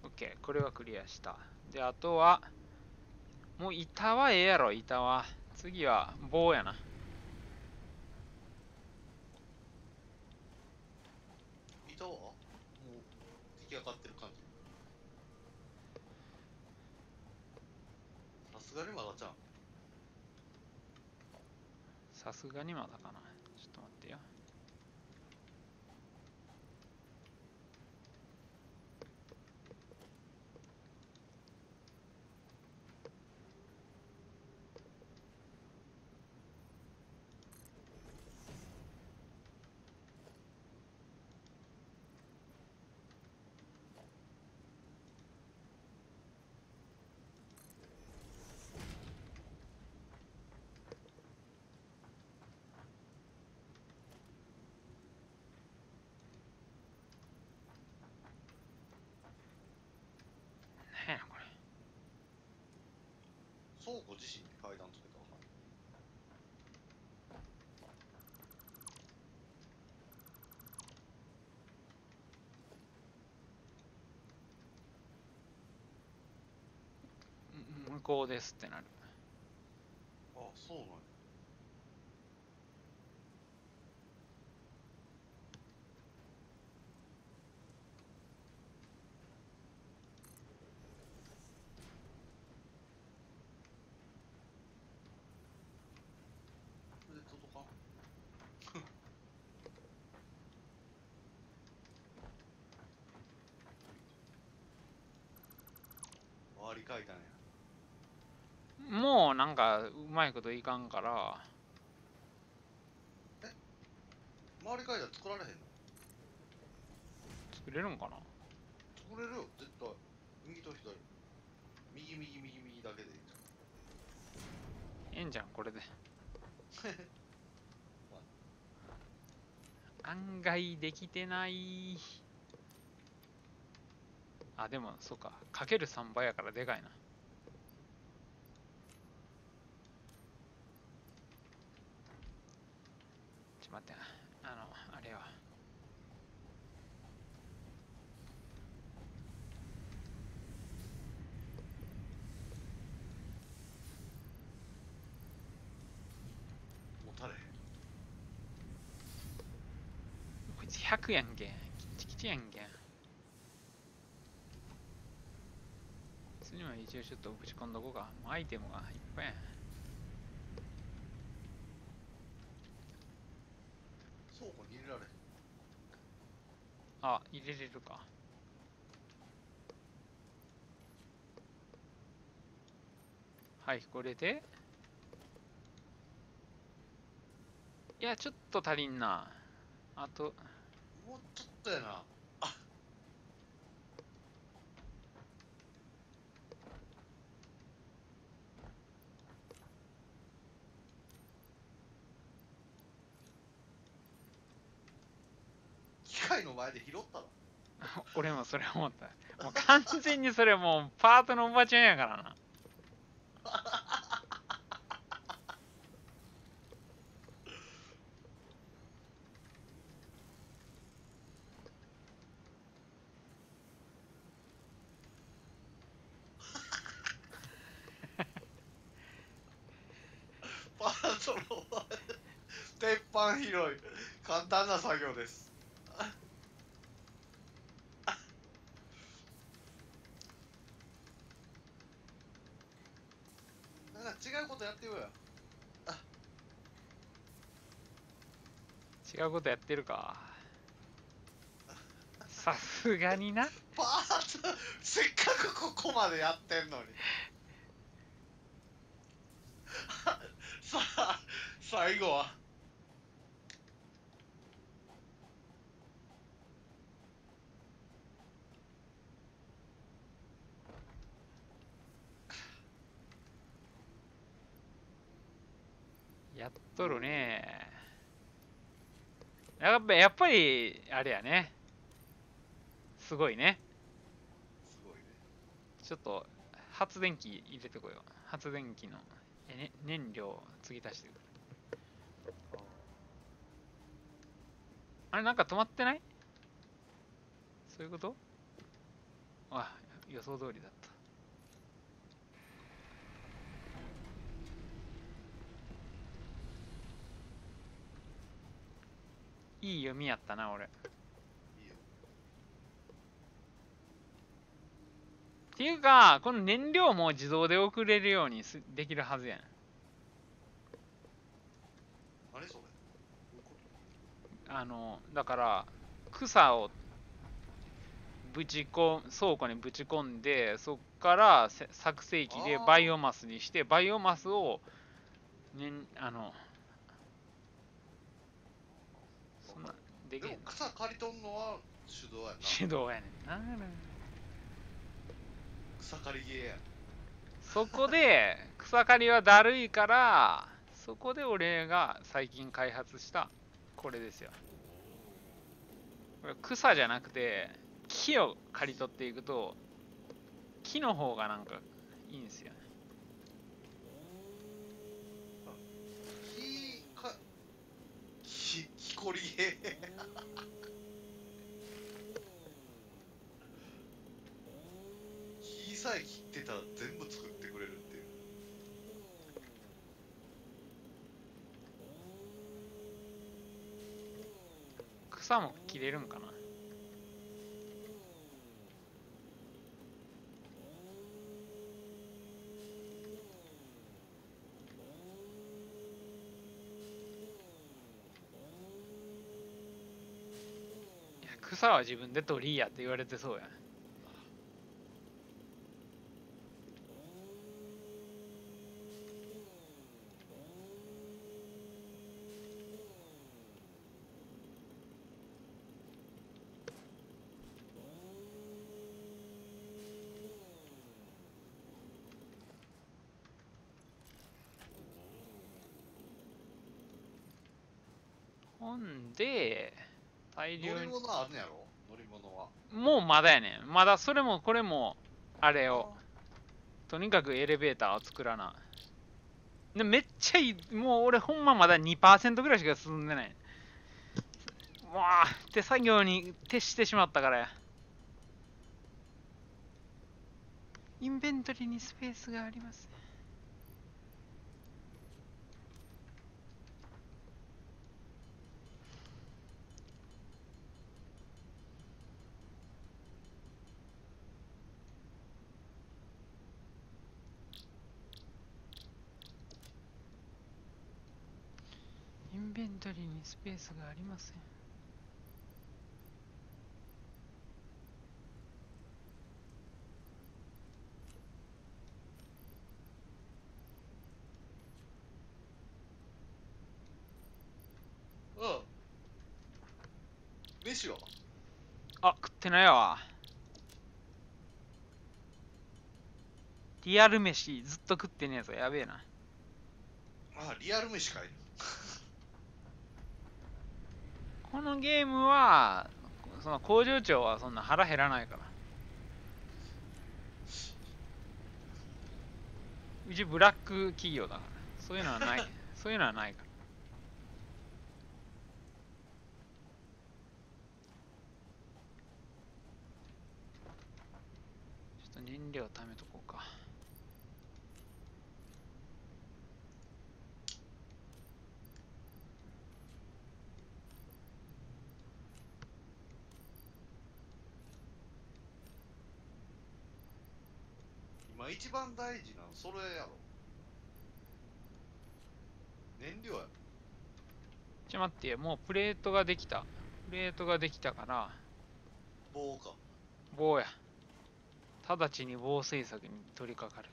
OK。これはクリアした。で、あとは、もう板はええやろ、板は。次は棒やな。板はもう出来上がってる感じ。さすがにまだちゃん。さすがにまだかな。ちょっと待ってよ。なんやこれ。倉庫自身に階段つけたわかんない。向こうですってなる。あ、そうなんや。これで届かん。回り階段や。もうなんかうまいこといかんから、回り階段作られへんの？作れるんかな。作れるよ、絶対。右と左。右右右右だけでいいじええんじゃん、これで。案外できてない。あ、でも、そうか。かける3倍やからでかいな。ちょっと待ってな。あれは。ゃん。もたれへん。こいつ100やんけ。キッチキチやんけ。次は一応ちょっとぶち込んどこうか。もうアイテムがいっぱいやん。倉庫に入れられへん。あ、入れれるか。はい、これで。いや、ちょっと足りんな。あと、もうちょっとやな。あ、機械の前で拾ったの。俺もそれ思った。もう完全にそれもうパートのおばちゃんやからな。パートの前で鉄板拾い。簡単な作業です。なんか違うことやってよや。違うことやってるか。さすがにな。パート、せっかくここまでやってんのに。さあ、最後は。やっとるね。やっぱり、あれやね。すごいね。すごいね。ちょっと、発電機入れてこよう。発電機の、燃料継ぎ足してくる。あれ、なんか止まってない？そういうこと？あ、予想通りだった。いい読みやったな、俺。っいいよ。ていうか、この燃料も自動で送れるようにできるはずやん。何それ。どういうこだから、草を倉庫にぶち込んで、そっから作成機でバイオマスにして、バイオマスを、ね、そんな、でと。きへんの。でも草刈り取んのは手動やな。手動やねんな。草刈りゲーや。そこで、草刈りはだるいから、そこで俺が最近開発したこれですよ。これ草じゃなくて、木を刈り取っていくと、木の方がなんかいいんですよね。木こりゲー。木さえ切ってたら全部作ってくれるっていう。草も切れるんかな。いや、草は自分で取りやって言われてそうや。ほんで、大量に。乗り物あるんやろ。乗り物は。もうまだやねん。まだそれもこれも、あれを。とにかくエレベーターを作らな。でめっちゃいい。もう俺ほんままだ 2% ぐらいしか進んでない。もう手作業に徹してしまったからや。インベントリーにスペースがあります。インベントリーにスペースがありません。飯はあ、食ってないわ。リアル飯ずっと食ってねえぞ。やべえな。あ、リアル飯かい。このゲームは、その工場長はそんな腹減らないから。うちブラック企業だから。そういうのはない。そういうのはないから。ちょっと燃料貯めとこうか。今一番大事なのそれやろ。燃料や。ちょ待ってよ、もうプレートができた。プレートができたから、棒か。棒や。直ちに棒製作に取り掛かる。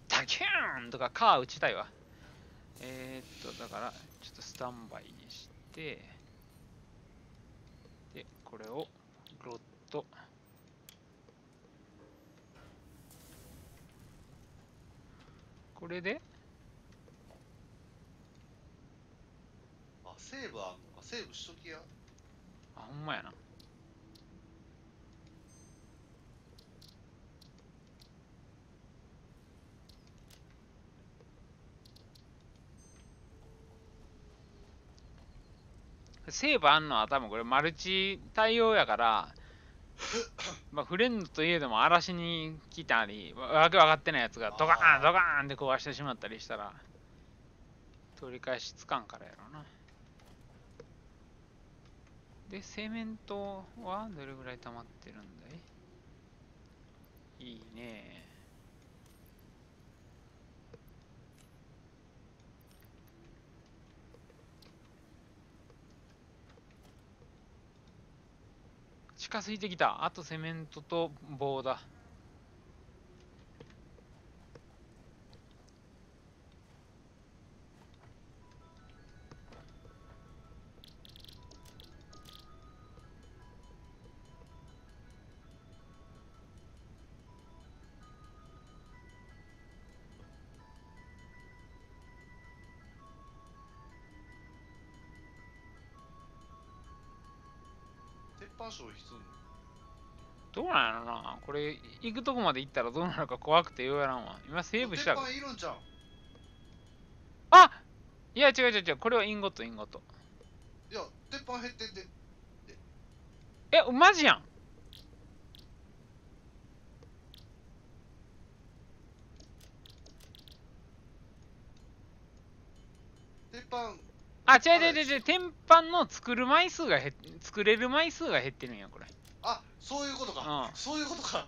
タキューンとかカー打ちたいわ。だから、ちょっとスタンバイにして、で、これをロッド。これで、あ、セーブあんのか。セーブしときや。あ、ほんまやな。セーブあんのは多分これマルチ対応やから、まあフレンドといえども荒らしに来たり、わけ分かってないやつがドカーンドカーンって壊してしまったりしたら、取り返しつかんからやろうな。で、セメントはどれぐらい溜まってるんだい？いいね。近づいてきた。あとセメントと棒だ。鉄板消費すんの。どうなんやろな。これ、行くとこまで行ったらどうなるか怖くてようやらんわ。今セーブしたから。鉄板いるんちゃう。あ、いや違う違う違う。これはインゴット、インゴット。いや、鉄板減ってんで。え、マジやん。鉄板。あ、違う違う違う違う。天板の作る枚数が作れる枚数が減ってるんや、これ。あ、そういうことか。うんそういうことか。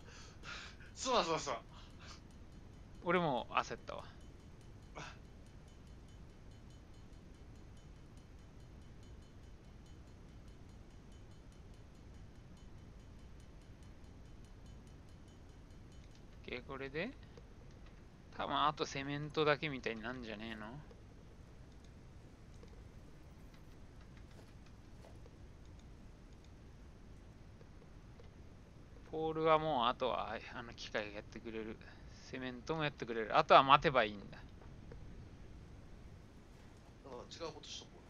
すまんすまんすまん。俺も焦ったわ。これで多分あとセメントだけみたいになんじゃねえの？ポールはもうあとはあの機械がやってくれる。セメントもやってくれる。あとは待てばいいんだ。だから違うことしとこう。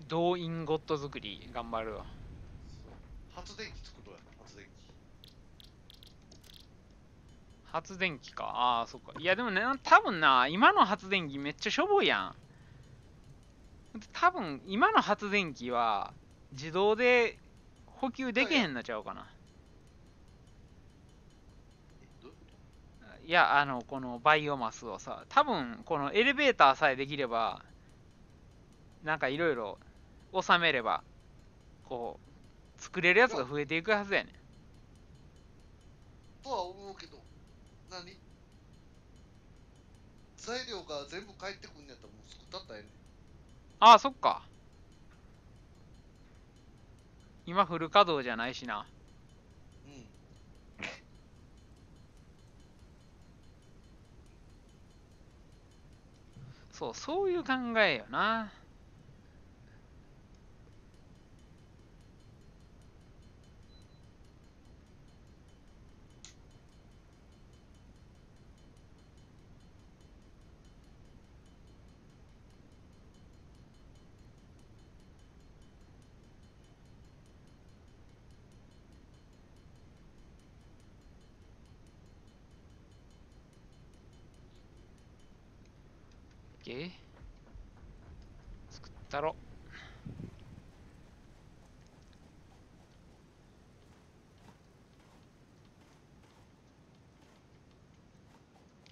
銅インゴット作り頑張るわ。発電機作ろうや。発電機。発電機か。ああ、そっか。いやでもね、多分な、今の発電機めっちゃしょぼいやん。多分今の発電機は自動で補給できへんのちゃうかな。どういうこいや、このバイオマスをさ、多分このエレベーターさえできれば、なんかいろいろ収めれば、こう、作れるやつが増えていくはずやねん。とは思うけど、何材料が全部返ってくんやったらもう作ったったらええねん。ああ、そっか。今フル稼働じゃないしな。うん。そう、そういう考えよな。OK。作ったろ。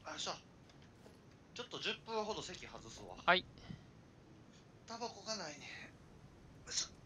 あよっしゃ。ちょっと10分ほど席外すわ。はい。タバコがないね。よいしょ。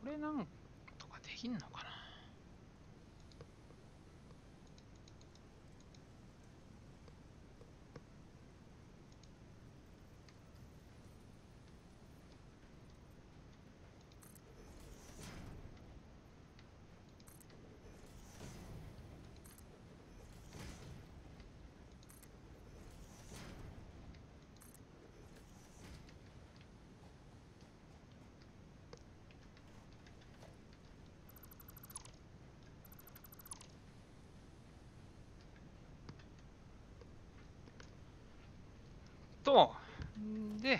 これなんとかできんのかな。と、で、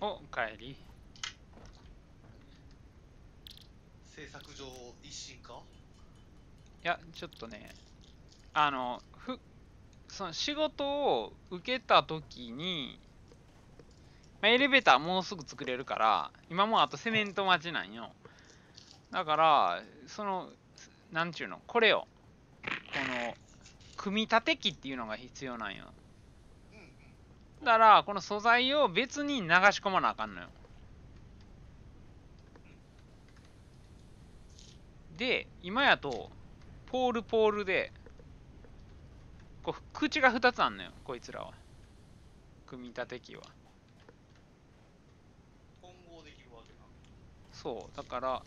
お帰り。制作上一新か？いやちょっとね、あのその仕事を受けた時に、まあ、エレベーターもうすぐ作れるから、今もうあとセメント待ちなんよ。だからそのなんちゅうの、これをこの組み立て機っていうのが必要なんよ。うんうん。だからこの素材を別に流し込まなあかんのよ。で今やとポールでこう口が2つあんのよ、こいつらは。組み立て機は。混合できるわけな。そうだから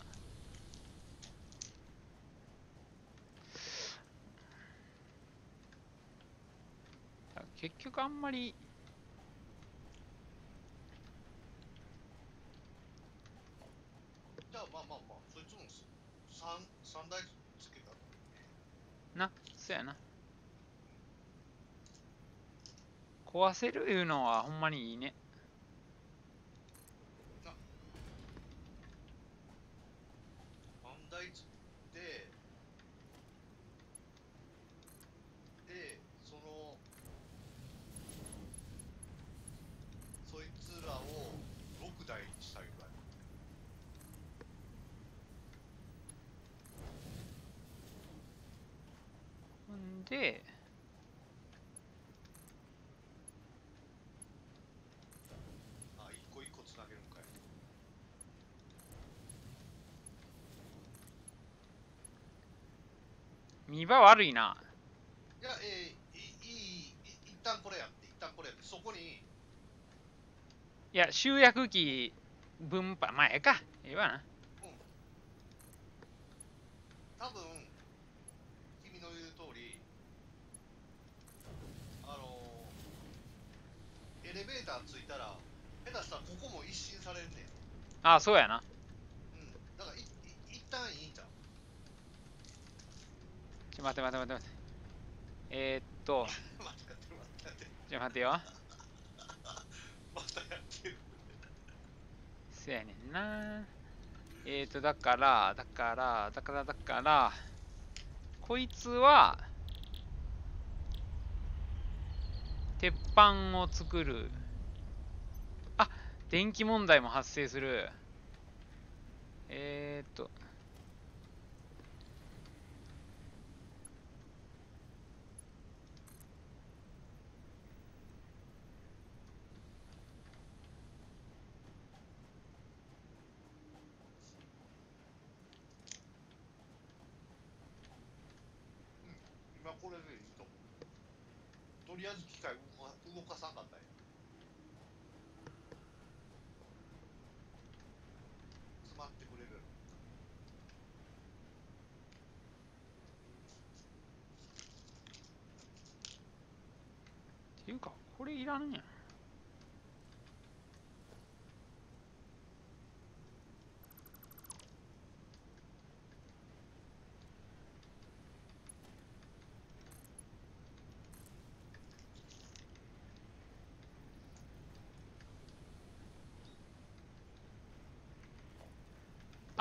結局あんまりじゃあまあまあまあ、そいつも三台つけた。な、そうやな。壊せるいうのはほんまにいいね。三台つってで、そいつらを6台にしてあげるわよ。ほんであ、一個一個つなげるんかい。見栄悪いな。いや、一旦これやって、そこに、いや集約機分配、まあええか、ええわな。多分、君の言う通り、エレベーターついたら、下手したらここも一新されんねん。ああそうやな。うん。だから一旦いいんちゃう？待て待て待て待て。待って。じゃあ待てよ。またやってる。せやねんな。だからこいつは鉄板を作る。あ、電気問題も発生する。今これでいいと思う。とりあえず機械動かさんかったんや。詰まってくれる。っていうかこれいらんやん。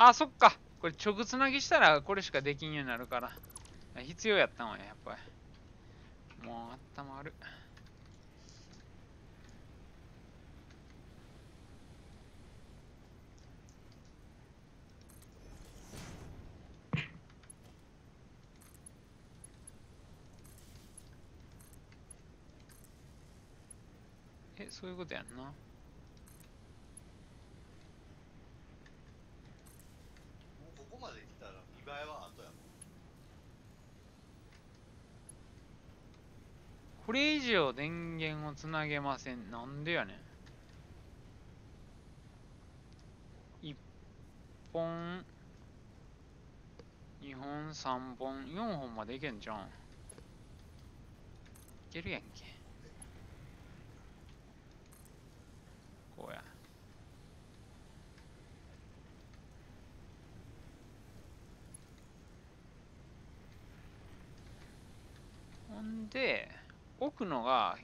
あ、そっか。これ直つなぎしたらこれしかできんようになるから。必要やったんわや、やっぱり。もう頭悪い。そういうことやんな。もうここまで来たら見栄えは後やもん。これ以上電源をつなげません。なんでやねん。1本、2本、3本、4本までいけんじゃん。いけるやんけ。こうや。ほんで、置くのが、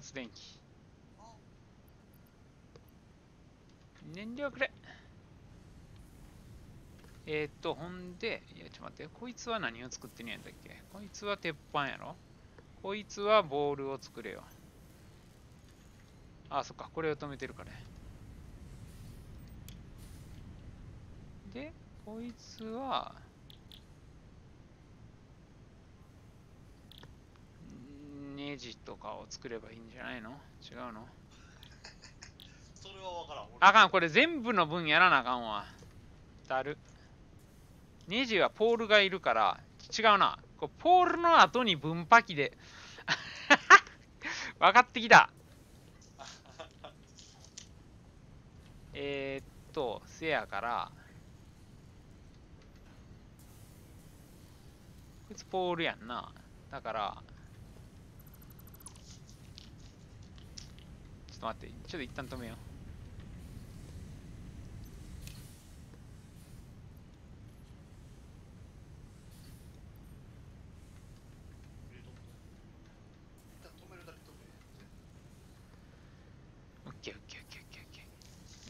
発電機。燃料くれ。ほんで、いや、ちょっと待って、こいつは何を作ってるんやったっけ。こいつは鉄板やろ。こいつはボールを作れよ。あ、そっか、これを止めてるから。で、こいつは、ネジとかを作ればいいんじゃないの？違うの？それはわからん。あかん、これ全部の分やらなあかんわ。だる。ネジはポールがいるから、違うな。こうポールの後に分破器で。分かってきた。せやから、こいつポールやんな。だから、ちょっと待って、ちょっと一旦止めよう。止めるだけ止め。オッケーオッケーオッケーオッケーオッケー。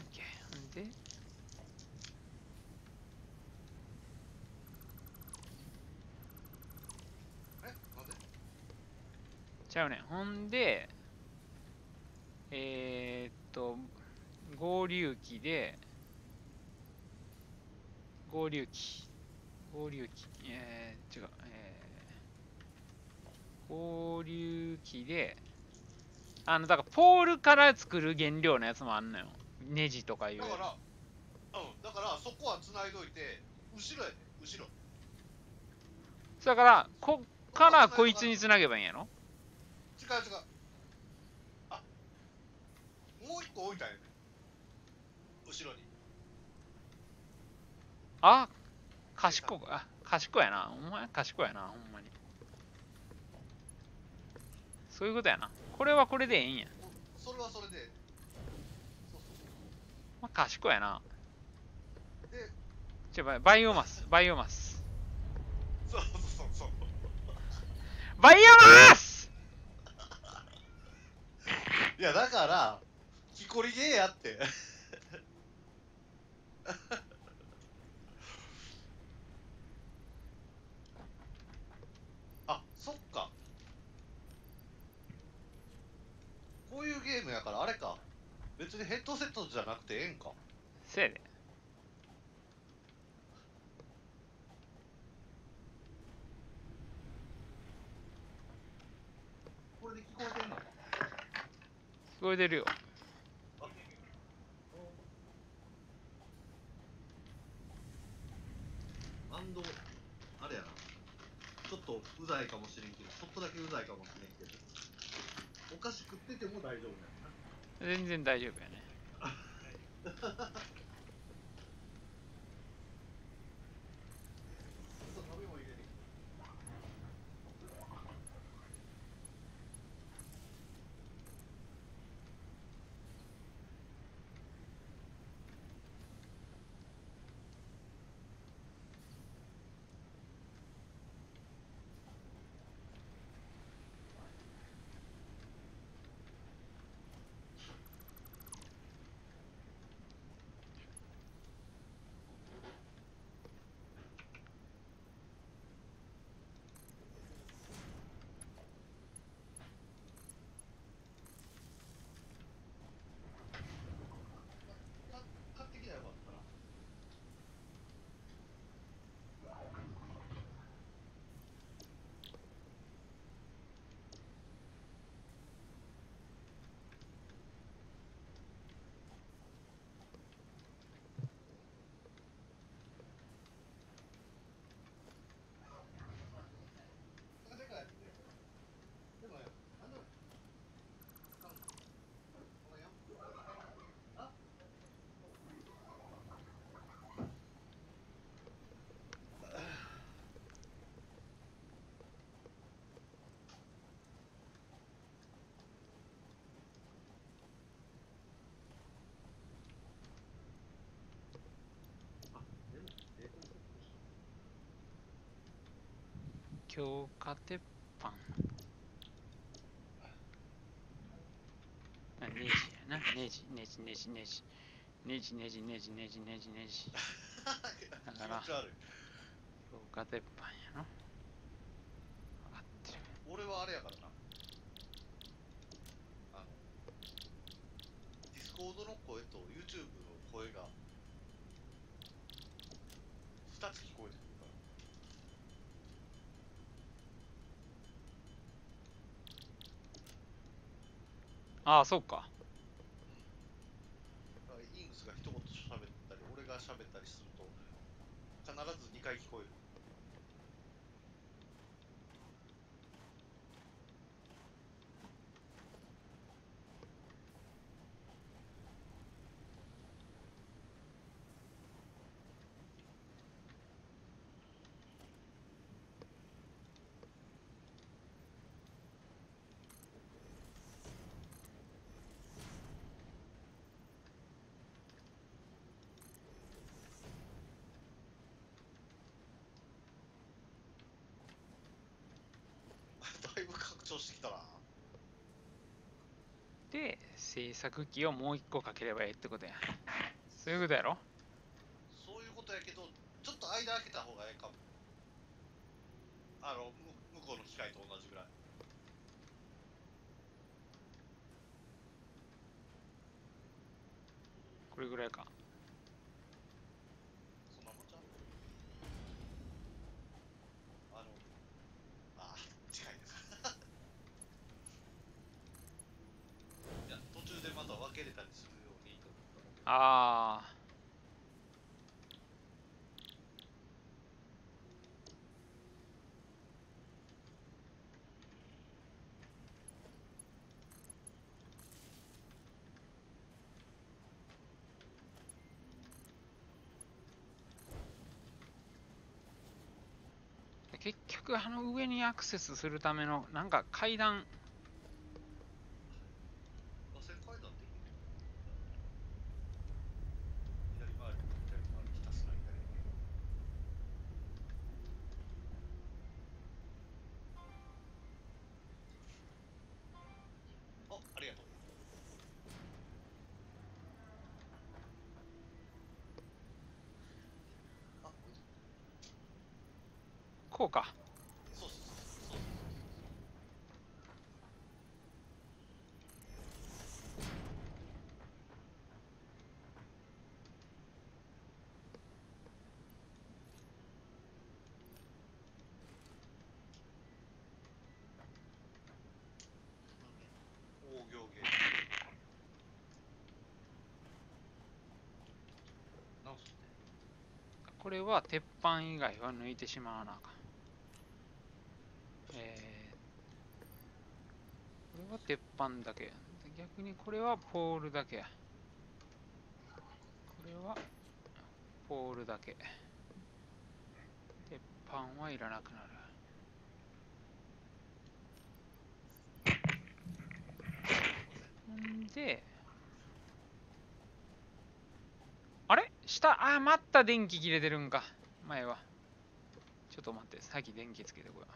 オッケー。ほんで、なんで？ちゃうねん。ほんで、合流機で、合流機、違う、合流機で、だから、ポールから作る原料のやつもあんのよ。ネジとかいう。だから、だからそこは繋いどいて、後ろやで、後ろ。だから、こっからこいつにつなげばいいんやろ？違う違う。あ、もう一個置いたんやね。後ろに。あ、賢やな。お前賢やな、ほんまに。そういうことやな。これはこれでええんや。それはそれで。そうそうまあ、賢やな。で、バイオマス。そうそうそうそう。バイオマスいや、だから、木こりゲーやって。あ、そっか。こういうゲームやから、あれか。別にヘッドセットじゃなくてええんか。せやで。これで聞こえてんの？聞こえてるよ。あれやな。ちょっとうざいかもしれんけど、ちょっとだけうざいかもしれんけど。お菓子食ってても大丈夫やな。全然大丈夫やね。食べ物入れて。買ってきたらよかったな。でかいやつで。でもね、なんでもごめんよ。あ、強化鉄板。ネジネジネジネジネジネジネジネジネジネジだから気持ち悪い。強化鉄板やな。分かってる。俺はあれやからな。ディスコードの声と YouTube の声が2つ聞こえてくるから。ああ、そうか。だからイングスが一言喋ったり、俺が喋ったりすると、必ず2回聞こえる。だいぶ拡張してきたな。で、制作機をもう一個かければいいってことや。そういうことやろ。そういうことやけど、ちょっと間開けた方がええかも。向こうの機械と同じぐらい。これぐらいか。そんなもんちゃう。近いです。いや、途中でまた分けれたりするようにと思ったので。ああ。結局上にアクセスするためのなんか階段、螺旋階段できる。左回り、左回り、ひたすら左回り。ありがとう。こうか。そうそうそうそう。大行芸。直すね。これは鉄板以外は抜いてしまわなあかん。これは鉄板だけ。逆にこれはポールだけや。これはポールだけ。鉄板はいらなくなる。んで、あれ下、また電気切れてるんか。前は。ちょっと待って、先電気つけてこよう。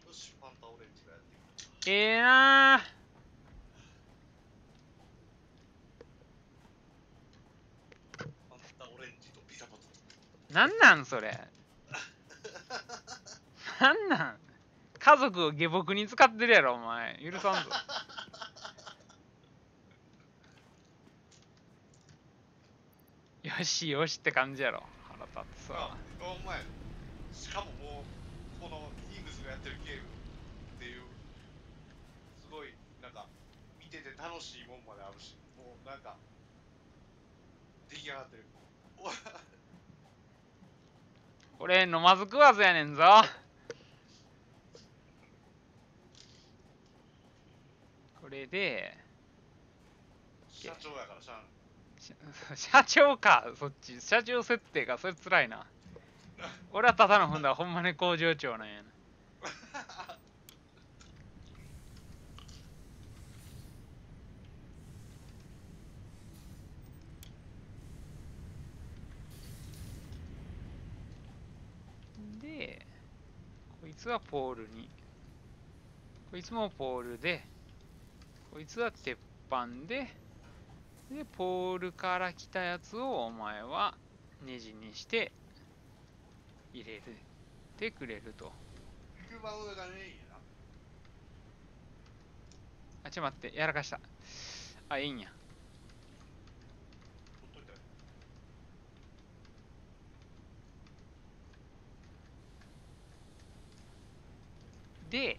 よし、ファンタオレンジがやってきた。ええなファンタオレンジとピザポテト。ー。なんなんそれ。なんなん家族を下僕に使ってるやろ、お前。許さんぞ。よしよしって感じやろ。腹立つわ。お前、しかももう、このイングスがやってるゲームっていう、すごい、なんか、見てて楽しいもんまであるし、もうなんか、出来上がってる。これ飲まず食わずやねんぞ。これで、社長やからしゃあない。社長か、そっち。社長設定か、それ辛いな。俺はただの踏んだほんまに工場長なんやな。で、いつはポールに、こいつもポールで、こいつは鉄板で、で、ポールから来たやつをお前はネジにして入れてくれると。一番上がねえんやな。あ、ちょっと待って、やらかした。あ、いいんや。ほっといたよ。で、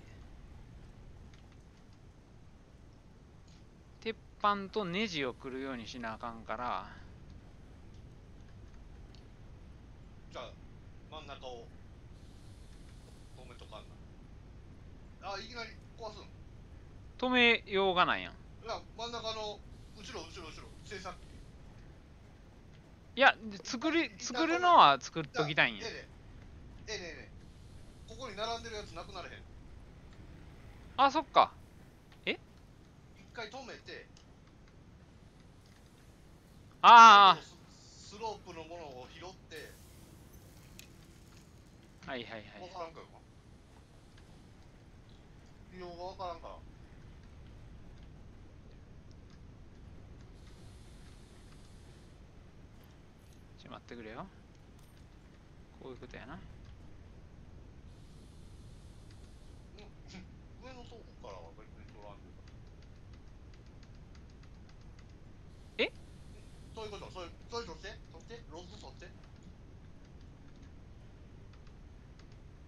鉄板とネジをくるようにしなあかんから、じゃあ、真ん中を止めとかんな。あ、いきなり壊すん。止めようがないやん。いや、真ん中の後ろ、制作機。いや、作るのは作っときたいんや。ええ。ここに並んでるやつなくなれへん。あ、そっか。一回止めて、あスロープのものを拾って、あ、はいはいはい。わからんかよ。利用がわからんから。ちょっと待ってくれよ。こういうことやな。上の倉庫からは別に取らんで。え？そういうこと、それ取って、ロッド取って。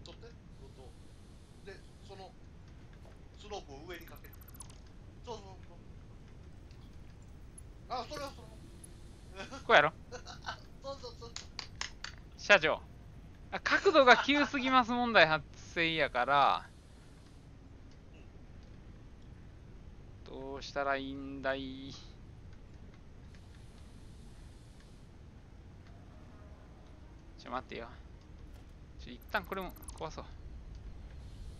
ロッド。で、その、スロープを上にかける。そう。あ、それはそれ。こうやろ。そう。社長。あ、角度が急すぎます問題発生やから、どうしたらいいんだい。待ってよ。一旦これも壊そう。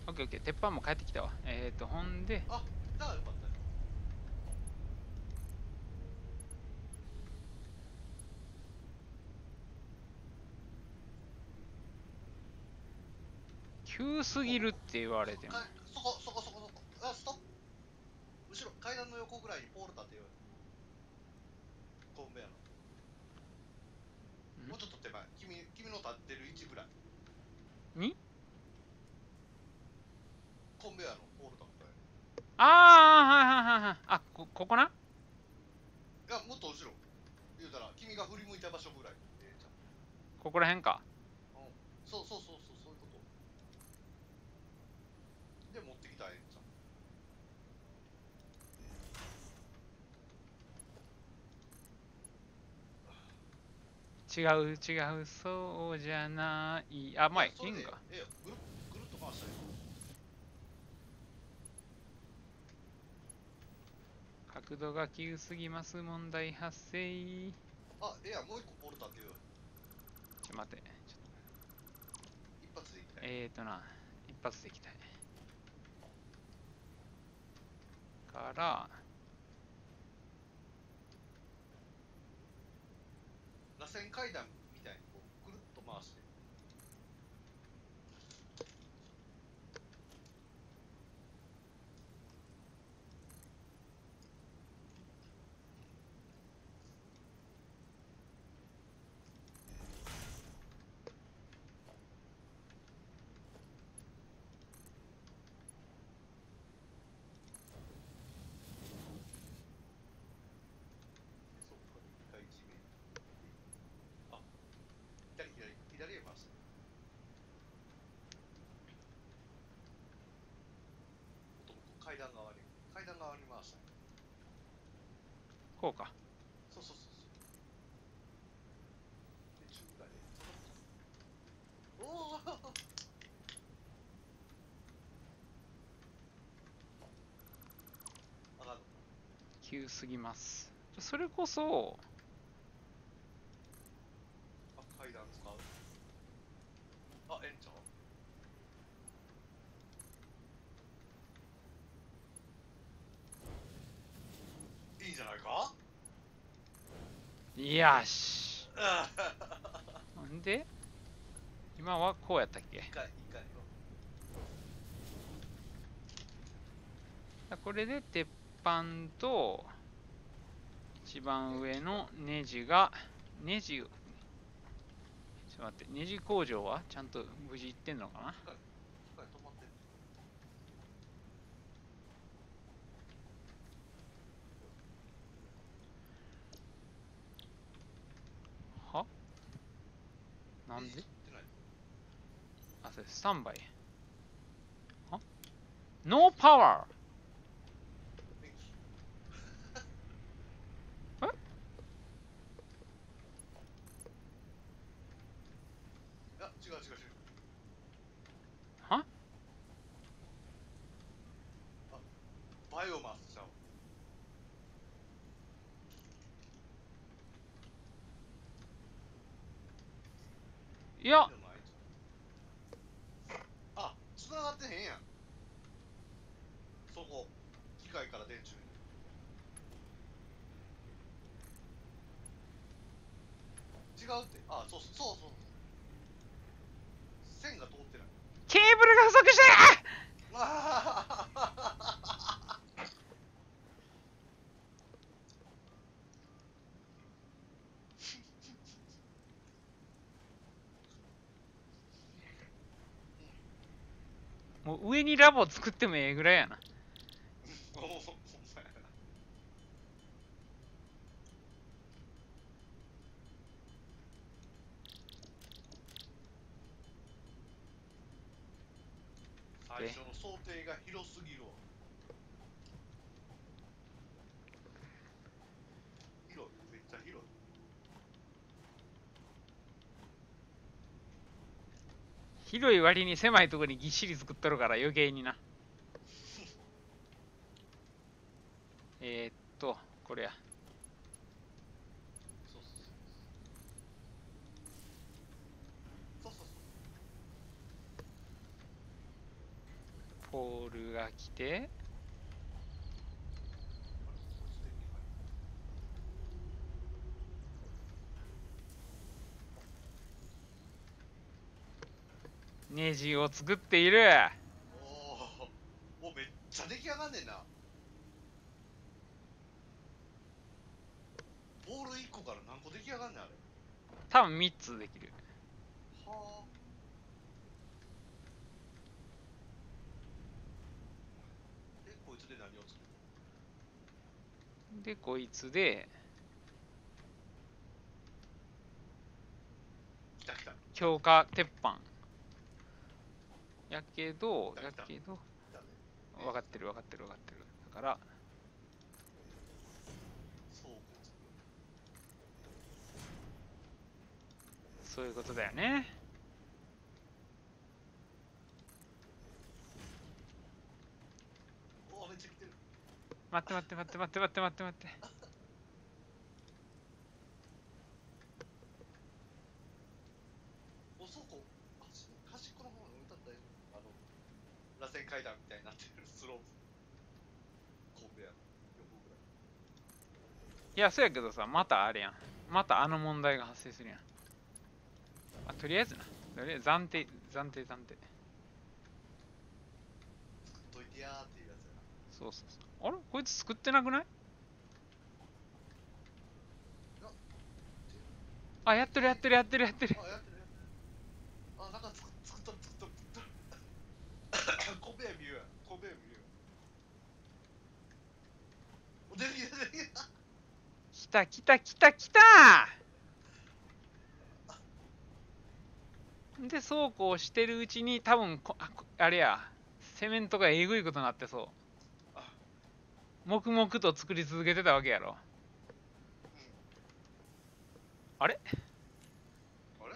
オッケーオッケー。鉄板も帰ってきたわ。ほんで、あ、だからよかったよ。急すぎるって言われても。そこ。あ、ストップ。後ろ、階段の横ぐらいにポール立てようよ。コンベヤの。もうちょっと手前。君の立ってる位置ぐらい。にコンベヤのポール立って。ああ、はい。あ、ここな。いや、もっと後ろ。言うたら、君が振り向いた場所ぐらい。じゃここら辺か。そういうこと。で、持ってきたらええんちゃう。違う、そうじゃない。あ、前、いいんか。ぐるっと回したらいい。角度が急すぎます問題発生。あ、もう一個ポール立てようよ。待って。一発でいきたい。一発でいきたい。から、螺旋階段みたいにこうぐるっと回して。そっか、一回地面。あ、左へ回して。階段側に回した。こうか。そう。で、中ぐらいで。おお上がる。急すぎます。それこそ、あ、階段使う。あ、ええんちゃう。いいんじゃないか。よし。なんで今はこうやったっけ？一回よ。これで鉄板と一番上のネジが、ネジ、ちょっと待って、ネジ工場はちゃんと無事いってんのかな。機械止まってる。はなんでネジってない。あ、それスタンバイ。はノーパワ電気。えいや、違う違う違う。ーはバイオマスちゃう。いや、じゃないあ、繋がってへんやん。そこ、機械から電柱に。違うって。あ、そうそうそう。線が通ってない。ケーブルが不足してる。あもう上にラボ作ってもええぐらいやな。ーほんまやな。最初の想定が広すぎるわ。広い、めっちゃ広い。広い割に狭いところにぎっしり作っとるから余計にな。これや。そうそうそう。そうそうそう。ポールが来て、ネジを作っている。おお、めっちゃ出来上がんねんな。ボール1個から何個出来上がんねん、あれ。多分3つできる。はあ。こいつで何を作るで、こいつで、来た来た。強化鉄板。やけど、来た来た来たね。分かってる分かってる分かってる。だから、そうこう作る。そういうことだよね。おお、めっちゃ来てる。待って待って待って待って待って待って待って。お、そうこ。端っこの方に置いたら大丈夫。螺旋階段みたいになってるスロープ。コンベヤー。横ぐらい。いや、そうやけどさ、またあれやん。またあの問題が発生するやん。まあ、とりあえずな。とりあえず暫定。作っといてやーっていうやつやな。そうそうそう。あれこいつ作ってなくない？あ、やってるやってるやってるやってる。あ、やってるやってる。あ、なんか作っとる。コンベヤー見るやん。コンベヤー見るやん。お、出てきた出てきた。来た来た来た来たで、そうこうしてるうちに多分あれや、セメントがえぐいことになってそう。黙々と作り続けてたわけやろ。あれあれ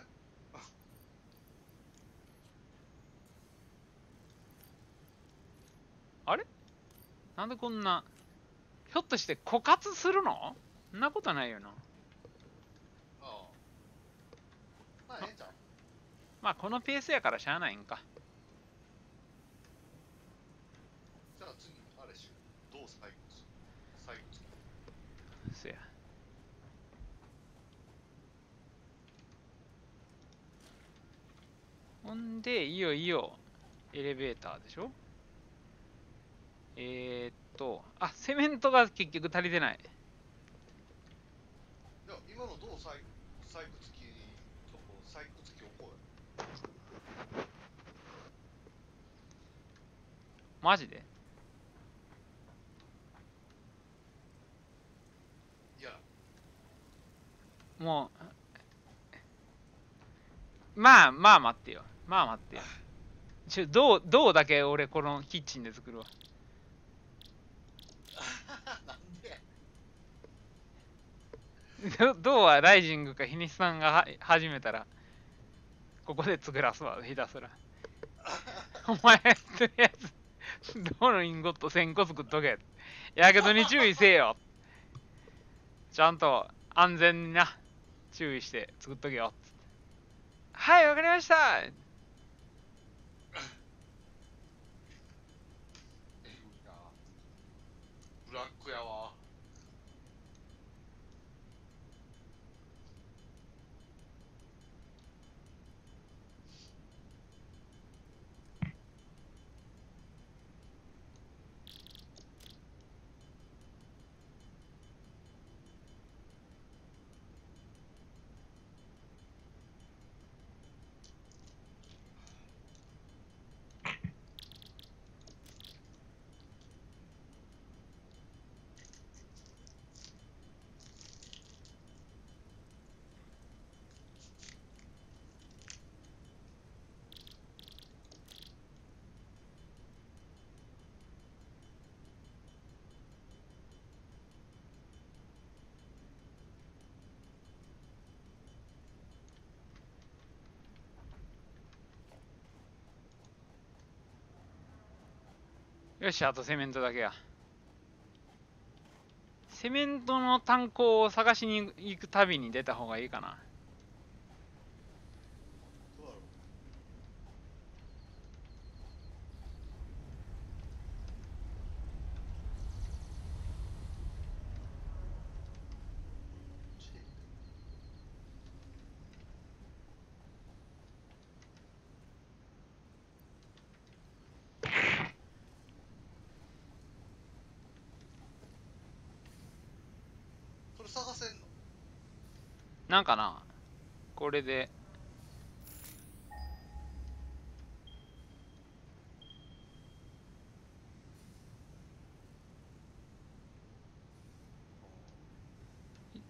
あれなんでこんな、ひょっとして枯渇するの？そんなことないよな。ああ。まあ、ええんちゃう。まあこのペースやからしゃあないんか。じゃあ次、あれしよう。どう最後する最後作る。そや。ほんで、いよいよエレベーターでしょ。と、あ、セメントが結局足りてない。いや、今のどう採掘機置こうよ。マジで？いや、もう、まあまあ待ってよ。まあ待ってよ。銅だけ俺このキッチンで作るわ。なんで？銅はライジングか日西さんが始めたら、ここで作らすわ、ひたすら。お前、とりあえず、銅のインゴット1000個作っとけ。やけどに注意せえよ。ちゃんと安全にな、注意して作っとけよ。はい、わかりました。えぐいな。ブラックやわ。よし、あとセメントだけや。セメントの炭鉱を探しに行く旅に出た方がいいかな。どうだろう。それ探せんの？なんかな、これで。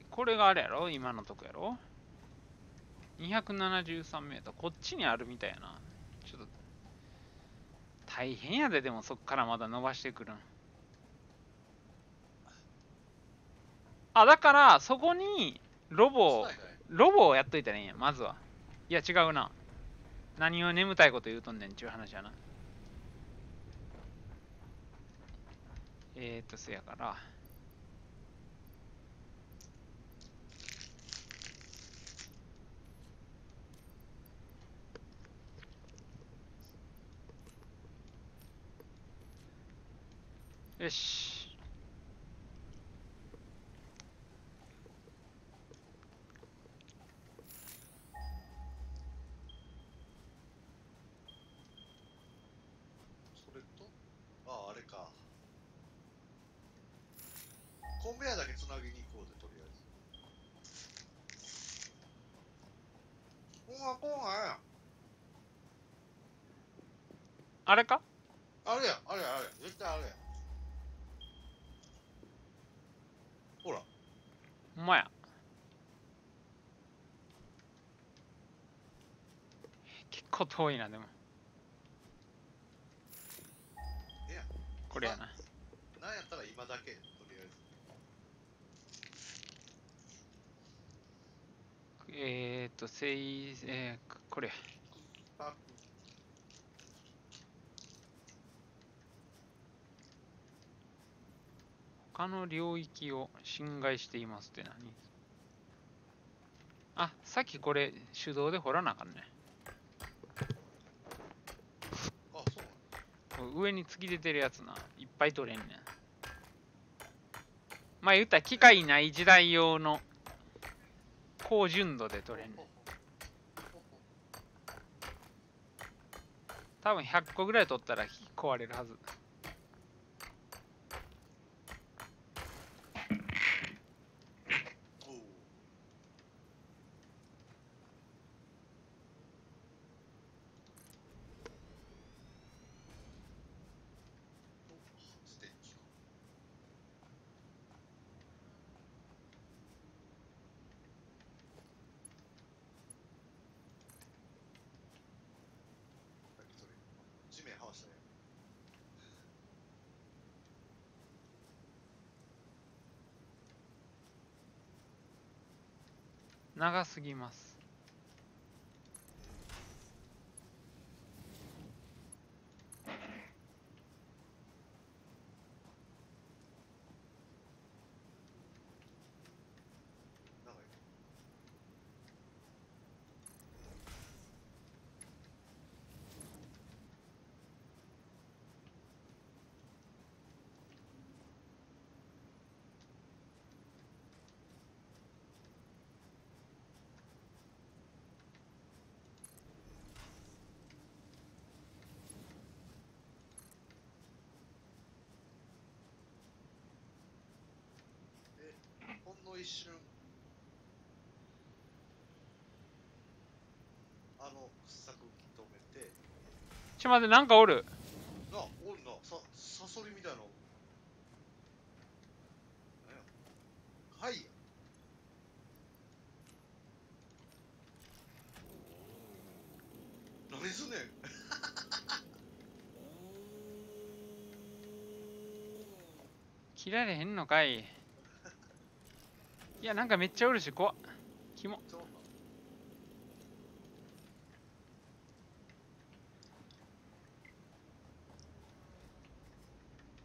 これがあれやろ、今のとこやろ。273メートル、こっちにあるみたいやな。ちょっと大変やで、でもそっからまだ伸ばしてくるん。あ、だからそこにロボをやっといたらいいんや、まずは。いや違うな、何を眠たいこと言うとんねんちゅう話やな。せやから、よし。それと、ああ、あれか。コンベヤだけつなぎに行こうぜ、とりあえず。こんなんあれか、あれや、あれや、あれや、絶対あれや。ほら。ほんまや。結構遠いな、でも。いや、これやな。なんやったら今だけ、とりあえず。これや。あ、他の領域を侵害していますって何？あ、さっきこれ手動で掘らなあかんね。あ、そうなの。上に突き出てるやつな、いっぱい取れんねん。まあ言ったら機械ない時代用の高純度で取れんねん。多分100個ぐらい取ったら壊れるはず。長すぎます。長い。で、ほんの一瞬、あの掘削機止めて、ちょ待って、なんかおる。おるな、サソリみたいなの。なんやはいや。何すんねん。切られへんのかい。いや、なんかめっちゃおるし、怖っ。キモ。ちょっと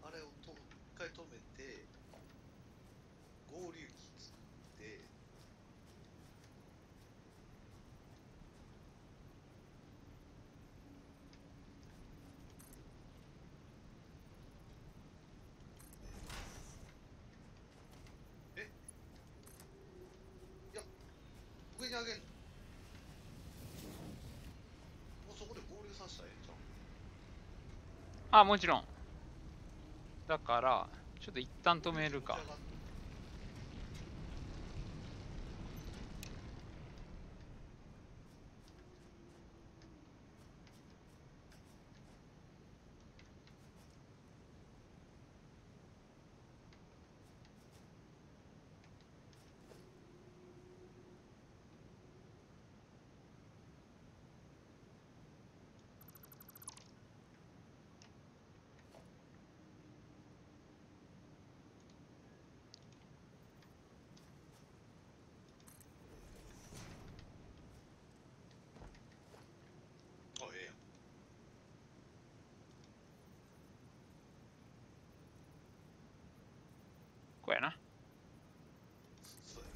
あれを一回止めて、合流機作って、いや、上に上げんの。もうそこで合流させたらええんちゃう。あ、もちろん。だから、ちょっと一旦止めるか。あ、ええやん。こうやな。そうやな。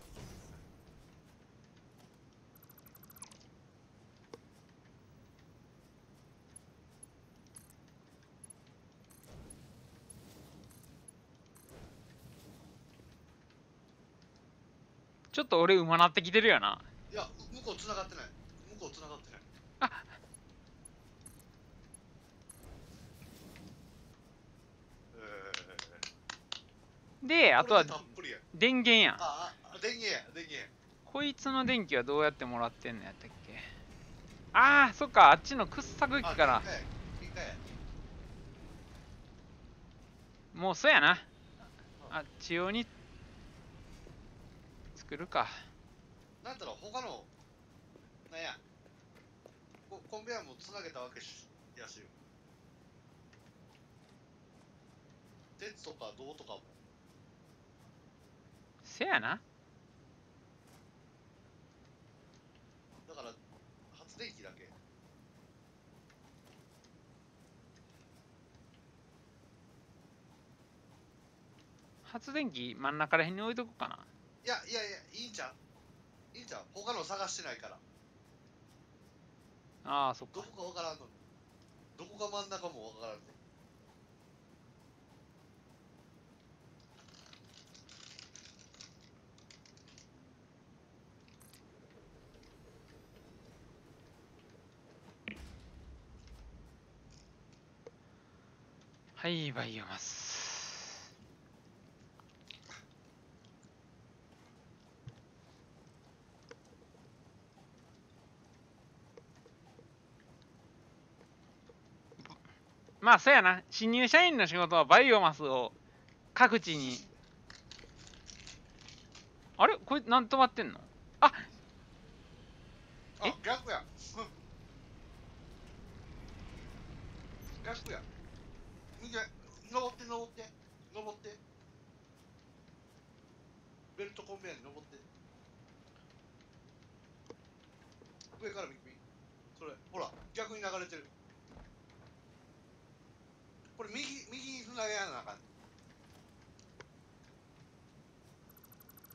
ちょっと俺馬なってきてるよな。いや、向こう繋がってない。向こう繋がってない。で、あとはこれでたっぷりや。電源やん。電源や、電源や。こいつの電気はどうやってもらってんのやったっけ。ああ、そっか、あっちの掘削機から。切り替え。もうそうやな。あっち用に作るか。なんだろう、他の、なんや、コンベヤーもつなげたわけやし、鉄とか銅とかも、せやな。だから発電機だけ。発電機真ん中らへんに置いとこうかな。いや、いいんちゃう。いいんちゃう。他の探してないから。ああ、そっか。どこかわからんのに。どこが真ん中もわからんね。はい、バイオマス。まあ、そうやな。新入社員の仕事はバイオマスを各地に。あれこれなん止まってんの。あえ逆や。逆や。右へ登って登って。登って。ベルトコンベヤーに登って。上から右。それ、ほら、逆に流れてる。これ右につなげやなあかん。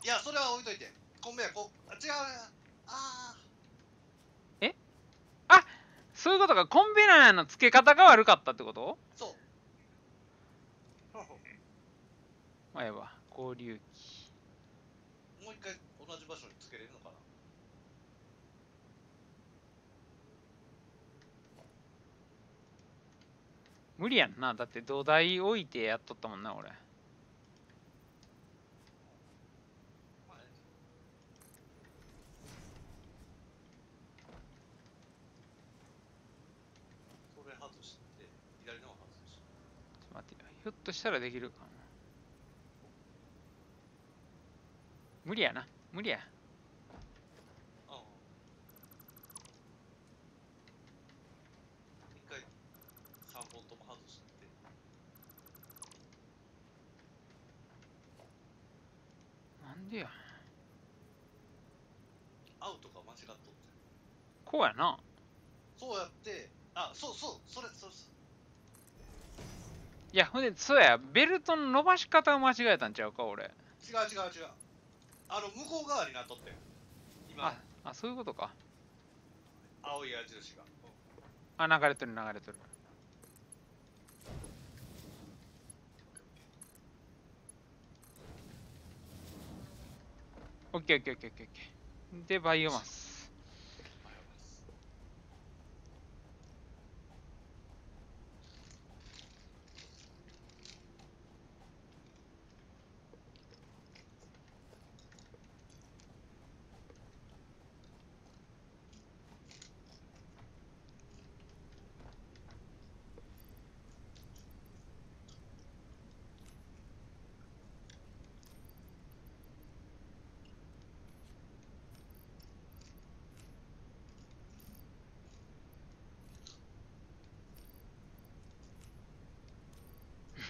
いや、それは置いといて。コンベヤこう、あ、違う。あそういうことか。コンベナーの付け方が悪かったってこと？ー、そう。まあええわ。合流機。もう一回同じ場所につけれるのかな。無理やんな。だって土台置いてやっとったもんな、俺。まあね、それ外して左の方外して。ちょっと待ってよ。ひょっとしたらできるかも。無理やな。無理や。うん。一回3本とも外して。なんでや。アウトが間違っとって。こうやな。そうやって、あ、そう、それ。いや、ほんで、そうや。ベルトの伸ばし方を間違えたんちゃうか、俺。違う。向こう側になっとってん。今、そういうことか。青い矢印が。流れてる、流れてる。オッケーオッケーオッケーオッケー。で、バイオマス。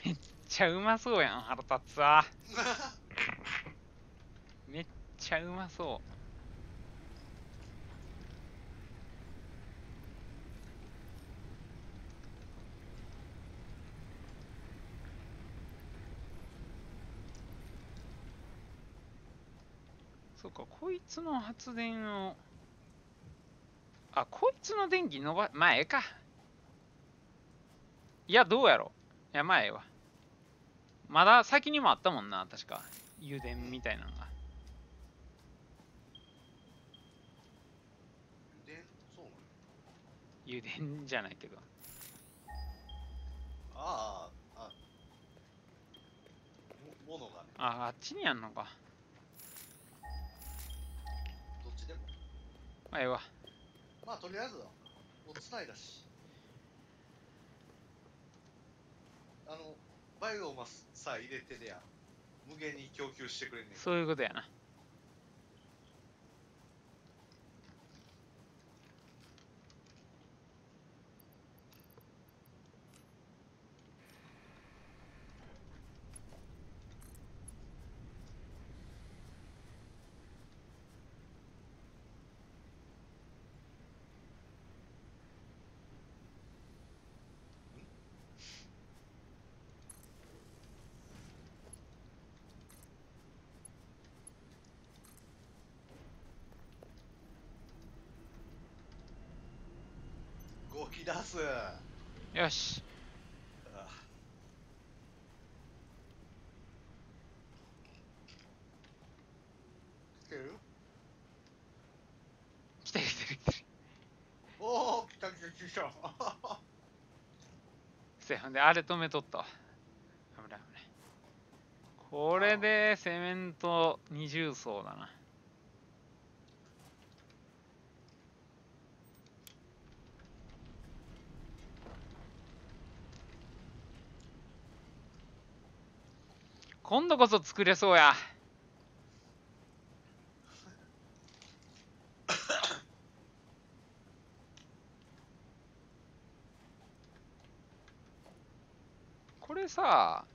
めっちゃうまそうやん、腹立つわ。めっちゃうまそう。そうか、こいつの発電を。こいつの電気まあええか。いや、どうやろ。いや、まあええわ。まだ先にもあったもんな、確か。油田みたいなのが。で、そうなの。油田じゃないけど。ものがね、あっちにあんのか。どっちでも。まあええわ。まあ、とりあえずは、もう繋いだし。バイオマスさえ入れてりゃ、無限に供給してくれんねん。そういうことやな。動き出す。よし。来てる？来てる来てる来てる。おお、来た。せや、ほんで、あれ止めとったわ。危ない危ない。これでセメント二重層だな。今度こそ作れそうや。これさ、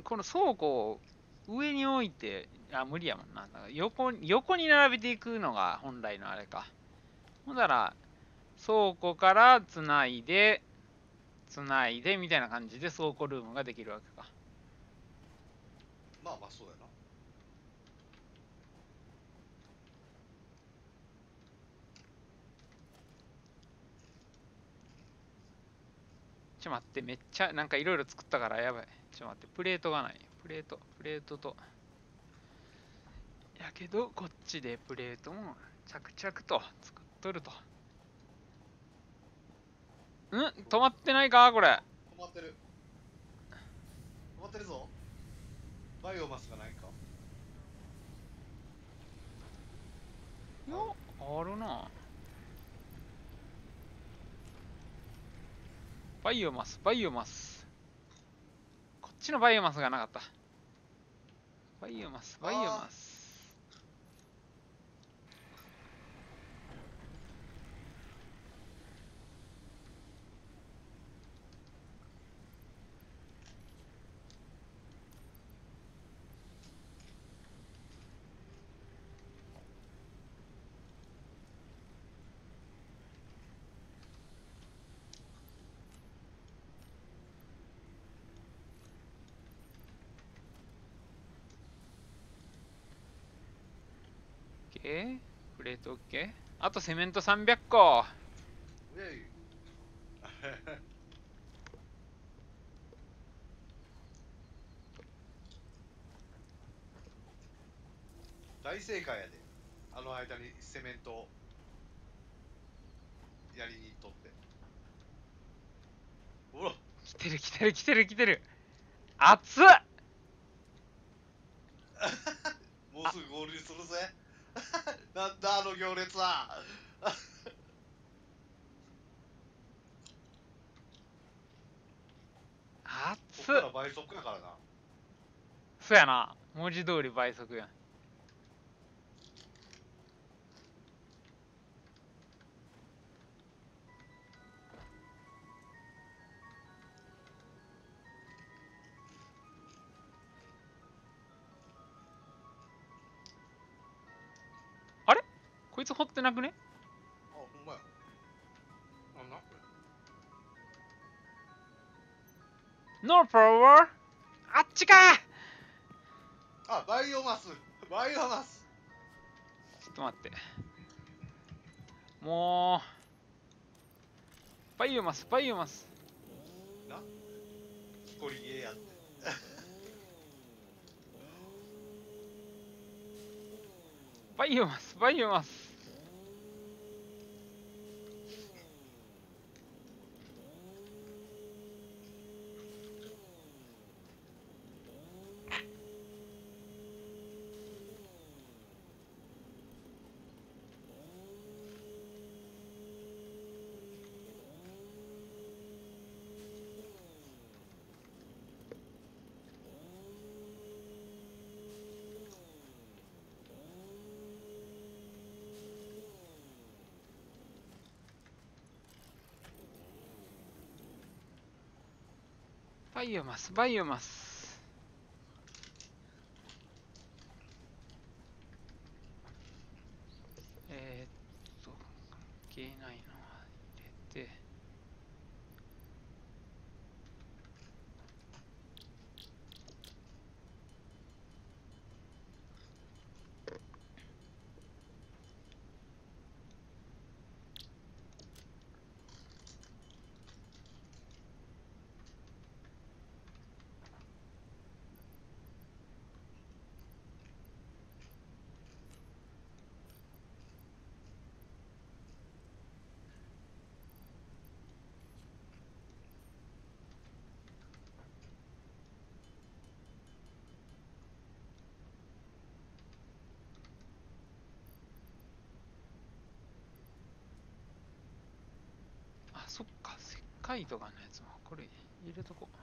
この倉庫を上に置いて、無理やもんな。だから横に並べていくのが本来のあれか。ほんなら、倉庫からつないでみたいな感じで倉庫ルームができるわけか。まあまあそうだよな。ちょっと待って、めっちゃなんかいろいろ作ったからやばい。ちょっと待って、プレートがない。プレートと。やけど、こっちでプレートも着々と作っとると。止まってないかこれ。止まってる。止まってるぞ。バイオマスがないか。いや、あるな。バイオマス。こっちのバイオマスがなかった。バイオマス。オッケー。プレートオッケー。あとセメント300個。イェイ大正解やで。あの間にセメントやりに行っとって。ほら、来てる。熱っ。もうすぐ合流するぜ。なんだあの行列は。こっ熱っ。から倍速やからな。そやな。文字通り倍速やん。あれこいつ掘ってなくね？あ、ほんまや。なんだこれ。 No power! あっちか。あ、バイオマス。バイオマス。ちょっと待って。もう。バイオマス。な。木こりゲーやって。バイオマス。バイオマス。関係ないのは入れて。あ、そっか。石灰とかのやつもこれ入れとこう。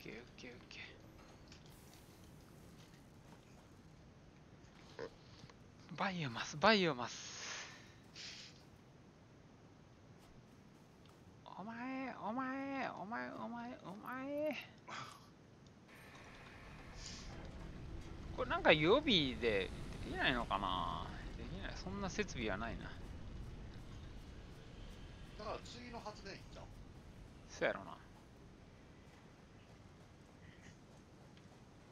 ケーオッケーオッケー。バイオマスバイオマス。お前お前お前お前お前。これなんか予備でできないのかな。できない、そんな設備はないな。だから次の発電いっちゃう。そうやろな。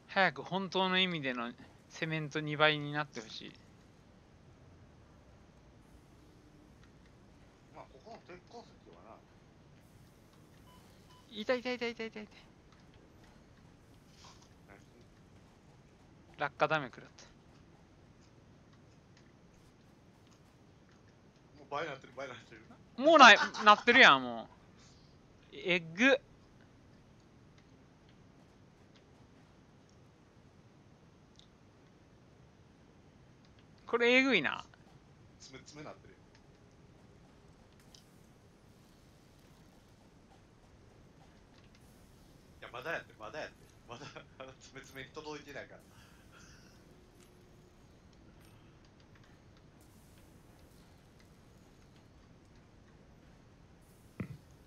早く本当の意味でのセメント2倍になってほしい。まあここの鉄鉱石はな、痛い痛い痛い痛い痛い痛い。落下ダメ食らった。もう倍になってる倍になってる。もうなってるやん、もう。エッグ。これえぐいな。詰めなってるよ。いやまだやってまだやってまだ詰めに届いてないから。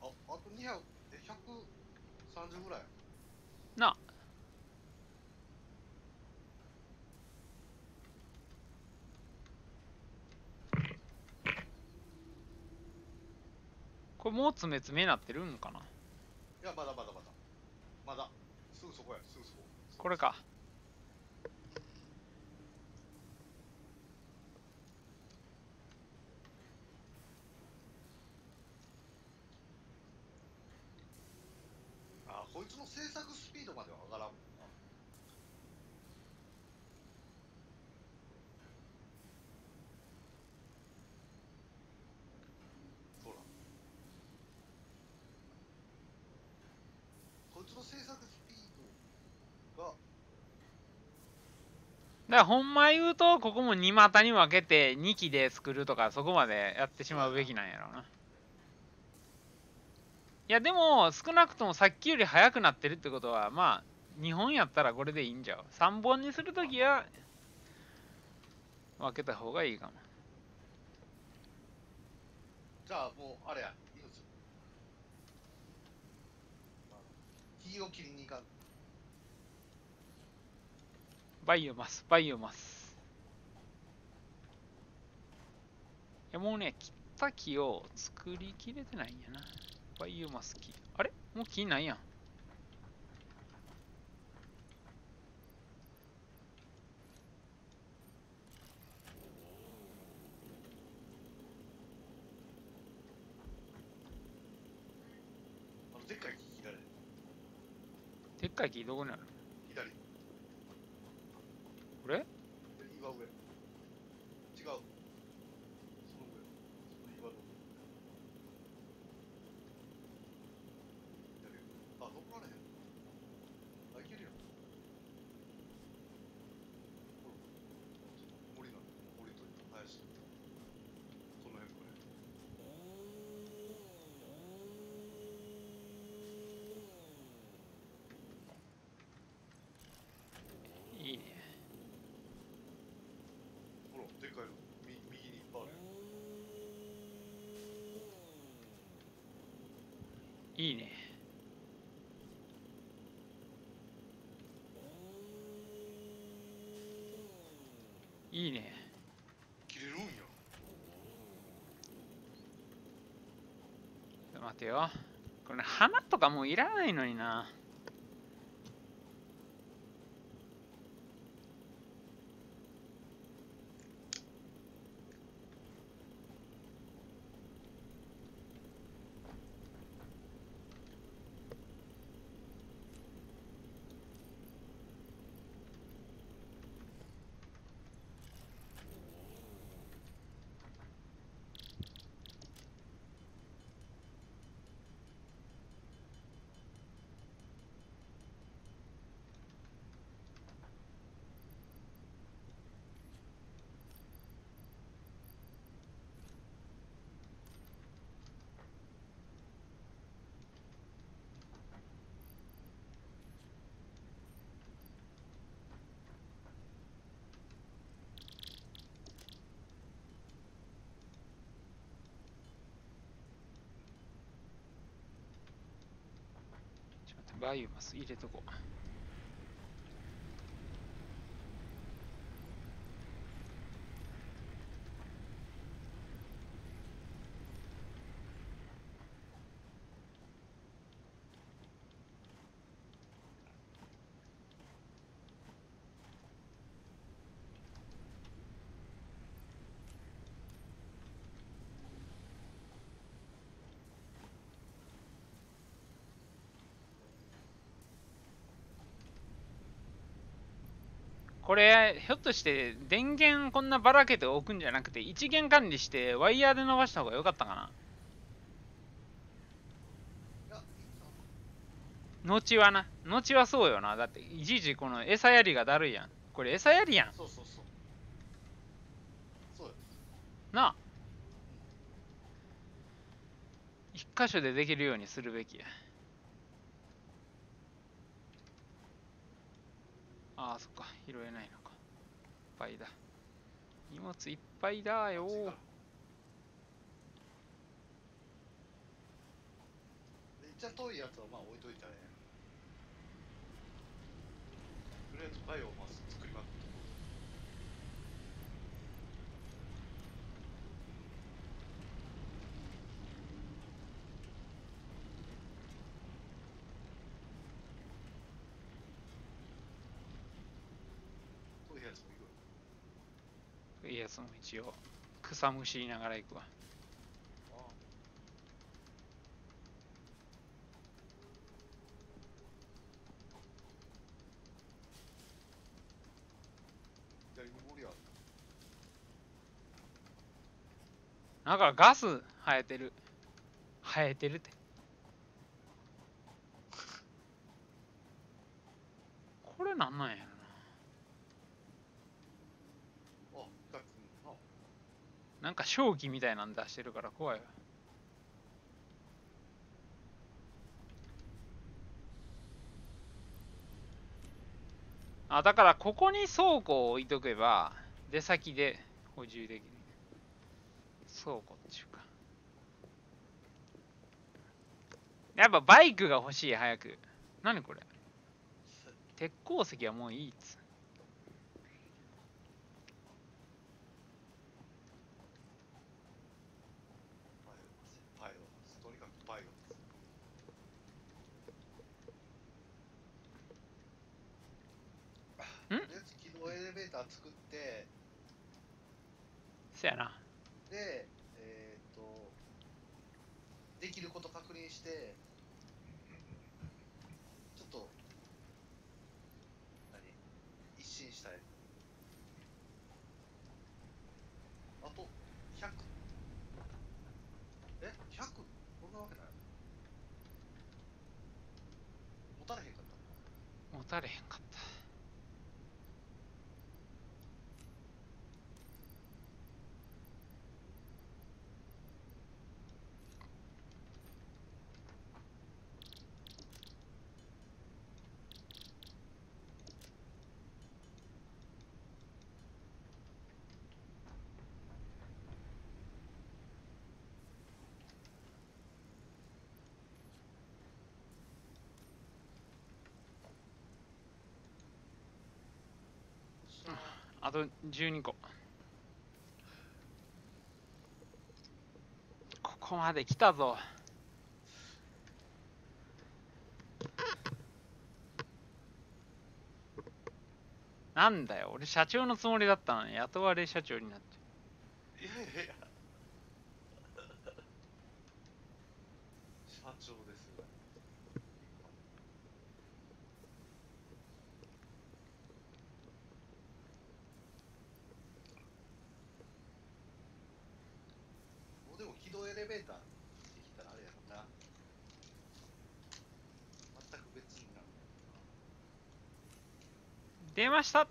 あと200、130ぐらい。な。これもう詰めになってるんかな。いやまだまだすぐそこや、すぐそこ。これか。あ、こいつの制作スピードまでは上がらんもんな。ほらこいつの制作スピードが、だからほんま言うと、ここも2股に分けて2機で作るとか、そこまでやってしまうべきなんやろうな。いやでも少なくともさっきより速くなってるってことは、まあ2本やったらこれでいいんじゃう。3本にするときは分けた方がいいかも。じゃあもうあれや、いいの火を切りに行かん。バイオマスバイオマス。いやもうね、切った木を作りきれてないんやな。バイオマス木。あれもう木ないやん。でっかい木左。でっかい木どこにある。左。これ岩上。違う。その上。その岩の。左。あ、登られへん。あ、いけるよ。ほら。森と林。この辺これ。いいね。ほら、でっかいの。右にいっぱいある。いいね。いいね。切れるんや。待てよ。これ花とかもういらないのにな。バイオマス入れとこう。これ、ひょっとして電源こんなばらけておくんじゃなくて、一元管理してワイヤーで伸ばした方が良かったかな。いや、いいな。後はな。後はそうよな。だって、いちいちこの餌やりがだるいやん。これ餌やりやん。そうそうそう。そうよ。なあ。一箇所でできるようにするべきや。ああ、そっか。拾えないのか。いっぱいだ。荷物いっぱいだよ。めっちゃ遠いやつはまあ置いといたらね。とりあえずバイオマス作りまくって。遠いやつもいる。いいやつも一応、草むしりながら行くわ。ああ。左に森ある。なんかガス生えてる。生えてるって。これなんなんやろあ、光ってんのな。な。なんか正気みたいなん出してるから怖いわ。あ、だからここに倉庫を置いとけば、出先で補充できる。倉庫っていうか。やっぱバイクが欲しい、早く。何これ。鉄鉱石はもういいっつ。バイオマス。とにかくバイオマス。とりあえず軌道エレベーター作って、そやな。で、できること確認して、ちょっと、一新したい。あと、100。え 100？ こんなわけない。持たれへんかった持たれへんかった。あと12個。ここまで来たぞ。なんだよ、俺社長のつもりだったのに雇われ社長になって。いやいやいや。社長ですよ。もうでも軌道エレベーターできたらあれやろな。全く別になる。出ました。うん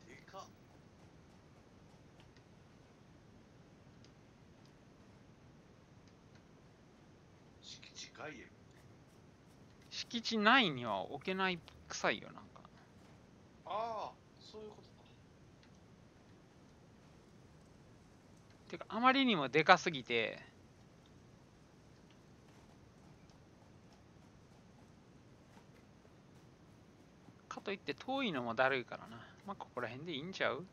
でかっ。敷地外へ。敷地内には置けない臭いよ、なんか。あてかあまりにもでかすぎて、かといって遠いのもだるいからな。まあここら辺でいいんちゃう？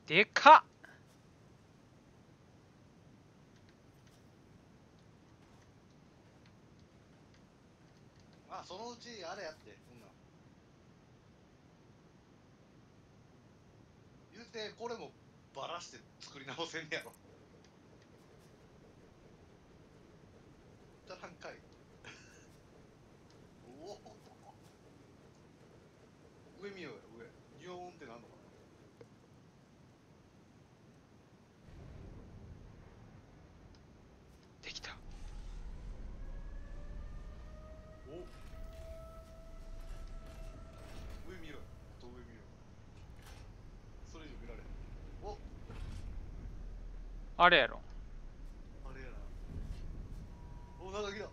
でかっ。あ、そのうちあれやってこんなん言うてこれもバラして作り直せんねやろ。じゃらんかい。おお、上見ようよ、上。ニョーンってなんのかできた。な。お、上見ようよ。と上見よう。それ以上見られへん。お、あれやろ。あれやな。お、なんか来た。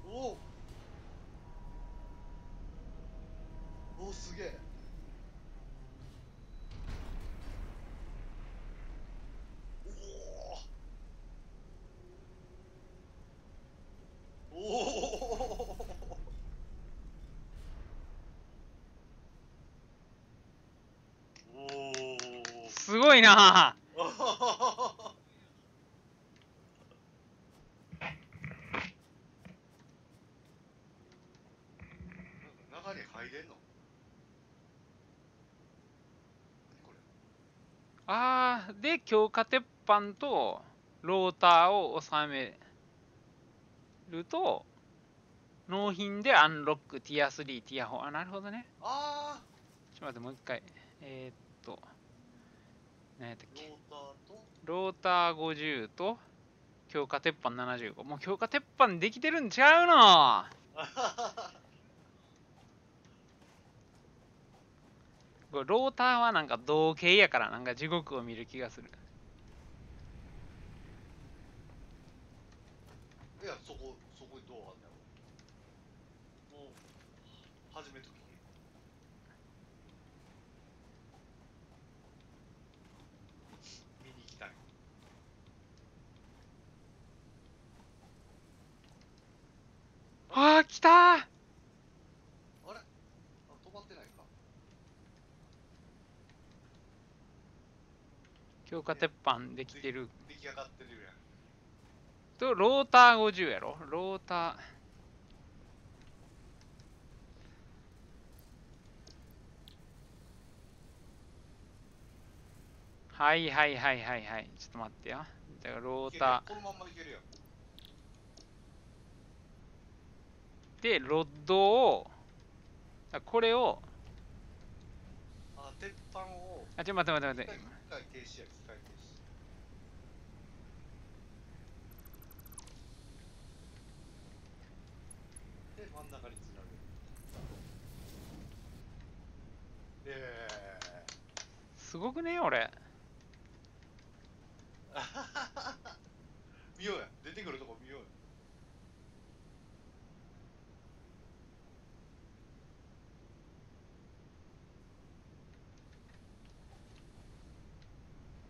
おお、お、すげえ。おお。おお。すごいな。中に入れんの？何これ？あー、で強化鉄板とローターを収めると納品でアンロックティア3、ティア4。あ、なるほどね。あちょっと待って、もう一回。何やったっー、け。ローターとローター50と強化鉄板75。もう強化鉄板できてるんちゃうの。これローターはなんか同型やからなんか地獄を見る気がする。いや、そこにどうあんだろう。もう始めとき。見に行きたい。あー、来たー。あれ？あ、止まってないか。強化鉄板できてる。出来上がってるやん。とローター50やろ。ローター。はいはいはいはいはい。ちょっと待ってよ。だからロータこのまんまいけるよ。ーでロッドを、これを、あ、鉄板をあ、ちょ、待って待って待って。機械停止や、機械停止。で、真ん中につなぐ。すごくね、俺。見ようや。出てくるとこ見ようや。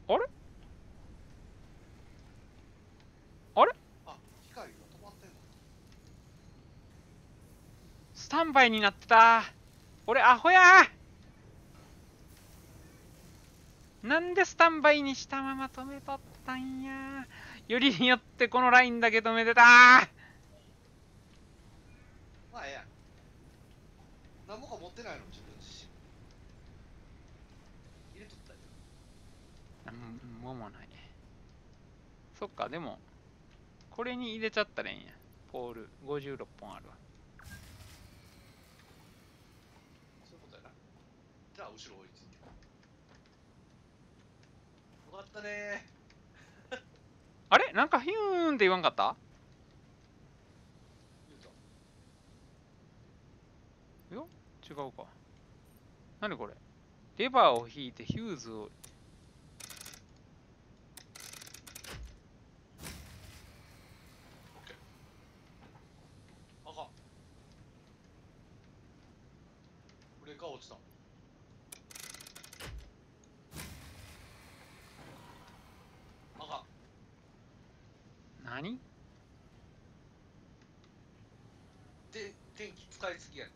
あれあれあ、機械が止まってんの？スタンバイになってた。俺アホやー。なんでスタンバイにしたまま止めとったんや。よりによってこのラインだけ止めてたー。まあ、ええやん。何もか持ってないの、自分自身。入れとったよ。なんももない。そっか、でも、これに入れちゃったらいいんや。ポール56本あるわ。そういうことやな。じゃあ、後ろ追いついて。よかったねあれなんかヒューンって言わんかった？ー。言うた。違うか。なにこれ。レバーを引いてヒューズを。あかん。ブレーカー落ちた。何？で、電気使いすぎやね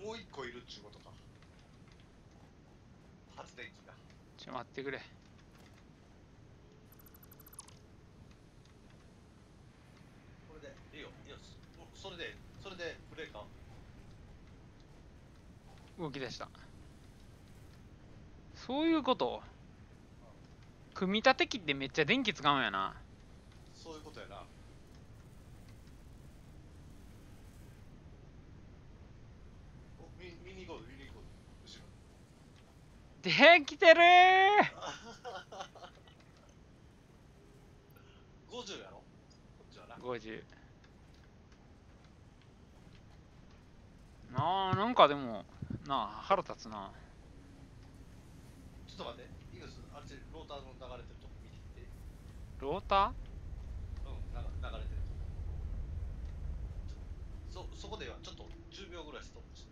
ん。もう一個いるっちゅうことか。発電機が。ちょっと待ってくれ。これで、いいよ、いいよ。それでブレーカー。動き出した。そういうこと。組み立て機ってめっちゃ電気使うんやな。そういうことやな。見に行こう、見に行こう。後ろ。できてるー。50やろこっちはな。 50。なあ、なんかでもなあ、腹立つな。ちょっと待って、イーグス、あっちローターの流れてるとこ見てきて。ロータうん、流れてるとこ。そこではちょっと10秒ぐらいストップして。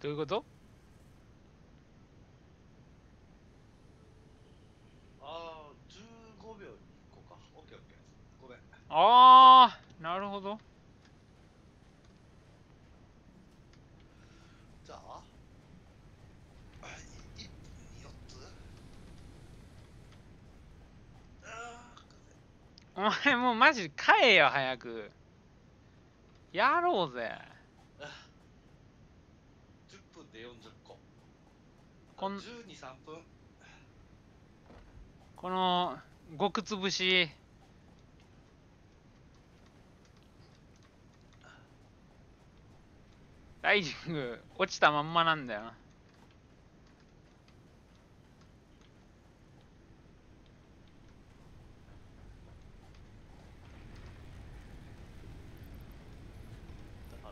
どういうこと？ああ、15秒に行こうか。オッケーオッケー。ごめん。ああ、なるほど。じゃあ、1分4つ。お前もうマジ帰えよ、早く。やろうぜ。10分で40個。こん12、3分。この極つぶし。ライジング落ちたまんまなんだよな。だか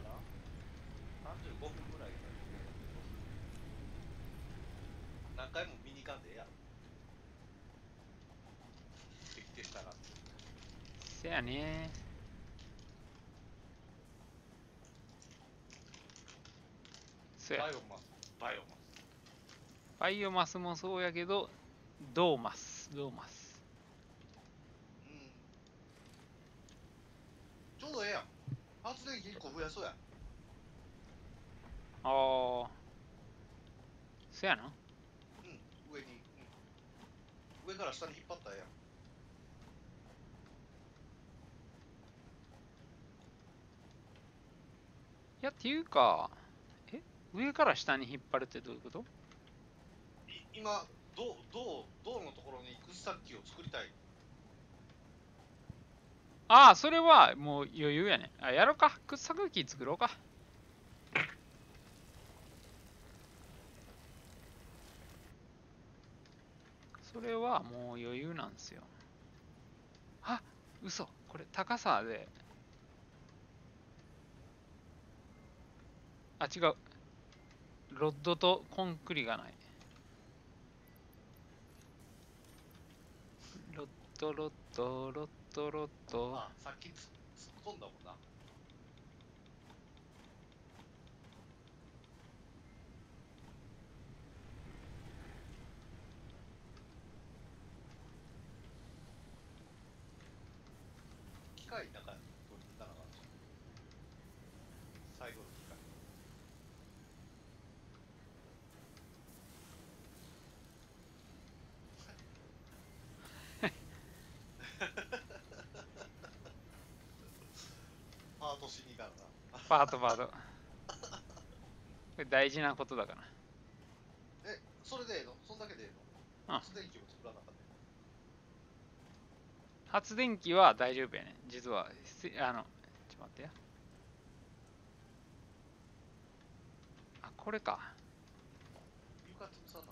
ら35分ぐらい何回も見に行かんでええやろ。できてしたら。せやね。そや。バイオマス。バイオマスもそうやけど、ドーマス。うん。ちょうどええやん。発電機1個増やそうや。ああ。そやな。うん、上に、上から下に引っ張ったらええやん。いや、っていうか、上から下に引っ張るってどういうこと？今、銅のところに掘削機を作りたい。ああ、それはもう余裕やね。あ、やろうか。掘削機作ろうか。それはもう余裕なんですよ。あ、嘘。これ高さで。あ、違う。ロッドとコンクリがない。ロッド、ロッド、ロッド、ロッド。あ、さっき突っ込んだもんな。機械なんか取りながら最後の機械。パートしに行かんな。パート。これ大事なことだから。え、それでええの？そんだけでええうんの？発電機を作らなかった。発電機は大丈夫やね。実は、ちょっと待ってや。あ、これか。床潰さな。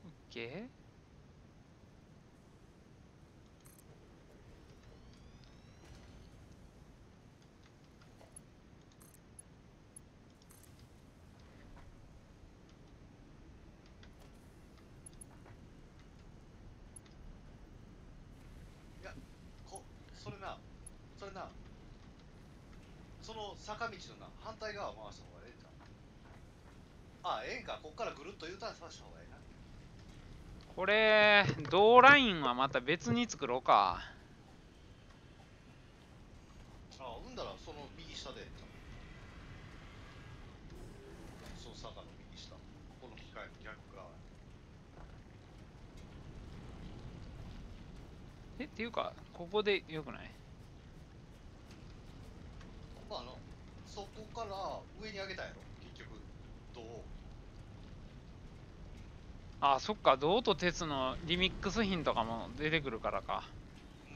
オッケー。その坂道のな反対側回した方がええんちゃう？あ、ええんか。こっからぐるっと U ターンさせた方がええな。これ、同ラインはまた別に作ろうか。あ、うんだらその右下でええんちゃう？その坂の右下。この機械の逆側。っていうか、ここでよくない？まあそこから上に上げたんやろ結局。どう？あ、そっか、銅と鉄のリミックス品とかも出てくるからか。うん。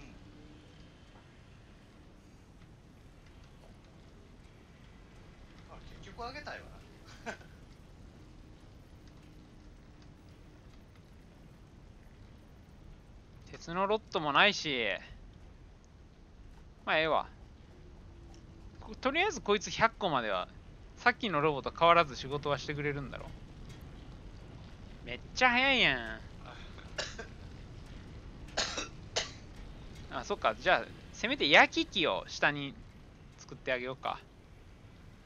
あ、結局上げたいわな。鉄のロットもないし、まあええわ。とりあえずこいつ100個までは、さっきのロボと変わらず仕事はしてくれるんだろ。めっちゃ早いやん。あ、そっか、じゃあ、せめて焼き機を下に作ってあげようか。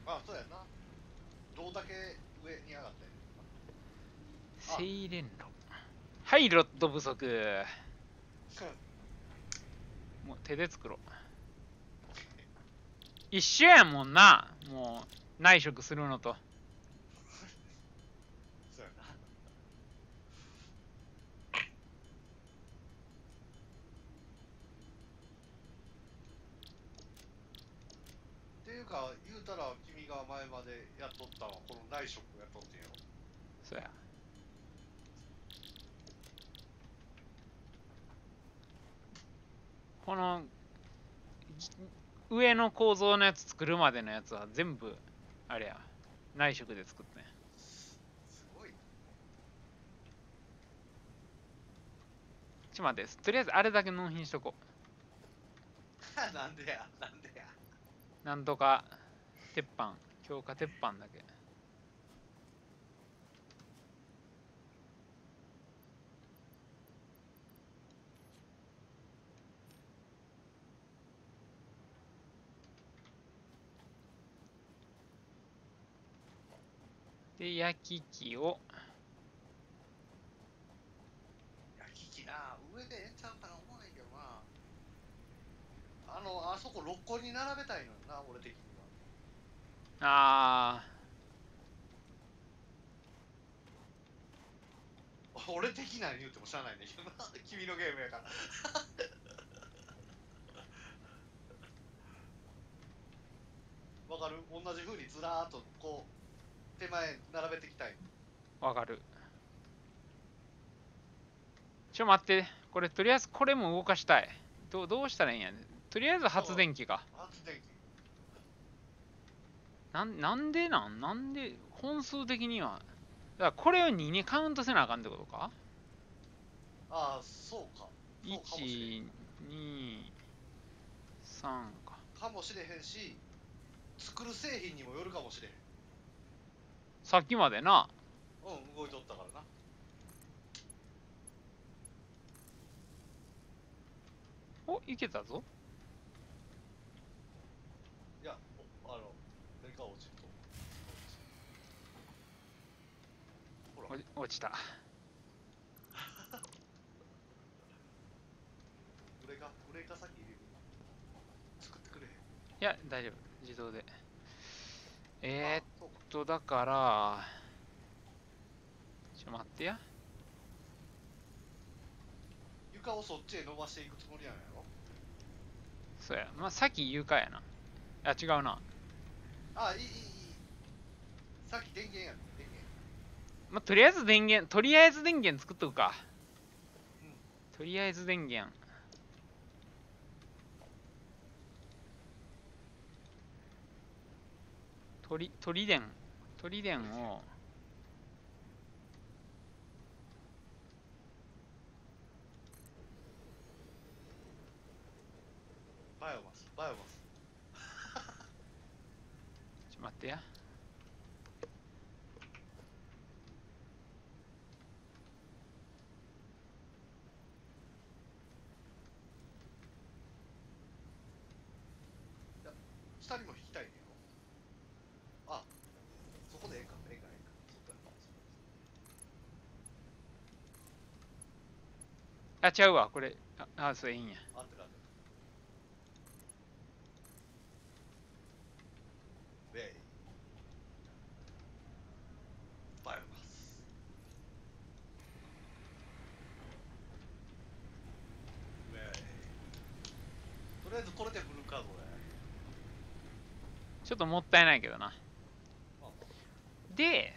あ、そうやな。どうだけ上に上がって。精錬炉。はい、ロット不足。もう手で作ろう。一緒やもんな。もう、内職するのと。そうやな。っていうか、言うたら君が前までやっとったのはこの内職やっとってんやろ。そうや。この、上の構造のやつ作るまでのやつは全部、あれや、内職で作ってん。すごいな。ちょっと待って、とりあえずあれだけ納品しとこなんでや、なんでや。う。なんとか、鉄板、強化鉄板だけ。で、焼き機を、焼き機な、上でええんちゃうかな思わへんけどな。あそこ6個に並べたいのよな、俺的にあは。俺的なに言うてもしゃあないねんけどな。君のゲームやから。わかる？同じ風にずらーっとこう手前並べていきたい。ー、わかる。待って、これとりあえずこれも動かしたい。どうしたらいいんやね。とりあえず発電機か。発電機。なんで、本数的には。だからこれを2にカウントせなあかんってことか？ああ、そうか。そうかもしれん。 1、2、3か。かもしれへんし、作る製品にもよるかもしれへん。さっきまでな。うん、動いとったからな。お、いけたぞ。いや、何か落ちると。ほら、落ちた。ブレーカー先入れる。作ってくれへん。いや、大丈夫。自動で。そうか。だから、待ってや。床をそっちへ伸ばしていくつもりやんやろ。そうや。まあ、さっき床やな。あ、違うな。ああ、いい。さっき電源やね電源。まあ、とりあえず電源作っとくか。とりあえず電源。鳥電を、バイオマス。待ってや。下にも引きたいねんよ。あ、ちゃうわ、これ。それいいんや。あってるあってる。ウェイ。バイオマス。ウェイ。とりあえずこれでフルカードで。ちょっともったいないけどな。まあで、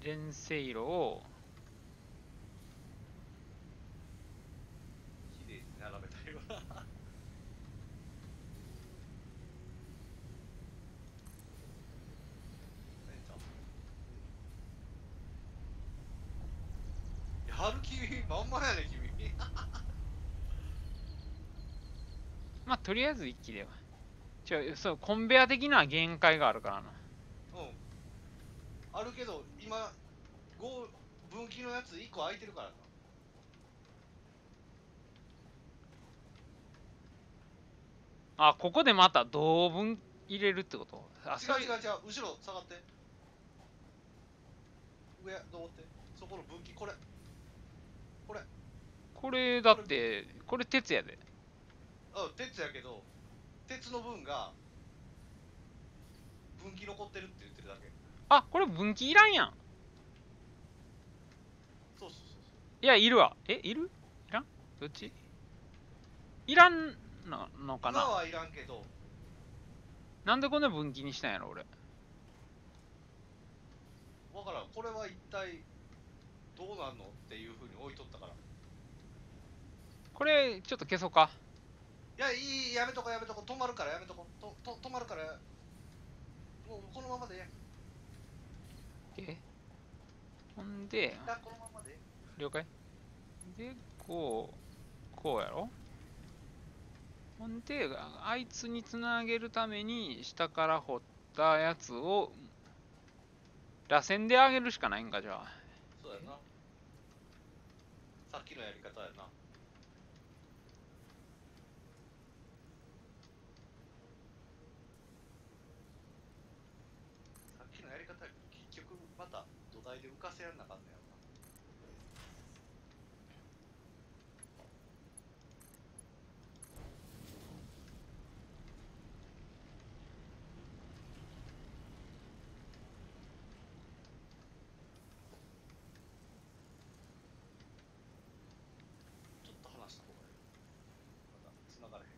連星路を、綺麗に並べたいわ。やる気まんまやね君。まあ、とりあえず一気では。そう、コンベア的な限界があるからな。うんあるけど今分岐のやつ1個空いてるからあ、ここでまた同分入れるってことあ、な。そういう違う後ろ下がって上登ってそこの分岐これこれだって、これ鉄やで。鉄やけど鉄の分が分岐残ってるって言ってるだけ。あ、これ分岐いらんやん。そういや、いるわ。いるいらんどっちいらんのかな。今はいらんけどなんでこんな分岐にしたんやろ、俺。わからんこれは一体どうなんのっていうふうに置いとったから。これ、ちょっと消そうか。いややめとこ止まるからやめとこ止まるからもうこのままでほんで、一旦このままで了解で、こうやろほんで、あいつにつなげるために、下から掘ったやつを、螺旋で上げるしかないんか、じゃあ。そうやなさっきのやり方やな。さっきのやり方やけど結局また土台で浮かせやんなあかんねやろな。ちょっと話した方がいい。まだ繋がれへん。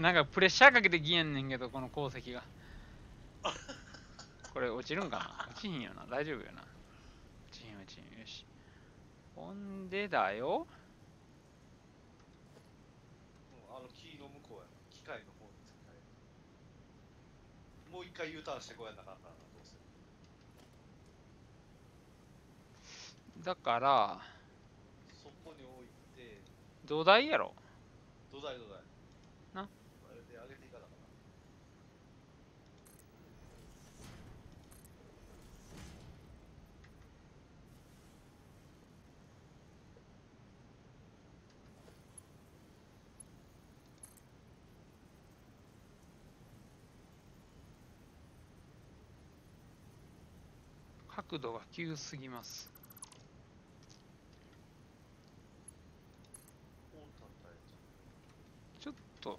なんかプレッシャーかけてきやんねんけど、この鉱石が。これ落ちるんかな落ちひんよな。大丈夫よな。落ちひん。よし。ほんでだよ。木の向こうやな。機械の方に使える。もう一回 U ターンしてこうやんなかったらどうする。だから、そこに置いて土台やろ。土台なあれで上げていかなかな。角度が急すぎます。おったったやつ。ちょっと、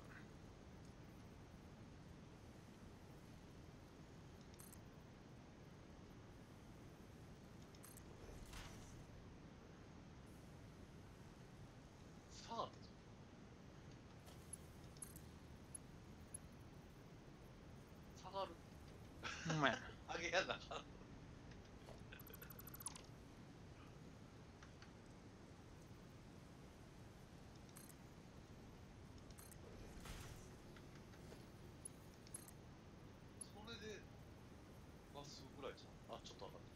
さあ下がる。ほんまやな。上げやなあかん。それでまっすぐぐらいじゃん。あちょっと上がった。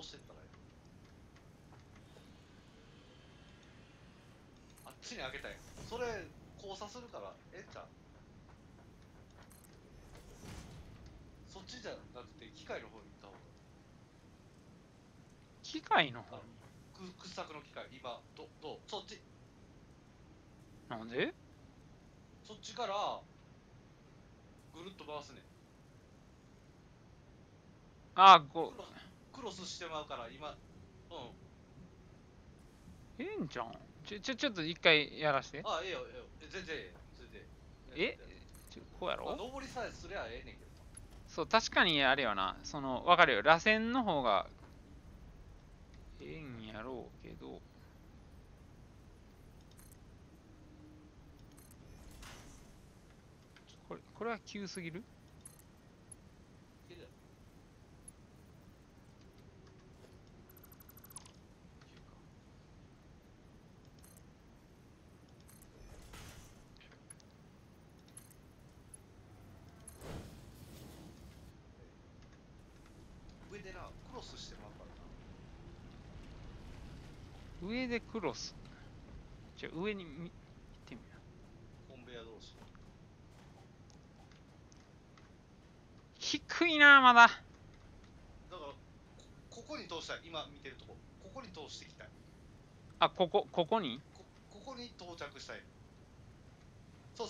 としてったらいい。あっちに開けたい。それ交差するからええちゃう。そっちじゃなくて機械の方に行った方が。機械の方に。掘削の機械今どうそっちなんで？そっちからぐるっと回すねん。ああ、こう。クロスしてまうから今ええんじゃん。ちょっと一回やらして。あええよええよ全然ええよ全然ええこうやろ？登りさえすりゃええねんけど。そう、確かにあれよな。わかるよ。螺旋の方がええんやろうけど。これは急すぎる？いけるやろ上でなクロスしてまうからな。上でクロス。上に行ってみよコンベヤ同士。う。低いな、まだ。だからここに通したい。今見てるとここに通していきたい。あ、ここに？ここに到着したい。そう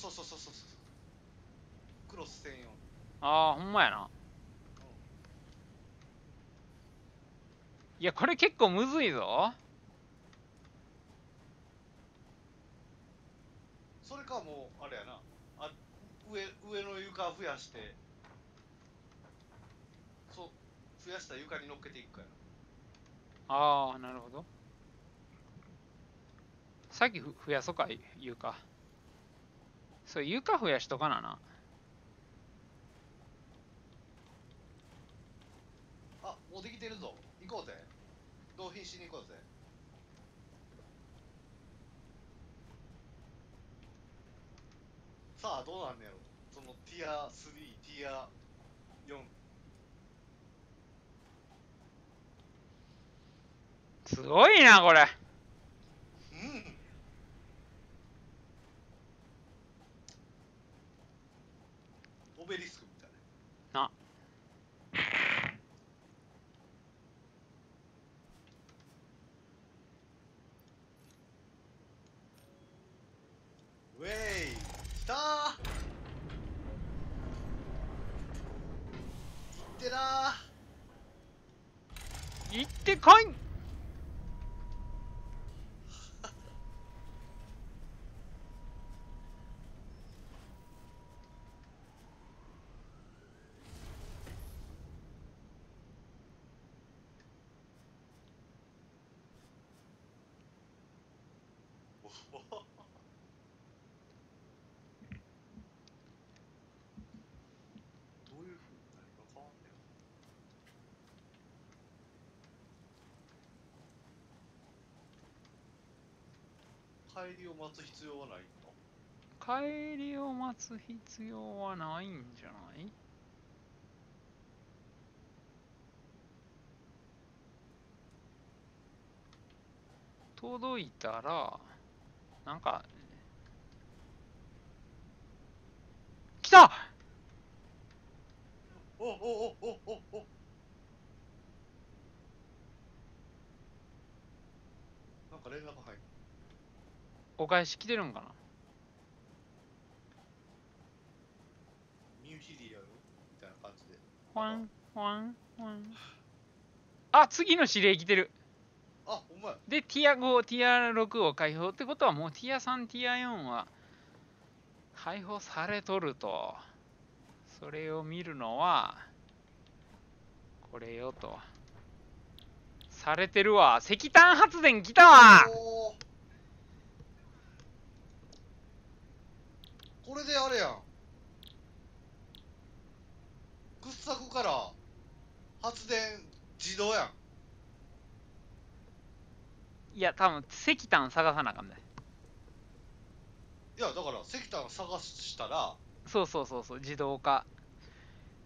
クロス専用。ああ、ほんまやな。いや、これ結構むずいぞ。それかもうあれやな上の床増やして増やした床に乗っけていくから。ああ、なるほど。さっき増やそうか、床。そう、床増やしとかなな。あもうできてるぞ。行こうぜ。納品しに行こうぜ。さあどうなんねやろ。そのティア3ティア4。すごいな、これ。オベリスクみたいな。ウェイ来たー。行ってなー。行ってこい。どういうふうに何が変わんねん。帰りを待つ必要はないの？帰りを待つ必要はないんじゃない？届いたら、なんか、来た！おなんか連絡入る。お返し来てるんかな？ミュージリアルみたいな感じで。ほわん、ほわん、ほわん。あ、次の指令来てる。あ、お前。で、ティア5、ティア6を開放ってことはもうティア3、ティア4は開放されとると。それを見るのは、これよと。されてるわ。石炭発電来たわ。これであれやん。掘削から発電自動やん。いや、多分石炭探さなあかんね。いやだから石炭探したらそう、自動化。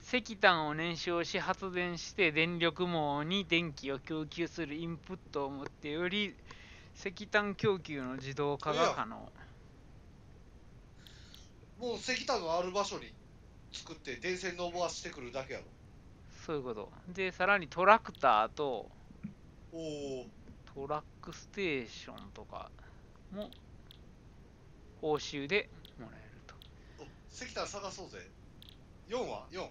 石炭を燃焼し発電して電力網に電気を供給するインプットを持っており、石炭供給の自動化が可能。もう石炭のある場所に作って電線のばしてくるだけやろ。そういうこと。で、さらにトラクターとおお。トラックステーションとかも報酬でもらえると。お石炭探そうぜ。4は ?4。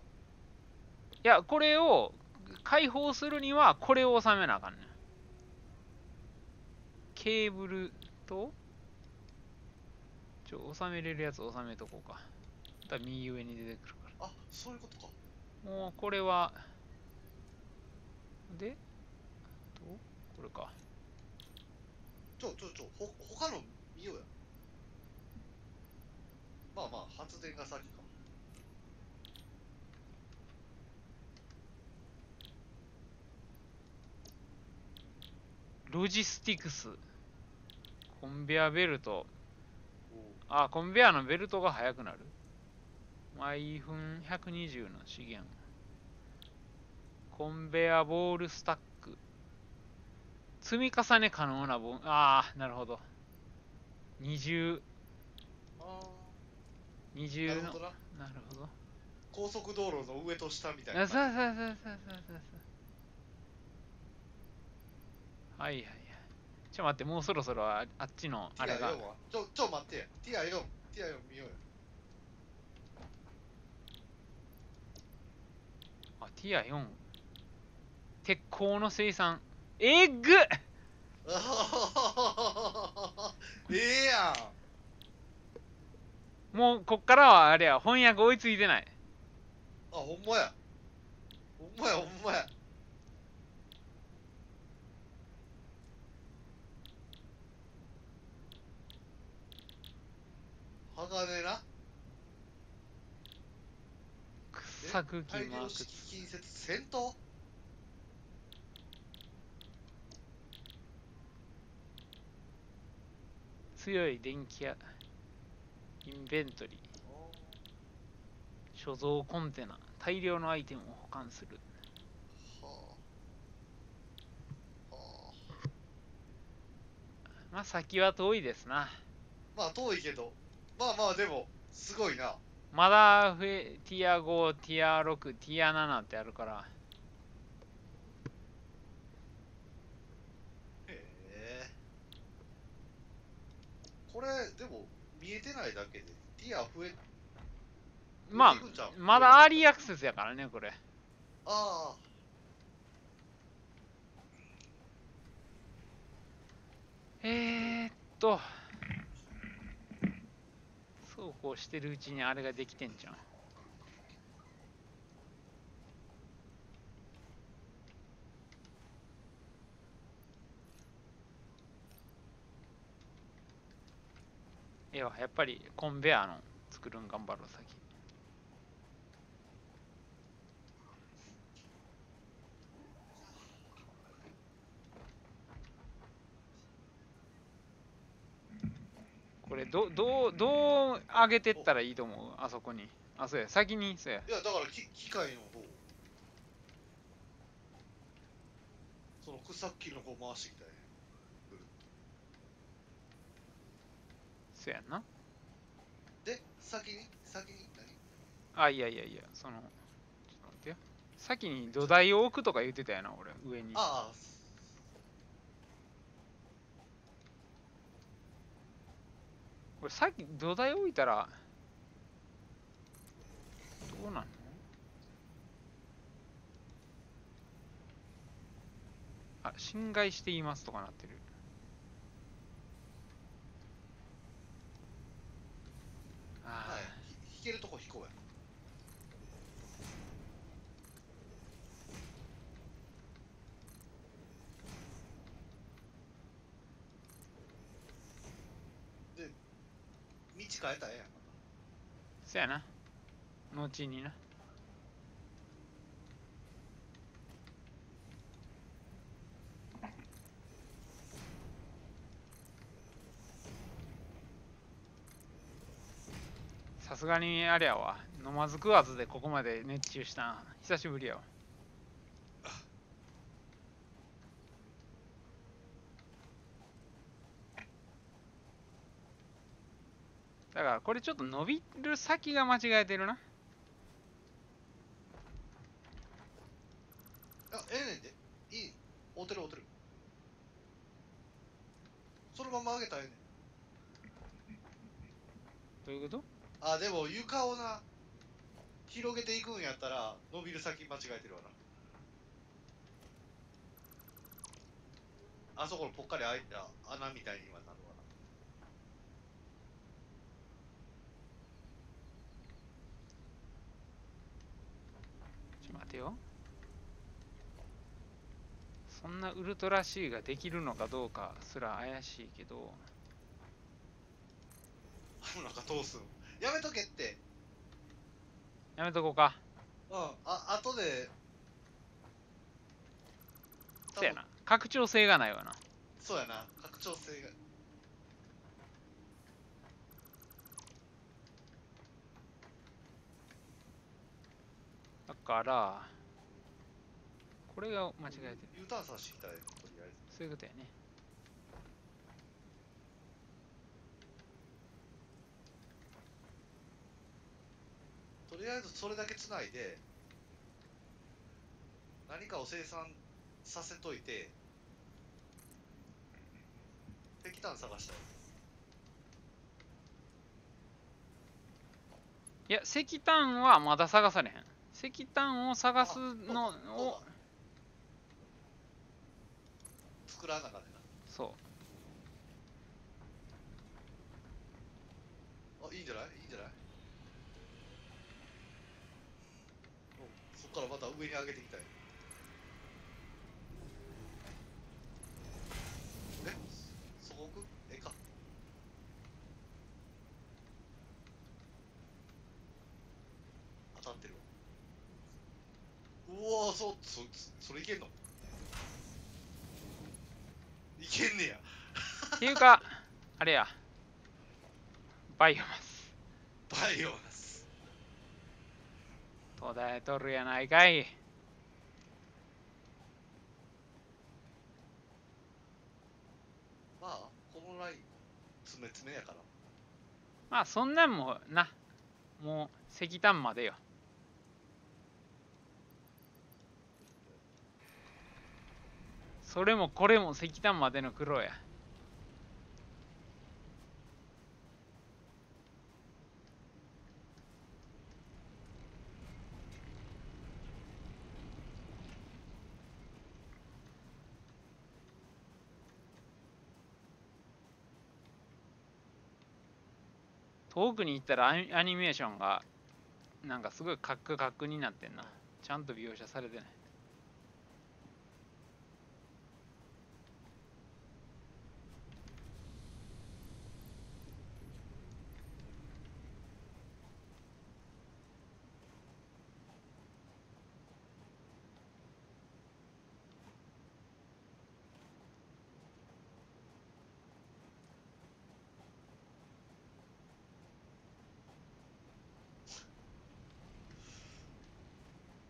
いや、これを開放するにはこれを収めなあかんねん。ケーブルと収めれるやつ収めとこうか。だから右上に出てくるかあ、そういうことか。ら。もうこれは、で、これか。他の見ようや。まあまあ、発電が先か。ロジスティクス。コンベアベルト。おあ、コンベアのベルトが速くなる。毎分120の資源。コンベアボールスタック。積み重ね可能な分。ああ、なるほど。二重あの。ー、なるほどな。なるほど。高速道路の上と下みたいなあ、そうそう感そうそうそうそう。はいはいはい。ちょ待って、もうそろそろあっちのじ。あれが。ティア4は待ってや。ティア4見ようや。あ、ティア4。鉄鋼の生産。えぐっええやん。もうこっからはあれや、翻訳追いついてない。あ、ほんまや。ほんまや、ほんまや。鋼な。草茎大量マーク。式近接戦闘強い電気やインベントリー。所蔵コンテナ。大量のアイテムを保管する。はあ。はあ。まあ先は遠いですな。まあ遠いけど。まあまあでも、すごいな。まだティア5、ティア6、ティア7ってあるから。へえ。これ、でも、見えてないだけで、ティア増え、まあ増えていくんちゃうまだアーリーアクセスやからね、これ。あえーっと、そうこうしてるうちにあれができてんじゃん。ええわ、やっぱりコンベアの作るん頑張ろう、先。これどう上げてったらいいと思うあそこに。あ、そうや、先に、そうや。あ。いや、だから機械の方。その草木の方回してきたい。そうやんな。で、先に何あ、いや、その、ちょっと待ってよ。先に土台を置くとか言ってたやな、俺、上に。ああ、これさっき土台置いたら、どうなんのあ、侵害していますとかなってる。あはい。弾けるとこ弾こうや。で、道変えたらええやん。そやな。後にな。さすがにあれやわ。飲まず食わずでここまで熱中したん久しぶりやわ。だからこれちょっと伸びる先が間違えてるな。あ、ええねんで。いい。追うてる追うてる。そのまま上げたらええねん。どういうこと？あ、でも床をな、広げていくんやったら、伸びる先間違えてるわな。あそこのぽっかり開いた穴みたいにはなるわな。ちょっと待てよ。そんなウルトラ C ができるのかどうかすら怪しいけど、なんか通すん。やめとけって。やめとこうか。うん。あとで。そうやな。拡張性がないわな。そうやな。拡張性が。だからこれが間違えてる。 U ターンさせてきたらとりあえず。そういうことやね。とりあえずそれだけつないで、何かを生産させといて、石炭探したい。いや、石炭はまだ探されへん。石炭を探すのを、作らなあかんねんな。そう。あ、いいんじゃない？いいんじゃない？そっからまた上に上げていきたい。え？そこ置く？ええか。当たってるわ。うわー、それいけんの？いけんねや。っていうか、あれや、バイオマス。バイオマス。途絶えとるやないかい。まあ、このライン、詰め詰めやから。まあ、そんなんもな、もう石炭までよ。それもこれも石炭までの苦労や。遠くに行ったらアニメーションがなんかすごいカックカックになってんな。ちゃんと描写されてない。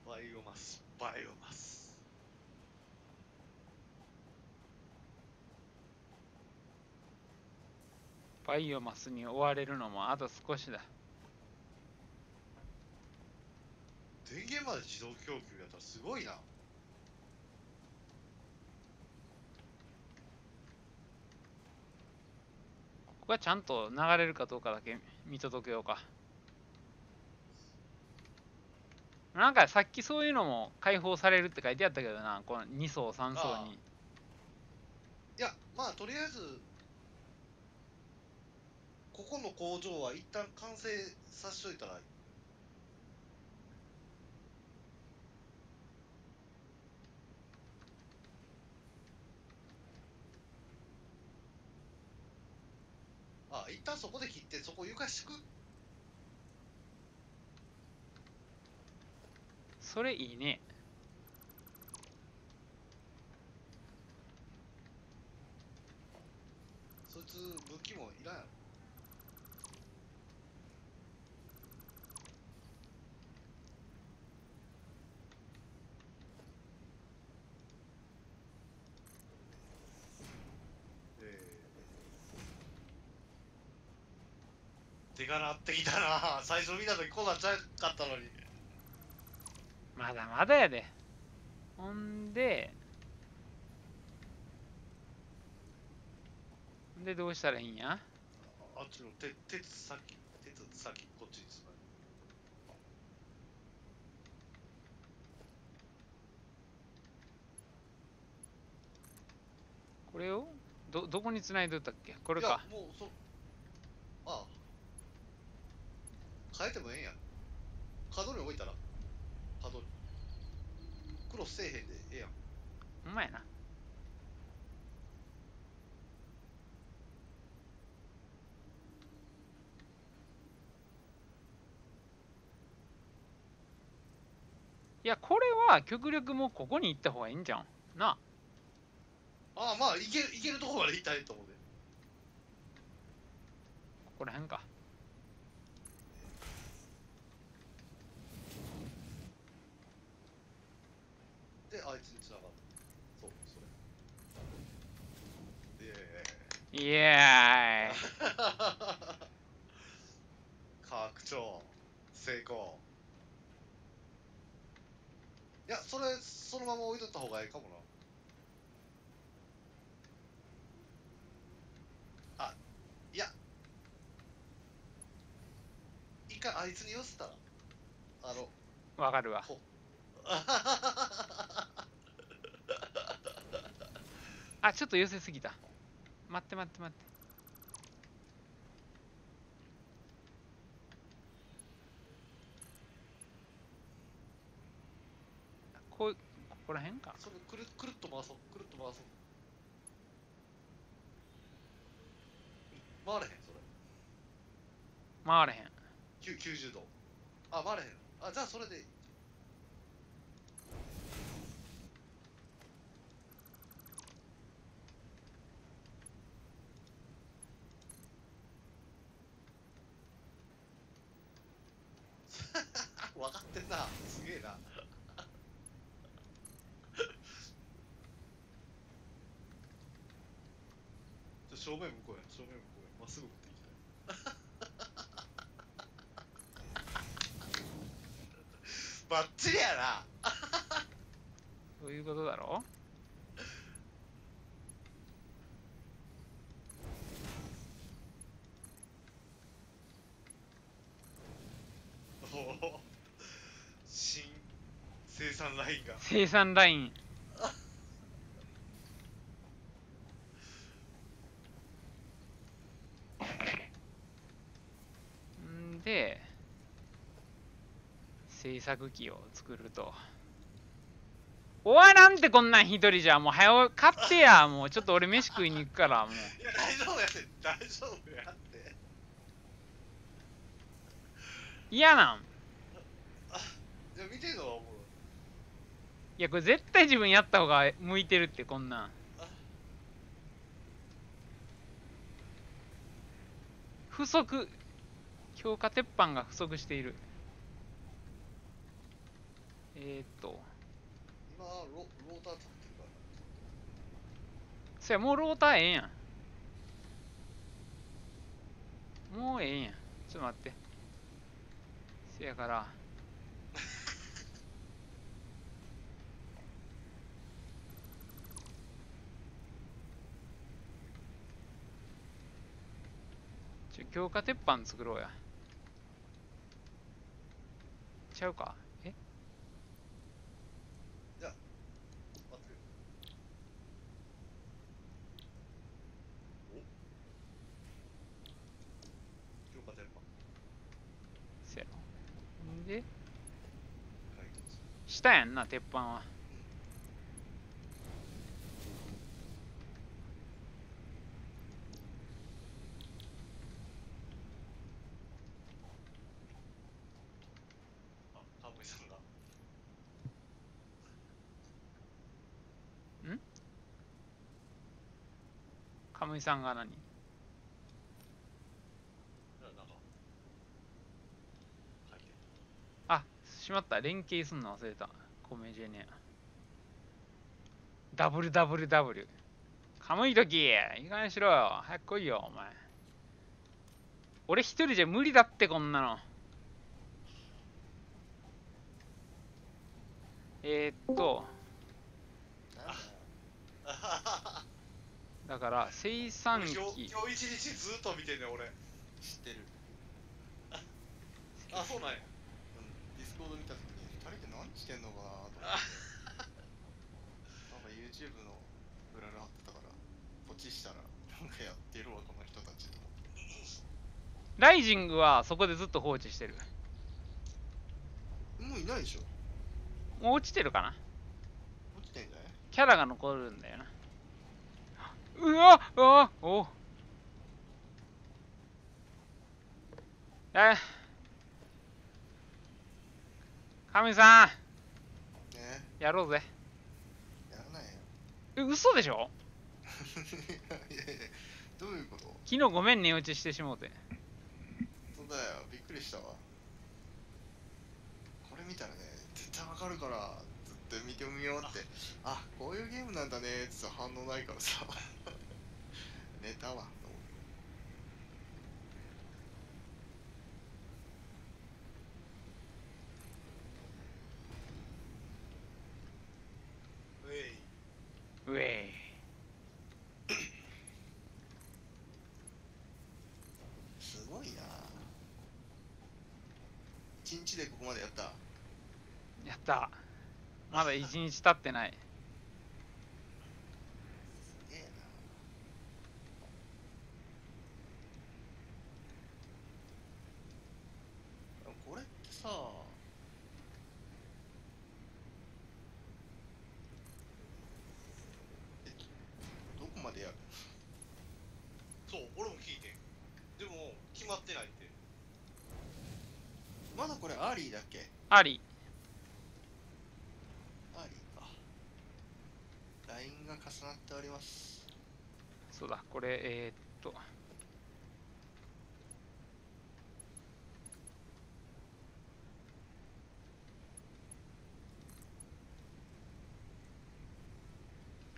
バイオマス、バイオマス。バイオマスに追われるのもあと少しだ。電源まで自動供給やったらすごいな。ここがちゃんと流れるかどうかだけ見届けようか。なんかさっきそういうのも解放されるって書いてあったけどな、この2層3層に。いや、まあとりあえず、ここの工場は一旦完成させといたら、一旦そこで切ってそこ床敷く。それいいね。そいつ武器もいらんやろ。手がなってきたな。最初見た時こんなんちゃうかったのに。まだまだやで。ほんでどうしたらいいんや。あっちの鉄先こっちにつなぐ。これをどこに繋いどったっけ。これいやか。もうああ変えてもええんや。角に置いたら角にクロスせえへんでええやん。ほんまやな。いや、これは極力もうここに行った方がいいんじゃんな。ああまあいけるとこまで行ったらいいと思うで。ここら辺か。であいつにつながる。そうそれ。イエーイ。拡張成功。いやそのまま置いとった方がいいかもな。あいや一回あいつに寄せたらわかるわ。あ、ちょっと寄せすぎた。待って待って待って。ここら辺か。それくるっと回そうくるっと回そう。回れへんそれ。回れへん。90度。あ回れへん。あじゃあそれでいい。分かってんな。すげえな。正面向こうや。正面向こうや。まっすぐ持っていきたい。バッチリやな。そういうことだろ。おお新生産ラインが。生産ライン。んで制作機を作ると。おわなんてこんなん一人じゃもう早く買ってや。もうちょっと俺飯食いに行くからもう。いや大丈夫やって大丈夫やって。嫌なん。いや見てんのはおもろい。いやこれ絶対自分やった方が向いてるって。こんなん不足。強化鉄板が不足している。今ローター作ってるから。そやもうローターええやん。もうええやん。ちょっと待って。せやから強化鉄板作ろうや。ちゃうか。待ってる。お強化鉄板せやろ。んで解決。下やんな鉄板は。あタモリさんが。カムイさんが何。なんか書いてる。あ、しまった。連携すんの忘れた。コメジェネア。WWW。カムイ時いい加減にしろよ。早く来いよ、お前。俺一人じゃ無理だってこんなの。だから生産俺機今日一日ずっと見てんねん俺。知ってる。あ、そうなんや。ディスコード見たときに、2人って何してんのかなと思って。なんか YouTube の裏が貼ってたから、ポチしたら、なんかやってるわ、この人たちと思って。ライジングはそこでずっと放置してる。もういないでしょ。もう落ちてるかな。落ちてんじゃない？キャラが残るんだよな。うわうわお神さんねやろうぜ。やらないよ。嘘でしょ。いやいや、どういうこと？昨日ごめん寝落ちしてしもうて。そうだよ、びっくりしたわ。これ見たらね、絶対わかるからずっと見てみようって。あ、こういうゲームなんだねーって反応ないからさ。寝たわ。ウェイ。うえすごいな。1日でここまでやった。いやったまだ1日経ってない。すげえな。これってさ、どこまでやる？そう、俺も聞いてん。でも、決まってないって。まだこれアーリーだっけ？ありアーリーか。ラインが重なっております。そうだこれ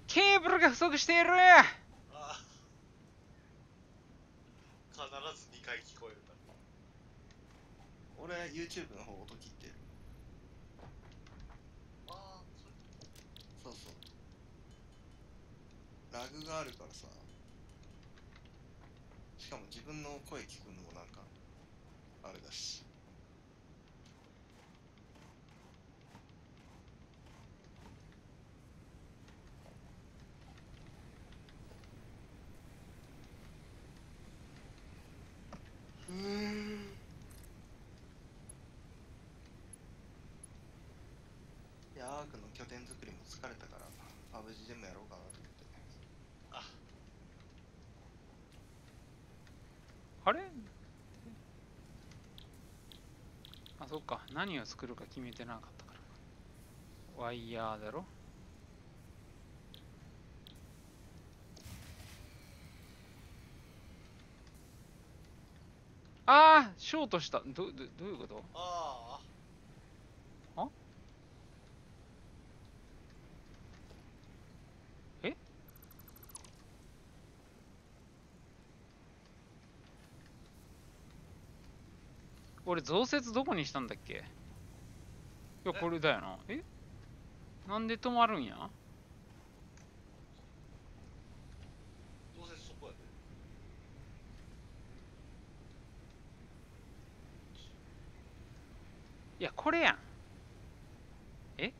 ケーブルが不足している。ああ。必ず2回聞こえるから。俺 YouTube の方音切ってる。ああ、そうそう。ラグがあるからさ。しかも自分の声聞くのもなんかあれだし。いや、アークの拠点作りも疲れたから、パブ G でもやろうかなと思って。あれあそっか何を作るか決めてなかったからワイヤーだろ。ああショートした。どういうこと？あえ俺増設どこにしたんだっけ？いやこれだよな。なんで止まるんや？どうせそこやで。いやこれやん。違う違う違う違う違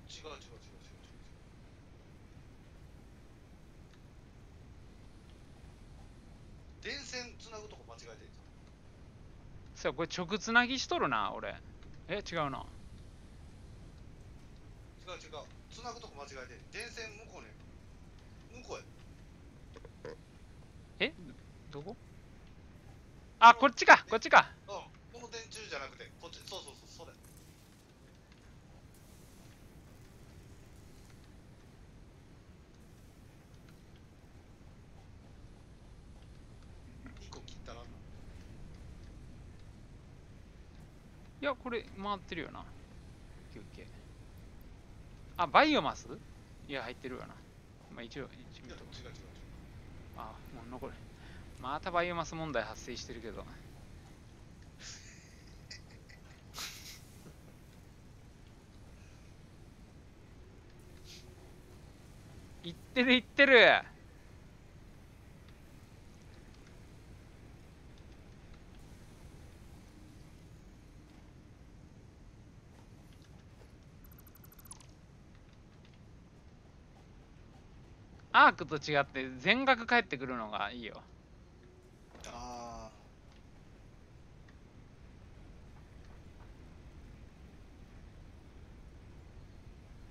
う。電線つなぐとこ間違えてんじさあこれ直つなぎしとるな俺。違うな。ゃん。違う違う。つなぐとこ間違えてん。電線向こうね。向こうや。どこ？あこっちかこっちか。うん。この電柱じゃなくて、こっち。そうそうそう、それ。1個切ったらな。いやこれ回ってるよな。休憩。あバイオマス？いや入ってるよな。まあ一応いや、違う違う違う。あもう残る。またバイオマス問題発生してるけど。ってるいってる。アークと違って全額返ってくるのがいいよ。ああ、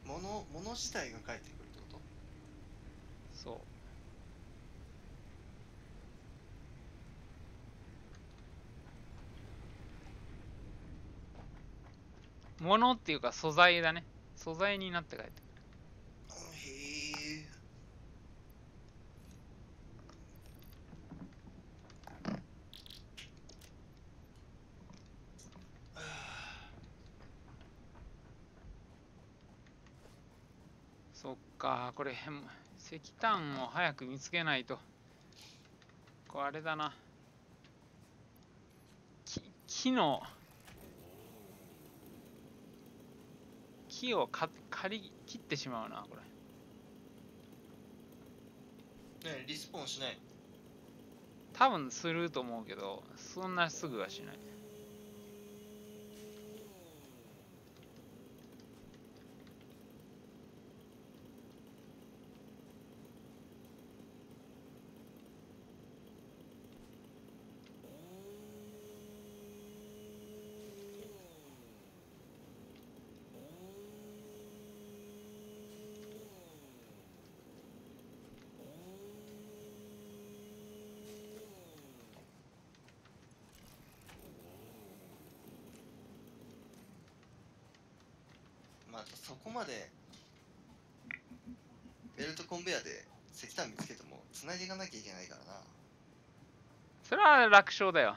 物自体が返ってくるってこそう。物っていうか素材だね。素材になって帰ってくる。と？へえ。そっか、これ石炭を早く見つけないと。これあれだな。木を刈り切ってしまうな、これ。ね、リスポーンしない。多分すると思うけど、そんなすぐはしない。まあそこまでベルトコンベヤーで石炭見つけても繋いでいかなきゃいけないからな。それは楽勝だよ。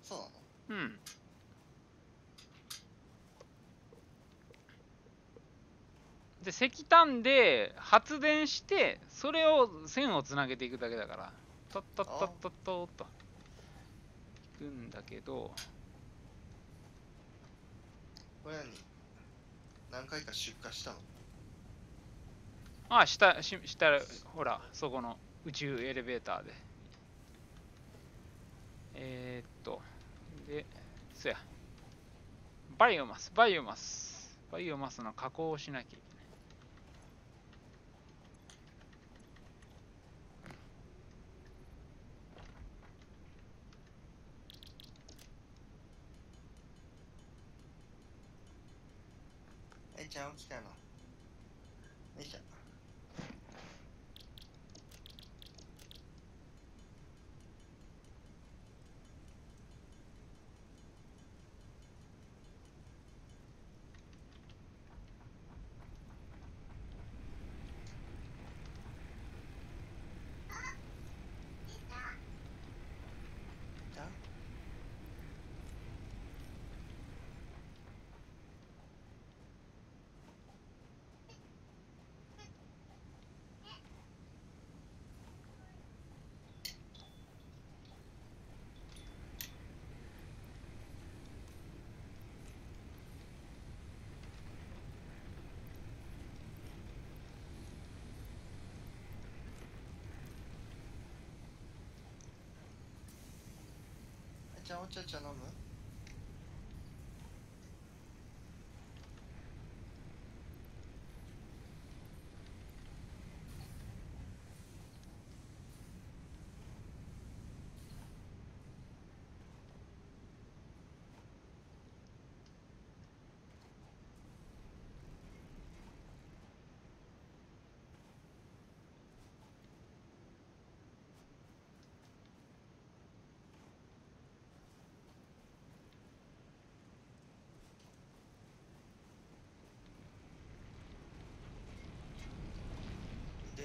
そうなの？うん。で、石炭で発電して、それを線をつなげていくだけだから、トットットットットッといくんだけど、これ何回か出荷したの？ああ、ほら、そこの宇宙エレベーターで。で、そや、バイオマスの加工をしなきゃいけない。はい、ちゃん起きたの。よいしょ。じゃあじゃあお茶飲む？で。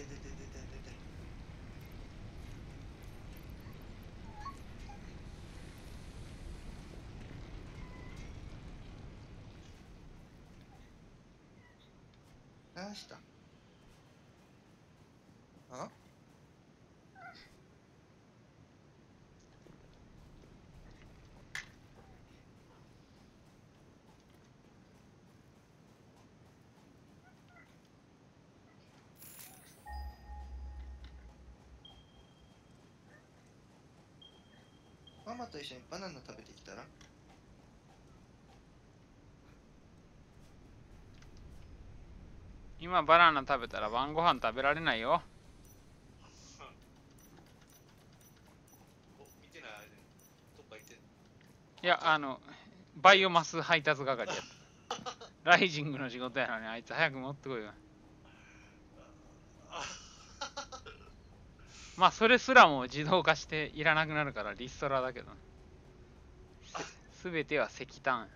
何した？あ？ママと一緒にバナナ食べてきたら？今バナナ食べたら晩ご飯食べられないよ。お、見てない間にどっか行ってんの？いや、バイオマス配達係やった。ライジングの仕事やのに、あいつ早く持ってこいよ。まあ、それすらも自動化していらなくなるからリストラだけど。すべては石炭。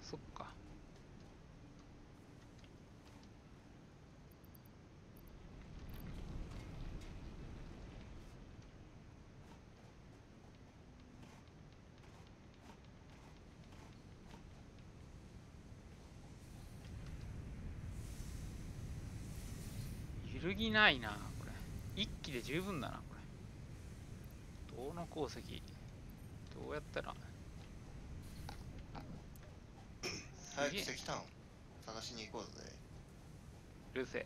そっか。揺るぎないな、これ。一気で十分だな、これ。銅の鉱石。どうやったら。早くすげえ石炭探しに行こうぜ。ルセ。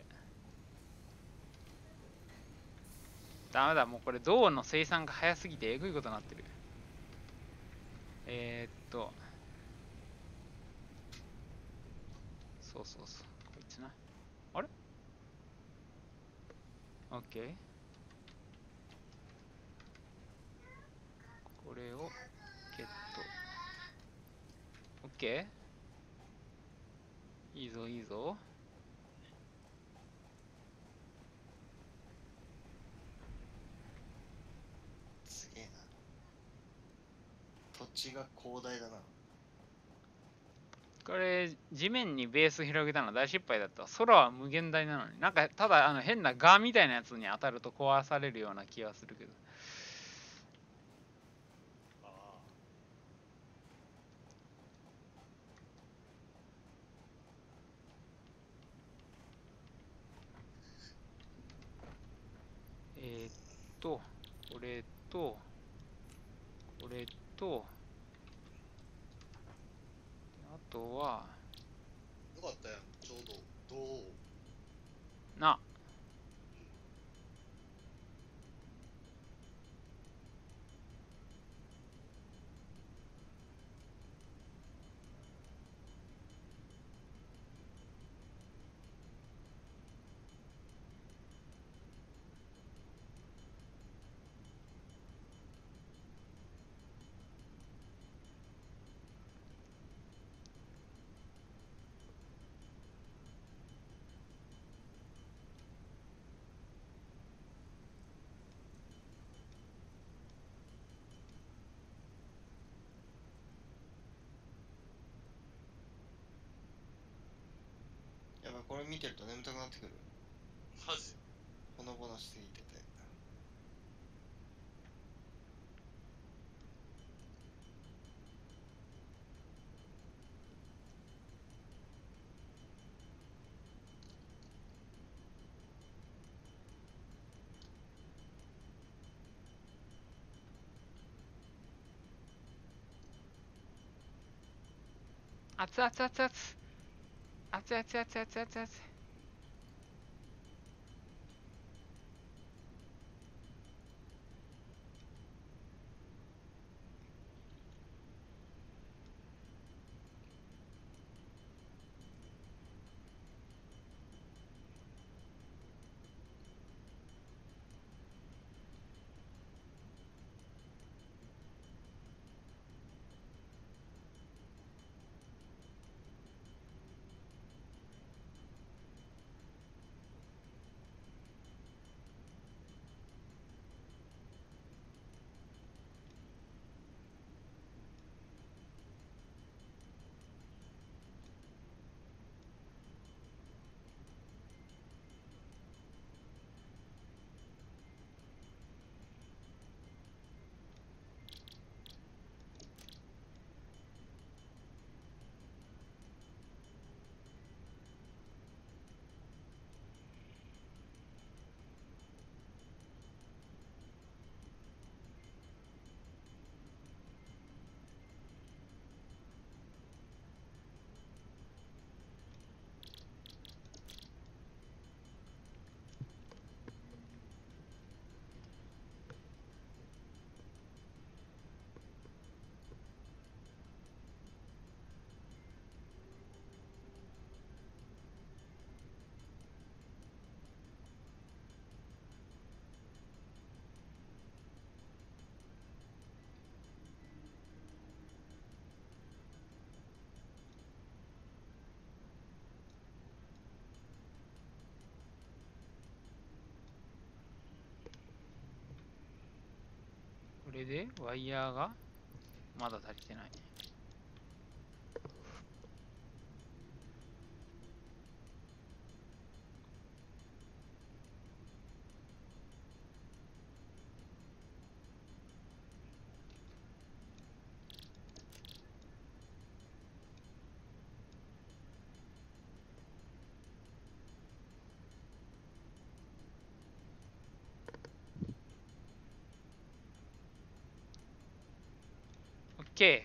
ダメだ、もうこれ銅の生産が早すぎてえぐいことになってる。そうそうそう。こいつな。あれ？オッケー。これをゲット。オッケー。いいぞいいぞ。すげえな。土地が広大だな。これ地面にベース広げたの大失敗だったわ。空は無限大なのに、なんかただ変なガみたいなやつに当たると壊されるような気がするけど。あこれとこれとあとはあ、よかったやん、ちょうどどう？な。やばい、これ見てると眠たくなってくる。マジ？ほのぼのしすぎてて。熱々熱々熱々熱々熱々。れでワイヤーがまだ足りてない。OK。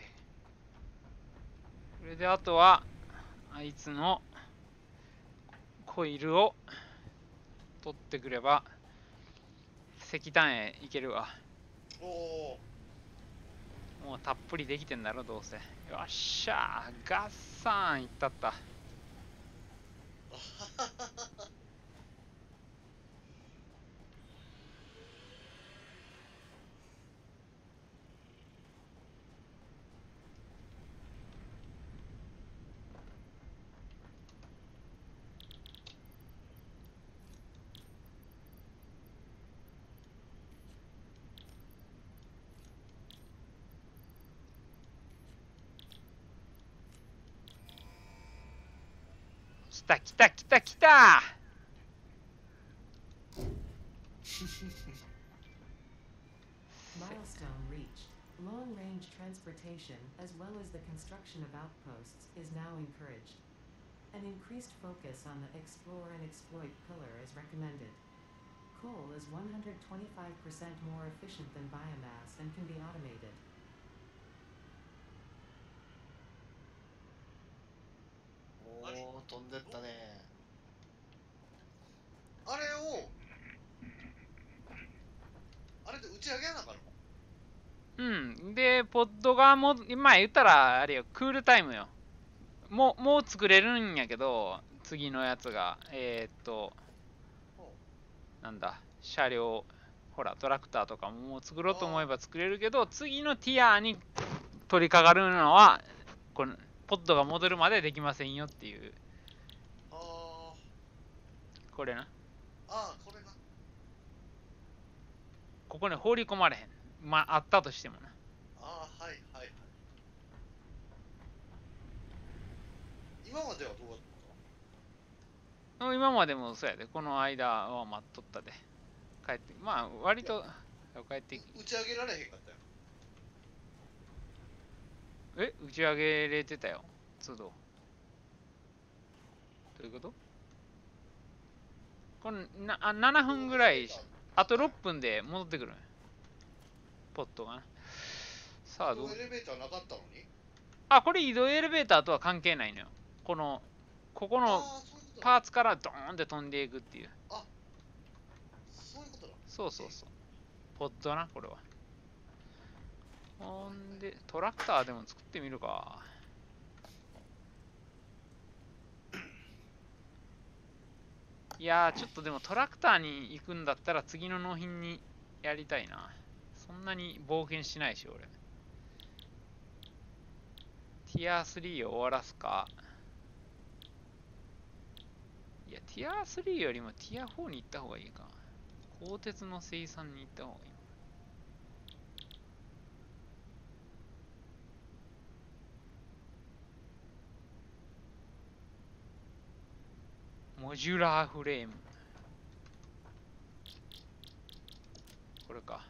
これであとはあいつのコイルを取ってくれば石炭へ行けるわ。おおもうたっぷりできてんだろどうせ。よっしゃー、ガッサーンいったった。来た来た来た来た。 Milestone reached. Long-range transportation, as well as the construction of outposts, is now encouraged. An increased focus on the explore and exploit pillar is recommended. Coal is 125% more efficient than biomass and can be automated. おお、飛んでったね。あれをあれで打ち上げなあかんの？うん。で、ポッドがもう、まあ言ったら、あれよ、クールタイムよ。もう作れるんやけど、次のやつが、なんだ、車両、ほら、トラクターとかももう作ろうと思えば作れるけど、次のティアに取り掛かるのは、この、ポッドが戻るまでできませんよっていう。あこれな。あ、これな。ここに放り込まれへん。まあ、あったとしてもな。ああ、はいはいはい。今まではどうだったの？今までもそうやで。この間は待っとったで。帰って、まあ、割と、帰ってき打ち上げられへんかったよ。打ち上げれてたよ。都度。どういうこと？この7分ぐらい、あと6分で戻ってくる。ポットがな。さあ、どう？エレベーターなかったのに？あ、これ移動エレベーターとは関係ないのよ。ここのああ、そういうことだ。パーツからドーンって飛んでいくっていう。あ、そういうことだ。そうそうそう。ポットな、これは。ほんで、トラクターでも作ってみるか。いやー、ちょっとでもトラクターに行くんだったら次の納品にやりたいな。そんなに冒険しないし、俺。ティア3を終わらすか。いや、ティア3よりもティア4に行った方がいいか。鋼鉄の生産に行った方がいい。モジュラーフレーム。これか。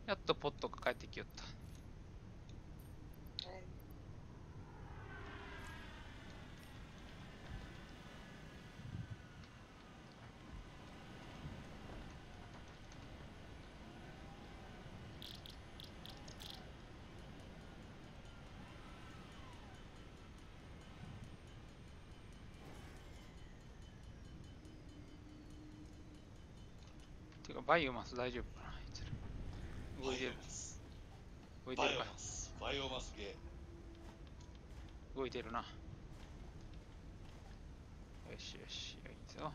やっとポットが帰ってきよった。てかバイオマス大丈夫かな、あいつら。動いてる。動いてるか。バイオマスゲ動いてるな。よしよし、いいぞ。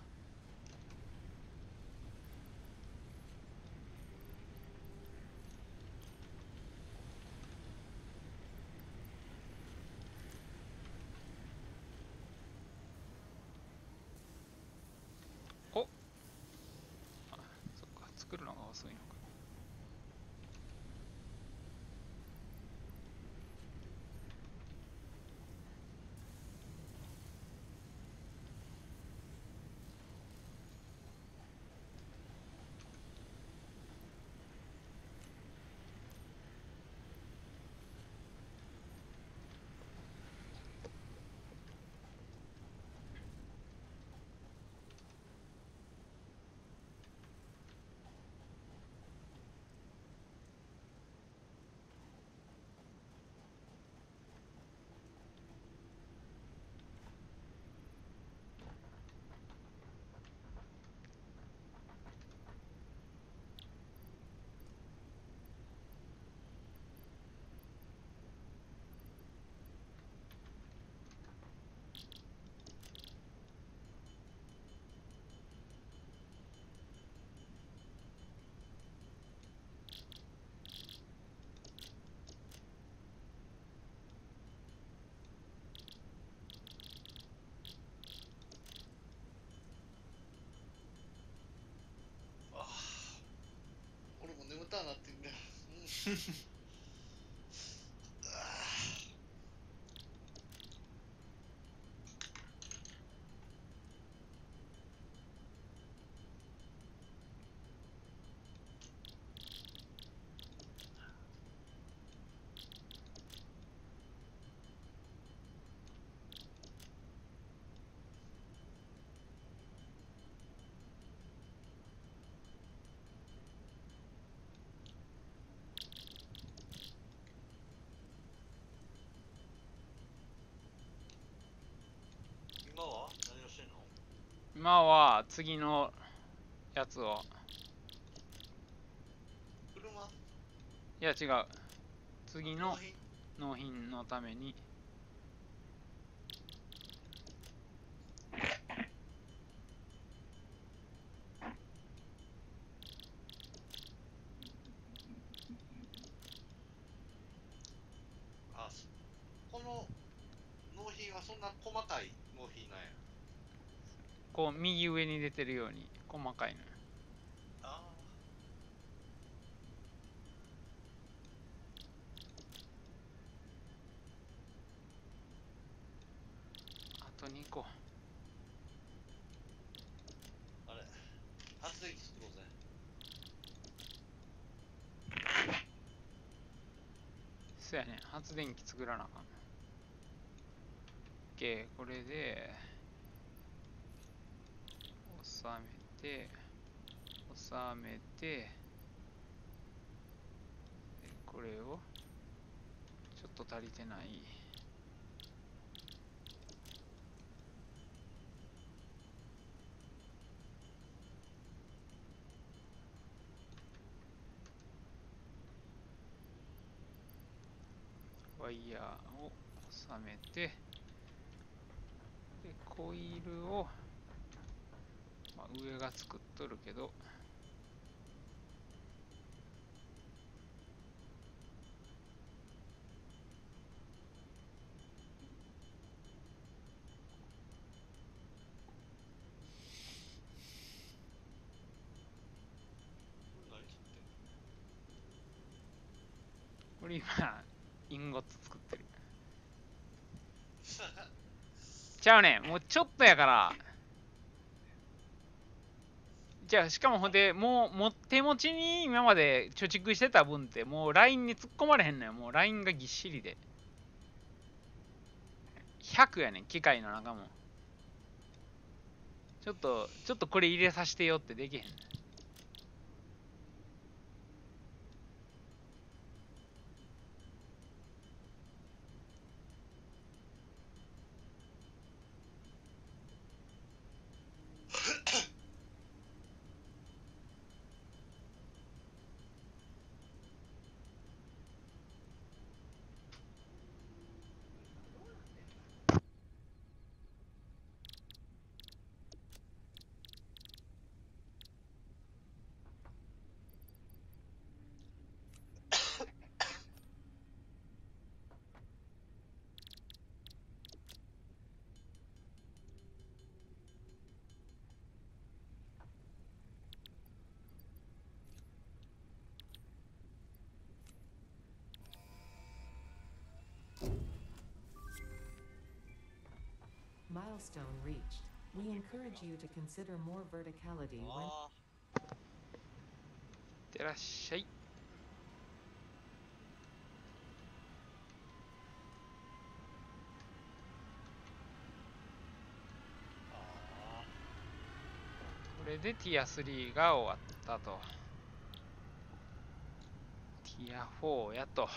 おっ、あ、そっか、作るのが遅いのか。俺も眠たなってんだよ。今は何をしてんの？今は次のやつを、車？いや違う、次の納品？納品のために。あ、この納品はそんな細かい納品なんや。こう右上に出てるように細かいのよ。ああと2個。あ、あれ、発電機作ろうぜ。そやね、発電機作らなあかん。OK、これで収めてでこれをちょっと足りてない。ワイヤーを収めて、でコイルを、まあ、上が作っとるけど、何切ってんの？これ今インゴッツ作ってる。ちゃうねん、もうちょっとやからじゃあしかもほんでもう手持ちに今まで貯蓄してた分ってもう LINE に突っ込まれへんのよ。もう LINE がぎっしりで100やねん、機械の中も。ちょっとこれ入れさせてよってできへん。Milestone reached. We encourage you to consider more verticality when あいってらっしゃい。あこれでティア3が終わったと。ティア4やと。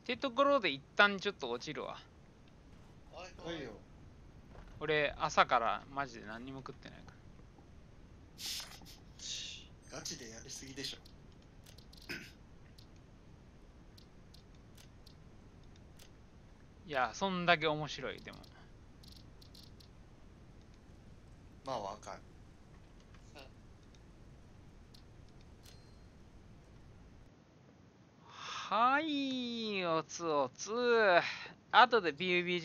ってところで一旦ちょっと落ちるわ。あはいはいよ。俺朝からマジで何にも食ってないから。ガチでやりすぎでしょ。いや、そんだけ面白い、でも。まあわかる。はい、おつおつ。後で PUBG